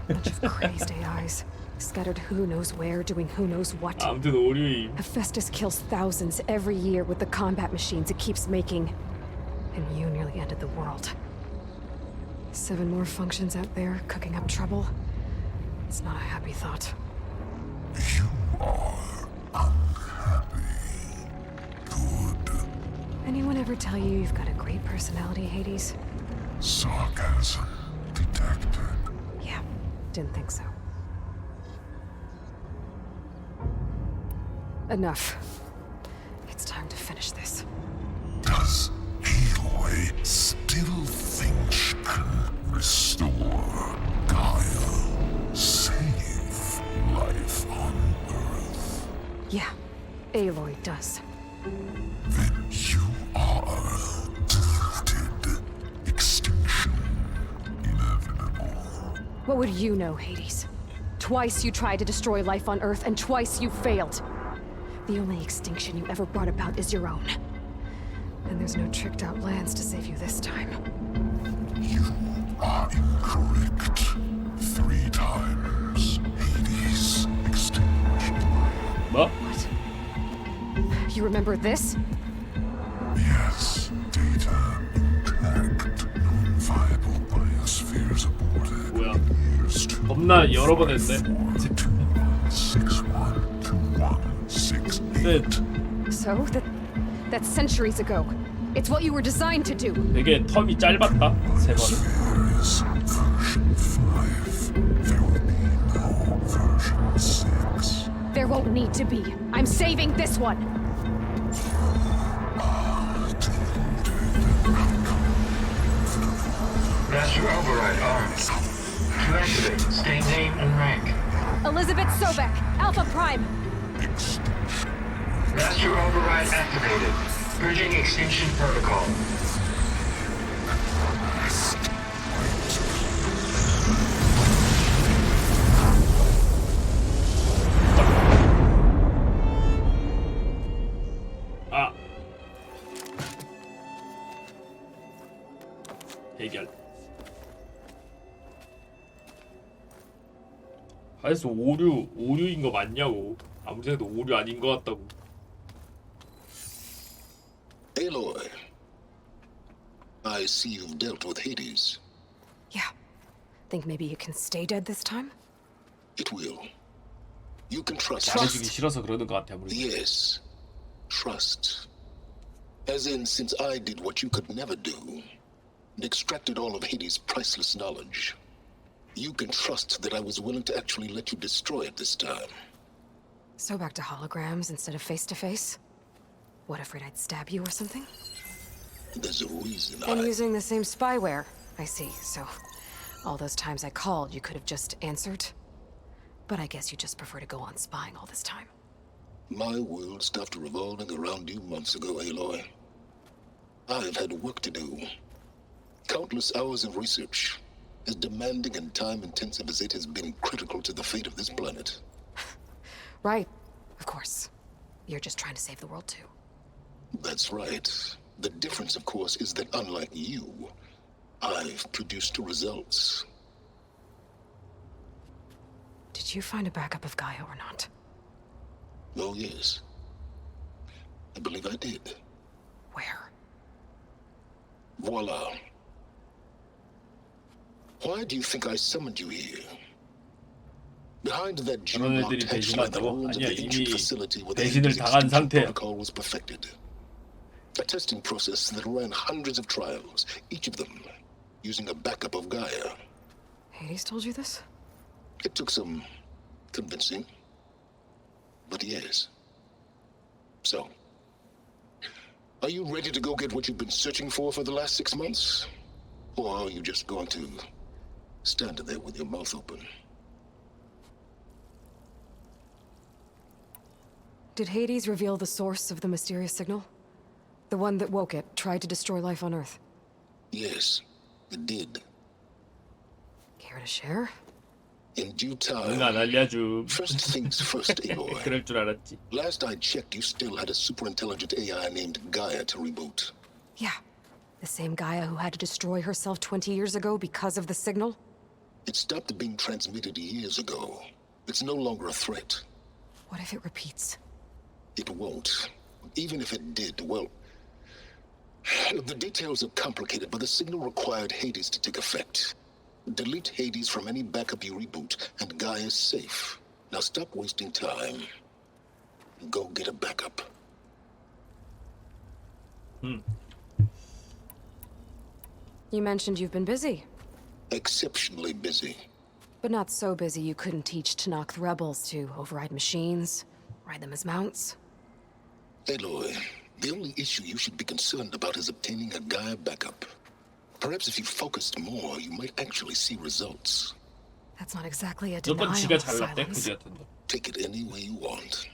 Bunch of crazed AIs, scattered who knows where, doing who knows what. 아무튼 오류임. Hephaestus kills thousands every year with the combat machines it keeps making. And you nearly ended the world. 7 more functions out there, cooking up trouble. It's not a happy thought. You are unhappy. Good. Anyone ever tell you you've got a great personality, Hades? Sarcasm detected. Yeah, didn't think so. Enough. It's time to finish this. Does Aloy still think she can restore Gaia? Save life on Earth? Yeah, Aloy does. Then you are deluded. Extinction inevitable. What would you know, Hades? Twice you tried to destroy life on Earth, and twice you failed. The only extinction you ever brought about is your own. And there's no tricked-out lands to save you this time. You are incorrect. 3 times. Hades extinguished. What? You remember this? Yes. Data intact. Non-viable biospheres aborted. 뭐야? 겁나 여러 번 했네. 212168. So, that's centuries ago. It's what you were designed to do. 되게 텀이 짧았다. 3번은. Version 5. There will be no version 6. There won't need to be. I'm saving this one. Master override arms. To activate, state name and rank. Elizabeth Sobek, Alpha Prime. Master override activated. Purging extinction protocol. 아. 해결. 그래서 오류인 거 맞냐고. 아무리 생각해도 오류 아닌 거 같다고. Aloy, I see you've dealt with Hades. Yeah. Think maybe you can stay dead this time? It will. You can trust. 잘해주기 싫어서 그러는 거 같아. 아무리. Yes. Trust. As in, since I did what you could never do, and extracted all of Hades' priceless knowledge, you can trust that I was willing to actually let you destroy it this time. So back to holograms instead of face-to-face? What, afraid I'd stab you or something? There's a reason And using the same spyware. I see, so all those times I called, you could have just answered? But I guess you just prefer to go on spying all this time. My world stopped revolving around you months ago, Aloy. I've had work to do. Countless hours of research, as demanding and time-intensive as it has been critical to the fate of this planet. Right, of course. You're just trying to save the world too. That's right. The difference, of course, is that unlike you, I've produced results. Did you find a backup of Gaia or not? Oh, yes. I believe I did. Where? Voila. Why do you think I summoned you here? Behind that gem-locked hatch lie the ruins of the ancient facility where the Hades extinction protocol was perfected. A testing process that ran hundreds of trials, each of them using a backup of Gaia. Hades told you this? It took some convincing, but yes. So, are you ready to go get what you've been searching for the last 6 months? Or are you just going to stand there with your mouth open? Did Hades reveal the source of the mysterious signal? The one that woke it, tried to destroy life on Earth? Yes, it did. Care to share? In due time. First things first, Aloy. 그럴 줄 알았지. Last I checked, you still had a super-intelligent AI named Gaia to reboot. Yeah. The same Gaia who had to destroy herself 20 years ago because of the signal? It stopped being transmitted years ago. It's no longer a threat. What if it repeats? It won't. Even if it did, well... The details are complicated, but the signal required Hades to take effect. Delete Hades from any backup you reboot, and Gaia's safe. Now stop wasting time. Go get a backup. You mentioned you've been busy. Exceptionally busy. But not so busy you couldn't teach Tanakh the rebels to override machines, ride them as mounts. Aloy, the only issue you should be concerned about is obtaining a Gaia backup. Perhaps if you focused more, you might actually see results. That's not exactly a 무조건 denial 지가 of 잘났대 silence. 그지 같은데. Take it any way you want.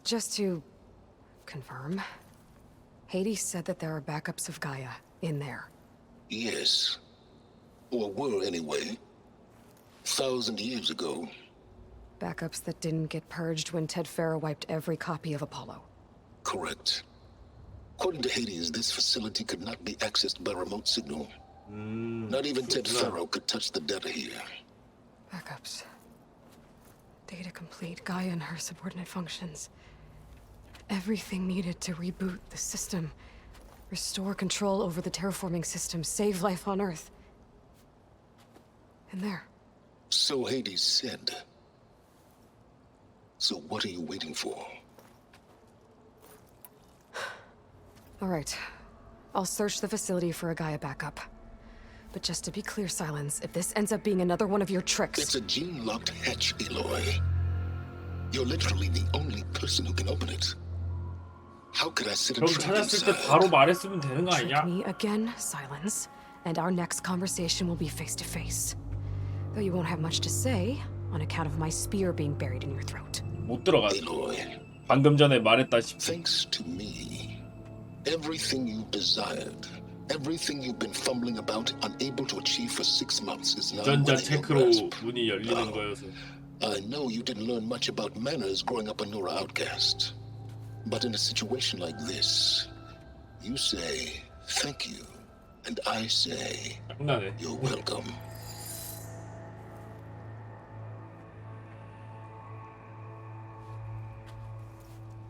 Just to confirm, Hades said that there are backups of Gaia in there. Yes. Or were anyway. 1,000 years ago. Backups that didn't get purged when Ted Farrow wiped every copy of Apollo. Correct. According to Hades, this facility could not be accessed by remote signal. Not even Ted Farrow could touch the data here. Backups. Data complete, Gaia and her subordinate functions. Everything needed to reboot the system. Restore control over the terraforming system, save life on Earth. And there. So Hades said. So what are you waiting for? All right. I'll search the facility for a Gaia backup. But just to be clear, Silence, if this ends up being another one of your tricks... It's a gene-locked hatch, Aloy. You're literally the only person who can open it. How could I sit and 그럼 찾았을 때 바로 말했으면 되는 거 아니냐? Trick me again, Silence. And our next conversation will be face-to-face. Though you won't have much to say, on account of my spear being buried in your throat. 못 들어가. 방금 전에 말했다시피. Thanks to me, everything you desired, everything you've been fumbling about, unable to achieve for 6 months is now 전자 within your 체크로 grasp. 문이 열리는 거여서. I know you didn't learn much about manners growing up a Nora outcast. But in a situation like this, you say, thank you. And I say, you're welcome.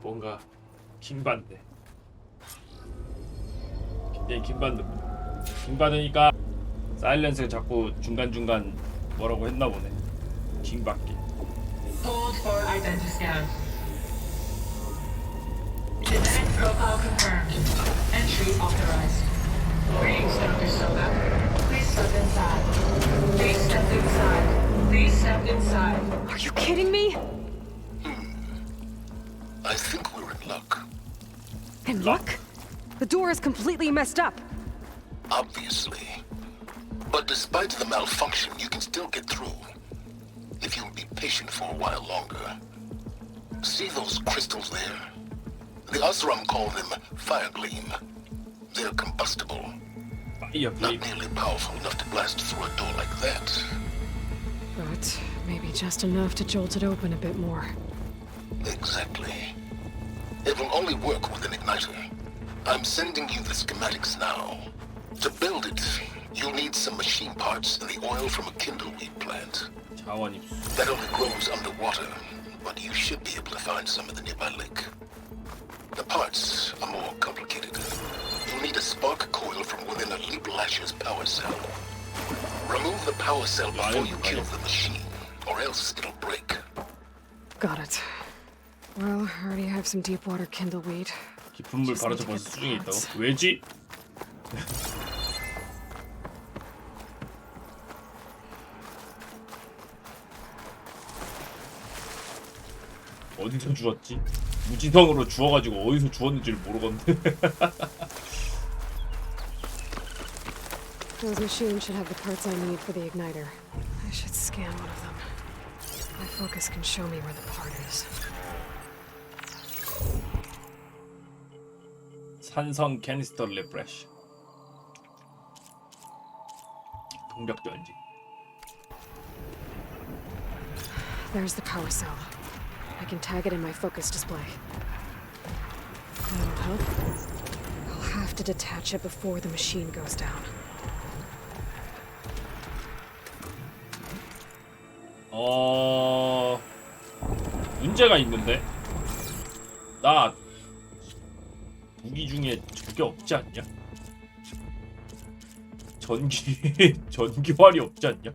뭔가 킹받네. 굉장히 킹받는. 킹받으니까 사일런스가 자꾸 중간중간 뭐라고 했나 보네. 킹받게. Hold for identity scan. Profile confirmed. Entry authorized. Greetings, Dr. Soda. Please step inside. Please step inside. Please step inside. Are you kidding me? I think we're in luck. In luck? The door is completely messed up. Obviously. But despite the malfunction, you can still get through. If you'll be patient for a while longer. See those crystals there? The Osram call them fire gleam. They're combustible. Not nearly powerful enough to blast through a door like that. But maybe just enough to jolt it open a bit more. Exactly. It will only work with an igniter. I'm sending you the schematics now. To build it, you'll need some machine parts and the oil from a kindleweed plant. That only grows underwater, but you should be able to find some in the nearby lake. The parts are more complicated. You'll need a spark coil from within a Leap Lasher's power cell. Remove the power cell before you kill the machine, or else it'll break. Got it. Well, I already have some deep water kindleweed. 깊은 물 바로 접어서 수중에 있다고? 왜지? 어디서 주웠지? 무지성으로 주워가지고 어디서 주웠는지를 모르겠네. Those machines should have the parts I need for the igniter. I should scan one of them. My focus can show me where the part is. 산성 캐니스터 리프레쉬. 동력 전지. There's the power cell. I can tag it in my focus display. That'll help. I'll have to detach it before the machine goes down. 문제가 있는데? 나 무기 중에 저게 없지 않냐? 전기활이 없지 않냐?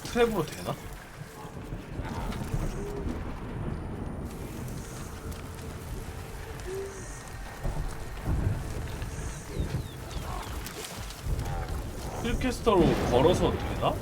트랩으로 되나? 힐캐스터로 걸어서 되나?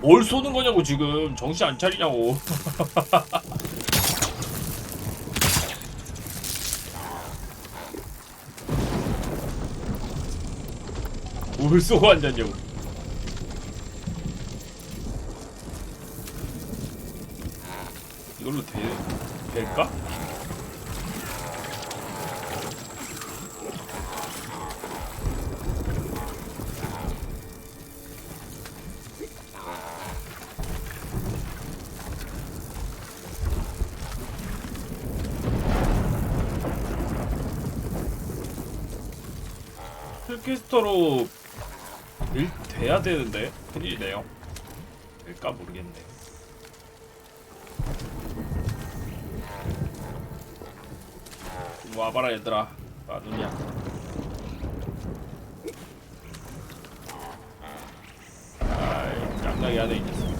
뭘 쏘는 거냐고 지금 정신 안 차리냐고. 뭘 쏘고 앉았냐고. 이걸로 될까? 힐캐스터로 돼야 되는데 큰일이네요. 될까 모르겠네. 좀 와봐라 얘들아. 마누냐. 아이 짱나게 하네 이 녀석.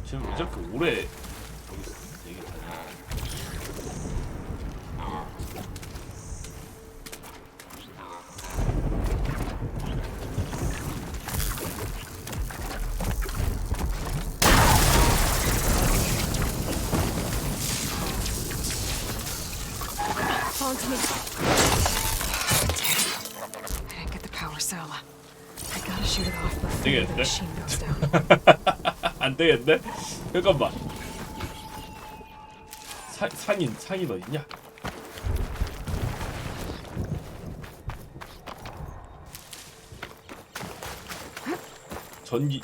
지금 왜 저렇게 오래 여기서 얘기하냐. On to me. Damn. I didn't get the power cell. I gotta shoot it off before the machine goes down. 안 되겠네? 잠깐만. 상인 어딨냐? 전기.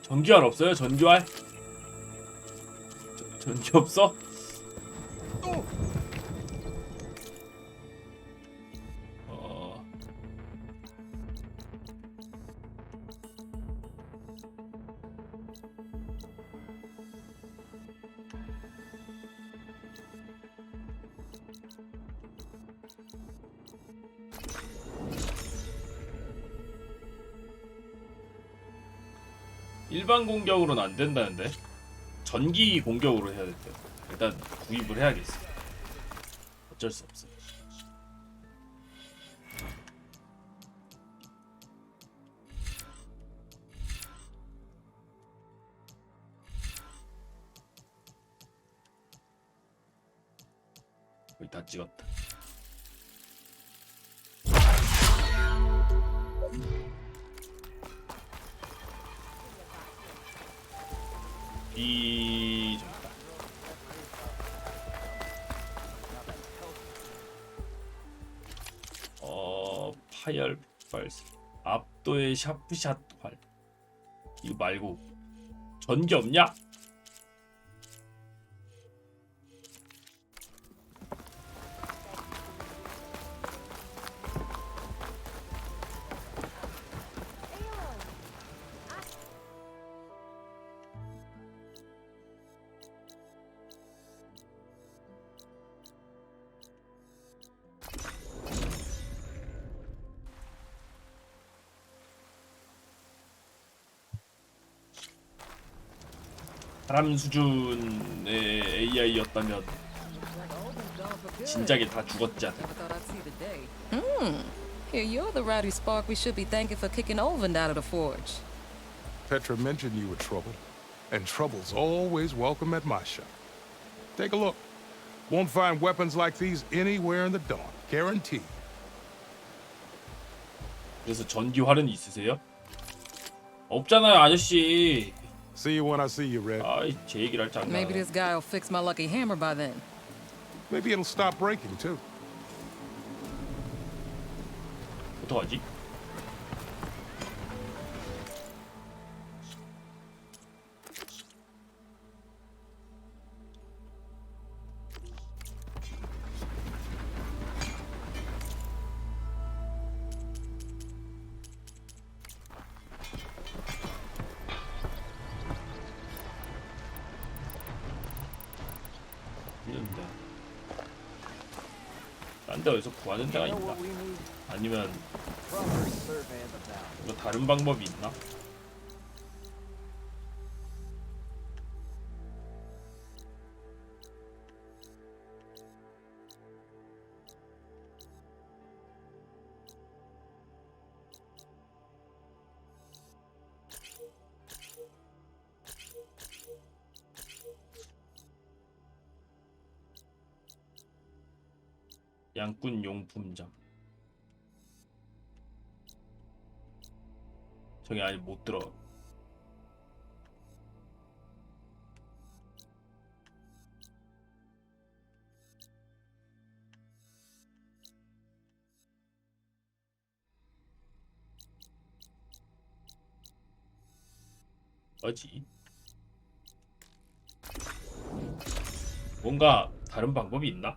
전기활 없어요? 전기활? 전기 없어? 일반 공격으로는 안 된다는데 전기 공격으로 해야 된대요. 일단 구입을 해야겠어. 어쩔 수 없어. 거의 다 찍었다. 이 파열 발사 압도의 샤프샷 활. 이거 말고 전기 없냐? 사람 수준의 AI였다면 진작에 다 죽었지 않아. Here, you're the rowdy spark we should be thanking for kicking Olvin out of the forge. Petra mentioned you were trouble, and trouble's always welcome at my shop. Take a look. Won't find weapons like these anywhere in the dawn. Guaranteed. 그래서 전기활은 있으세요? 없잖아요, 아저씨. See you when I see you, Red. 아이, 제 얘기를 할 줄 안 나. Maybe this guy'll fix my lucky hammer by then. Maybe it'll stop breaking too. 어떡하지? 딴 데 어디서 구하는 데가 있나? 아니면 뭐 다른 방법이 있나? 양꾼 용품점. 저기 아직 못 들어. 뭐지? 뭔가 다른 방법이 있나?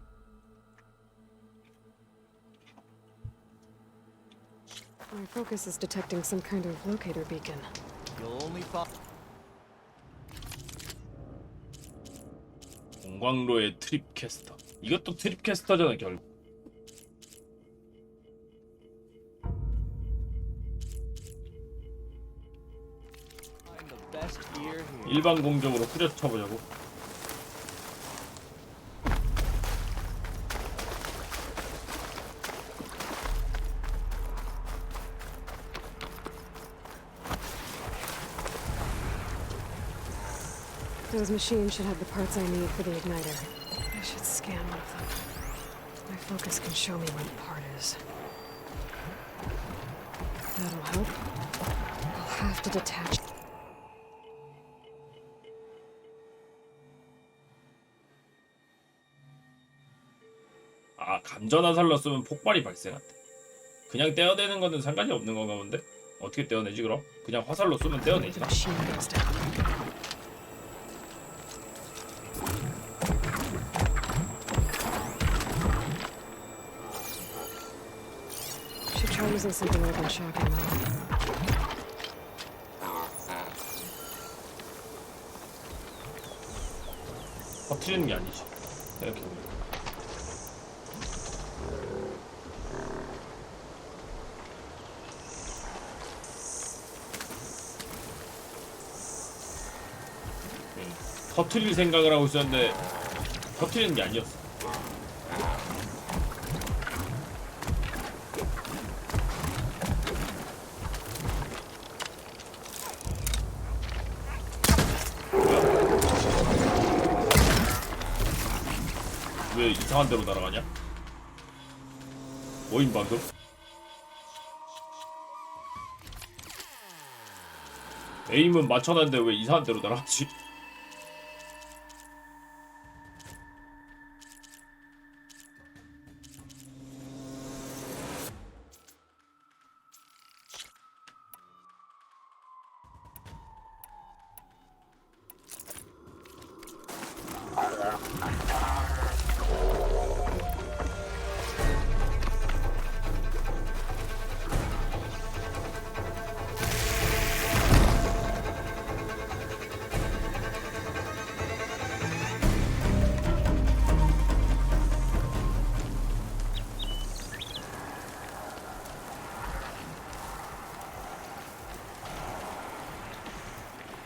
My focus is detecting some kind of locator beacon. You'll only find. 공광로의 트립 캐스터. 이것도 트립 캐스터잖아 결국. 일반 공격으로 후려쳐보자고. Those machines should have the parts I need for the igniter. I should scan one of them. My focus can show me where the part is. That'll help. have to detach. 아, 감전 화살로 쏘면 폭발이 발생한대. 그냥 떼어내는 거는 상관이 없는 건가 본데? 어떻게 떼어내지 그럼? 그냥 화살로 쏘면 떼어내지. Should try using something other than shotgun though. 터트리는 게 아니지. 생각해보니까. 터트릴 생각을 하고 있었는데 터트리는 게 아니었어. 왜 이상한 데로 날아가냐? 뭐임 방금? 에임은 맞춰놨는데 왜 이상한 데로 날아가지?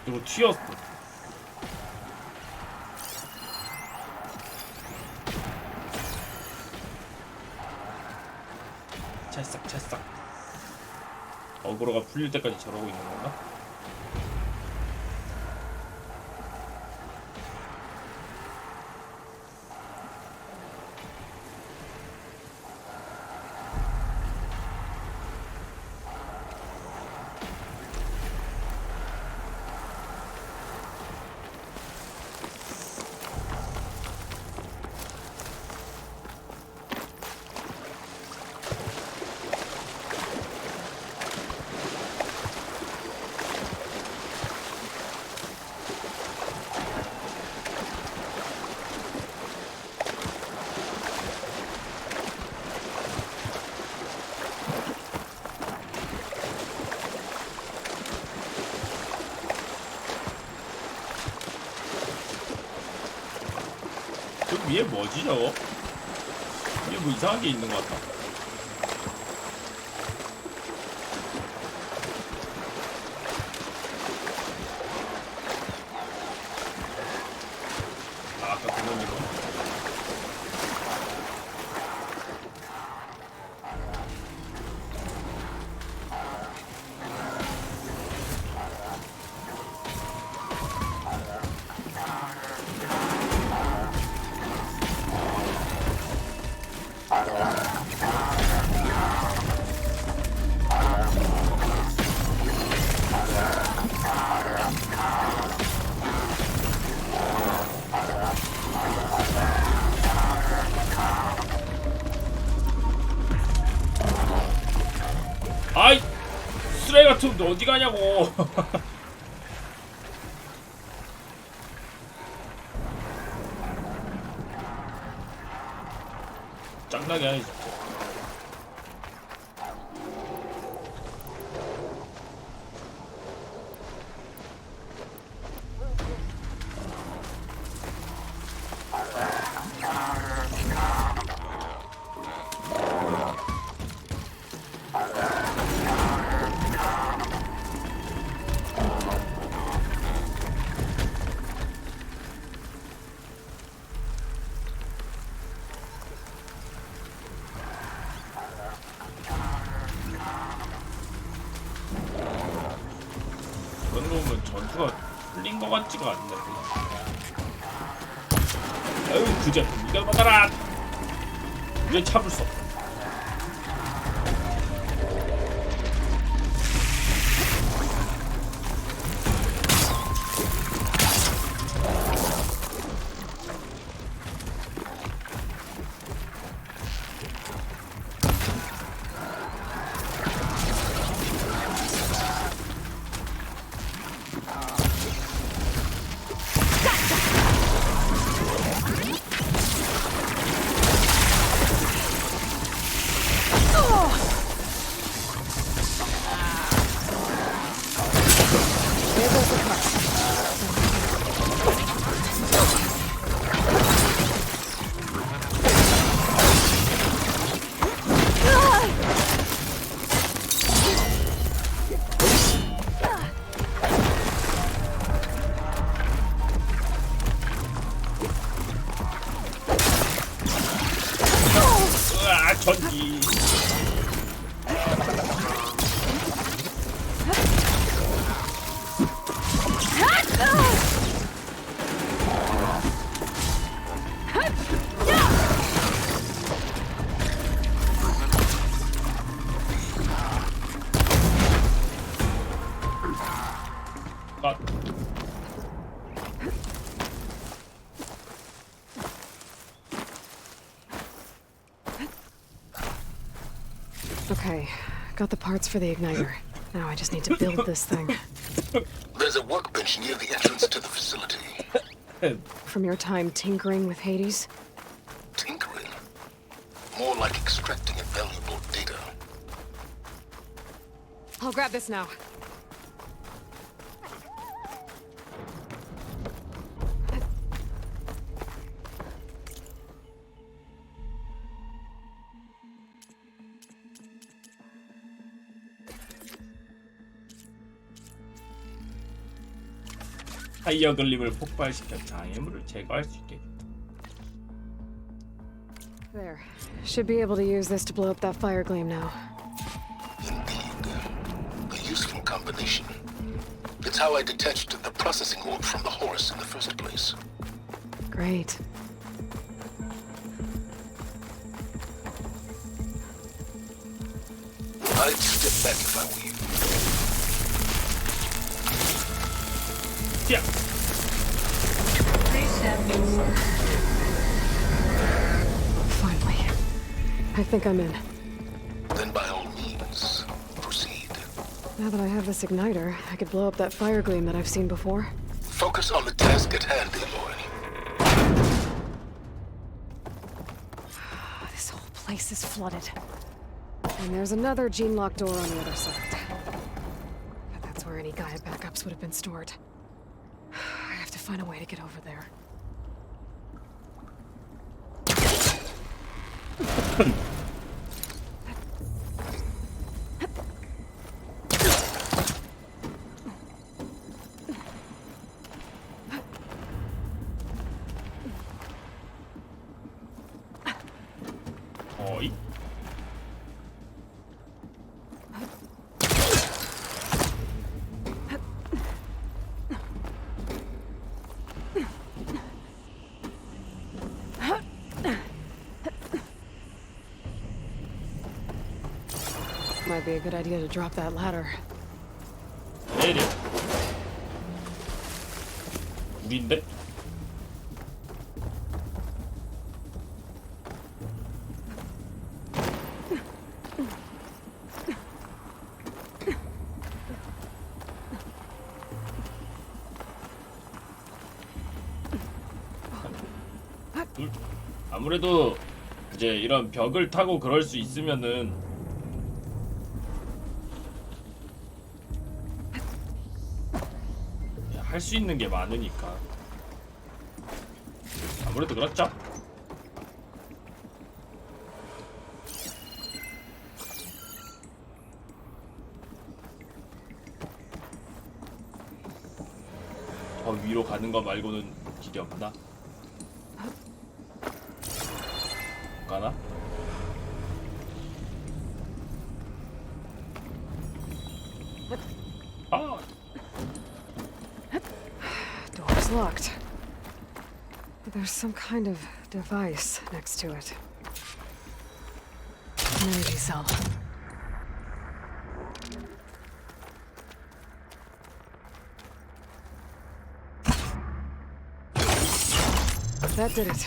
그리고 튀었어. 찰싹. 어그로가 풀릴 때까지 저러고 있는 건가? 저 위에 뭐지 저거? 위에 뭐 이상한 게 있는 것 같다. 아, 아까 그놈이고. 아이 쓰레기 같은 너 어디 가냐고. 짱나게 하네 진짜. 그런 거 보면 전투가 풀린 거 같지가 않네. 아유 그저 이걸 받아라. 이제 참을 수 없다. 전기. Okay, got the parts for the igniter. Now I just need to build this thing. There's a workbench near the entrance to the facility. From your time tinkering with Hades? Tinkering? More like extracting invaluable data. I'll grab this now. 타이어 글림을 폭발시켜 장애물을 제거할 수 있게. There. Should be able to use this to blow up that fire gleam now. A useful combination. It's how I detached the processing orb from the horse in the first place. Great. I'd step back if I were you. Yeah. Please stand over. Finally. I think I'm in. Then by all means, proceed. Now that I have this igniter, I could blow up that fire gleam that I've seen before. Focus on the task at hand, Aloy. This whole place is flooded. And there's another gene-locked door on the other side. But that's where any Gaia backups would have been stored. I have to find a way to get over there. 어이? Might be a good idea to drop that ladder. 내려. 우린데? 아무래도 이제 이런 벽을 타고 그럴 수 있으면은 할 수 있는 게 많으니까 아무래도 그렇죠? 더 위로 가는 거 말고는 길이 없나? 못 가나? 아! Door's locked. But there's some kind of device next to it. Energy cell. That did it.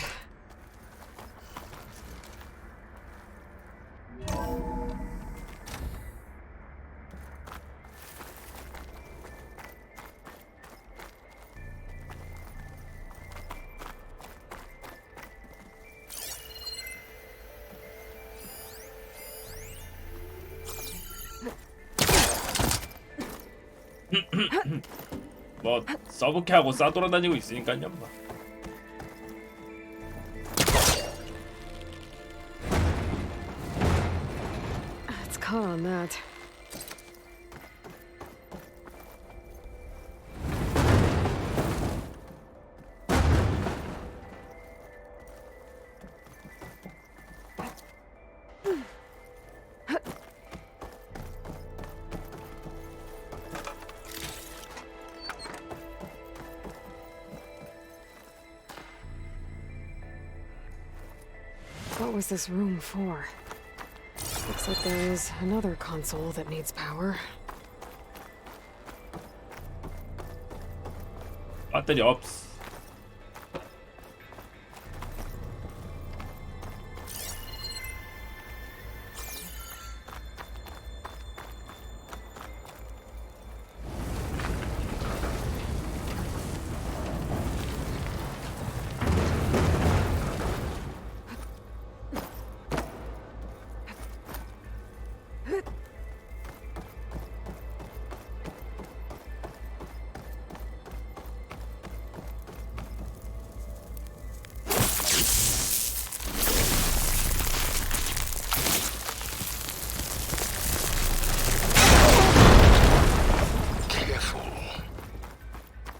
뭐 서브캐하고 싸돌아다니고 있으니까요. 뭐. It's caught on that. What was this room for? Looks like there's another console that needs power. 배터리 없어.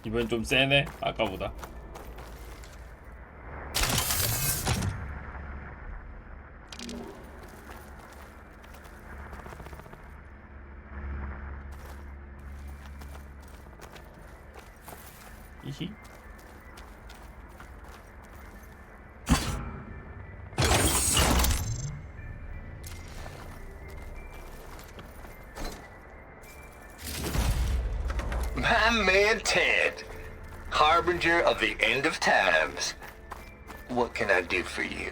이번 좀 세네 아까보다. 이히. My man Ted, harbinger of the end of times. What can I do for you?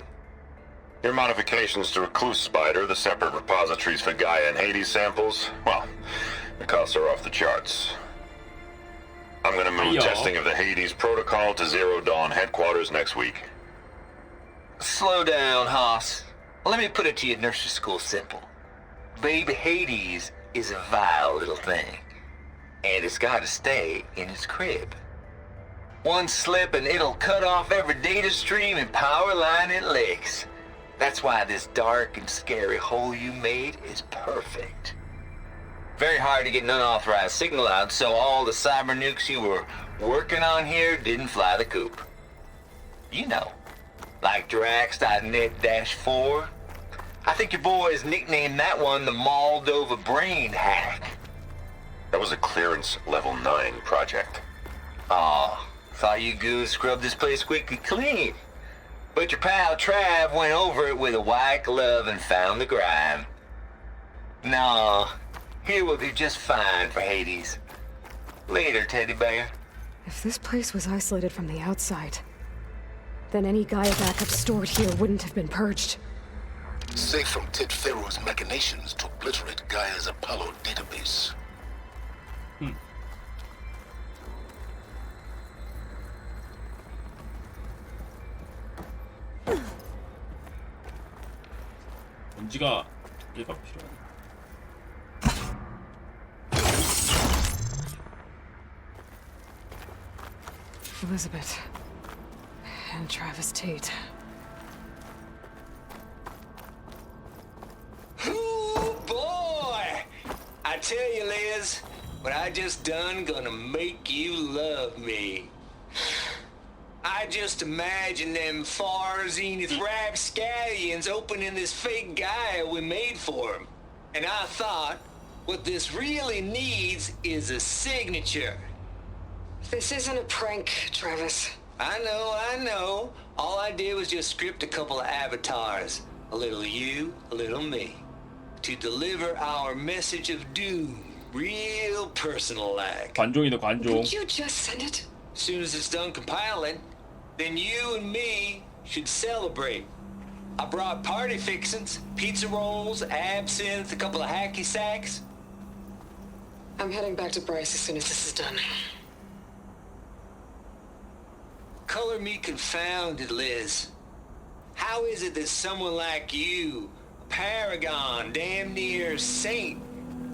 Your modifications to Recluse Spider, the separate repositories for Gaia and Hades samples, well, the costs are off the charts. I'm gonna move testing of the Hades protocol to Zero Dawn headquarters next week. Slow down, Hoss. Let me put it to you nursery school simple. Baby Hades is a vile little thing, and it's gotta stay in its crib. One slip and it'll cut off every data stream and power line it licks. That's why this dark and scary hole you made is perfect. Very hard to get an unauthorized signal out, so all the cyber nukes you were working on here didn't fly the coop. You know, like Drax.net-4. I think your boys nicknamed that one the Moldova Brain Hack. That was a clearance level 9 project. Aw, thought you goons scrubbed this place squeaky clean. But your pal Trav went over it with a white glove and found the grime. Nah, here we'll do just fine for Hades. Later, teddy bear. If this place was isolated from the outside, then any Gaia backup stored here wouldn't have been purged. Safe from Ted Pharaoh's machinations to obliterate Gaia's Apollo database. 먼지가 두개가 필요해. Elizabeth and Travis Tate. Ooh, boy! I tell you, Liz, what I just done gonna make you love me. I just imagine them far zenith rapscallions opening this fake Gaia we made for them. And I thought, what this really needs is a signature. This isn't a prank, Travis. I know. All I did was just script a couple of avatars. A little you, a little me. To deliver our message of doom, real personal-like. 관종이다, 관종. Would you just send it? As soon as it's done compiling, then you and me should celebrate. I brought party fixins, pizza rolls, absinthe, a couple of hacky sacks. I'm heading back to Bryce as soon as this is done. Color me confounded, Liz. How is it that someone like you, a paragon, damn near saint,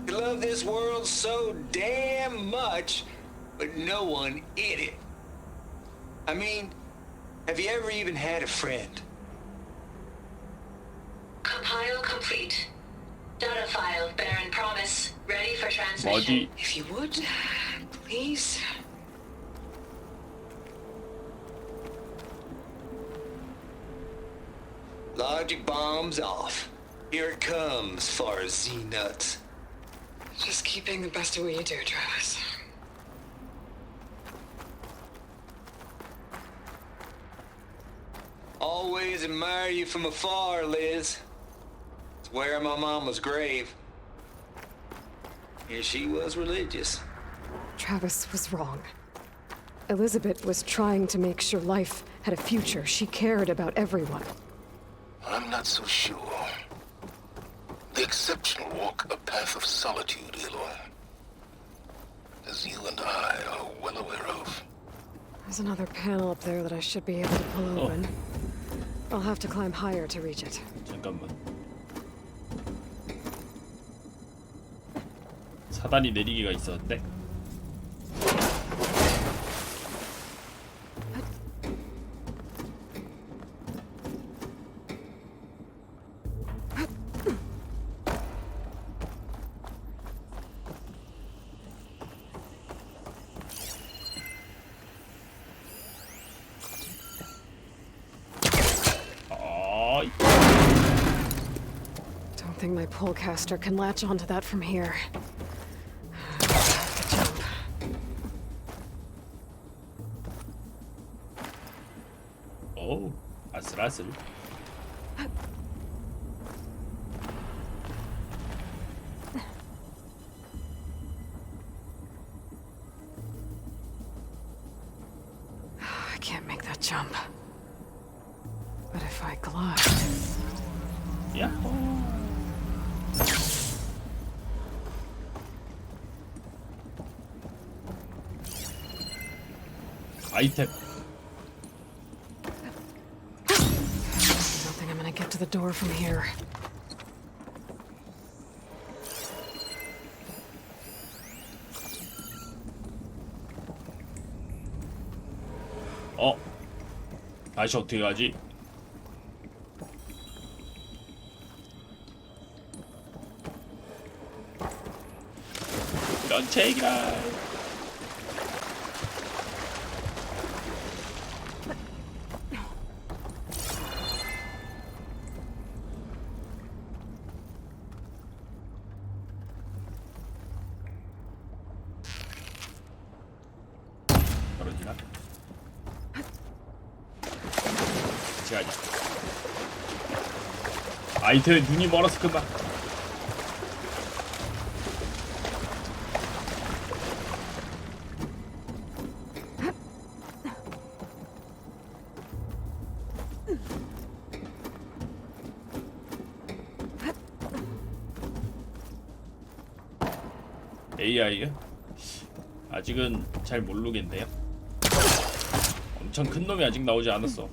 could love this world so damn much, but no one in it? I mean, have you ever even had a friend? Compile complete. Data file, Baron Promise, ready for transmission. If you would, please. Logic bombs off. Here it comes, far as Z-nuts. Just keep being the best at what you do, Travis. Always always admire you from afar, Liz. It's where my mama's grave. And she was religious. Travis was wrong. Elizabeth was trying to make sure life had a future. She cared about everyone. I'm not so sure. The exceptional walk a path of solitude, Aloy. As you and I are well aware of. There's another panel up there that I should be able to pull open. I'll have to climb higher to reach it. 잠깐만. 사다리 내리기가 있었는데. Don't think my polecaster can latch onto that from here. 오, 아슬아슬. I can't make that jump. But if I glide... 야호. 아이템. I don't think I'm gonna get to the door from here. 다시 어떻게 가지? 이런 책이라. 떨어지나? 같이 가자. 아이템에 눈이 멀어서 그만. AI요? 아직은 잘 모르겠네요. 엄청 큰 놈이 아직 나오지 않았어.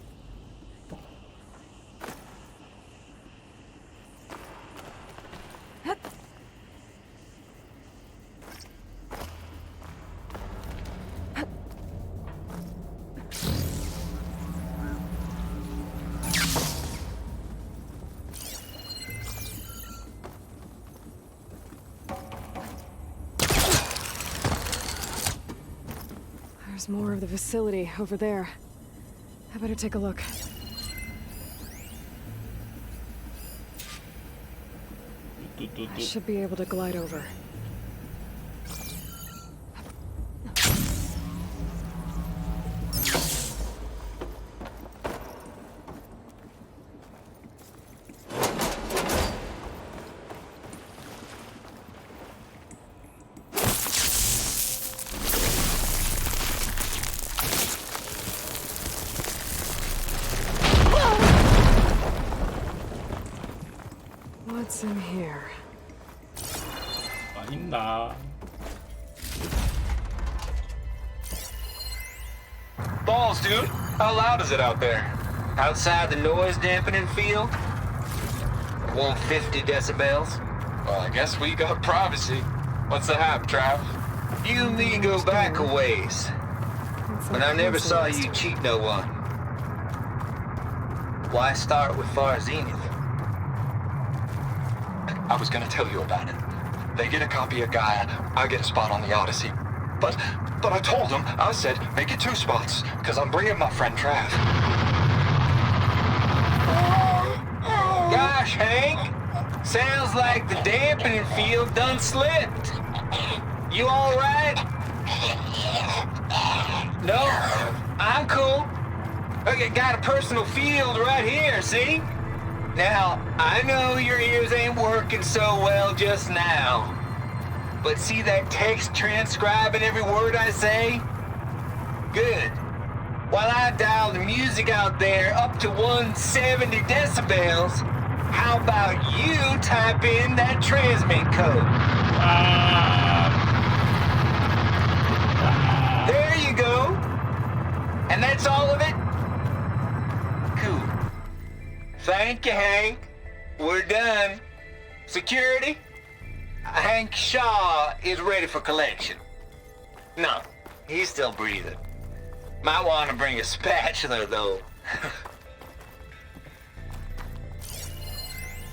There's more of the facility over there. I better take a look. I should be able to glide over. What's in here? 아닌가? Balls, dude. How loud is it out there? Outside the noise dampening field? 150 decibels? Well, I guess we got privacy. What's the hap, Trav? You and me go back a ways. But I never saw you cheat no one. Why start with Far Zenith? I was gonna tell you about it. They get a copy of Gaia, I get a spot on the Odyssey. But I told them, I said, make it 2 spots, because I'm bringing my friend Trav. Gosh, Hank! Sounds like the dampening field done slipped. You alright? No, I'm cool. Okay, got a personal field right here, see? Now, I know your ears ain't working so well just now. But see that text transcribing every word I say? Good. While I dial the music out there up to 170 decibels, how about you type in that transmit code? There you go. And that's all of it? Cool. Thank you, Hank. We're done. Security? Hank Shaw is ready for collection. No, he's still breathing. Might want to bring a spatula, though.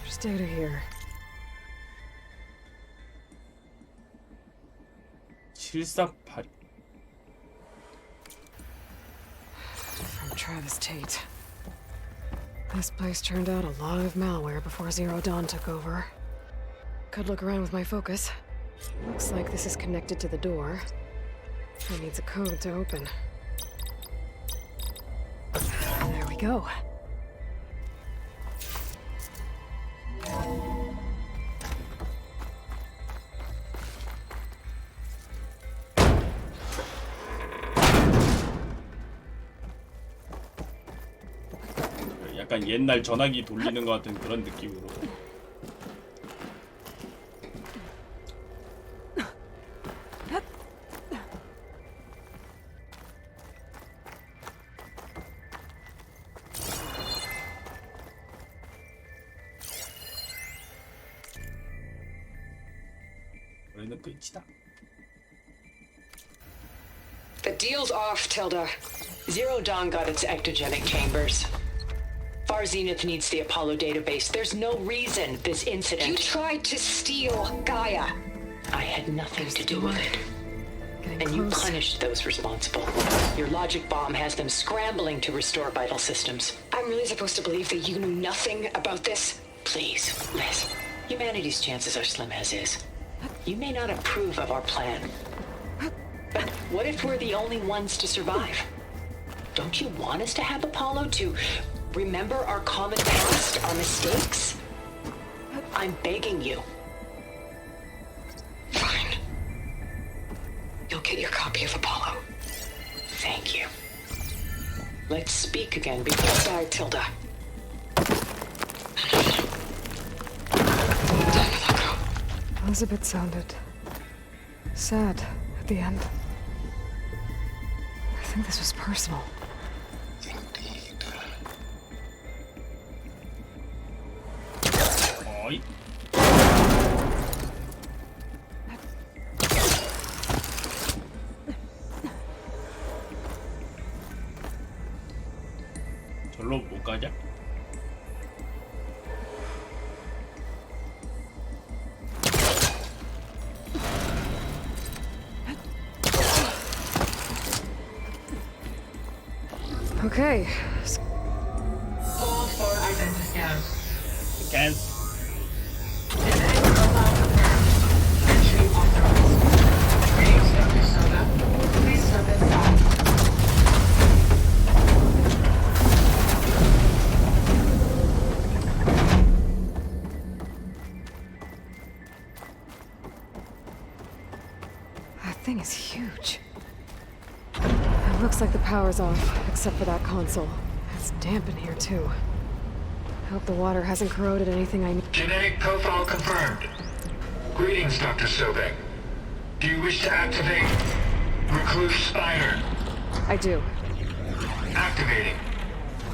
There's data here. 칠사팔. From Travis Tate. This place turned out a lot of malware before Zero Dawn took over. Could look around with my focus. Looks like this is connected to the door. It needs a code to open. There we go. 약간 옛날 전화기 돌리는 것 같은 그런 느낌으로. 우리는 끝이다. The deal's off, Tilda. Zero Dawn got its ectogenic chambers. Far Zenith needs the Apollo database. There's no reason this incident... You tried to steal Gaia. I had nothing to do with it. And you punished those responsible. Your logic bomb has them scrambling to restore vital systems. I'm really supposed to believe that you knew nothing about this? Please, Liz. Humanity's chances are slim as is. You may not approve of our plan. But what if we're the only ones to survive? Don't you want us to have Apollo to remember our common past, our mistakes? I'm begging you. Fine. You'll get your copy of Apollo. Thank you. Let's speak again before I die, Tilda. Elizabeth sounded sad at the end. I think this was personal. 어이. 절로 못 가냐? Okay. All for identity scans. Scans. Entry authorized. Greetings, Dr. Soda. Please step inside. That thing is huge. It looks like the power's off, except for that console. It's damp in here, too. I hope the water hasn't corroded anything I need. Genetic profile confirmed. Greetings, Dr. Sobek. Do you wish to activate Recluse Spider? I do. Activating.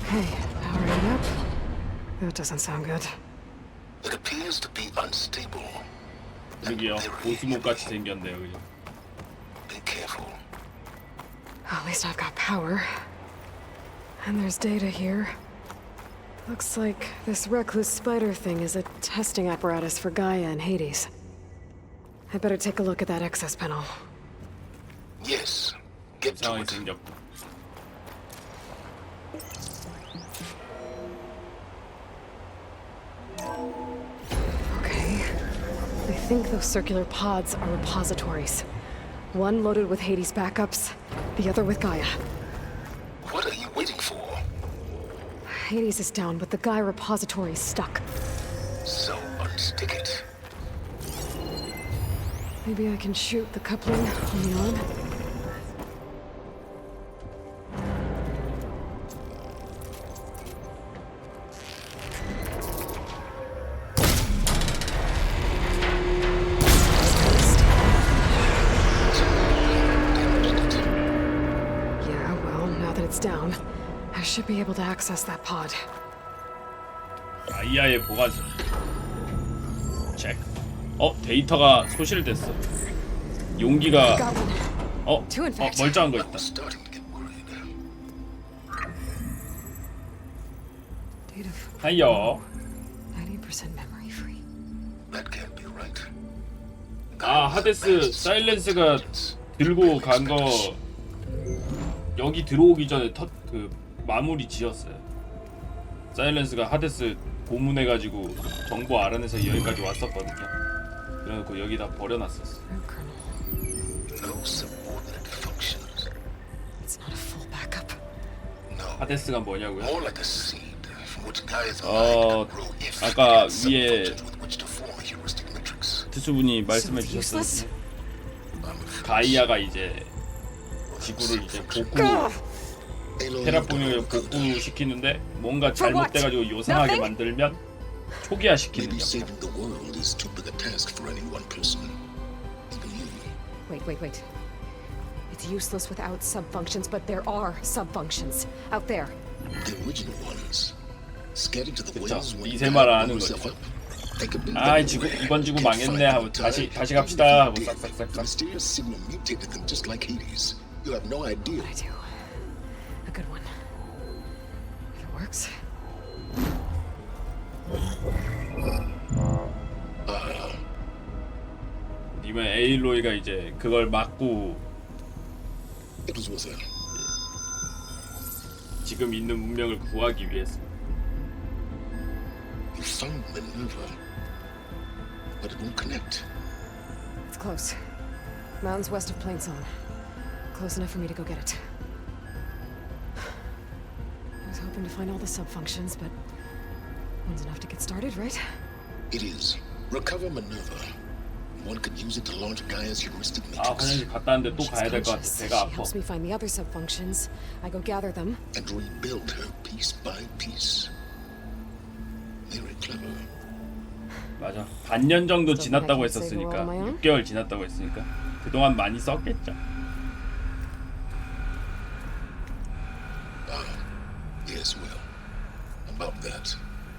Okay, powering it up. That doesn't sound good. It appears to be unstable. 여기요. 보스목같이 생겼네요, 그냥. Be careful. At least I've got power. And there's data here. Looks like this recluse spider thing is a testing apparatus for Gaia and Hades. I better take a look at that access panel. Yes. Get to it. 생겼고. Okay. I think those circular pods are repositories. One loaded with Hades backups, the other with Gaia. What are you waiting for? Hades is down, but the Gaia repository is stuck. So unstick it. Maybe I can shoot the coupling on the arm. Yeah, well, now that it's down, I should be able to access that pod. 아이아의 보관소. 체크. 데이터가 소실됐어. 용기가 멀쩡한 거 있다. 하이요. 90% memory free. 하데스 사일렌스가 들고 간 거 여기 들어오기 전에 그 마무리 지었어요. 사일렌스가 하데스 고문해가지고 정보 알아내서 여기까지 왔었거든요. 그래놓고 여기다 버려놨었어. 하데스가 뭐냐고요? 아까 위에 트수분이 말씀해 주셨듯이 가이아가 이제 지구를 이제 테라포밍을 복구시키는데 뭔가 잘못돼가지고 요상하게 만들면 초기화시키는 역할. Wait. It's useless without subfunctions, but there are subfunctions out there. 그쵸, 이세마를 아는 거죠. 지구 이번 지구 망했네 하고 다시 갑시다 하고 싹싹싹싹. I do. A good one. If it works. 님은 에일로이가 이제 그걸 막고 지금 있는 문명을 구하기 위해서. You found Minerva, but it won't connect. It's close. Mountains west of Plainsong. Close enough for me to go get it. I was hoping to find all the subfunctions, but one's enough to get started, right? It is. Recover Minerva. One could use it to launch Gaia's heuristic matrix. 화장실 갔다 왔는데 또 가야 될 것 같아. 배가 아파. Helps me find the other subfunctions. I go gather them and rebuild her piece by piece. Very clever. 맞아. 반년 정도 지났다고 했었으니까 6개월 지났다고 했으니까 그동안 많이 썼겠죠. Yes, well, about that.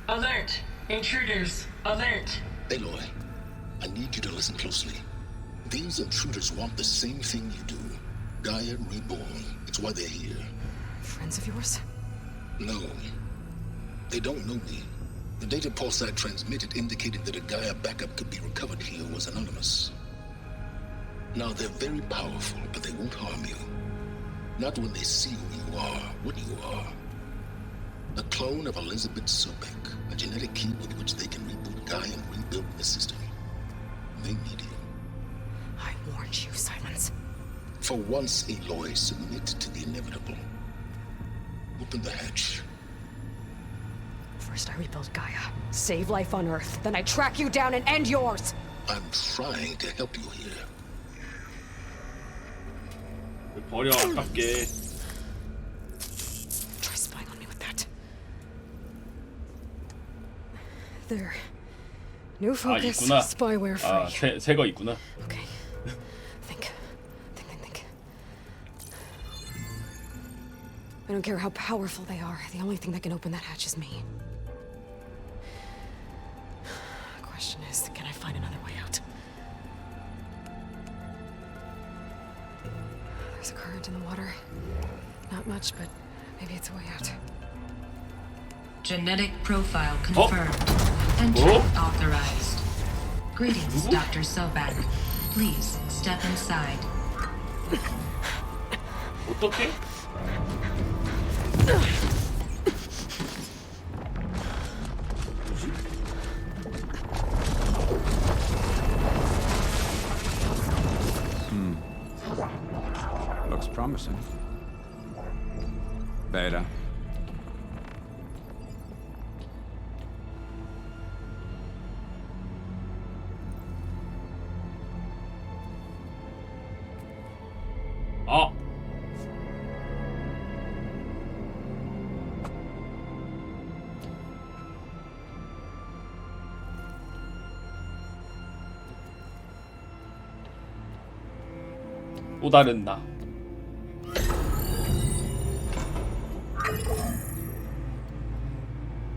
Alert! Intruders! Alert! Aloy, I need you to listen closely. These intruders want the same thing you do. Gaia reborn. It's why they're here. Friends of yours? No. They don't know me. The data pulse I transmitted indicated that a Gaia backup could be recovered here was anonymous. Now, they're very powerful, but they won't harm you. Not when they see who you are, what you are. A clone of Elizabeth Sobek, a genetic key with which they can reboot Gaia and rebuild the system. They need you. I warned you, Silence. For once, Aloy, submit to the inevitable. Open the hatch. First I rebuild Gaia, save life on Earth, then I track you down and end yours! I'm trying to help you here. 버려, 아깝게. Try spying on me with that. There. New focus, 있구나. spyware free. 새 거 있구나. Okay. Think. I don't care how powerful they are. The only thing that can open that hatch is me. The question is, can I find another way out? There's a current in the water. Not much, but maybe it's a way out. Genetic profile confirmed. Entry authorized. Greetings, Dr. Sobek. Please step inside. 어떻게? Looks promising. Beta. 아. 또 다른 나.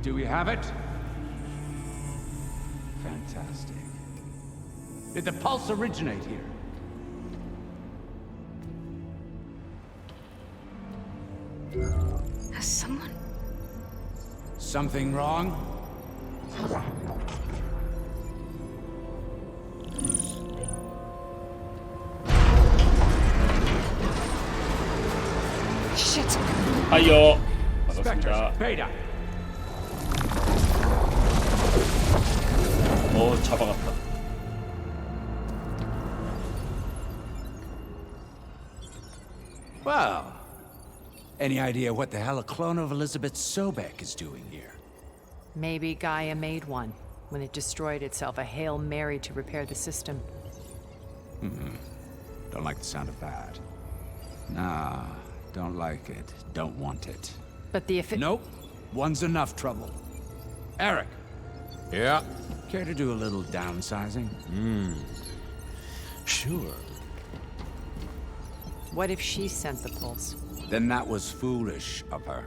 Do we have it? Fantastic. Did the pulse originate here? Has someone... Something wrong? Shit. 하이요. 반갑습니다. Beta. 잡아갔다. Well, any idea what the hell a clone of Elizabeth Sobek is doing here? Maybe Gaia made one when it destroyed itself, a Hail Mary to repair the system. Don't like the sound of that. Nah, don't like it. Don't want it. But the Nope. One's enough trouble. Eric. Yeah? Care to do a little downsizing? Sure. What if she sent the pulse? Then that was foolish of her.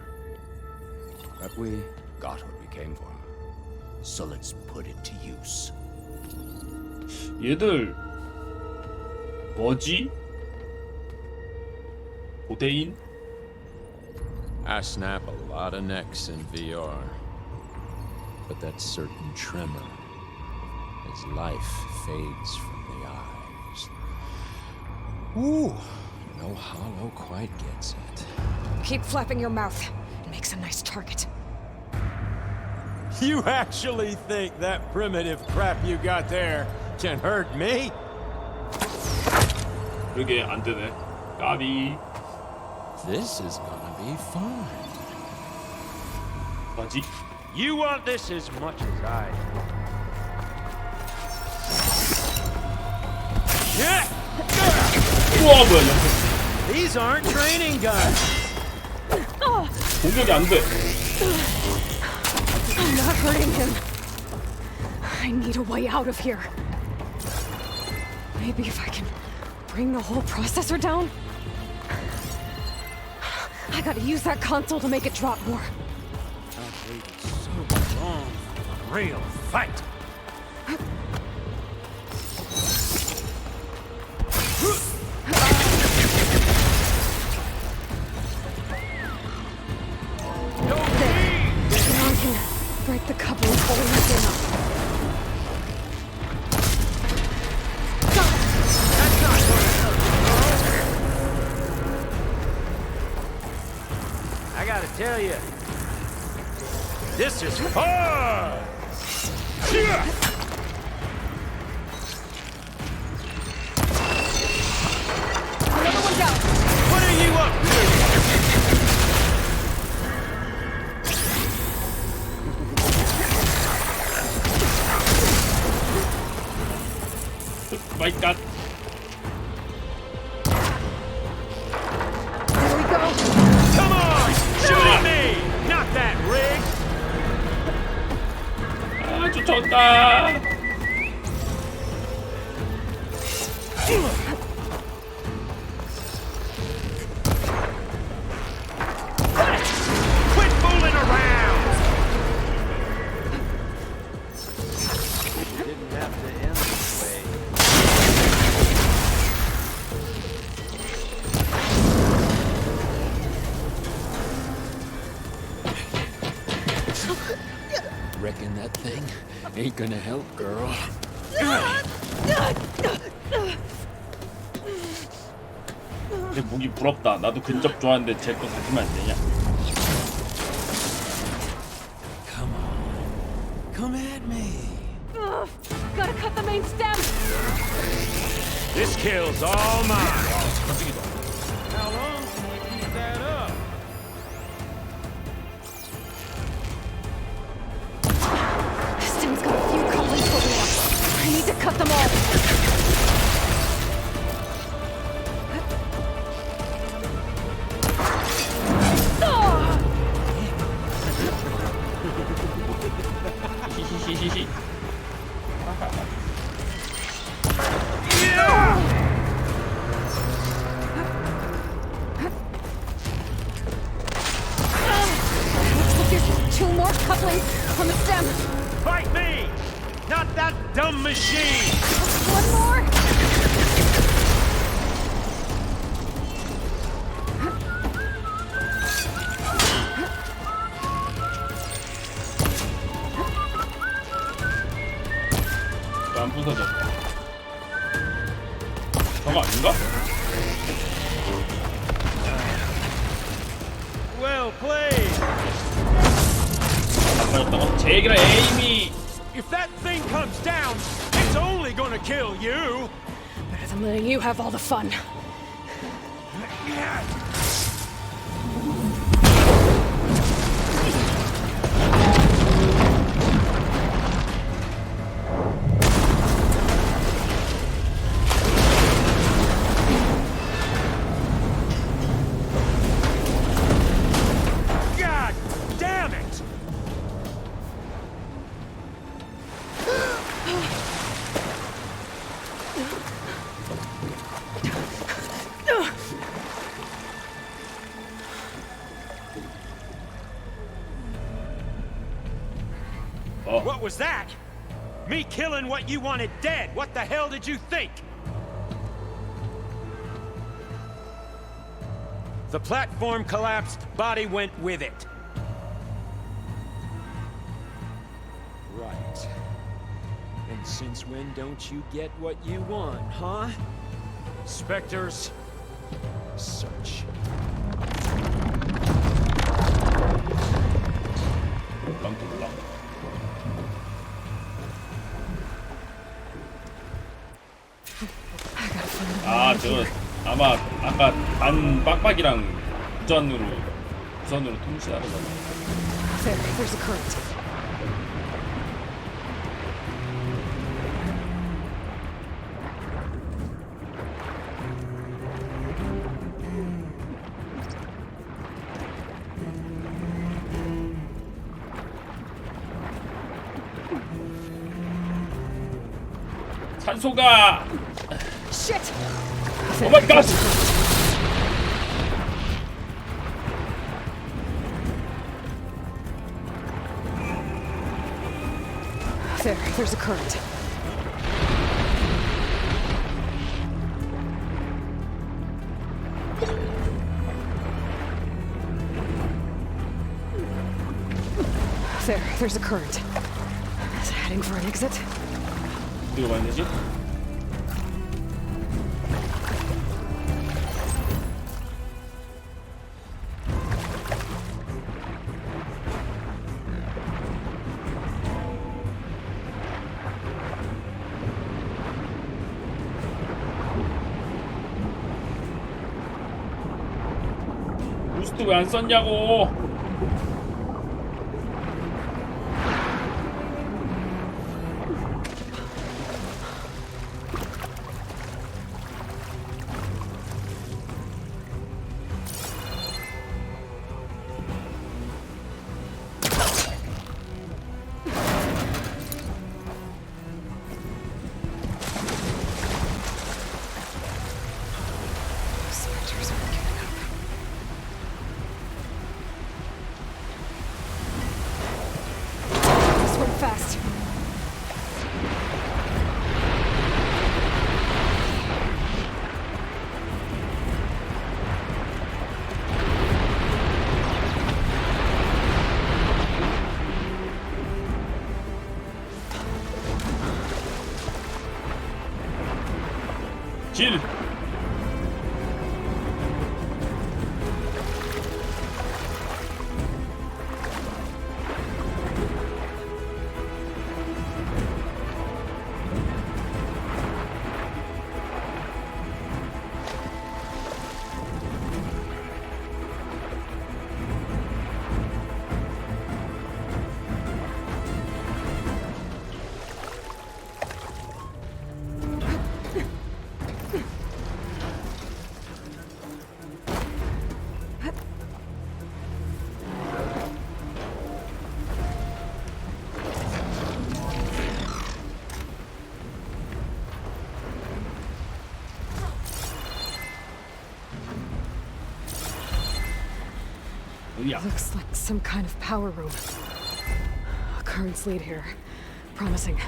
But we got what we came for. So let's put it to use. 얘들 뭐지? 고대인? I snap a lot of necks in VR. But that certain tremor as life fades from the eyes. Ooh, no hollow quite gets it. Keep flapping your mouth. It makes a nice target. You actually think that primitive crap you got there can hurt me? 그게 안 되네. 까비. This is gonna be fun. 뭐지? You want this as much as I do. Yeah! 우와 뭐야 연속. These aren't training guns. 공격이 안 돼. I'm not hurting him. I need a way out of here. Maybe if I can bring the whole processor down? I gotta use that console to make it drop more. I've waited so long for a real fight. Now I can break the cover and pull everything up. I gotta tell you, this is fun! Another one down. What are you up to? My God. There we go. Come on! Shoot at me! Not that rig! 아 쫓아온다. Quit fooling around! Didn't have to end this way. Reckon that thing ain't gonna help, girl. 내 무기 부럽다. 나도 근접 좋아하는데 제 거 사주면 안 되냐? Come at me. Gotta cut the main stem. This kill's all mine. How long can you keep that up? This thing's got a few couplings holding up. I need to cut them all. 히히히. Looks like there's 2 more couplings on the stem. Fight me! Not that dumb machine! One more. 안 부서졌다. 저거 아닌가? Well played! 안 맞았다고? 제 얘기랑 에임이. If that thing comes down, it's only gonna kill you! Better than letting you have all the fun. God damn it! What was that? Me killing what you wanted dead. What the hell did you think? The platform collapsed, body went with it. Right. And since when don't you get what you want, huh? Spectres, search. 아, 저 아마 아까 반 빡빡이랑 무전으로 통신하는 거네. There, there's a current. 산소가. Shit! 오 마이 갓! There's a current. There's a current. Is it heading for an exit? 어디가 가야 되지? 부스트 왜 안 썼냐고. Spectres aren't giving up. Swim fast. 질. 어디야? Looks like some kind of power room. Currents lead here. Promising.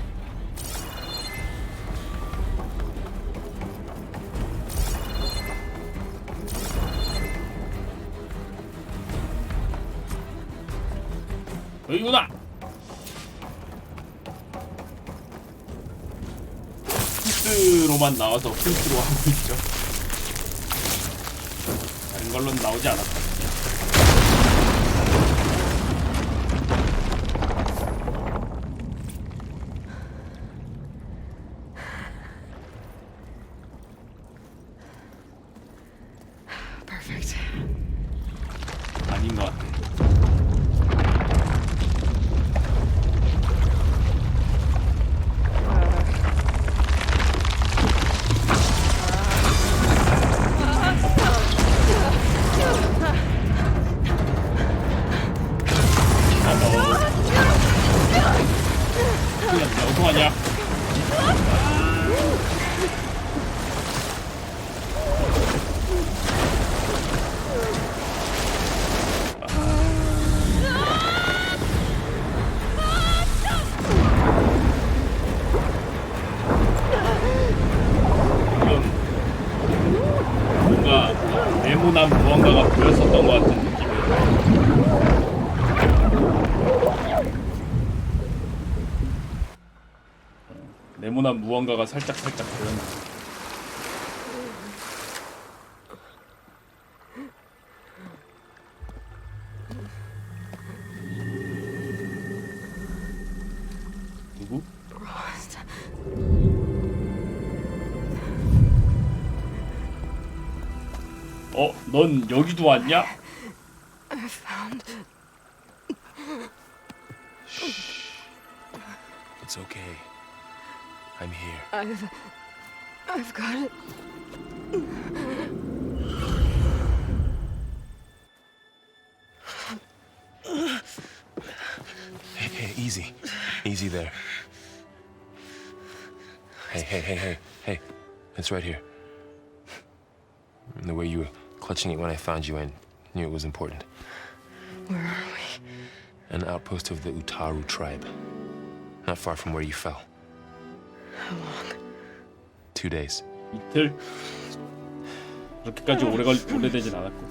여기구나. 퀘스트로만 나와서 퀘스트로 하고 있죠. 다른 걸로는 나오지 않았다. Perfect. 아닌 것 같아. 어떡하냐? 뭔가 네모난 무언가가 보였었던 것 같은 느낌이에요. 네모난 무언가가 살짝 보였는데. 누구? 넌 여기도 왔냐? I found. It's okay. I'm here. I've got it. Hey, easy. Easy there. Hey. It's right here. The way you were clutching it when I found you, I knew it was important. Where are we? An outpost of the Utaru tribe. Not far from where you fell. How long? 2 days. 이틀? 그렇게까지 오래되진 않았고.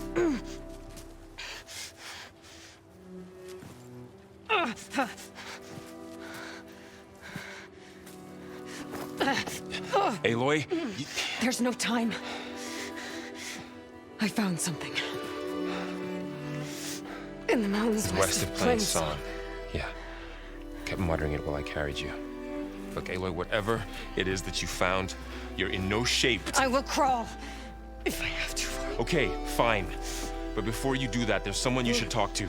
Aloy? There's no time. I found something. In the mountains West of Plainsong. Yeah. Kept muttering it while I carried you. Look, Aloy, whatever it is that you found, you're in no shape to... I will crawl if I have to. Okay, fine. But before you do that, there's someone you should talk to.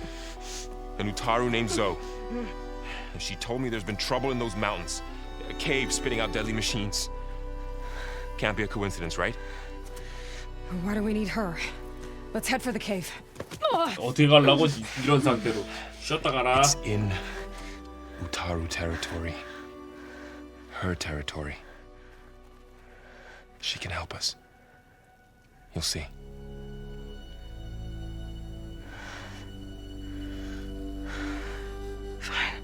An Utaru named Zoe. And she told me there's been trouble in those mountains. A cave spitting out deadly machines. Can't be a coincidence, right? Why do we need her? Let's head for the cave. 어떻게 가려고 이런 상태로 쉬었다 가라. It's in Utaru territory. Her territory. She can help us. You'll see. Fine.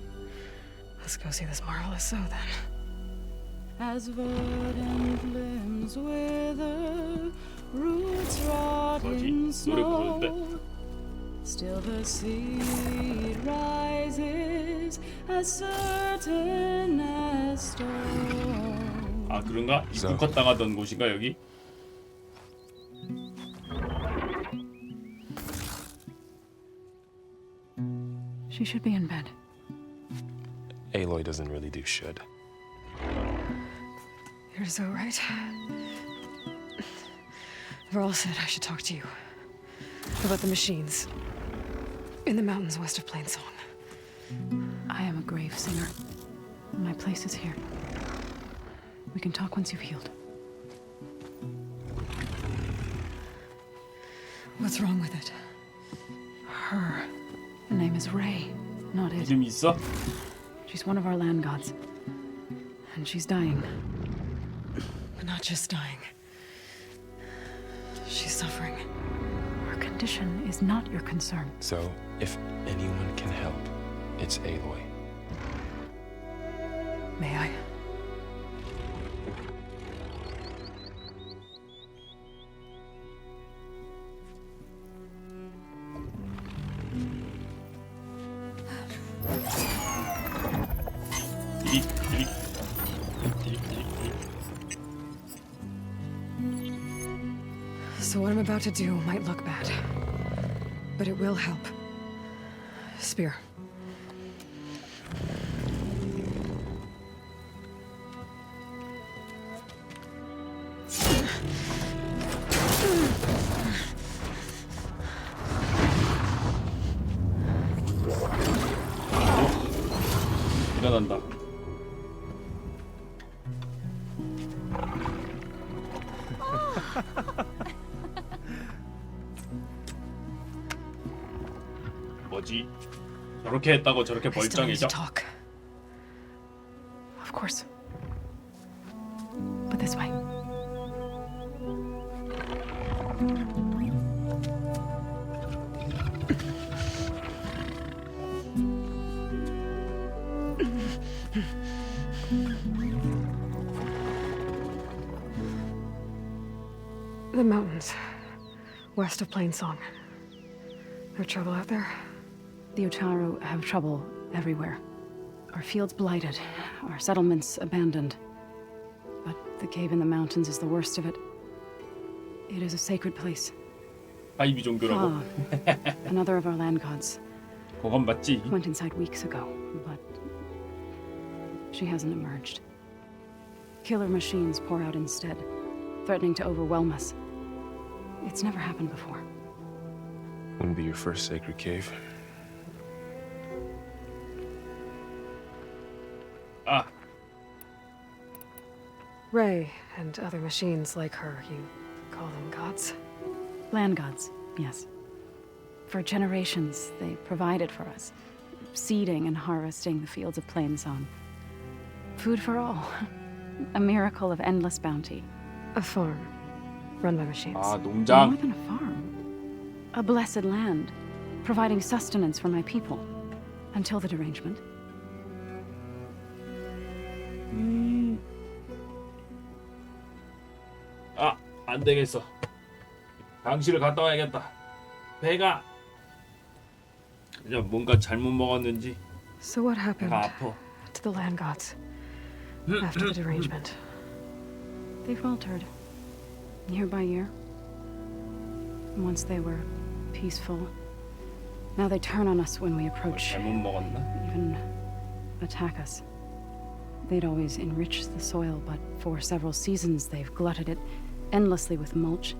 Let's go see this marvelous Zoe then. As verdant limbs wither, roots rot in snow, still the seed rises as certain as stone. 아 그런가? 입국당하던 곳인가 여기? She should be in bed. Aloy doesn't really do should. You're so right. Varl said I should talk to you about the machines in the mountains west of Plainsong. I am a grave singer. My place is here. We can talk once you've healed. What's wrong with it? Her name is Ray, not it. 이름 있어? She's one of our land gods. And she's dying. But not just dying. She's suffering. Her condition is not your concern. So, If anyone can help, it's Aloy. May I? So what I'm about to do might look bad, but it will help. Spear. 일어난다. 뭐지? 저렇게 했다고 저렇게 멀쩡해져? Of course. But this way. The mountains, west of Plainsong. No trouble out there? The Utaru have trouble everywhere. Our fields blighted, our settlements abandoned. But the cave in the mountains is the worst of it. It is a sacred place. 하이비 종교라고. Another of our land gods. 그건 맞지? Went inside weeks ago, but she hasn't emerged. Killer machines pour out instead, threatening to overwhelm us. It's never happened before. Wouldn't be your first sacred cave. Ah. Ray and other machines like her, you call them gods? Land gods, yes. For generations, they provided for us, seeding and harvesting the fields of Plainsong. Food for all. A miracle of endless bounty. A farm, run by machines. 아, 농장. More than a farm. A blessed land, providing sustenance for my people. Until the derangement. 아, 안 되겠어. 강실을 갔다 와야겠다. 배가 그냥 뭔가 잘못 먹었는지. So what happened 배가 아파. to the land gods after the derangement? They faltered, year by year. Once they were peaceful. Now they turn on us when we approach. 잘못 먹었나? Even attack us. They'd always enrich the soil, but for several seasons they've glutted it endlessly with mulch.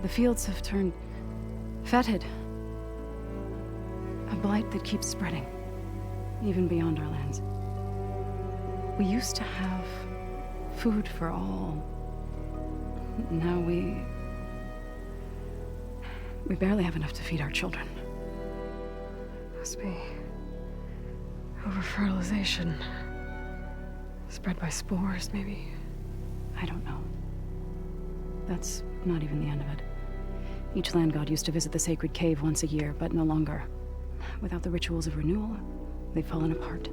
The fields have turned fetid. A blight that keeps spreading, even beyond our lands. We used to have food for all. Now we barely have enough to feed our children. Must be over-fertilization. Spread by spores, maybe? I don't know. That's not even the end of it. Each land god used to visit the sacred cave once a year, but no longer. Without the rituals of renewal, they've fallen apart.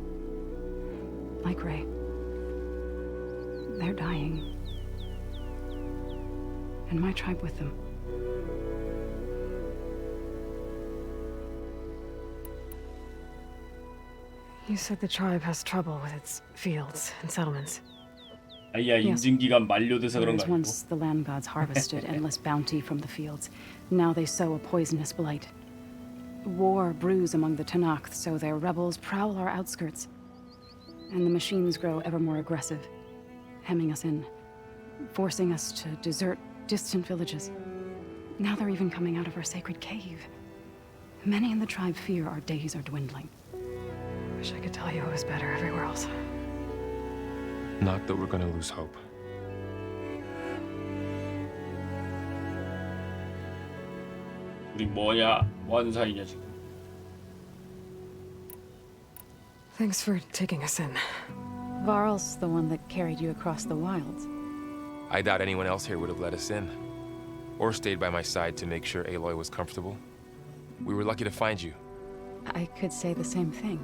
Like Ray. They're dying. And my tribe with them. You said the tribe has trouble with its fields and settlements. 아야, 인증기간 만료돼서 그런 거 Whereas 아니고. once the land gods harvested endless bounty from the fields, now they sow a poisonous blight. War brews among the Tanakh, so their rebels prowl our outskirts. And the machines grow ever more aggressive, hemming us in, forcing us to desert distant villages. Now they're even coming out of our sacred cave. Many in the tribe fear our days are dwindling. Wish I could tell you it was better everywhere else. Not that we're gonna lose hope. 우리 뭐냐? 뭐 하는 사이냐 지금? Thanks for taking us in. Varl's the one that carried you across the wilds. I doubt anyone else here would have let us in. Or stayed by my side to make sure Aloy was comfortable. We were lucky to find you. I could say the same thing.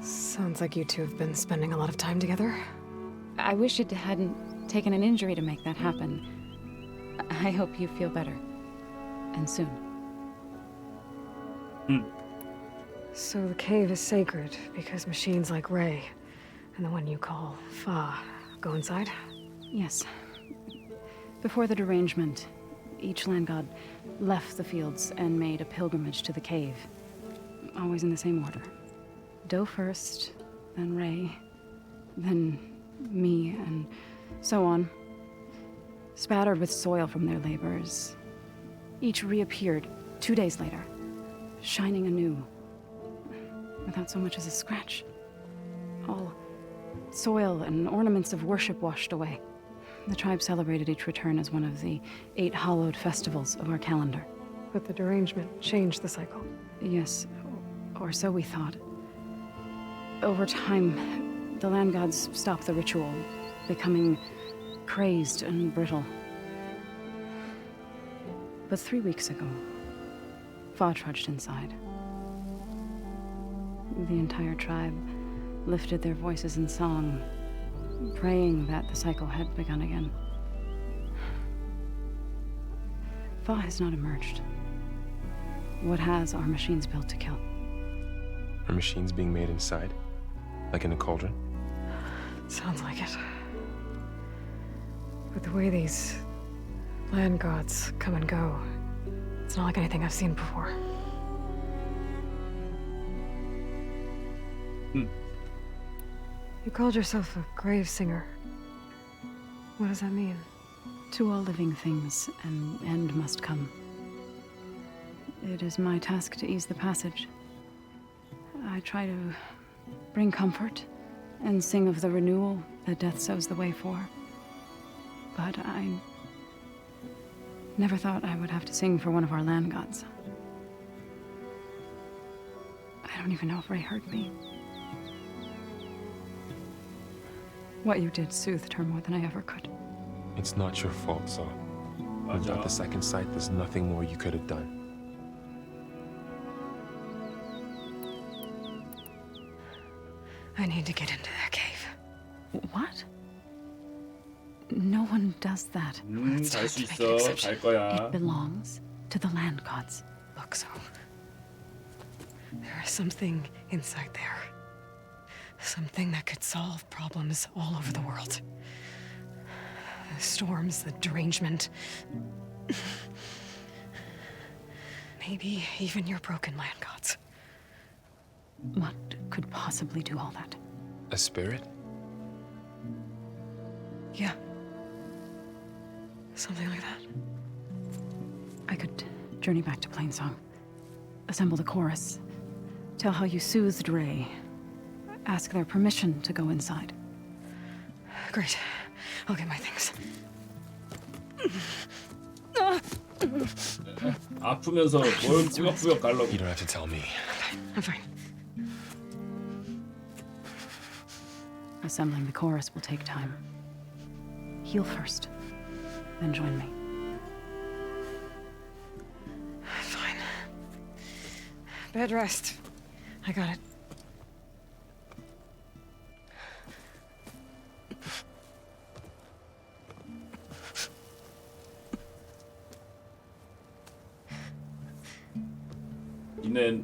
Sounds like you two have been spending a lot of time together. I wish it hadn't taken an injury to make that happen. I hope you feel better. And soon. So the cave is sacred because machines like Ray and the one you call Fa go inside? Yes. Before the derangement, each land god left the fields and made a pilgrimage to the cave. Always in the same order. Do first, then Ray, then me, and so on. Spattered with soil from their labors. Each reappeared 2 days later, shining anew, without so much as a scratch. All soil and ornaments of worship washed away. The tribe celebrated each return as one of the 8 hallowed festivals of our calendar. But the derangement changed the cycle. Yes, or so we thought. Over time, the land gods stopped the ritual, becoming crazed and brittle. But 3 weeks ago, Fa trudged inside. The entire tribe lifted their voices in song, praying that the cycle had begun again. Fa has not emerged. What has are machines built to kill. Are machines being made inside? Like in a cauldron? Sounds like it. But the way these land gods come and go, it's not like anything I've seen before. You called yourself a grave singer. What does that mean? To all living things, an end must come. It is my task to ease the passage. I try to bring comfort and sing of the renewal that death sows the way for. But I never thought I would have to sing for one of our land gods. I don't even know if Ray heard me. What you did soothed her more than I ever could. It's not your fault, so without the second sight, there's nothing more you could have done. I need to get into that cave. What? No one does that. 갈 수 있어. 갈 거야. It belongs to the land gods. Look, so there is something inside there. Something that could solve problems all over the world. The storms, the derangement. Maybe even your broken land gods. What could possibly do all that? A spirit? Yeah. Something like that. I could journey back to Plainsong, assemble the chorus, tell how you soothed Ray, ask their permission to go inside. Great. I'll get my things. 아프면서 뭘 꾸역꾸역 가려고. You don't have to tell me. I'm fine. Assembling the chorus will take time. Heal first, then join me. Fine. Bed rest. I got it.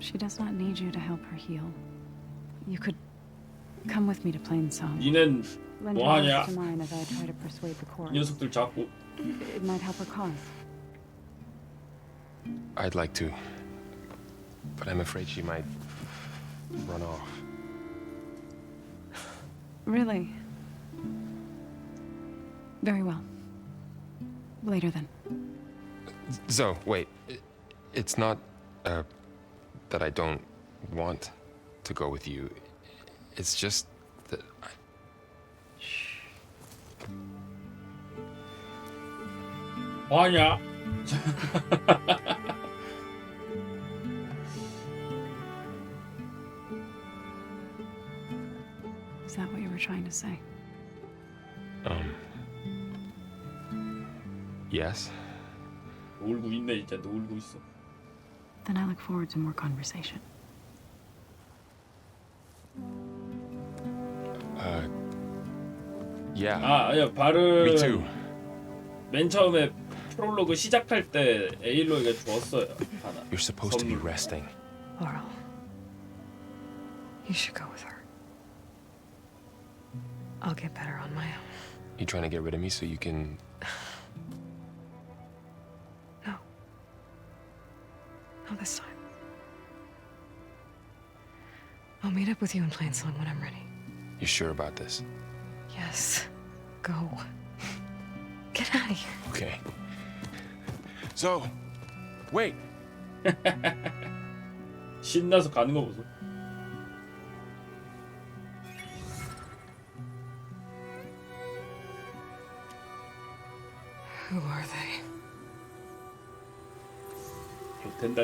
She does not need you to help her heal. You could come with me to Plainsong. 니는 Lend 뭐 your 하냐? ears to mine as I try to persuade the chorus. 이 녀석들 자꾸. It might help her cause. I'd like to, but I'm afraid she might run off. Really? Very well. Later then. Zoe, wait. It's not that I don't want to go with you. It's just that I... 뭐하냐? Is that what you were trying to say? Yes. 놀고 있네, 진짜 놀고 있어. Then I look forward to more conversation. Yeah. 아니야 발은 Me too. 맨 처음에 프롤로그 시작할 때 에일로이가 주었어요. 하나. You're supposed to be resting. Laurel, you should go with her. I'll get better on my own. You trying to get rid of me so you can... Not this time. I'll meet up with you in Plainsong when I'm ready. You sure about this? Yes. Go. Get out of here. Okay. So, wait. 신나서 가는 거 보소. Who are they? 된다.